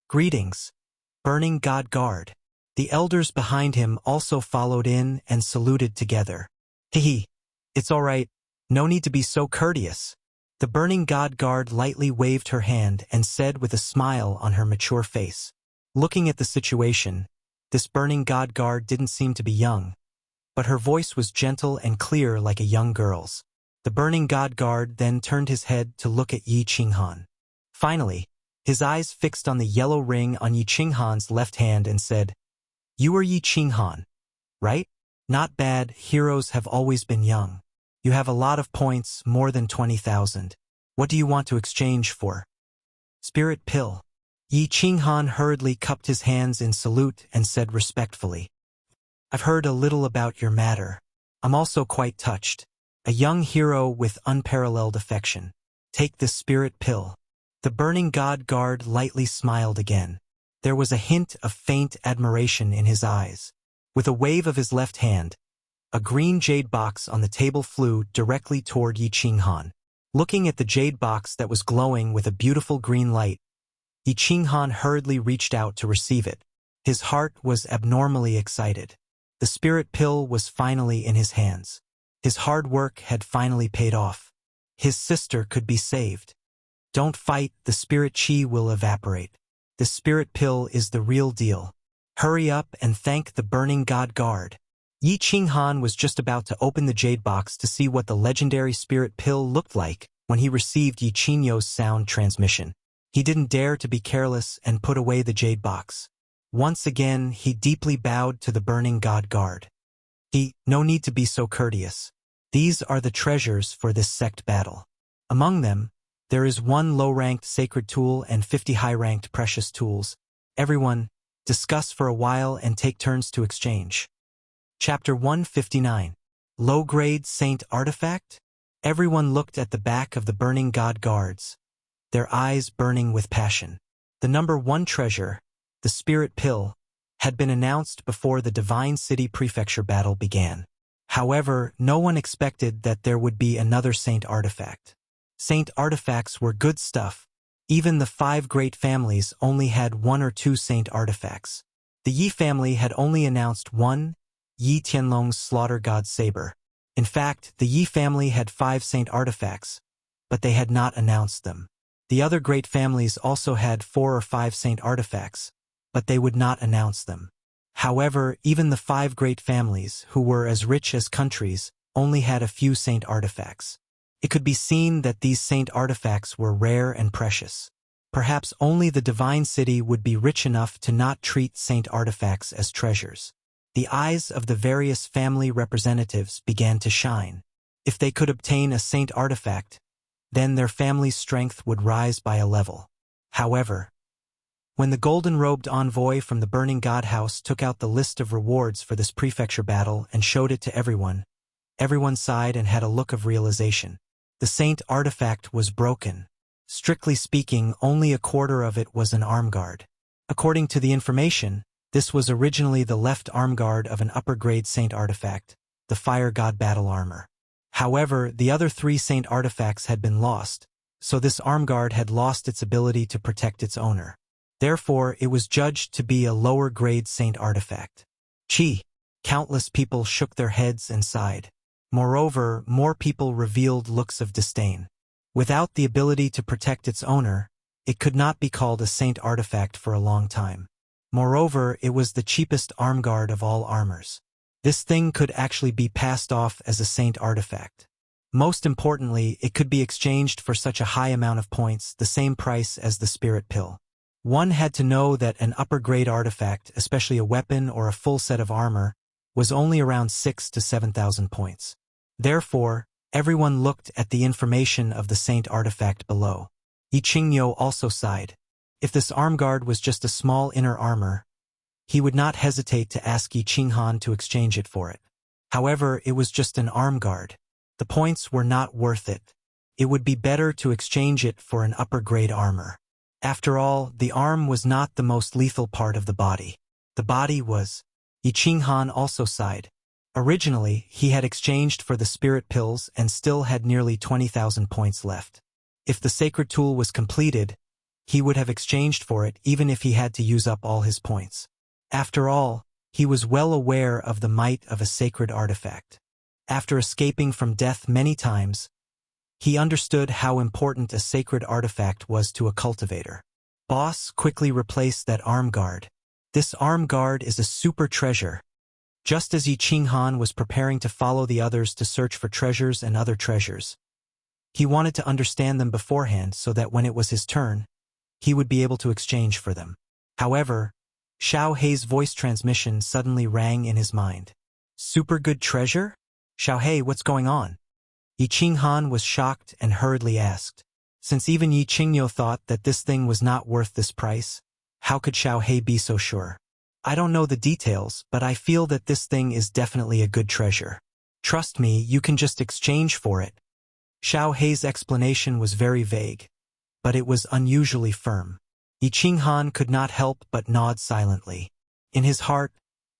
"Greetings, Burning God Guard." The elders behind him also followed in and saluted together. "Hehe, it's all right, no need to be so courteous." The Burning God Guard lightly waved her hand and said with a smile on her mature face. Looking at the situation, this Burning God Guard didn't seem to be young, but her voice was gentle and clear like a young girl's. The Burning God Guard then turned his head to look at Yi Qinghan. Finally, his eyes fixed on the yellow ring on Yi Qinghan's left hand and said, "You are Yi Qinghan, right? Not bad, heroes have always been young. You have a lot of points, more than 20,000. What do you want to exchange for?" "Spirit pill." Yi Qinghan hurriedly cupped his hands in salute and said respectfully, "I've heard a little about your matter. I'm also quite touched. A young hero with unparalleled affection. Take this spirit pill." The Burning God Guard lightly smiled again. There was a hint of faint admiration in his eyes. With a wave of his left hand, a green jade box on the table flew directly toward Yi Qinghan. Looking at the jade box that was glowing with a beautiful green light, Yi Qinghan hurriedly reached out to receive it. His heart was abnormally excited. The spirit pill was finally in his hands. His hard work had finally paid off. His sister could be saved. Don't fight, the spirit chi will evaporate. The spirit pill is the real deal. Hurry up and thank the Burning God Guard. Yi Qinghan was just about to open the jade box to see what the legendary spirit pill looked like when he received Yi Qingyo's sound transmission. He didn't dare to be careless and put away the jade box. Once again, he deeply bowed to the Burning God Guard. No need to be so courteous. These are the treasures for this sect battle. Among them, there is 1 low-ranked sacred tool and 50 high-ranked precious tools. Everyone, discuss for a while and take turns to exchange. Chapter 159. Low-grade Saint Artifact? Everyone looked at the back of the Burning God Guards, their eyes burning with passion. The number 1 treasure, the Spirit Pill, had been announced before the Divine City Prefecture battle began. However, no one expected that there would be another Saint Artifact. Saint Artifacts were good stuff. Even the 5 great families only had 1 or 2 Saint Artifacts. The Yi family had only announced 1, Yi Tianlong's Slaughter God Saber. In fact, the Yi family had 5 Saint Artifacts, but they had not announced them. The other great families also had 4 or 5 Saint Artifacts, but they would not announce them. However, even the 5 great families, who were as rich as countries, only had a few Saint Artifacts. It could be seen that these Saint Artifacts were rare and precious. Perhaps only the Divine City would be rich enough to not treat Saint Artifacts as treasures. The eyes of the various family representatives began to shine. If they could obtain a Saint Artifact, then their family's strength would rise by a level. However, when the golden-robed envoy from the Burning God House took out the list of rewards for this prefecture battle and showed it to everyone, everyone sighed and had a look of realization. The Saint Artifact was broken. Strictly speaking, only a quarter of it was an arm guard. According to the information, this was originally the left arm guard of an upper-grade Saint Artifact, the Fire God Battle Armor. However, the other 3 Saint Artifacts had been lost, so this arm guard had lost its ability to protect its owner. Therefore, it was judged to be a lower-grade Saint Artifact. Countless people shook their heads and sighed. Moreover, more people revealed looks of disdain. Without the ability to protect its owner, it could not be called a Saint Artifact for a long time. Moreover, it was the cheapest arm guard of all armors. This thing could actually be passed off as a Saint Artifact. Most importantly, it could be exchanged for such a high amount of points, the same price as the Spirit Pill. One had to know that an upper-grade artifact, especially a weapon or a full set of armor, was only around 6,000 to 7,000 points. Therefore, everyone looked at the information of the Saint Artifact below. Yi Qingyo also sighed. If this arm guard was just a small inner armor, he would not hesitate to ask Yi Qinghan to exchange it for it. However, it was just an arm guard. The points were not worth it. It would be better to exchange it for an upper-grade armor. After all, the arm was not the most lethal part of the body. The body was. Yi Qinghan also sighed. Originally, he had exchanged for the spirit pills and still had nearly 20,000 points left. If the sacred tool was completed, he would have exchanged for it even if he had to use up all his points. After all, he was well aware of the might of a sacred artifact. After escaping from death many times, he understood how important a sacred artifact was to a cultivator. Boss quickly replaced that arm guard. This arm guard is a super treasure. Just as Yi Qinghan was preparing to follow the others to search for treasures and other treasures, he wanted to understand them beforehand so that when it was his turn, he would be able to exchange for them. However, Xiao Hei's voice transmission suddenly rang in his mind. Super good treasure? Xiao Hei, what's going on? Yi Qinghan was shocked and hurriedly asked. Since even Yi Qingyo thought that this thing was not worth this price, how could Xiao Hei be so sure? I don't know the details, but I feel that this thing is definitely a good treasure. Trust me, you can just exchange for it. Xiao Hei's explanation was very vague, but it was unusually firm. Yi Qinghan could not help but nod silently. In his heart,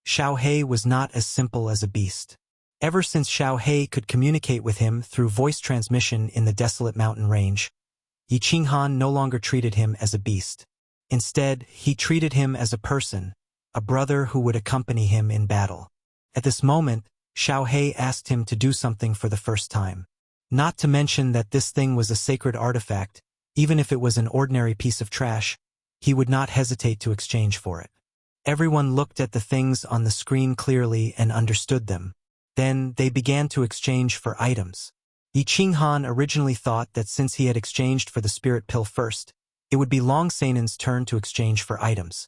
Xiao Hei was not as simple as a beast. Ever since Xiao Hei could communicate with him through voice transmission in the desolate mountain range, Yi Qinghan no longer treated him as a beast. Instead, he treated him as a person, a brother who would accompany him in battle. At this moment, Xiao Hei asked him to do something for the first time. Not to mention that this thing was a sacred artifact, even if it was an ordinary piece of trash, he would not hesitate to exchange for it. Everyone looked at the things on the screen clearly and understood them. Then they began to exchange for items. Yi Qinghan originally thought that since he had exchanged for the spirit pill first, it would be Long Sainan's turn to exchange for items.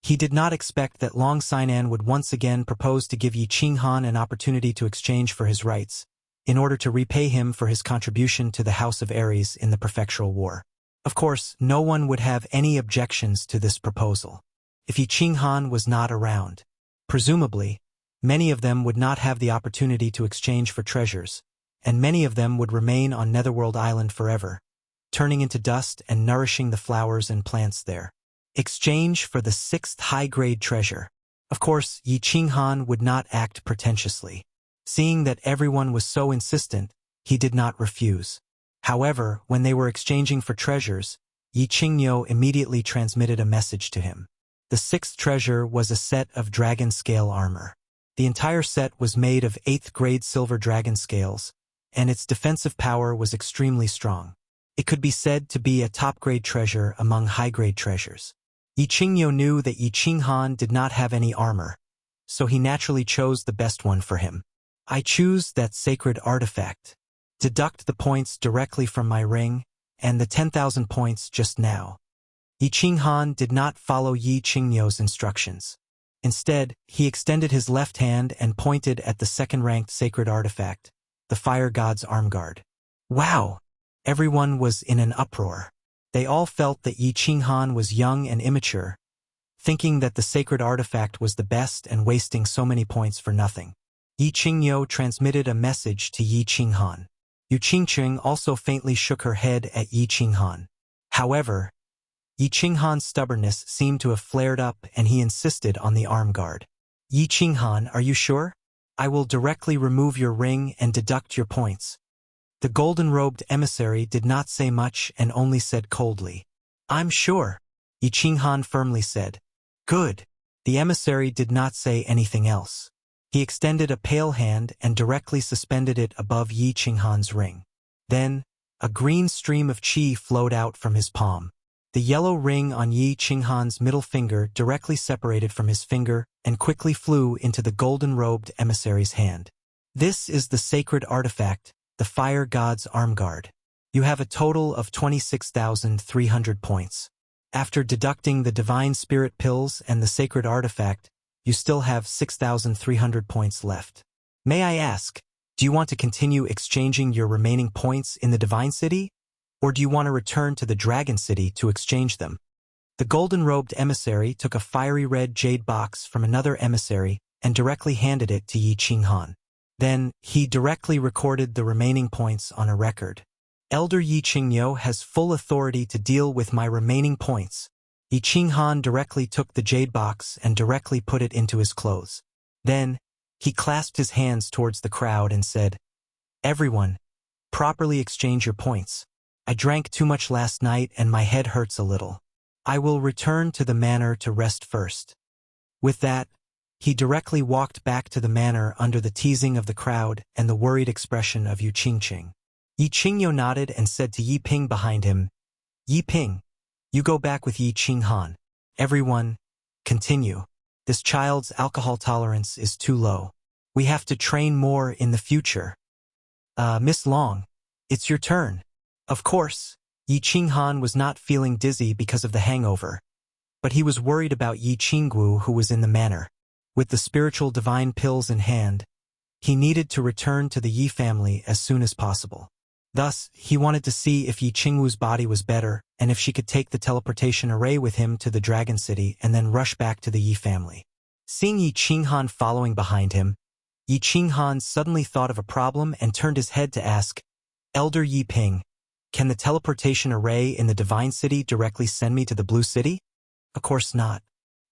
He did not expect that Long Sainan would once again propose to give Yi Qinghan an opportunity to exchange for his rights, in order to repay him for his contribution to the House of Ares in the Prefectural War. Of course, no one would have any objections to this proposal. If Yi Qinghan was not around, presumably, many of them would not have the opportunity to exchange for treasures, and many of them would remain on Netherworld Island forever, turning into dust and nourishing the flowers and plants there. Exchange for the 6th high-grade treasure. Of course, Yi Qinghan would not act pretentiously. Seeing that everyone was so insistent, he did not refuse. However, when they were exchanging for treasures, Yi Qingyo immediately transmitted a message to him. The 6th treasure was a set of dragon scale armor. The entire set was made of 8th grade silver dragon scales, and its defensive power was extremely strong. It could be said to be a top-grade treasure among high-grade treasures. Yi Qingyo knew that Yi Qinghan did not have any armor, so he naturally chose the best one for him. I choose that sacred artifact. Deduct the points directly from my ring, and the 10,000 points just now. Yi Qinghan did not follow Yi Qingyo's instructions. Instead, he extended his left hand and pointed at the second-ranked sacred artifact, the Fire God's arm guard. Wow! Everyone was in an uproar. They all felt that Yi Qinghan was young and immature, thinking that the sacred artifact was the best and wasting so many points for nothing. Yi Qingyo transmitted a message to Yi Qinghan. Yu Qingqing also faintly shook her head at Yi Qinghan. However, Yi Qinghan's stubbornness seemed to have flared up and he insisted on the arm guard. Yi Qinghan, are you sure? I will directly remove your ring and deduct your points. The golden-robed emissary did not say much and only said coldly, I'm sure. Yi Qinghan firmly said, Good. The emissary did not say anything else. He extended a pale hand and directly suspended it above Yi Qinghan's ring. Then, a green stream of qi flowed out from his palm. The yellow ring on Yi Qinghan's middle finger directly separated from his finger and quickly flew into the golden-robed emissary's hand. This is the sacred artifact, the Fire God's arm guard. You have a total of 26,300 points. After deducting the divine spirit pills and the sacred artifact, you still have 6,300 points left. May I ask, do you want to continue exchanging your remaining points in the Divine City? Or do you want to return to the Dragon City to exchange them? The golden-robed emissary took a fiery red jade box from another emissary and directly handed it to Yi Qinghan. Then, he directly recorded the remaining points on a record. Elder Yi Qingyo has full authority to deal with my remaining points. Yi Qinghan directly took the jade box and directly put it into his clothes. Then, He clasped his hands towards the crowd and said, "Everyone, properly exchange your points. I drank too much last night and my head hurts a little. I will return to the manor to rest first." With that, he directly walked back to the manor under the teasing of the crowd and the worried expression of Yu Qingqing. Yi Qingyo nodded and said to Yi Ping behind him, "Yi Ping, you go back with Yi Qinghan. Everyone, continue. This child's alcohol tolerance is too low. We have to train more in the future. Miss Long, it's your turn." Of course, Yi Qinghan was not feeling dizzy because of the hangover, but he was worried about Yi Qinggu, who was in the manor. With the spiritual divine pills in hand, he needed to return to the Yi family as soon as possible. Thus, he wanted to see if Yi Qingwu's body was better and if she could take the teleportation array with him to the Dragon City and then rush back to the Yi family. Seeing Yi Qinghan following behind him, Yi Qinghan suddenly thought of a problem and turned his head to ask, "Elder Yi Ping, can the teleportation array in the Divine City directly send me to the Blue City?" "Of course not.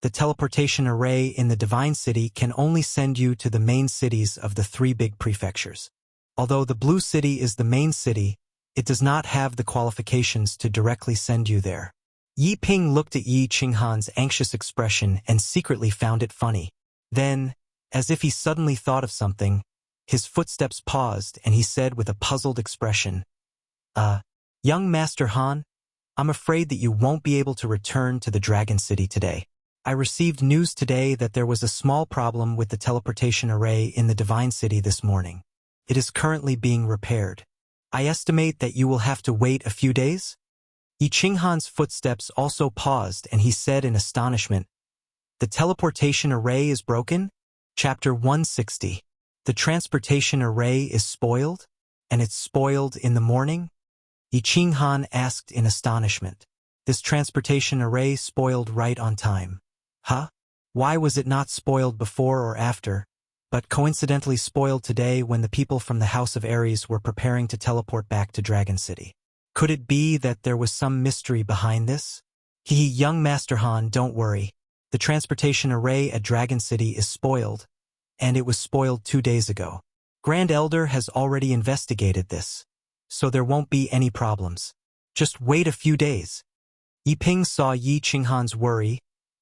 The teleportation array in the Divine City can only send you to the main cities of the 3 big prefectures. Although the Blue City is the main city, it does not have the qualifications to directly send you there." Yi Ping looked at Yi Qinghan's anxious expression and secretly found it funny. Then, as if he suddenly thought of something, his footsteps paused and he said with a puzzled expression, "Young Master Han, I'm afraid that you won't be able to return to the Dragon City today. I received news today that there was a small problem with the teleportation array in the Divine City this morning. It is currently being repaired. I estimate that you will have to wait a few days?" Yi Qinghan's footsteps also paused and he said in astonishment, "The teleportation array is broken?" Chapter 160. The transportation array is spoiled? And it's spoiled in the morning? Yi Qinghan asked in astonishment. This transportation array spoiled right on time. Huh? Why was it not spoiled before or after, but coincidentally spoiled today when the people from the House of Ares were preparing to teleport back to Dragon City? Could it be that there was some mystery behind this? Young Master Han, don't worry. The transportation array at Dragon City is spoiled, and it was spoiled 2 days ago. Grand Elder has already investigated this, so there won't be any problems. Just wait a few days. Yi Ping saw Yi Qinghan's worry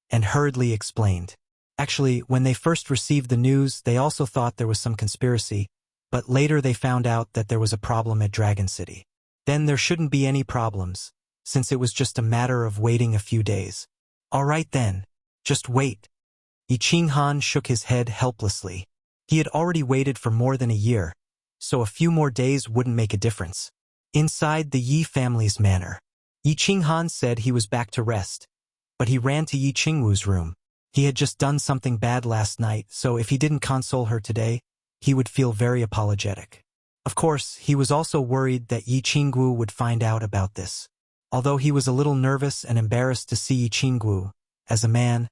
and hurriedly explained. Actually, when they first received the news, they also thought there was some conspiracy, but later they found out that there was a problem at Dragon City. Then there shouldn't be any problems, since it was just a matter of waiting a few days. All right then, just wait. Yi Qinghan shook his head helplessly. He had already waited for more than a year, so a few more days wouldn't make a difference. Inside the Yi family's manor, Yi Qinghan said he was back to rest, but he ran to Yi Qingwu's room. He had just done something bad last night, so if he didn't console her today, he would feel very apologetic. Of course, he was also worried that Yi Qingwu would find out about this. Although he was a little nervous and embarrassed to see Yi Qingwu, as a man,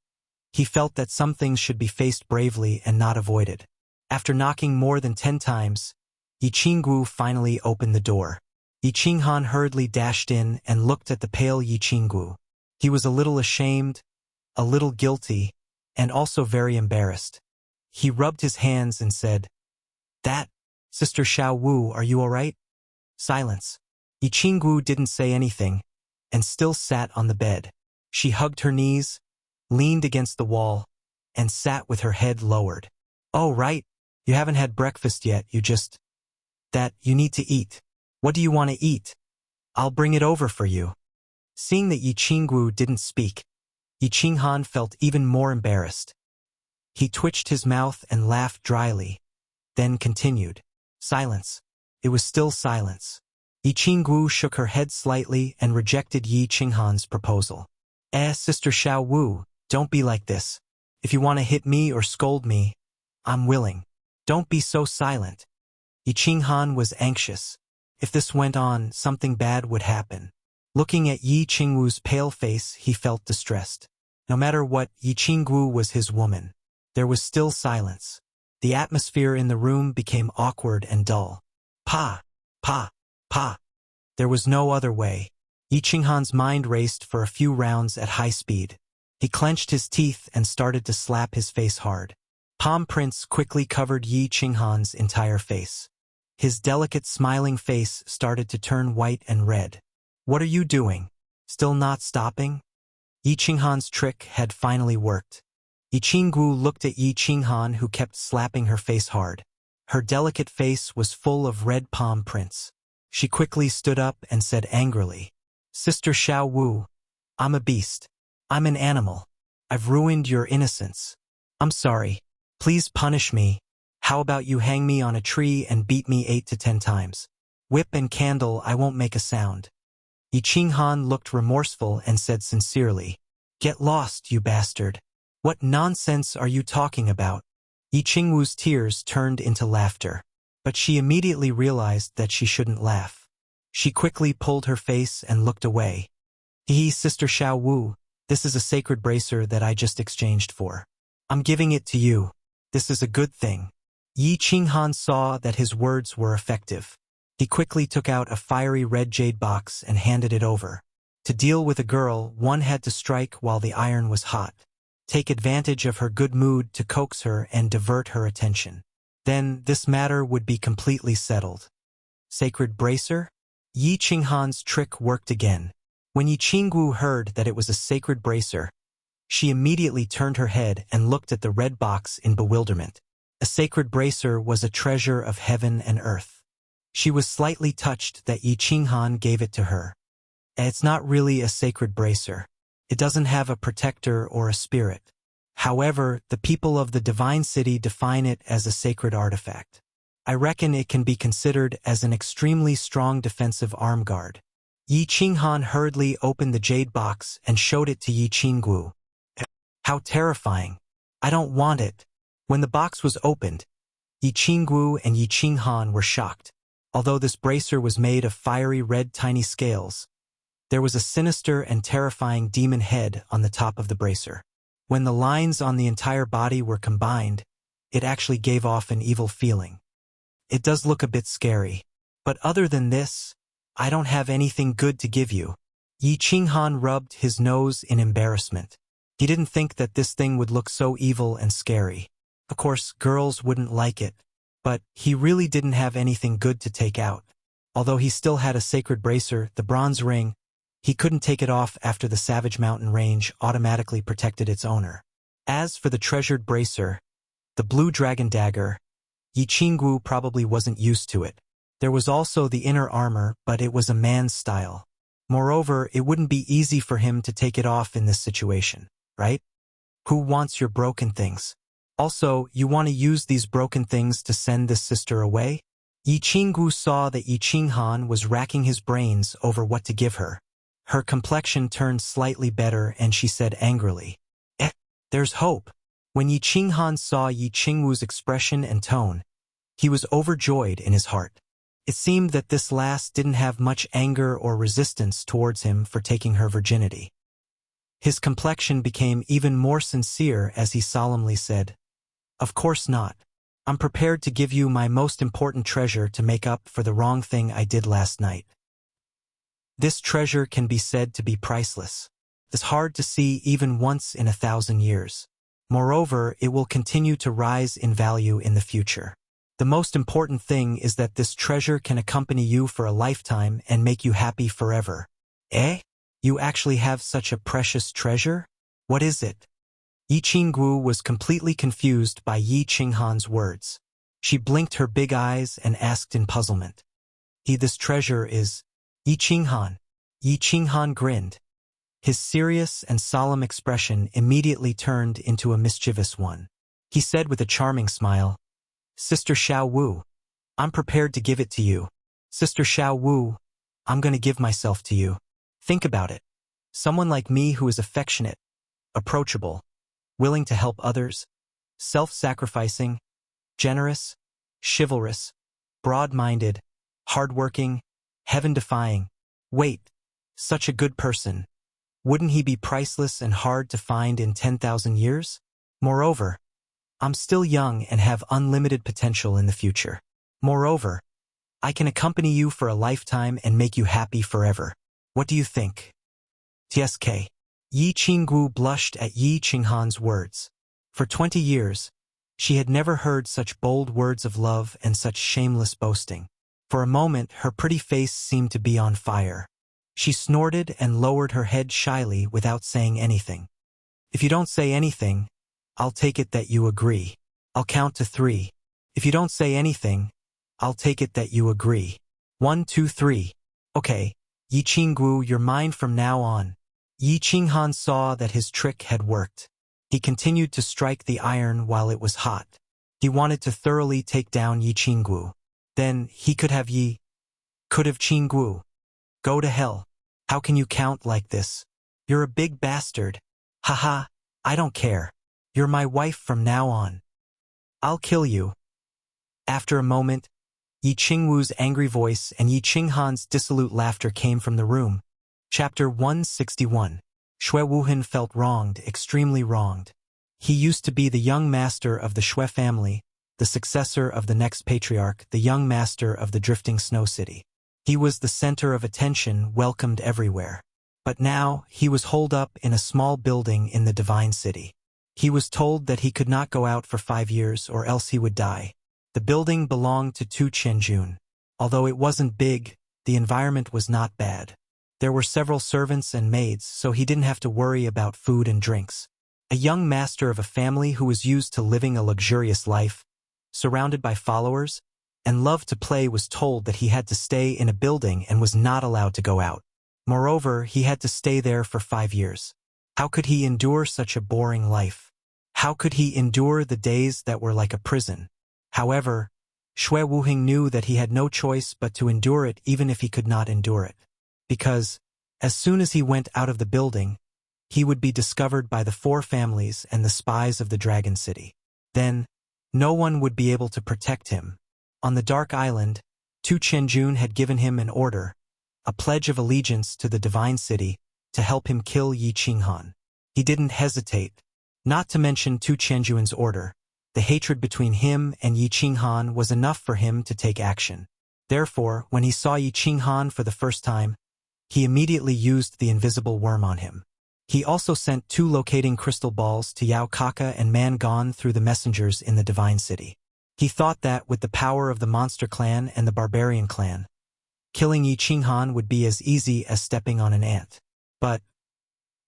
he felt that some things should be faced bravely and not avoided. After knocking more than 10 times, Yi Qingwu finally opened the door. Yi Qinghan hurriedly dashed in and looked at the pale Yi Qingwu. He was a little ashamed, a little guilty, and also very embarrassed. He rubbed his hands and said, "That, Sister Xiao Wu, are you all right?" Silence. Yi Qingwu didn't say anything, and still sat on the bed. She hugged her knees, leaned against the wall, and sat with her head lowered. "Oh, right. You haven't had breakfast yet, you need to eat. What do you want to eat? I'll bring it over for you." Seeing that Yi Qingwu didn't speak, Yi Qinghan felt even more embarrassed. He twitched his mouth and laughed dryly, then continued. Silence. It was still silence. Yi Qingwu shook her head slightly and rejected Yi Qinghan's proposal. Sister Xiao Wu, don't be like this. If you want to hit me or scold me, I'm willing. Don't be so silent. Yi Qinghan was anxious. If this went on, something bad would happen. Looking at Yi Qingwu's pale face, he felt distressed. No matter what, Yi Qingwu was his woman. There was still silence. The atmosphere in the room became awkward and dull. Pa! Pa! Pa! There was no other way. Yi Qinghan's mind raced for a few rounds at high speed. He clenched his teeth and started to slap his face hard. Palm prints quickly covered Yi Qinghan's entire face. His delicate smiling face started to turn white and red. What are you doing? Still not stopping? Yi Qinghan's trick had finally worked. Yi Qinggu looked at Yi Qinghan, who kept slapping her face hard. Her delicate face was full of red palm prints. She quickly stood up and said angrily, "Sister Xiao Wu, I'm a beast. I'm an animal. I've ruined your innocence. I'm sorry. Please punish me. How about you hang me on a tree and beat me 8 to 10 times? Whip and candle, I won't make a sound." Yi Qinghan looked remorseful and said sincerely, "Get lost, you bastard. What nonsense are you talking about?" Yi Qingwu's tears turned into laughter, but she immediately realized that she shouldn't laugh. She quickly pulled her face and looked away. Sister Xiao Wu, this is a sacred bracer that I just exchanged for. I'm giving it to you. This is a good thing." Yi Qinghan saw that his words were effective. He quickly took out a fiery red jade box and handed it over. To deal with a girl, one had to strike while the iron was hot. Take advantage of her good mood to coax her and divert her attention. Then this matter would be completely settled. Sacred bracer? Yi Qinghan's trick worked again. When Yi Qinggu heard that it was a sacred bracer, she immediately turned her head and looked at the red box in bewilderment. A sacred bracer was a treasure of heaven and earth. She was slightly touched that Yi Qinghan gave it to her. It's not really a sacred bracer. It doesn't have a protector or a spirit. However, the people of the Divine City define it as a sacred artifact. I reckon it can be considered as an extremely strong defensive arm guard. Yi Qinghan hurriedly opened the jade box and showed it to Yi Qinggu. How terrifying. I don't want it. When the box was opened, Yi Qinggu and Yi Qinghan were shocked. Although this bracer was made of fiery red tiny scales, there was a sinister and terrifying demon head on the top of the bracer. When the lines on the entire body were combined, it actually gave off an evil feeling. It does look a bit scary. But other than this, I don't have anything good to give you. Yi Qinghan rubbed his nose in embarrassment. He didn't think that this thing would look so evil and scary. Of course, girls wouldn't like it. But he really didn't have anything good to take out. Although he still had a sacred bracer, the bronze ring, he couldn't take it off after the Savage Mountain Range automatically protected its owner. As for the treasured bracer, the blue dragon dagger, Yi Qinggu probably wasn't used to it. There was also the inner armor, but it was a man's style. Moreover, it wouldn't be easy for him to take it off in this situation, right? Who wants your broken things? Also, you want to use these broken things to send this sister away? Yi Qinggu saw that Yi Qinghan was racking his brains over what to give her. Her complexion turned slightly better and she said angrily, there's hope. When Yi Qinghan saw Yi Qingwu's expression and tone, he was overjoyed in his heart. It seemed that this lass didn't have much anger or resistance towards him for taking her virginity. His complexion became even more sincere as he solemnly said, "Of course not. I'm prepared to give you my most important treasure to make up for the wrong thing I did last night. This treasure can be said to be priceless. It's hard to see even once in 1,000 years. Moreover, it will continue to rise in value in the future. The most important thing is that this treasure can accompany you for a lifetime and make you happy forever." You actually have such a precious treasure? What is it? Yi Qinggu was completely confused by Yi Qinghan's words. She blinked her big eyes and asked in puzzlement. This treasure is Yi Qinghan. Yi Qinghan grinned. His serious and solemn expression immediately turned into a mischievous one. He said with a charming smile, "Sister Xiao Wu, I'm prepared to give it to you. Sister Xiao Wu, I'm going to give myself to you. Think about it. Someone like me who is affectionate, approachable, willing to help others, self-sacrificing, generous, chivalrous, broad-minded, hard-working, heaven-defying. Wait, such a good person. Wouldn't he be priceless and hard to find in 10,000 years? Moreover, I'm still young and have unlimited potential in the future. Moreover, I can accompany you for a lifetime and make you happy forever. What do you think?" TSK. Yi Qinggu blushed at Yi Qinghan's words. For 20 years, She had never heard such bold words of love and such shameless boasting. For a moment, her pretty face seemed to be on fire. She snorted and lowered her head shyly without saying anything. If you don't say anything, I'll take it that you agree. I'll count to 3. If you don't say anything, I'll take it that you agree. 1, 2, 3. Okay, Yi Qingguo, you're mine from now on. Yi Qinghan saw that his trick had worked. He continued to strike the iron while it was hot. He wanted to thoroughly take down Yi Qingguo. Then he could have Qingguo. Go to hell. How can you count like this? You're a big bastard. Haha, I don't care. You're my wife from now on. I'll kill you. After a moment, Yi Qingguo's angry voice and Yi Qinghan's dissolute laughter came from the room. Chapter 161. Xue Wuhan felt wronged, extremely wronged. He used to be the young master of the Xue family, the successor of the next patriarch, the young master of the drifting snow city. He was the center of attention, welcomed everywhere. But now, he was holed up in a small building in the divine city. He was told that he could not go out for 5 years or else he would die. The building belonged to Tu Qianjun. Although it wasn't big, the environment was not bad. There were several servants and maids, so he didn't have to worry about food and drinks. A young master of a family who was used to living a luxurious life, surrounded by followers, and loved to play was told that he had to stay in a building and was not allowed to go out. Moreover, he had to stay there for 5 years. How could he endure such a boring life? How could he endure the days that were like a prison? However, Xue Wuheng knew that he had no choice but to endure it even if he could not endure it. Because, as soon as he went out of the building, he would be discovered by the 4 families and the spies of the Dragon City. Then, no one would be able to protect him. On the Dark Island, Tu Qianjun had given him an order, a pledge of allegiance to the Divine City, to help him kill Yi Qinghan. He didn't hesitate. Not to mention Tu Qianjun's order, the hatred between him and Yi Qinghan was enough for him to take action. Therefore, when he saw Yi Qinghan for the first time, he immediately used the invisible worm on him. He also sent 2 locating crystal balls to Yao Kaka and Man Gone through the messengers in the Divine City. He thought that, with the power of the Monster Clan and the Barbarian Clan, killing Yi Qinghan would be as easy as stepping on an ant. But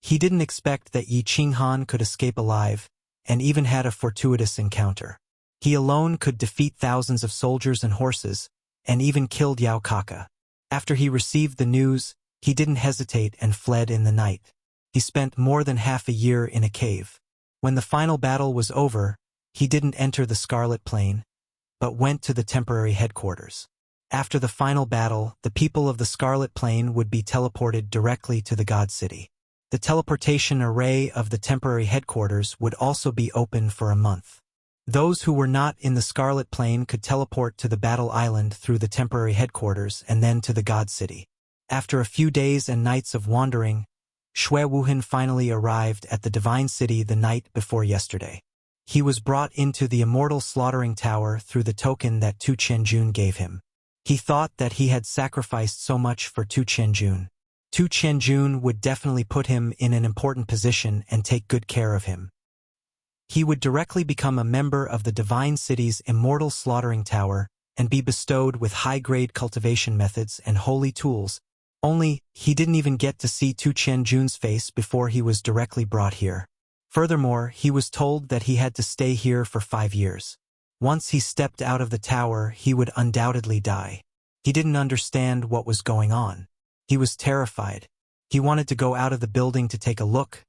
he didn't expect that Yi Qinghan could escape alive, and even had a fortuitous encounter. He alone could defeat thousands of soldiers and horses, and even killed Yao Kaka. After he received the news, he didn't hesitate and fled in the night. He spent more than half a year in a cave. When the final battle was over, he didn't enter the Scarlet Plain, but went to the temporary headquarters. After the final battle, the people of the Scarlet Plain would be teleported directly to the God City. The teleportation array of the temporary headquarters would also be open for a month. Those who were not in the Scarlet Plain could teleport to the Battle Island through the temporary headquarters and then to the God City. After a few days and nights of wandering, Xue Wuhan finally arrived at the Divine City the night before yesterday. He was brought into the Immortal Slaughtering Tower through the token that Tu Qianjun gave him. He thought that he had sacrificed so much for Tu Qianjun. Tu Qianjun would definitely put him in an important position and take good care of him. He would directly become a member of the Divine City's Immortal Slaughtering Tower and be bestowed with high-grade cultivation methods and holy tools. Only, he didn't even get to see Tu Qianjun's face before he was directly brought here. Furthermore, he was told that he had to stay here for 5 years. Once he stepped out of the tower, he would undoubtedly die. He didn't understand what was going on. He was terrified. He wanted to go out of the building to take a look,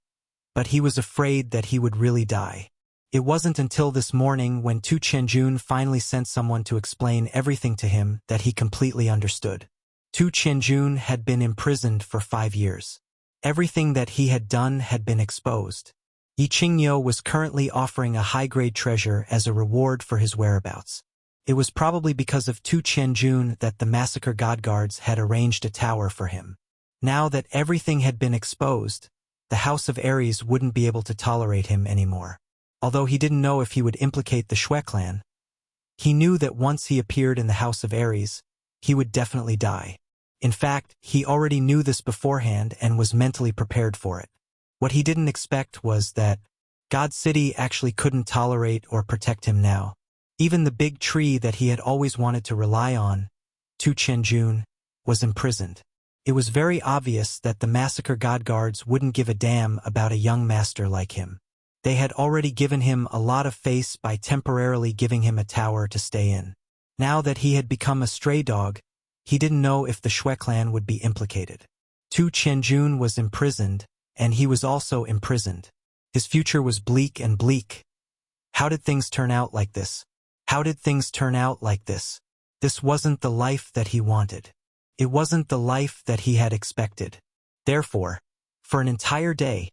but he was afraid that he would really die. It wasn't until this morning when Tu Qianjun finally sent someone to explain everything to him that he completely understood. Tu Qianjun had been imprisoned for 5 years. Everything that he had done had been exposed. Yi Qingniu was currently offering a high-grade treasure as a reward for his whereabouts. It was probably because of Tu Qianjun that the Massacre God Guards had arranged a tower for him. Now that everything had been exposed, the House of Ares wouldn't be able to tolerate him anymore. Although he didn't know if he would implicate the Xue clan, he knew that once he appeared in the House of Ares, he would definitely die. In fact, he already knew this beforehand and was mentally prepared for it. What he didn't expect was that God City actually couldn't tolerate or protect him now. Even the big tree that he had always wanted to rely on, Tu Chenjun, was imprisoned. It was very obvious that the massacre god guards wouldn't give a damn about a young master like him. They had already given him a lot of face by temporarily giving him a tower to stay in. Now that he had become a stray dog, he didn't know if the Shui clan would be implicated. Tu Chenjun was imprisoned, and he was also imprisoned. His future was bleak and bleak. How did things turn out like this? How did things turn out like this? This wasn't the life that he wanted. It wasn't the life that he had expected. Therefore, for an entire day,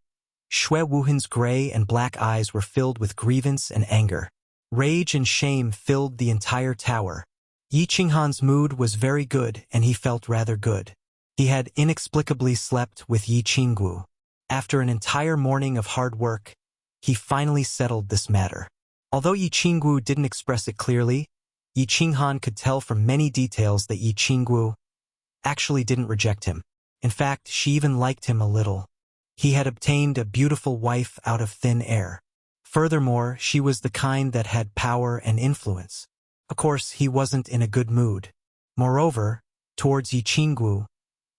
Shui Wuhan's gray and black eyes were filled with grievance and anger. Rage and shame filled the entire tower. Yi Qinghan's mood was very good and he felt rather good. He had inexplicably slept with Yi Qinggu. After an entire morning of hard work, he finally settled this matter. Although Yi Qinggu didn't express it clearly, Yi Qinghan could tell from many details that Yi Qinggu actually didn't reject him. In fact, she even liked him a little. He had obtained a beautiful wife out of thin air. Furthermore, she was the kind that had power and influence. Of course, he wasn't in a good mood. Moreover, towards Yi Qinggu,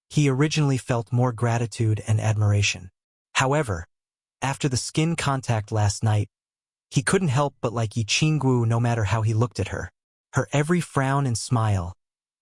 he originally felt more gratitude and admiration. However, after the skin contact last night, he couldn't help but like Yi Qinggu no matter how he looked at her. Her every frown and smile,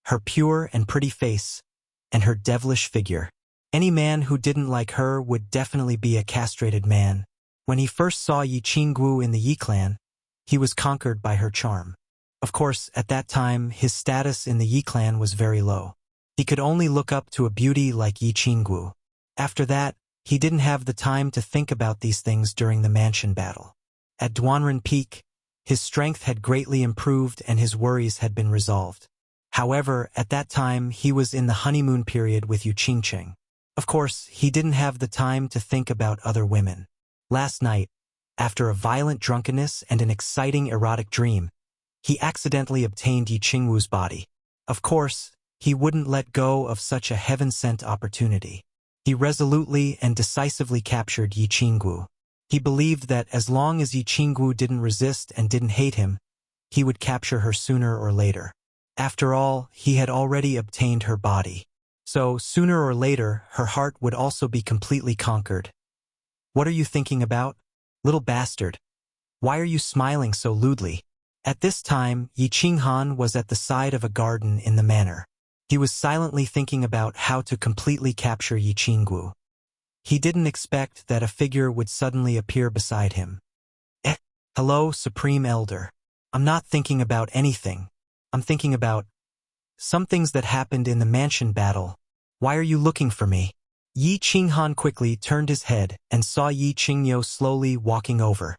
her pure and pretty face, and her devilish figure. Any man who didn't like her would definitely be a castrated man. When he first saw Yi Qinggu in the Yi clan, he was conquered by her charm. Of course, at that time, his status in the Yi clan was very low. He could only look up to a beauty like Yi Qinggu. After that, he didn't have the time to think about these things during the mansion battle. At Duanren Peak, his strength had greatly improved and his worries had been resolved. However, at that time, he was in the honeymoon period with Yu Qingcheng. Of course, he didn't have the time to think about other women. Last night, after a violent drunkenness and an exciting erotic dream, he accidentally obtained Yi Qingwu's body. Of course, he wouldn't let go of such a heaven-sent opportunity. He resolutely and decisively captured Yi Qingwu. He believed that as long as Yi Qingwu didn't resist and didn't hate him, he would capture her sooner or later. After all, he had already obtained her body. So, sooner or later, her heart would also be completely conquered. What are you thinking about? Little bastard. Why are you smiling so lewdly? At this time, Yi Qinghan was at the side of a garden in the manor. He was silently thinking about how to completely capture Yi Qinggu. He didn't expect that a figure would suddenly appear beside him. Hello, Supreme Elder. I'm not thinking about anything. I'm thinking about some things that happened in the mansion battle. Why are you looking for me? Yi Qinghan quickly turned his head and saw Yi Qingyo slowly walking over.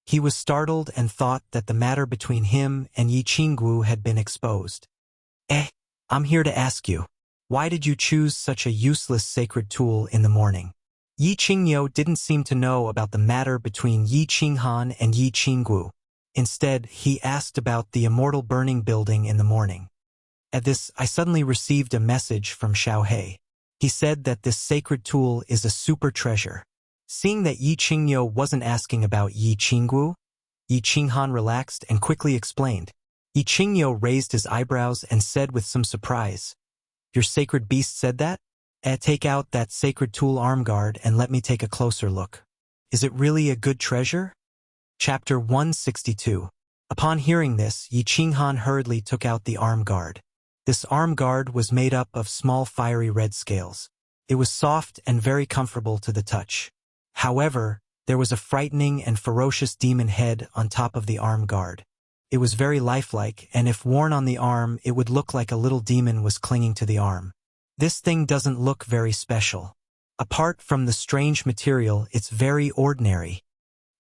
He was startled and thought that the matter between him and Yi Qinggu had been exposed. I'm here to ask you, why did you choose such a useless sacred tool in the morning? Yi Qingyo didn't seem to know about the matter between Yi Qinghan and Yi Qinggu. Instead, he asked about the immortal burning building in the morning. At this, I suddenly received a message from Xiaohei. He said that this sacred tool is a super treasure. Seeing that Yi Qingyo wasn't asking about Yi Qinggu, Yi Qinghan relaxed and quickly explained. Yi Qingyo raised his eyebrows and said with some surprise, "Your sacred beast said that? Take out that sacred tool arm guard and let me take a closer look. Is it really a good treasure?" Chapter 162. Upon hearing this, Yi Qinghan hurriedly took out the arm guard. This arm guard was made up of small fiery red scales. It was soft and very comfortable to the touch. However, there was a frightening and ferocious demon head on top of the arm guard. It was very lifelike, and if worn on the arm, it would look like a little demon was clinging to the arm. This thing doesn't look very special. Apart from the strange material, it's very ordinary.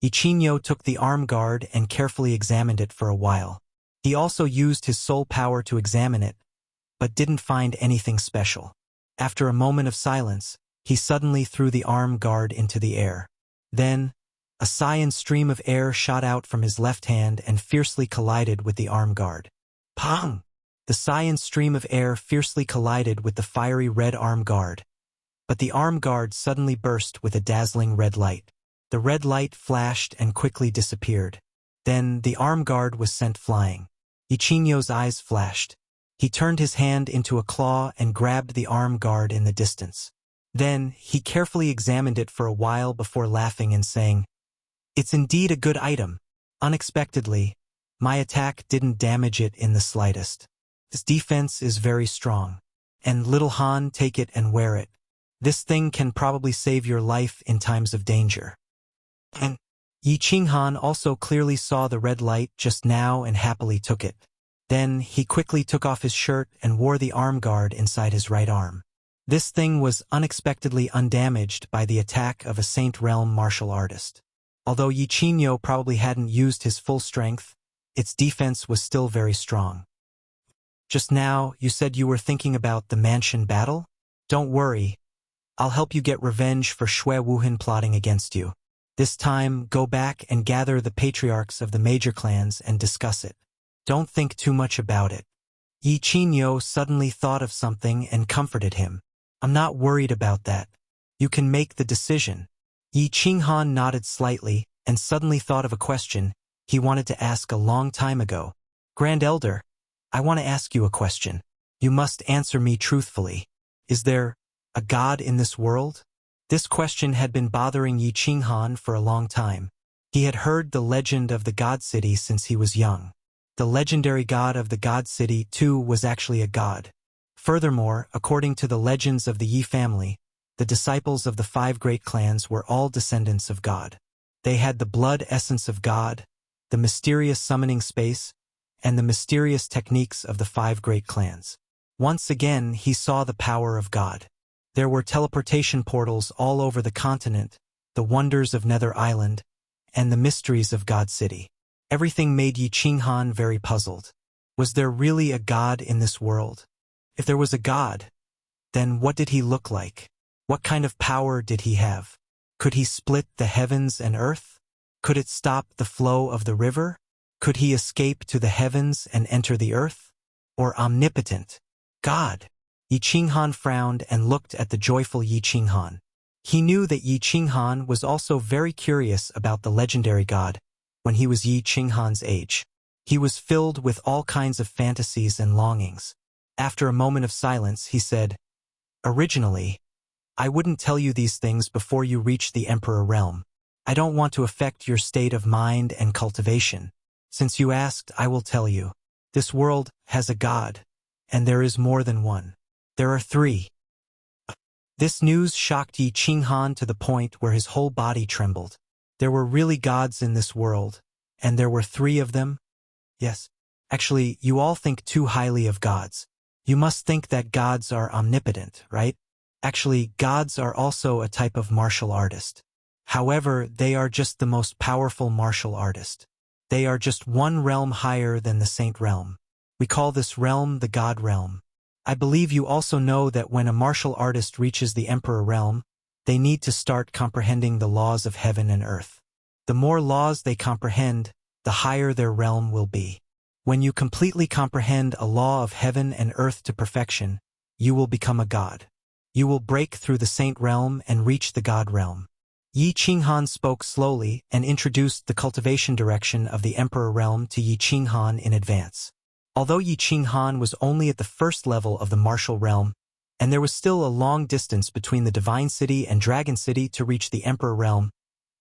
Yi Qingyo took the arm guard and carefully examined it for a while. He also used his soul power to examine it, but didn't find anything special. After a moment of silence, he suddenly threw the arm guard into the air. Then, a cyan stream of air shot out from his left hand and fiercely collided with the arm guard. Pong! The cyan stream of air fiercely collided with the fiery red arm guard. But the arm guard suddenly burst with a dazzling red light. The red light flashed and quickly disappeared. Then the arm guard was sent flying. Ichino's eyes flashed. He turned his hand into a claw and grabbed the arm guard in the distance. Then he carefully examined it for a while before laughing and saying, "It's indeed a good item. Unexpectedly, my attack didn't damage it in the slightest. This defense is very strong. And little Han, take it and wear it. This thing can probably save your life in times of danger." And Yi Qinghan also clearly saw the red light just now and happily took it. Then he quickly took off his shirt and wore the arm guard inside his right arm. This thing was unexpectedly undamaged by the attack of a Saint Realm martial artist. Although Yi Qingyo probably hadn't used his full strength, its defense was still very strong. "Just now, you said you were thinking about the mansion battle? Don't worry. I'll help you get revenge for Shui Wuhan plotting against you. This time, go back and gather the patriarchs of the major clans and discuss it. Don't think too much about it." Yi Qingyo suddenly thought of something and comforted him. "I'm not worried about that. You can make the decision." Yi Qinghan nodded slightly and suddenly thought of a question he wanted to ask a long time ago. "Grand Elder, I want to ask you a question. You must answer me truthfully. Is there a god in this world?" This question had been bothering Yi Qinghan for a long time. He had heard the legend of the God City since he was young. The legendary god of the God City, too, was actually a god. Furthermore, according to the legends of the Yi family, the disciples of the 5 great clans were all descendants of God. They had the blood essence of God, the mysterious summoning space, and the mysterious techniques of the 5 great clans. Once again, he saw the power of God. There were teleportation portals all over the continent, the wonders of Nether Island, and the mysteries of God City. Everything made Yi Qinghan very puzzled. Was there really a god in this world? If there was a god, then what did he look like? What kind of power did he have? Could he split the heavens and earth? Could it stop the flow of the river? Could he escape to the heavens and enter the earth? Or omnipotent God? Yi Qinghan frowned and looked at the joyful Yi Qinghan. He knew that Yi Qinghan was also very curious about the legendary god when he was Yi Qinghan's age. He was filled with all kinds of fantasies and longings. After a moment of silence, he said, "Originally, I wouldn't tell you these things before you reach the Emperor realm. I don't want to affect your state of mind and cultivation. Since you asked, I will tell you. This world has a god, and there is more than one. There are 3. This news shocked Yi Qinghan to the point where his whole body trembled. There were really gods in this world, and there were 3 of them? Yes. Actually, you all think too highly of gods. You must think that gods are omnipotent, right? Actually, gods are also a type of martial artist. However, they are just the most powerful martial artist. They are just one realm higher than the Saint Realm. We call this realm the God Realm. I believe you also know that when a martial artist reaches the Emperor Realm, they need to start comprehending the laws of heaven and earth. The more laws they comprehend, the higher their realm will be. When you completely comprehend a law of heaven and earth to perfection, you will become a god. You will break through the Saint Realm and reach the God Realm. Yi Qinghan spoke slowly and introduced the cultivation direction of the Emperor Realm to Yi Qinghan in advance. Although Yi Qinghan was only at the first level of the martial realm, and there was still a long distance between the Divine City and Dragon City to reach the Emperor Realm,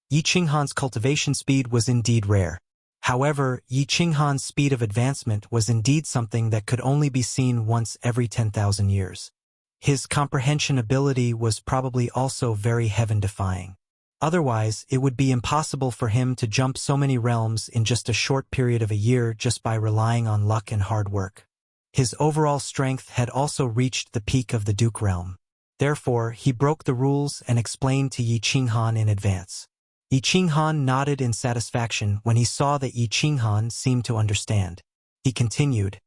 Yi Qinghan's cultivation speed was indeed rare. However, Yi Qinghan's speed of advancement was indeed something that could only be seen once every 10,000 years. His comprehension ability was probably also very heaven-defying. Otherwise, it would be impossible for him to jump so many realms in just a short period of a year just by relying on luck and hard work. His overall strength had also reached the peak of the Duke Realm. Therefore, he broke the rules and explained to Yi Qinghan in advance. Yi Qinghan nodded in satisfaction when he saw that Yi Qinghan seemed to understand. He continued,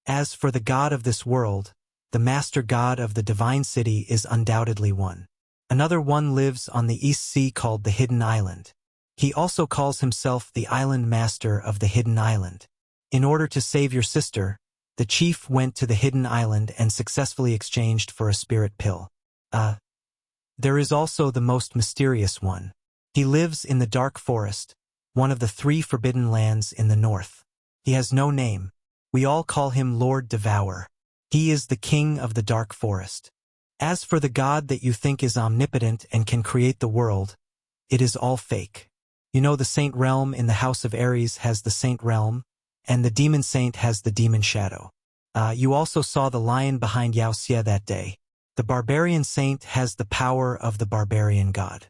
"As for the god of this world, the master god of the Divine City is undoubtedly one. Another one lives on the East Sea called the Hidden Island. He also calls himself the Island Master of the Hidden Island. In order to save your sister, the chief went to the Hidden Island and successfully exchanged for a spirit pill. There is also the most mysterious one. He lives in the dark forest, one of the 3 forbidden lands in the north. He has no name. We all call him Lord Devour. He is the king of the dark forest. As for the god that you think is omnipotent and can create the world, it is all fake. You know, the saint realm in the house of Ares has the saint realm, and the demon saint has the demon shadow. You also saw the lion behind Wuxia that day. The barbarian saint has the power of the barbarian god.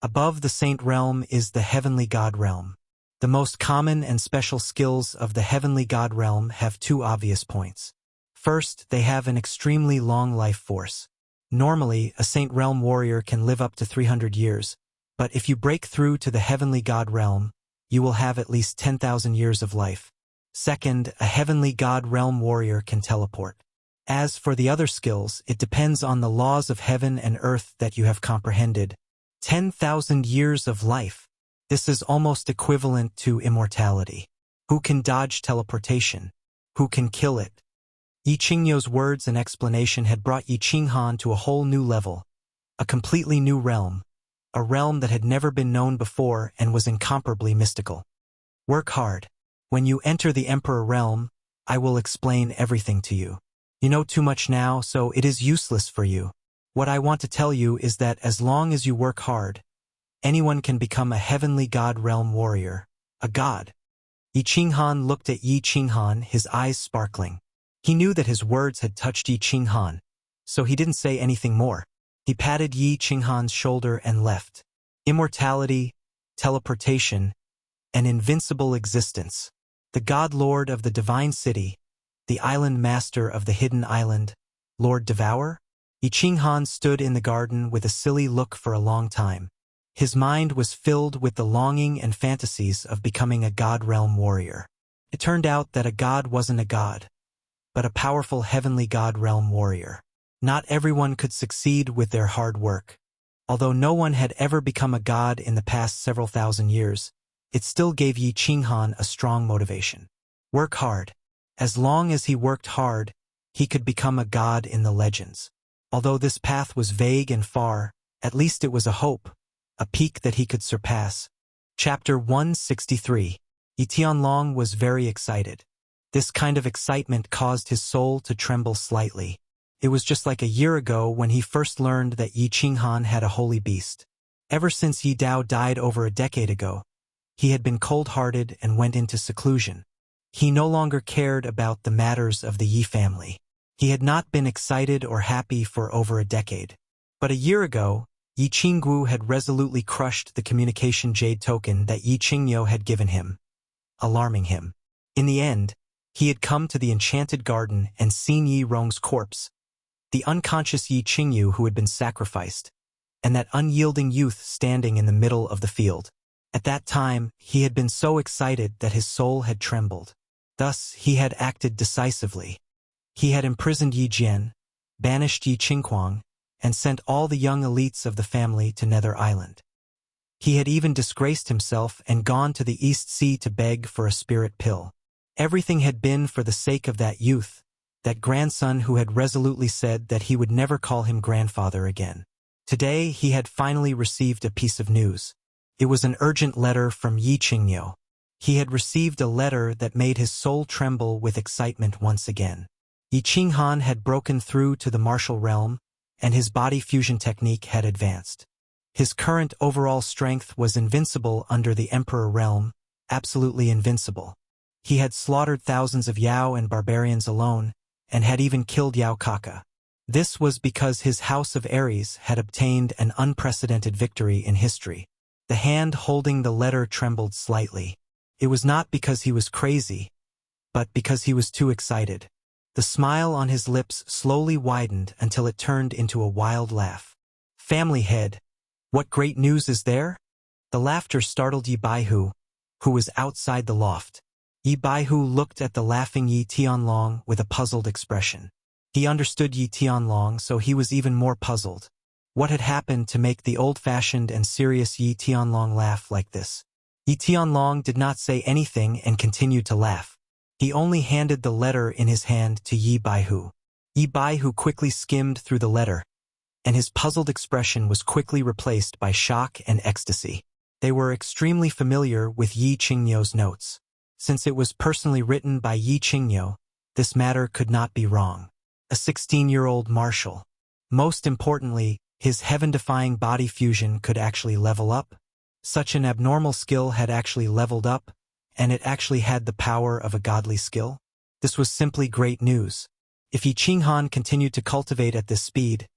Above the saint realm is the heavenly god realm. The most common and special skills of the heavenly god realm have 2 obvious points. First, they have an extremely long life force. Normally, a saint realm warrior can live up to 300 years, but if you break through to the heavenly god realm, you will have at least 10,000 years of life. Second, a heavenly god realm warrior can teleport. As for the other skills, it depends on the laws of heaven and earth that you have comprehended. 10,000 years of life. This is almost equivalent to immortality. Who can dodge teleportation? Who can kill it? Yi Qingyo's words and explanation had brought Yi Qinghan to a whole new level, a completely new realm, a realm that had never been known before and was incomparably mystical. Work hard. When you enter the Emperor realm, I will explain everything to you. You know too much now, so it is useless for you. What I want to tell you is that as long as you work hard, anyone can become a heavenly god realm warrior, a god. Yi Qinghan looked at Yi Qinghan, his eyes sparkling. He knew that his words had touched Yi Qinghan, so he didn't say anything more. He patted Yi Qinghan's shoulder and left. Immortality, teleportation, an invincible existence. The god lord of the divine city, the island master of the hidden island, Lord Devour? Yi Qinghan stood in the garden with a silly look for a long time. His mind was filled with the longing and fantasies of becoming a god realm warrior. It turned out that a god wasn't a god, but a powerful heavenly god realm warrior. Not everyone could succeed with their hard work. Although no one had ever become a god in the past several thousand years, it still gave Yi Qinghan a strong motivation. Work hard. As long as he worked hard, he could become a god in the legends. Although this path was vague and far, at least it was a hope, a peak that he could surpass. Chapter 163. Yi Tianlong was very excited. This kind of excitement caused his soul to tremble slightly. It was just like a year ago when he first learned that Yi Qinghan had a holy beast. Ever since Yi Dao died over a decade ago, he had been cold-hearted and went into seclusion. He no longer cared about the matters of the Yi family. He had not been excited or happy for over a decade. But a year ago, Yi Qingguo had resolutely crushed the communication jade token that Yi Qingyo had given him, alarming him. In the end, he had come to the enchanted garden and seen Yi Rong's corpse, the unconscious Yi Qingyu who had been sacrificed, and that unyielding youth standing in the middle of the field. At that time, he had been so excited that his soul had trembled. Thus, he had acted decisively. He had imprisoned Yi Jian, banished Yi Qinghuang, and sent all the young elites of the family to Nether Island. He had even disgraced himself and gone to the East Sea to beg for a spirit pill. Everything had been for the sake of that youth, that grandson who had resolutely said that he would never call him grandfather again. Today, he had finally received a piece of news. It was an urgent letter from Yi Qingyo. He had received a letter that made his soul tremble with excitement once again. Yi Qinghan had broken through to the martial realm, and his body fusion technique had advanced. His current overall strength was invincible under the Emperor realm, absolutely invincible. He had slaughtered thousands of Yao and barbarians alone, and had even killed Yao Kaka. This was because his house of Ares had obtained an unprecedented victory in history. The hand holding the letter trembled slightly. It was not because he was crazy, but because he was too excited. The smile on his lips slowly widened until it turned into a wild laugh. Family head, what great news is there? The laughter startled Yi Baihu, who was outside the loft. Yi Baihu looked at the laughing Yi Tianlong with a puzzled expression. He understood Yi Tianlong, so he was even more puzzled. What had happened to make the old-fashioned and serious Yi Tianlong laugh like this? Yi Tianlong did not say anything and continued to laugh. He only handed the letter in his hand to Yi Baihu. Yi Baihu quickly skimmed through the letter, and his puzzled expression was quickly replaced by shock and ecstasy. They were extremely familiar with Yi Qingniu's notes. Since it was personally written by Yi Qingniu, this matter could not be wrong. A 16-year-old marshal. Most importantly, his heaven-defying body fusion could actually level up. Such an abnormal skill had actually leveled up, and it actually had the power of a godly skill. This was simply great news. If Yi Qinghan continued to cultivate at this speed,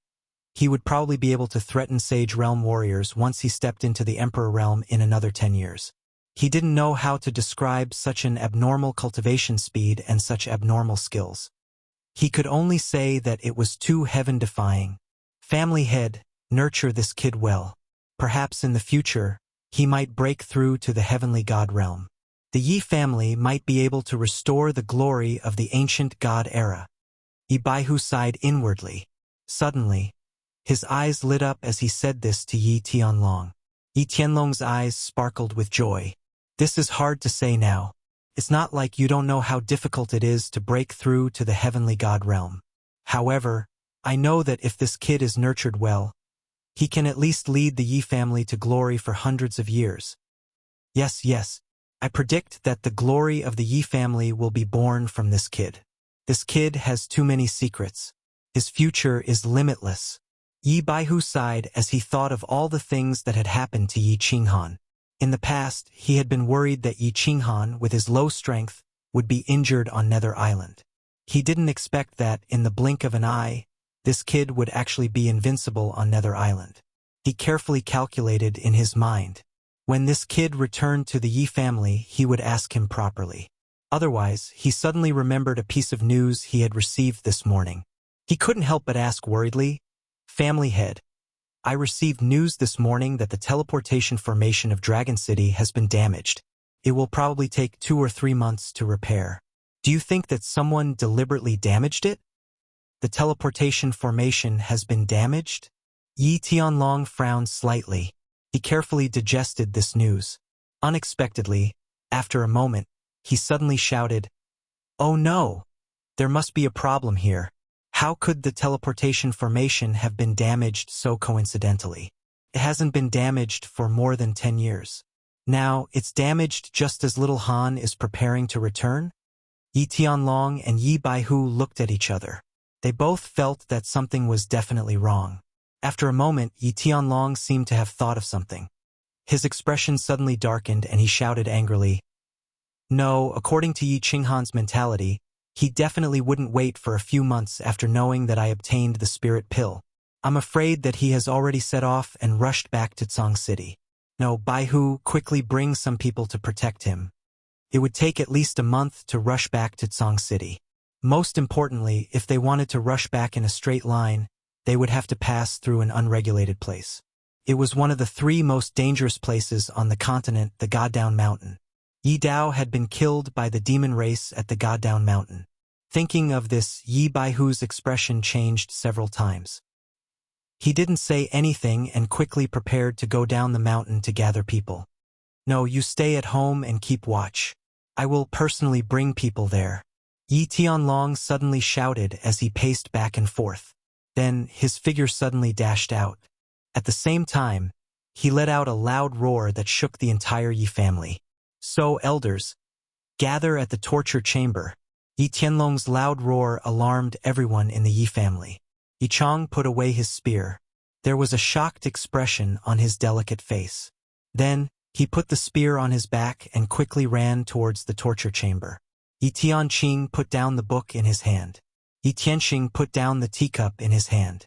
he would probably be able to threaten Sage Realm warriors once he stepped into the Emperor Realm in another 10 years. He didn't know how to describe such an abnormal cultivation speed and such abnormal skills. He could only say that it was too heaven-defying. Family head, nurture this kid well. Perhaps in the future, he might break through to the heavenly god realm. The Yi family might be able to restore the glory of the ancient god era. Yi Baihu sighed inwardly. Suddenly, his eyes lit up as he said this to Yi Tianlong. Yi Tianlong's eyes sparkled with joy. This is hard to say now. It's not like you don't know how difficult it is to break through to the heavenly god realm. However, I know that if this kid is nurtured well, he can at least lead the Yi family to glory for hundreds of years. Yes, I predict that the glory of the Yi family will be born from this kid. This kid has too many secrets. His future is limitless. Yi Baihu sighed as he thought of all the things that had happened to Yi Qinghan. In the past, he had been worried that Yi Qinghan, with his low strength, would be injured on Nether Island. He didn't expect that, in the blink of an eye, this kid would actually be invincible on Nether Island. He carefully calculated in his mind. When this kid returned to the Yi family, he would ask him properly. Otherwise, he suddenly remembered a piece of news he had received this morning. He couldn't help but ask worriedly, "Family head, I received news this morning that the teleportation formation of Dragon City has been damaged. It will probably take 2 or 3 months to repair. Do you think that someone deliberately damaged it?" The teleportation formation has been damaged? Yi Tianlong frowned slightly. He carefully digested this news. Unexpectedly, after a moment, he suddenly shouted, "Oh no! There must be a problem here. How could the teleportation formation have been damaged so coincidentally? It hasn't been damaged for more than 10 years. Now, it's damaged just as little Han is preparing to return?" Yi Tianlong and Yi Baihu looked at each other. They both felt that something was definitely wrong. After a moment, Yi Tianlong seemed to have thought of something. His expression suddenly darkened and he shouted angrily, "No, according to Yi Qinghan's mentality, he definitely wouldn't wait for a few months after knowing that I obtained the spirit pill. I'm afraid that he has already set off and rushed back to Tsang City. No, Baihu, quickly bring some people to protect him. It would take at least a month to rush back to Tsang City. Most importantly, if they wanted to rush back in a straight line, they would have to pass through an unregulated place. It was one of the 3 most dangerous places on the continent, the Goddown Mountain. Yi Dao had been killed by the demon race at the Goddown Mountain. Thinking of this, Yi Baihu's expression changed several times. He didn't say anything and quickly prepared to go down the mountain to gather people. "No, you stay at home and keep watch. I will personally bring people there." Yi Tianlong suddenly shouted as he paced back and forth. Then, his figure suddenly dashed out. At the same time, he let out a loud roar that shook the entire Yi family. "So, elders, gather at the torture chamber." Yi Tianlong's loud roar alarmed everyone in the Yi family. Yi Chong put away his spear. There was a shocked expression on his delicate face. Then, he put the spear on his back and quickly ran towards the torture chamber. Yi Tianqing put down the book in his hand. Yi Tianxing put down the teacup in his hand.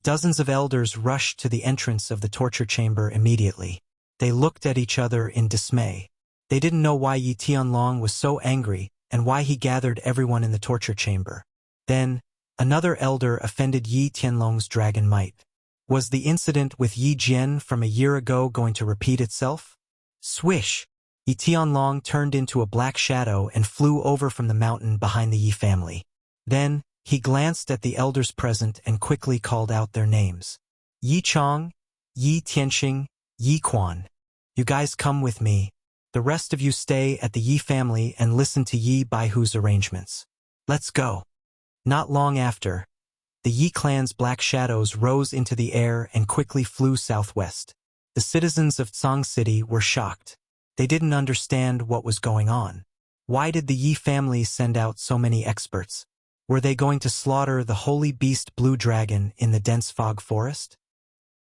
Dozens of elders rushed to the entrance of the torture chamber immediately. They looked at each other in dismay. They didn't know why Yi Tianlong was so angry and why he gathered everyone in the torture chamber. Then, another elder offended Yi Tianlong's dragon might. Was the incident with Yi Jian from a year ago going to repeat itself? Swish! Yi Tianlong turned into a black shadow and flew over from the mountain behind the Yi family. Then, he glanced at the elders present and quickly called out their names. "Yi Chong, Yi Tianxing, Yi Quan. You guys come with me. The rest of you stay at the Yi family and listen to Yi Baihu's arrangements. Let's go." Not long after, the Yi clan's black shadows rose into the air and quickly flew southwest. The citizens of Tsang City were shocked. They didn't understand what was going on. Why did the Yi family send out so many experts? Were they going to slaughter the holy beast Blue Dragon in the dense fog forest?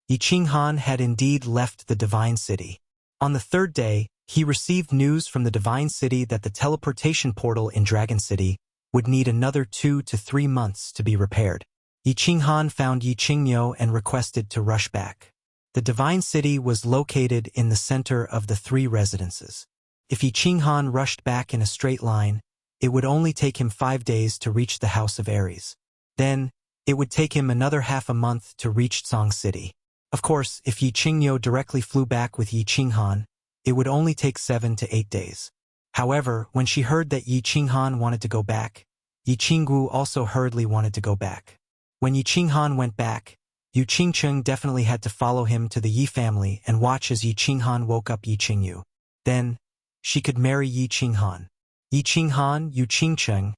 Yi Qinghan had indeed left the Divine City. On the third day, he received news from the Divine City that the teleportation portal in Dragon City would need another 2 to 3 months to be repaired. Yi Qinghan found Yi Qingyo and requested to rush back. The Divine City was located in the center of the 3 residences. If Yi Qinghan rushed back in a straight line, it would only take him 5 days to reach the House of Aries. Then, it would take him another half a month to reach Tsang City. Of course, if Yi Qingyo directly flew back with Yi Qinghan, it would only take 7 to 8 days. However, when she heard that Yi Qinghan wanted to go back, Yi Qinggu also hurriedly wanted to go back. When Yi Qinghan went back, Yu Qingcheng definitely had to follow him to the Yi family and watch as Yi Qinghan woke up Yi Qingyu. Then, she could marry Yi Qinghan. Yi Qinghan, Yu Qingcheng,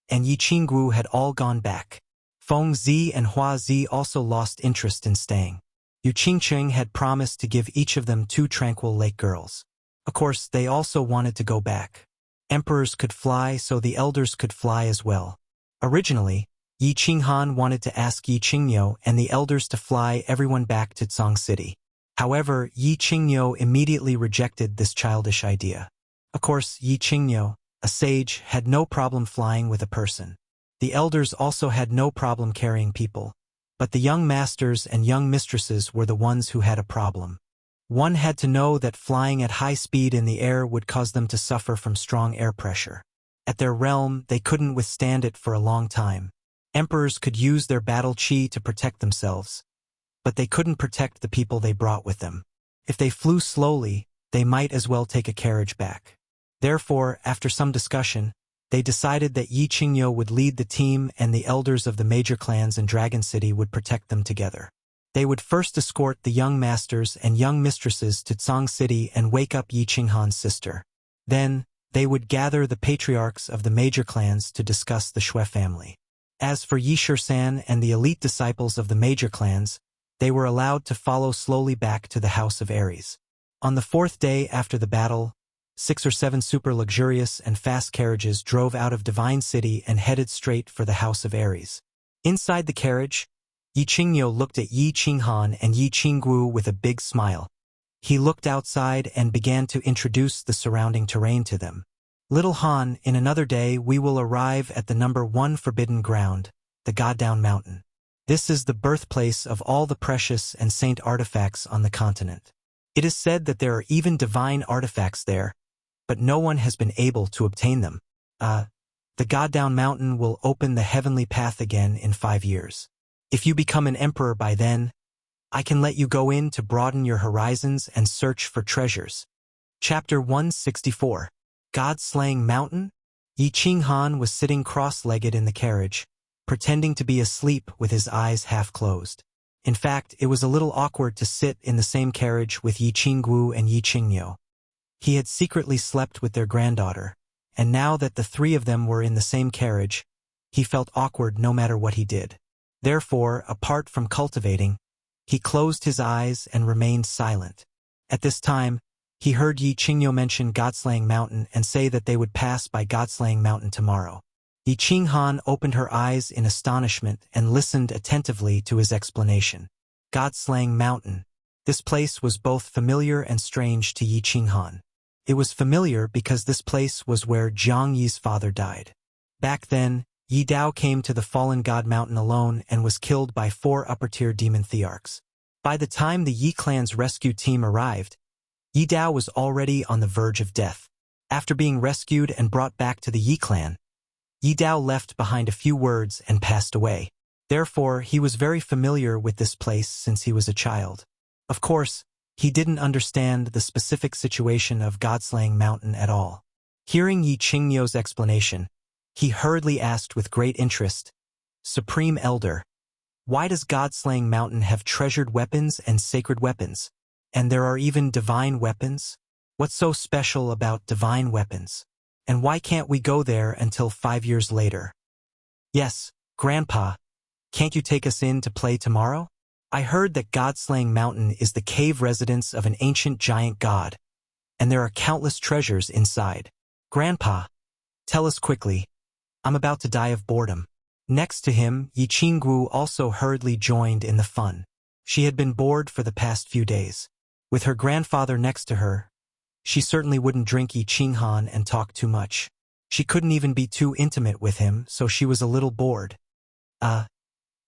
and Yi Qinggu had all gone back. Feng Zi and Hua Zi also lost interest in staying. Yu Qingcheng had promised to give each of them 2 tranquil lake girls. Of course, they also wanted to go back. Emperors could fly, so the elders could fly as well. Originally, Yi Qinghan wanted to ask Yi Qingyo and the elders to fly everyone back to Tsang City. However, Yi Qingyo immediately rejected this childish idea. Of course, Yi Qingyo, a sage, had no problem flying with a person. The elders also had no problem carrying people. But the young masters and young mistresses were the ones who had a problem. One had to know that flying at high speed in the air would cause them to suffer from strong air pressure. At their realm, they couldn't withstand it for a long time. Emperors could use their battle chi to protect themselves, but they couldn't protect the people they brought with them. If they flew slowly, they might as well take a carriage back. Therefore, after some discussion, they decided that Yi Qingyo would lead the team and the elders of the major clans in Dragon City would protect them together. They would first escort the young masters and young mistresses to Tsang City and wake up Yi Qinghan's sister. Then, they would gather the patriarchs of the major clans to discuss the Shui family. As for Yi Shisan and the elite disciples of the major clans, they were allowed to follow slowly back to the House of Aries. On the 4th day after the battle, 6 or 7 super luxurious and fast carriages drove out of Divine City and headed straight for the House of Aries. Inside the carriage, Yi Qingyo looked at Yi Qinghan and Yi Qinggu with a big smile. He looked outside and began to introduce the surrounding terrain to them. Little Han, in another day we will arrive at the number 1 forbidden ground, the Goddown Mountain. This is the birthplace of all the precious and saint artifacts on the continent. It is said that there are even divine artifacts there, but no one has been able to obtain them. The Goddown Mountain will open the heavenly path again in 5 years. If you become an emperor by then, I can let you go in to broaden your horizons and search for treasures. Chapter 164. God-Slaying Mountain? Yi Qinghan was sitting cross-legged in the carriage, pretending to be asleep with his eyes half closed. In fact, it was a little awkward to sit in the same carriage with Yi Qinggu and Yi Qingyo. He had secretly slept with their granddaughter, and now that the 3 of them were in the same carriage, he felt awkward no matter what he did. Therefore, apart from cultivating, he closed his eyes and remained silent. At this time, he heard Yi Qingyo mention God-Slaying Mountain and say that they would pass by God-Slaying Mountain tomorrow. Yi Qinghan opened her eyes in astonishment and listened attentively to his explanation. God-Slaying Mountain. This place was both familiar and strange to Yi Qinghan. It was familiar because this place was where Jiang Yi's father died. Back then, Yi Dao came to the fallen God Mountain alone and was killed by 4 upper-tier demon thearchs. By the time the Yi clan's rescue team arrived, Yi Dao was already on the verge of death. After being rescued and brought back to the Yi clan, Yi Dao left behind a few words and passed away. Therefore, he was very familiar with this place since he was a child. Of course, he didn't understand the specific situation of God-Slaying Mountain at all. Hearing Yi Qingyo's explanation, he hurriedly asked with great interest, "Supreme Elder, why does God-Slaying Mountain have treasured weapons and sacred weapons? And there are even divine weapons? What's so special about divine weapons? And why can't we go there until 5 years later?" "Yes, Grandpa, can't you take us in to play tomorrow? I heard that God-slaying mountain is the cave residence of an ancient giant god, and there are countless treasures inside. Grandpa, tell us quickly. I'm about to die of boredom. Next to him, Yi Qingguo also hurriedly joined in the fun. She had been bored for the past few days. With her grandfather next to her, she certainly wouldn't drink Yi Qinghan and talk too much. She couldn't even be too intimate with him, so she was a little bored.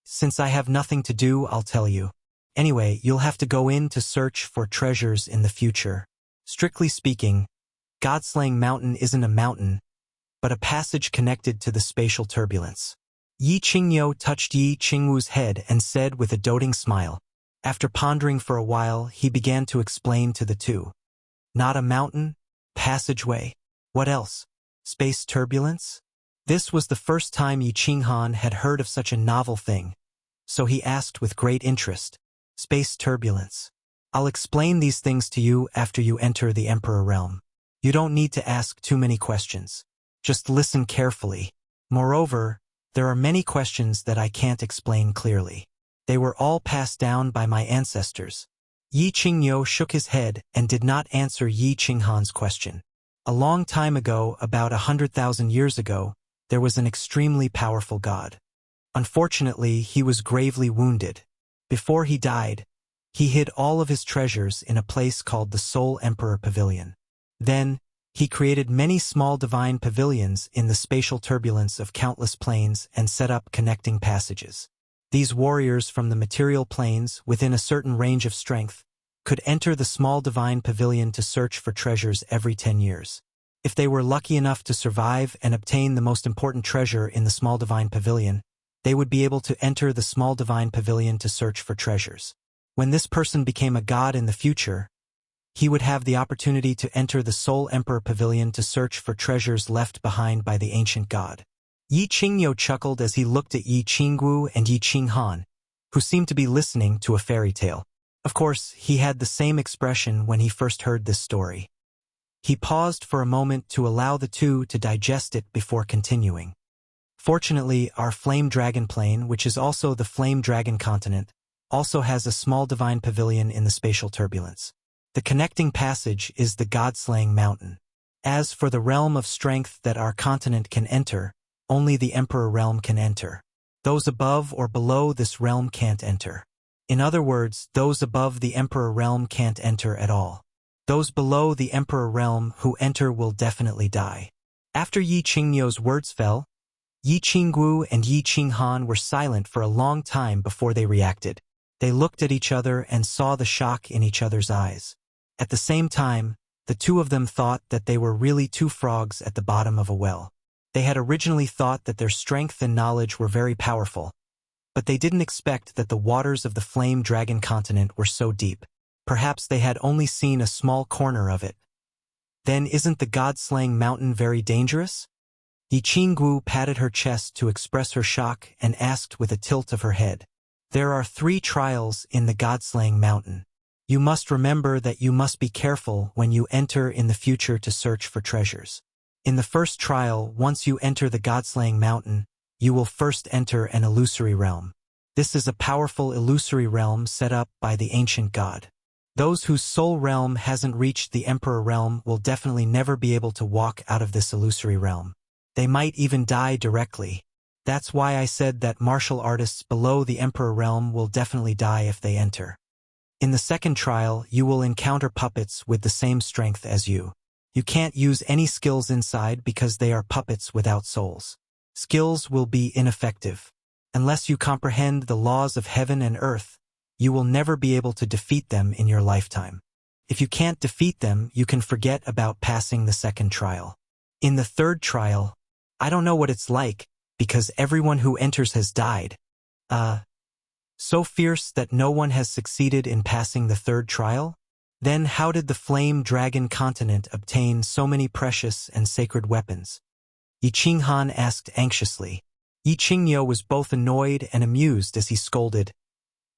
Since I have nothing to do, I'll tell you. Anyway, you'll have to go in to search for treasures in the future. Strictly speaking, God-slaying mountain isn't a mountain, but a passage connected to the spatial turbulence. Yi Qingyo touched Yi Qingwu's head and said with a doting smile. After pondering for a while, he began to explain to the two. Not a mountain, passageway. What else? Space turbulence? This was the first time Yi Qinghan had heard of such a novel thing, so he asked with great interest. Space turbulence. I'll explain these things to you after you enter the Emperor realm. You don't need to ask too many questions. Just listen carefully. Moreover, there are many questions that I can't explain clearly. They were all passed down by my ancestors. Yi Qingyo shook his head and did not answer Yi Qinghan's question. A long time ago, about 100,000 years ago, there was an extremely powerful god. Unfortunately, he was gravely wounded. Before he died, he hid all of his treasures in a place called the Soul Emperor Pavilion. Then, he created many small divine pavilions in the spatial turbulence of countless planes and set up connecting passages. These warriors from the material planes, within a certain range of strength, could enter the small divine pavilion to search for treasures every 10 years. If they were lucky enough to survive and obtain the most important treasure in the small divine pavilion, they would be able to enter the small divine pavilion to search for treasures. When this person became a god in the future, he would have the opportunity to enter the Soul Emperor Pavilion to search for treasures left behind by the ancient god. Yi Qingyo chuckled as he looked at Yi Qingguo and Yi Qinghan, who seemed to be listening to a fairy tale. Of course, he had the same expression when he first heard this story. He paused for a moment to allow the two to digest it before continuing. Fortunately, our Flame Dragon Plane, which is also the Flame Dragon Continent, also has a small divine pavilion in the spatial turbulence. The connecting passage is the God-slaying mountain. As for the realm of strength that our continent can enter, only the Emperor realm can enter. Those above or below this realm can't enter. In other words, those above the Emperor realm can't enter at all. Those below the Emperor realm who enter will definitely die. After Yi Qingyo's words fell, Yi Qingguo and Yi Qinghan were silent for a long time before they reacted. They looked at each other and saw the shock in each other's eyes. At the same time, the two of them thought that they were really two frogs at the bottom of a well. They had originally thought that their strength and knowledge were very powerful, but they didn't expect that the waters of the Flame Dragon Continent were so deep. Perhaps they had only seen a small corner of it. Then isn't the God-slaying mountain very dangerous? Yi Qingguo patted her chest to express her shock and asked with a tilt of her head. There are 3 trials in the God-slaying mountain. You must remember that you must be careful when you enter in the future to search for treasures. In the first trial, once you enter the God-slaying mountain, you will first enter an illusory realm. This is a powerful illusory realm set up by the ancient god. Those whose soul realm hasn't reached the Emperor realm will definitely never be able to walk out of this illusory realm. They might even die directly. That's why I said that martial artists below the Emperor realm will definitely die if they enter. In the second trial, you will encounter puppets with the same strength as you. You can't use any skills inside because they are puppets without souls. Skills will be ineffective. Unless you comprehend the laws of heaven and earth, you will never be able to defeat them in your lifetime. If you can't defeat them, you can forget about passing the second trial. In the third trial, I don't know what it's like, because everyone who enters has died. So fierce that no one has succeeded in passing the third trial? Then how did the Flame Dragon Continent obtain so many precious and sacred weapons? Yi Qinghan asked anxiously. Yi Qingyo was both annoyed and amused as he scolded.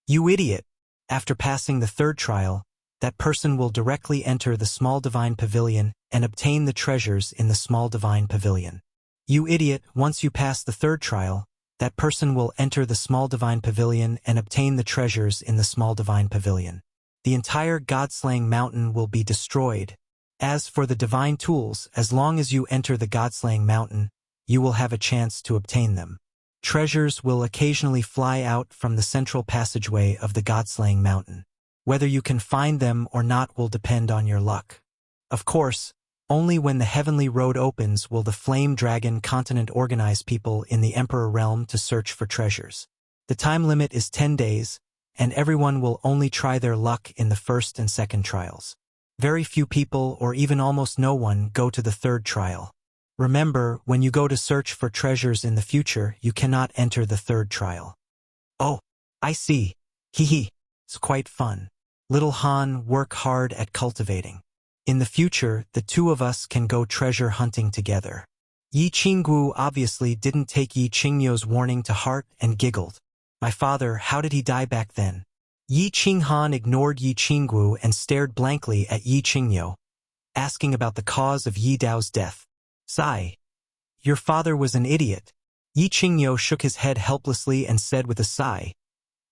You idiot! After passing the third trial, that person will directly enter the small divine pavilion and obtain the treasures in the small divine pavilion. You idiot, once you pass the third trial, that person will enter the small divine pavilion and obtain the treasures in the small divine pavilion. The entire God-slaying mountain will be destroyed. As for the divine tools, as long as you enter the God-slaying mountain, you will have a chance to obtain them. Treasures will occasionally fly out from the central passageway of the God-slaying mountain. Whether you can find them or not will depend on your luck. Of course, only when the heavenly road opens will the Flame Dragon continent organize people in the Emperor realm to search for treasures. The time limit is 10 days, and everyone will only try their luck in the first and second trials. Very few people, or even almost no one, go to the third trial. Remember, when you go to search for treasures in the future, you cannot enter the third trial. Oh, I see. Hee. It's quite fun. Little Han, work hard at cultivating. In the future, the two of us can go treasure hunting together. Yi Qingguo obviously didn't take Yi Qingyo's warning to heart and giggled. My father, how did he die back then? Yi Qinghan ignored Yi Qingguo and stared blankly at Yi Qingyo, asking about the cause of Yi Dao's death. Sigh. Your father was an idiot. Yi Qingyo shook his head helplessly and said with a sigh.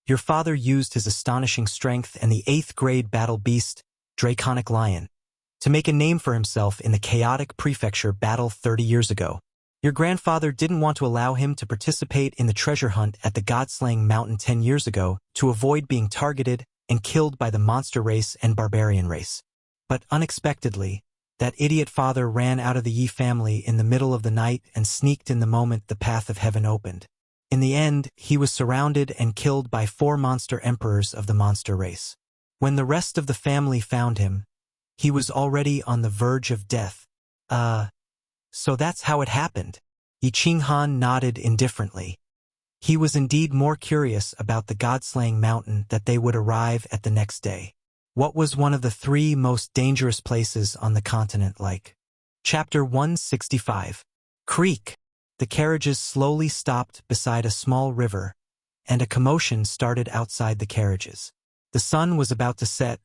Your father used his astonishing strength and the 8th grade battle beast, Draconic Lion, to make a name for himself in the chaotic prefecture battle 30 years ago. Your grandfather didn't want to allow him to participate in the treasure hunt at the God-slaying mountain 10 years ago to avoid being targeted and killed by the monster race and barbarian race. But unexpectedly, that idiot father ran out of the Yi family in the middle of the night and sneaked in the moment the path of heaven opened. In the end, he was surrounded and killed by 4 monster emperors of the monster race. When the rest of the family found him, he was already on the verge of death. So that's how it happened. Yi Qinghan nodded indifferently. He was indeed more curious about the God-slaying mountain that they would arrive at the next day. What was one of the 3 most dangerous places on the continent like? Chapter 165. Creek. The carriages slowly stopped beside a small river, and a commotion started outside the carriages. The sun was about to set,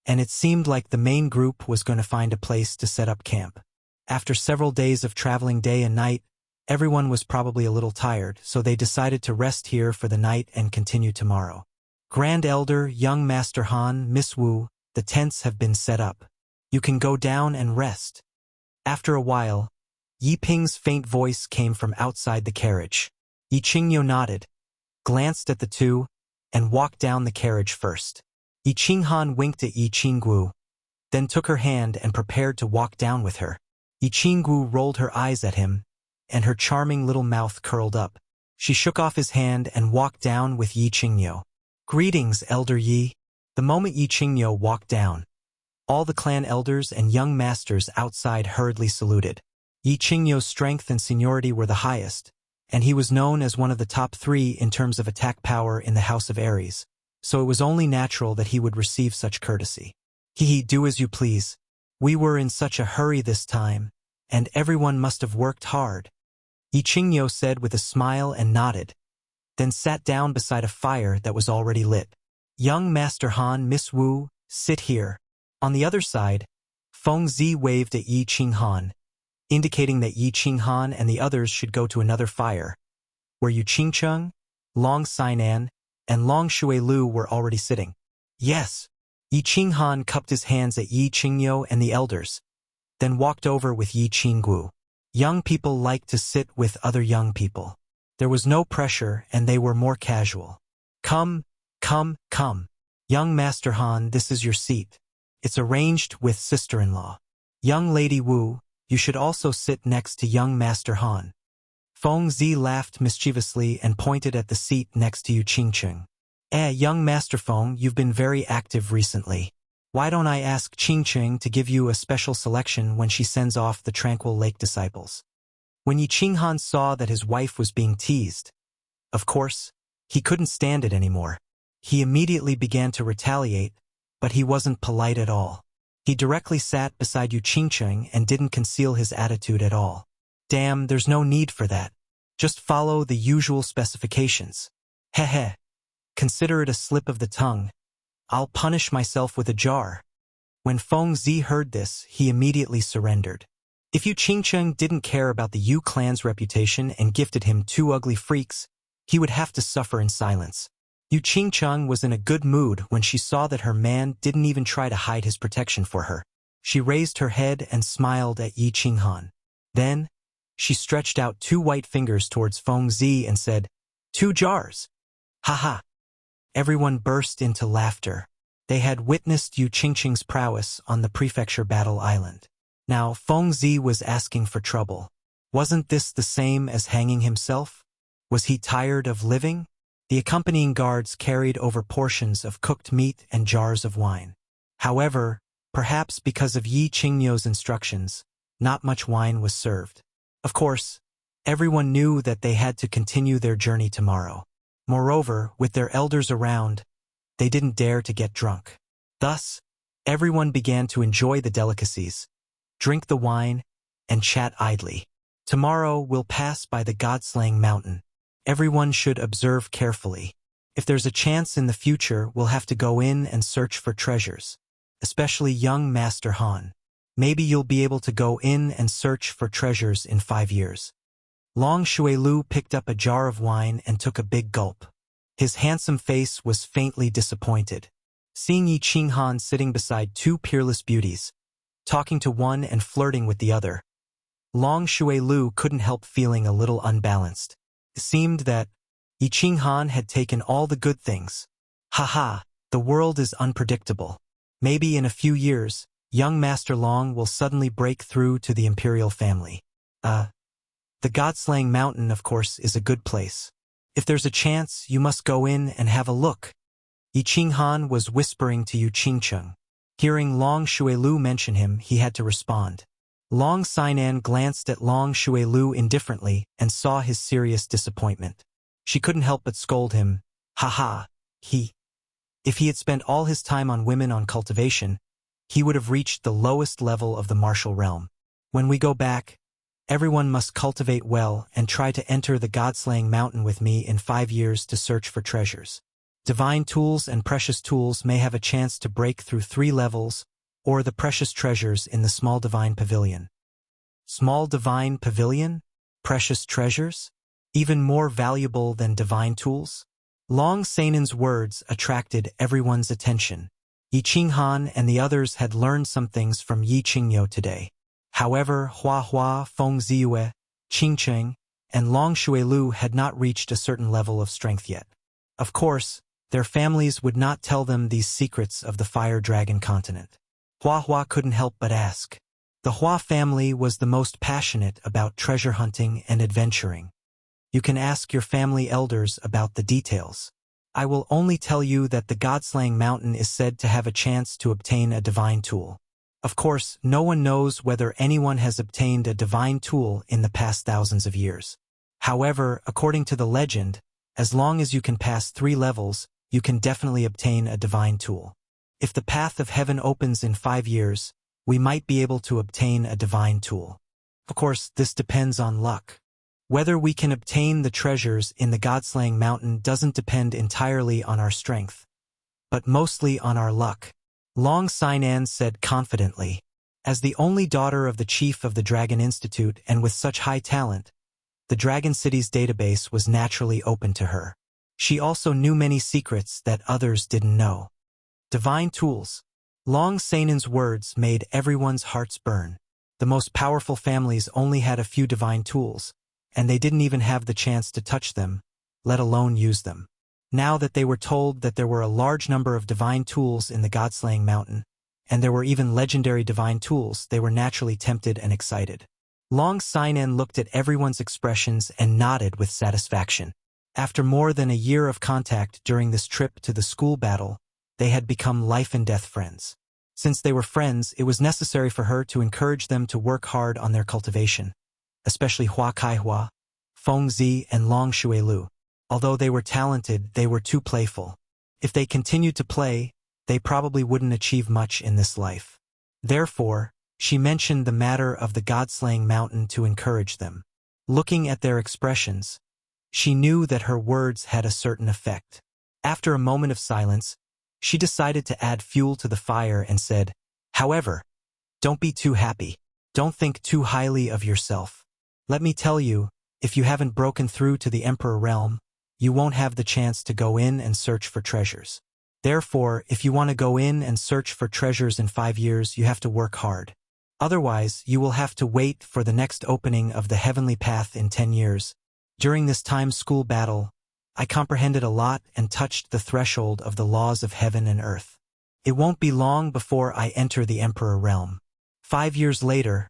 and it seemed like the main group was going to find a place to set up camp. After several days of traveling day and night, everyone was probably a little tired, so they decided to rest here for the night and continue tomorrow. Grand Elder, Young Master Han, Miss Wu, the tents have been set up. You can go down and rest. After a while, Yi Ping's faint voice came from outside the carriage. Yi Qingyo nodded, glanced at the two, and walked down the carriage first. Yi Qinghan winked at Yi Qingguo, then took her hand and prepared to walk down with her. Yi Qingguo rolled her eyes at him, and her charming little mouth curled up. She shook off his hand and walked down with Yi Qingyo. Greetings, Elder Yi. The moment Yi Qingyo walked down, all the clan elders and young masters outside hurriedly saluted. Yi Qingyo's strength and seniority were the highest, and he was known as one of the top 3 in terms of attack power in the House of Ares, so it was only natural that he would receive such courtesy. Do as you please. We were in such a hurry this time, and everyone must have worked hard. Yi Qingyo said with a smile and nodded, then sat down beside a fire that was already lit. Young Master Han, Miss Wu, sit here. On the other side, Feng Zi waved at Yi Qinghan, indicating that Yi Qinghan and the others should go to another fire, where Yu Qingcheng, Long Sainan, and Long Shuilu were already sitting. Yes. Yi Qinghan cupped his hands at Yi Qingyo and the elders, then walked over with Yi Qingguo. Young people like to sit with other young people. There was no pressure and they were more casual. Come. Young Master Han, this is your seat. It's arranged with sister-in-law. Young Lady Wu, you should also sit next to young Master Han. Feng Zi laughed mischievously and pointed at the seat next to Yu Qingcheng. Young Master Feng, you've been very active recently. Why don't I ask Qingcheng to give you a special selection when she sends off the Tranquil Lake disciples? When Yi Qinghan saw that his wife was being teased, of course, he couldn't stand it anymore. He immediately began to retaliate, but he wasn't polite at all. He directly sat beside Yu Qingcheng and didn't conceal his attitude at all. Damn, there's no need for that. Just follow the usual specifications. Heh. Consider it a slip of the tongue. I'll punish myself with a jar. When Feng Zi heard this, he immediately surrendered. If Yu Qingcheng didn't care about the Yu clan's reputation and gifted him 2 ugly freaks, he would have to suffer in silence. Yu Qingcheng was in a good mood when she saw that her man didn't even try to hide his protection for her. She raised her head and smiled at Yi Qinghan. Then, she stretched out 2 white fingers towards Feng Zi and said, 2 jars. Ha ha. Everyone burst into laughter. They had witnessed Yu Qingcheng's prowess on the prefecture battle island. Now Feng Zi was asking for trouble. Wasn't this the same as hanging himself? Was he tired of living? The accompanying guards carried over portions of cooked meat and jars of wine. However, perhaps because of Yi Qingniu's instructions, not much wine was served. Of course, everyone knew that they had to continue their journey tomorrow. Moreover, with their elders around, they didn't dare to get drunk. Thus, everyone began to enjoy the delicacies, drink the wine, and chat idly. Tomorrow we'll pass by the God-slaying mountain. Everyone should observe carefully. If there's a chance in the future, we'll have to go in and search for treasures. Especially young Master Han. Maybe you'll be able to go in and search for treasures in 5 years. Long Shuilu picked up a jar of wine and took a big gulp. His handsome face was faintly disappointed. Seeing Yi Qinghan sitting beside 2 peerless beauties, talking to one and flirting with the other, Long Shuilu couldn't help feeling a little unbalanced. It seemed that Yi Qinghan had taken all the good things. Ha, the world is unpredictable. Maybe in a few years, young Master Long will suddenly break through to the imperial family. The God-slaying mountain, of course, is a good place. If there's a chance, you must go in and have a look. Yi Qinghan was whispering to Yu Qingcheng. Hearing Long Shuilu mention him, he had to respond. Long Sainan glanced at Long Shuilu indifferently and saw his serious disappointment. She couldn't help but scold him. Ha, if he had spent all his time on women on cultivation, he would have reached the lowest level of the martial realm. When we go back, everyone must cultivate well and try to enter the God-slaying mountain with me in 5 years to search for treasures. Divine tools and precious tools may have a chance to break through 3 levels, or the precious treasures in the small divine pavilion. Small divine pavilion? Precious treasures? Even more valuable than divine tools? Long Sainan's words attracted everyone's attention. Yi Qinghan and the others had learned some things from Yi Qingniu today. However, Hua, Feng Ziyue, Qingcheng, and Long Shuilu had not reached a certain level of strength yet. Of course, their families would not tell them these secrets of the Fire Dragon continent. Hua couldn't help but ask. The Hua family was the most passionate about treasure hunting and adventuring. You can ask your family elders about the details. I will only tell you that the God-slaying mountain is said to have a chance to obtain a divine tool. Of course, no one knows whether anyone has obtained a divine tool in the past thousands of years. However, according to the legend, as long as you can pass 3 levels, you can definitely obtain a divine tool. If the path of heaven opens in 5 years, we might be able to obtain a divine tool. Of course, this depends on luck. Whether we can obtain the treasures in the God-slaying mountain doesn't depend entirely on our strength, but mostly on our luck. Long Sainan said confidently. As the only daughter of the chief of the Dragon Institute and with such high talent, the Dragon City's database was naturally open to her. She also knew many secrets that others didn't know. Divine tools. Long Sainan's words made everyone's hearts burn. The most powerful families only had a few divine tools, and they didn't even have the chance to touch them, let alone use them. Now that they were told that there were a large number of divine tools in the God-slaying mountain, and there were even legendary divine tools, they were naturally tempted and excited. Long Sainan looked at everyone's expressions and nodded with satisfaction. After more than a year of contact during this trip to the school battle, they had become life-and-death friends. Since they were friends, it was necessary for her to encourage them to work hard on their cultivation, especially Hua Kaihua, Feng Zi, and Long Shuilu. Although they were talented, they were too playful. If they continued to play, they probably wouldn't achieve much in this life. Therefore, she mentioned the matter of the God-slaying mountain to encourage them. Looking at their expressions, she knew that her words had a certain effect. After a moment of silence, she decided to add fuel to the fire and said, "However, don't be too happy. Don't think too highly of yourself. Let me tell you, if you haven't broken through to the Emperor realm, you won't have the chance to go in and search for treasures. Therefore, if you want to go in and search for treasures in 5 years, you have to work hard. Otherwise, you will have to wait for the next opening of the heavenly path in 10 years. During this time school battle, I comprehended a lot and touched the threshold of the laws of heaven and earth. It won't be long before I enter the Emperor realm. 5 years later,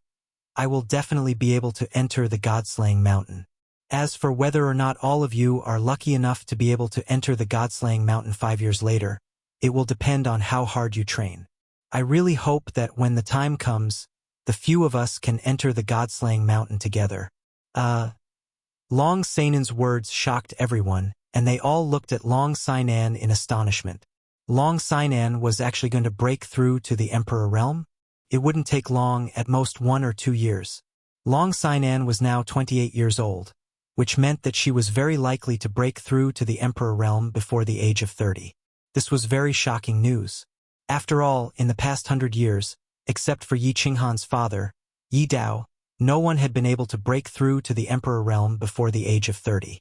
I will definitely be able to enter the God-slaying mountain. As for whether or not all of you are lucky enough to be able to enter the God-slaying mountain 5 years later, it will depend on how hard you train. I really hope that when the time comes, the few of us can enter the God-slaying mountain together. Long Sainan's words shocked everyone, and they all looked at Long Sainan in astonishment. Long Sainan was actually going to break through to the Emperor realm? It wouldn't take long, at most 1 or 2 years. Long Sainan was now 28 years old, which meant that she was very likely to break through to the Emperor realm before the age of 30. This was very shocking news. After all, in the past 100 years, except for Yi Qinghan's father, Yi Dao, no one had been able to break through to the Emperor realm before the age of 30.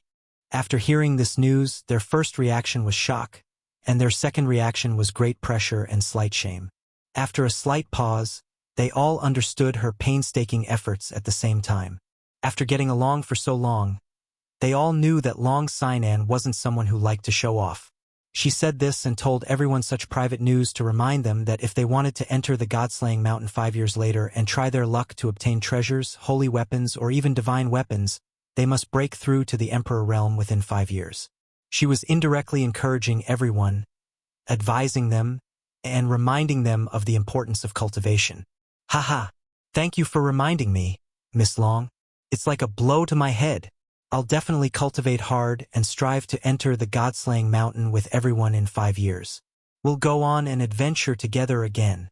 After hearing this news, their first reaction was shock, and their second reaction was great pressure and slight shame. After a slight pause, they all understood her painstaking efforts at the same time. After getting along for so long, they all knew that Long Sainan wasn't someone who liked to show off. She said this and told everyone such private news to remind them that if they wanted to enter the God-slaying mountain 5 years later and try their luck to obtain treasures, holy weapons, or even divine weapons, they must break through to the Emperor realm within 5 years. She was indirectly encouraging everyone, advising them, and reminding them of the importance of cultivation. Haha, thank you for reminding me, Miss Long. It's like a blow to my head. I'll definitely cultivate hard and strive to enter the God-slaying mountain with everyone in 5 years. We'll go on an adventure together again.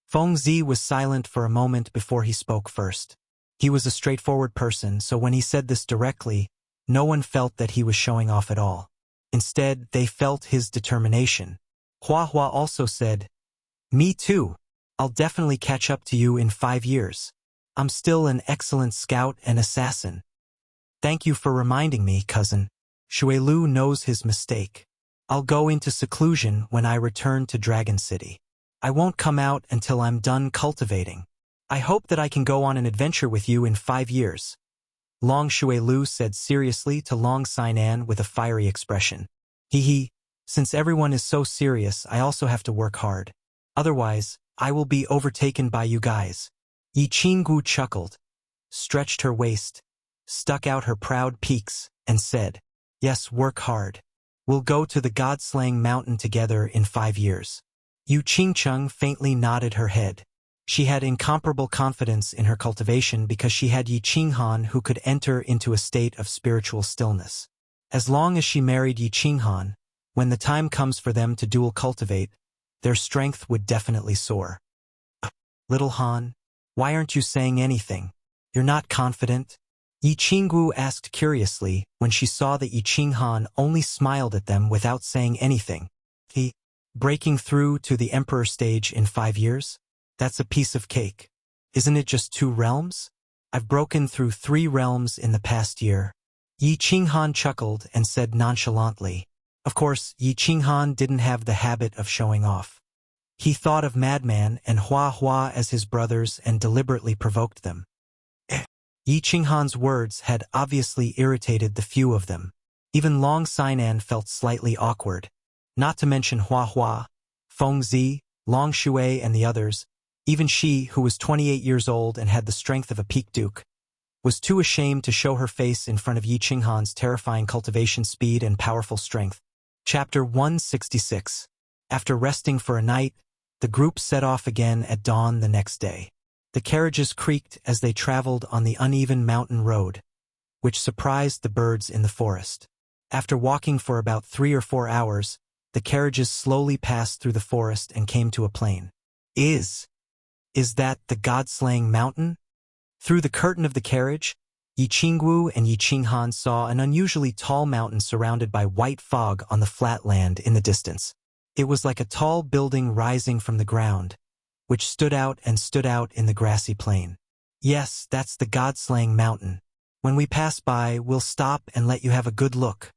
Feng Zi was silent for a moment before he spoke first. He was a straightforward person, so when he said this directly, no one felt that he was showing off at all. Instead, they felt his determination. Hua Hua also said, "Me too. I'll definitely catch up to you in 5 years. I'm still an excellent scout and assassin. Thank you for reminding me, cousin. Shui Lu knows his mistake. I'll go into seclusion when I return to Dragon City. I won't come out until I'm done cultivating. I hope that I can go on an adventure with you in 5 years." Long Shui Lu said seriously to Long Sainan with a fiery expression. Hee, since everyone is so serious, I also have to work hard. Otherwise, I will be overtaken by you guys. Yi Qinggu chuckled, stretched her waist, stuck out her proud peaks, and said, "Yes, work hard. We'll go to the God-slaying mountain together in 5 years." Yu Qingcheng faintly nodded her head. She had incomparable confidence in her cultivation because she had Yi Qinghan who could enter into a state of spiritual stillness. As long as she married Yi Qinghan, when the time comes for them to dual cultivate, their strength would definitely soar. "Little Han, why aren't you saying anything? You're not confident?" Yi Qinggu asked curiously when she saw that Yi Qinghan only smiled at them without saying anything. Breaking through to the Emperor stage in 5 years? That's a piece of cake. Isn't it just 2 realms? I've broken through 3 realms in the past year. Yi Qinghan chuckled and said nonchalantly. Of course, Yi Qinghan didn't have the habit of showing off. He thought of Madman and Hua Hua as his brothers and deliberately provoked them. Yi Qinghan's words had obviously irritated the few of them. Even Long Sainan felt slightly awkward. Not to mention Hua Hua, Feng Zi, Long Shui and the others. Even she, who was 28 years old and had the strength of a peak duke, was too ashamed to show her face in front of Yi Qinghan's terrifying cultivation speed and powerful strength. Chapter 166. After resting for a night, the group set off again at dawn the next day. The carriages creaked as they traveled on the uneven mountain road, which surprised the birds in the forest. After walking for about 3 or 4 hours, the carriages slowly passed through the forest and came to a plain. Is that the God-slaying mountain? Through the curtain of the carriage, Yi Qinggu and Yi Qinghan saw an unusually tall mountain surrounded by white fog on the flat land in the distance. It was like a tall building rising from the ground, which stood out in the grassy plain. Yes, that's the God-slaying mountain. When we pass by, we'll stop and let you have a good look.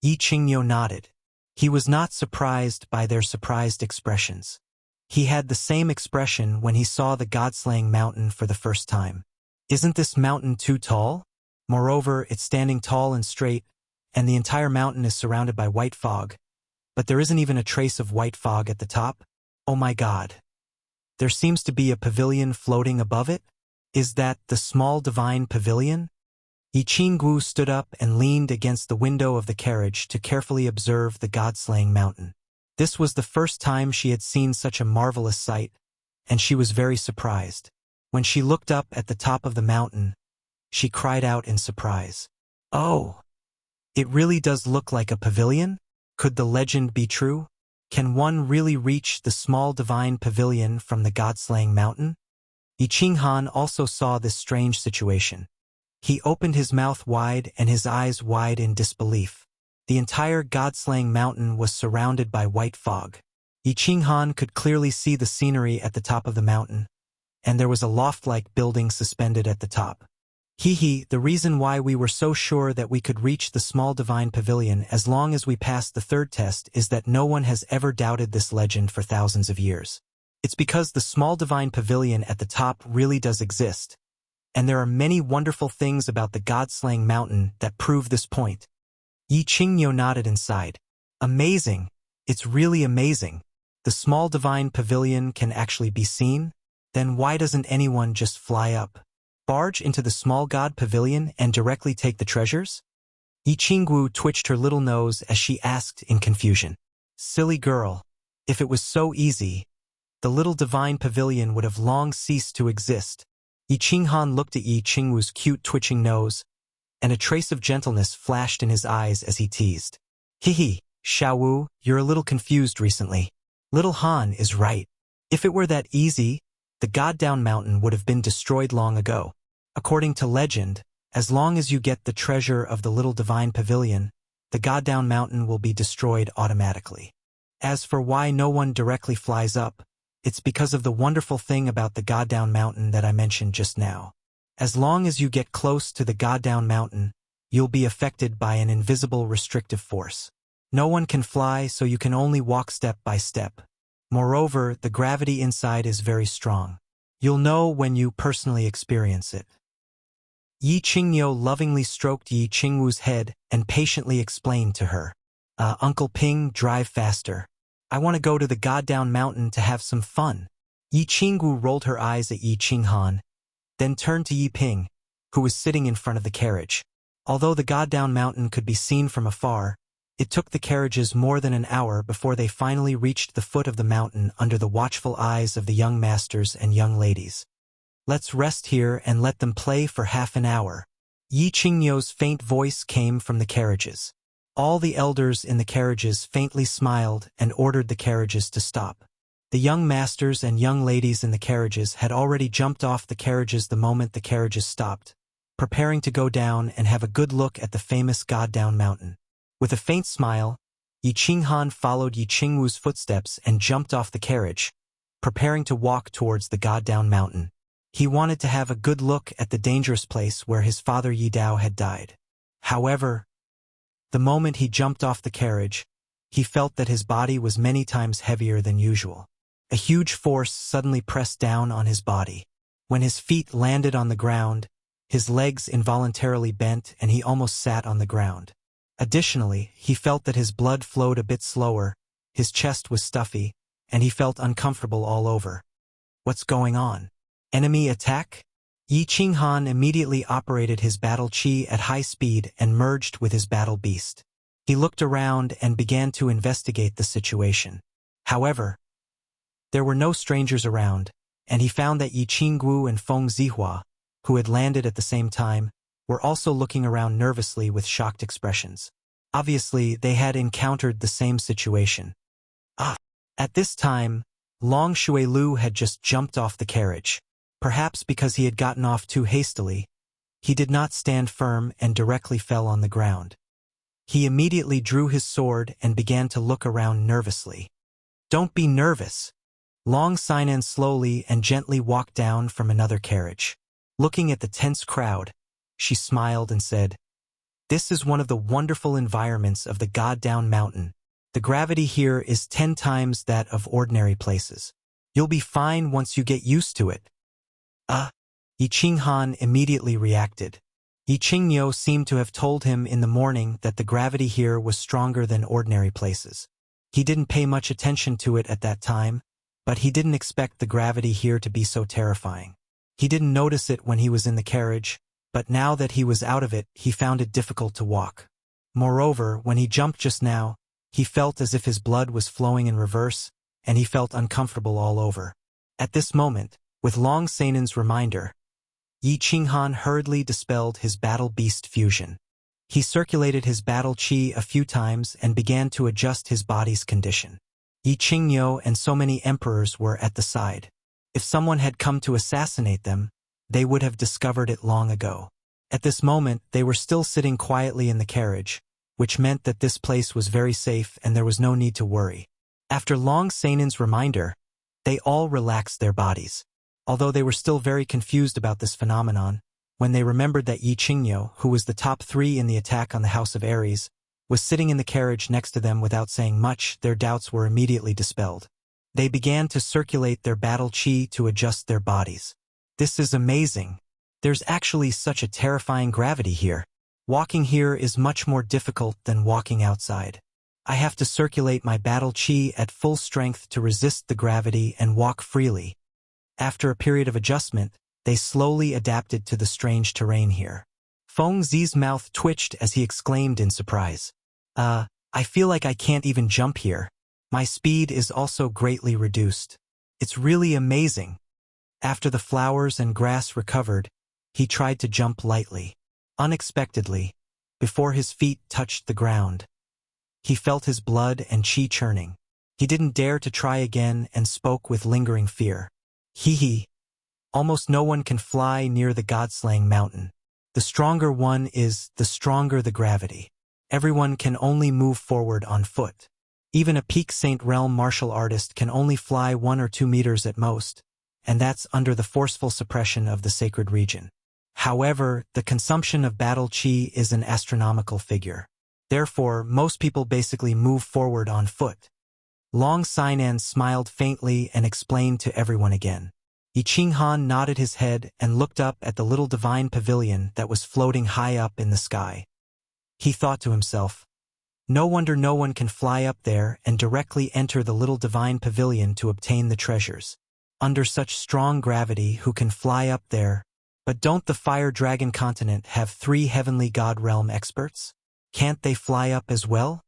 Yi Qingyo nodded. He was not surprised by their surprised expressions. He had the same expression when he saw the God-slaying mountain for the first time. Isn't this mountain too tall? Moreover, it's standing tall and straight, and the entire mountain is surrounded by white fog. But there isn't even a trace of white fog at the top? Oh my God. There seems to be a pavilion floating above it? Is that the small divine pavilion? Yi Qingyu stood up and leaned against the window of the carriage to carefully observe the God-slaying mountain. This was the first time she had seen such a marvelous sight, and she was very surprised. When she looked up at the top of the mountain, she cried out in surprise. Oh! It really does look like a pavilion? Could the legend be true? Can one really reach the small divine pavilion from the God-slaying mountain? Yi Qinghan also saw this strange situation. He opened his mouth wide and his eyes wide in disbelief. The entire God-slaying mountain was surrounded by white fog. Yi Qinghan could clearly see the scenery at the top of the mountain, and there was a loft-like building suspended at the top. The reason why we were so sure that we could reach the small divine pavilion as long as we passed the third test is that no one has ever doubted this legend for thousands of years. It's because the small divine pavilion at the top really does exist, and there are many wonderful things about the God-slaying mountain that prove this point. Yi Qingyo nodded and sighed. Amazing! It's really amazing. The small divine pavilion can actually be seen? Then why doesn't anyone just fly up, barge into the small god pavilion and directly take the treasures? Yi Qingyu twitched her little nose as she asked in confusion. Silly girl. If it was so easy, the little divine pavilion would have long ceased to exist. Yi Qinghan looked at Yi Qingyu's cute twitching nose, and a trace of gentleness flashed in his eyes as he teased. Xiaowu, you're a little confused recently. Little Han is right. If it were that easy, the God-down mountain would have been destroyed long ago. According to legend, as long as you get the treasure of the little divine pavilion, the God-down mountain will be destroyed automatically. As for why no one directly flies up, it's because of the wonderful thing about the God-down mountain that I mentioned just now. As long as you get close to the God-down mountain, you'll be affected by an invisible restrictive force. No one can fly, so you can only walk step by step. Moreover, the gravity inside is very strong. You'll know when you personally experience it. Yi Qingyo lovingly stroked Yi Qingwu's head and patiently explained to her. Uncle Ping, drive faster. I want to go to the God-down mountain to have some fun. Yi Qingwu rolled her eyes at Yi Qinghan, then turned to Yi Ping, who was sitting in front of the carriage. Although the God-down mountain could be seen from afar, it took the carriages more than an hour before they finally reached the foot of the mountain under the watchful eyes of the young masters and young ladies. Let's rest here and let them play for half an hour. Yi Qingyo's faint voice came from the carriages. All the elders in the carriages faintly smiled and ordered the carriages to stop. The young masters and young ladies in the carriages had already jumped off the carriages the moment the carriages stopped, preparing to go down and have a good look at the famous God-down mountain. With a faint smile, Yi Qinghan followed Yi Qingwu's footsteps and jumped off the carriage, preparing to walk towards the God-down mountain. He wanted to have a good look at the dangerous place where his father Yi Dao had died. However, the moment he jumped off the carriage, he felt that his body was many times heavier than usual. A huge force suddenly pressed down on his body. When his feet landed on the ground, his legs involuntarily bent and he almost sat on the ground. Additionally, he felt that his blood flowed a bit slower, his chest was stuffy, and he felt uncomfortable all over. What's going on? Enemy attack? Yi Qinghan immediately operated his battle chi at high speed and merged with his battle beast. He looked around and began to investigate the situation. However, there were no strangers around, and he found that Yi Qinggu and Feng Zihua, who had landed at the same time, were also looking around nervously with shocked expressions. Obviously, they had encountered the same situation. At this time, Long Shuilu had just jumped off the carriage. Perhaps because he had gotten off too hastily, he did not stand firm and directly fell on the ground. He immediately drew his sword and began to look around nervously. Don't be nervous. Long Sinan slowly and gently walked down from another carriage. Looking at the tense crowd, she smiled and said, This is one of the wonderful environments of the God-Down Mountain. The gravity here is 10 times that of ordinary places. You'll be fine once you get used to it. Yi Qinghan immediately reacted. Yi Qingniu seemed to have told him in the morning that the gravity here was stronger than ordinary places. He didn't pay much attention to it at that time, but he didn't expect the gravity here to be so terrifying. He didn't notice it when he was in the carriage, but now that he was out of it, he found it difficult to walk. Moreover, when he jumped just now, he felt as if his blood was flowing in reverse, and he felt uncomfortable all over. At this moment, with Long Seinen's reminder, Yi Qinghan hurriedly dispelled his battle beast fusion. He circulated his battle qi a few times and began to adjust his body's condition. Yi Qingniu and so many emperors were at the side. If someone had come to assassinate them, they would have discovered it long ago. At this moment, they were still sitting quietly in the carriage, which meant that this place was very safe and there was no need to worry. After Long Seinen's reminder, they all relaxed their bodies. Although they were still very confused about this phenomenon, when they remembered that Yi Qingniu, who was the top 3 in the attack on the House of Aries, was sitting in the carriage next to them without saying much, their doubts were immediately dispelled. They began to circulate their battle qi to adjust their bodies. This is amazing. There's actually such a terrifying gravity here. Walking here is much more difficult than walking outside. I have to circulate my battle qi at full strength to resist the gravity and walk freely. After a period of adjustment, they slowly adapted to the strange terrain here. Feng Zi's mouth twitched as he exclaimed in surprise. I feel like I can't even jump here. My speed is also greatly reduced. It's really amazing. After the flowers and grass recovered, he tried to jump lightly. Unexpectedly, before his feet touched the ground, he felt his blood and qi churning. He didn't dare to try again and spoke with lingering fear. Hee. Almost no one can fly near the God-slaying mountain. The stronger one is, the stronger the gravity. Everyone can only move forward on foot. Even a peak Saint Realm martial artist can only fly 1 or 2 meters at most, and that's under the forceful suppression of the sacred region. However, the consumption of battle qi is an astronomical figure. Therefore, most people basically move forward on foot. Long Sainan smiled faintly and explained to everyone again. Yi Qinghan nodded his head and looked up at the little divine pavilion that was floating high up in the sky. He thought to himself, no wonder no one can fly up there and directly enter the little divine pavilion to obtain the treasures. Under such strong gravity, who can fly up there? But don't the Fire Dragon continent have 3 heavenly god realm experts? Can't they fly up as well?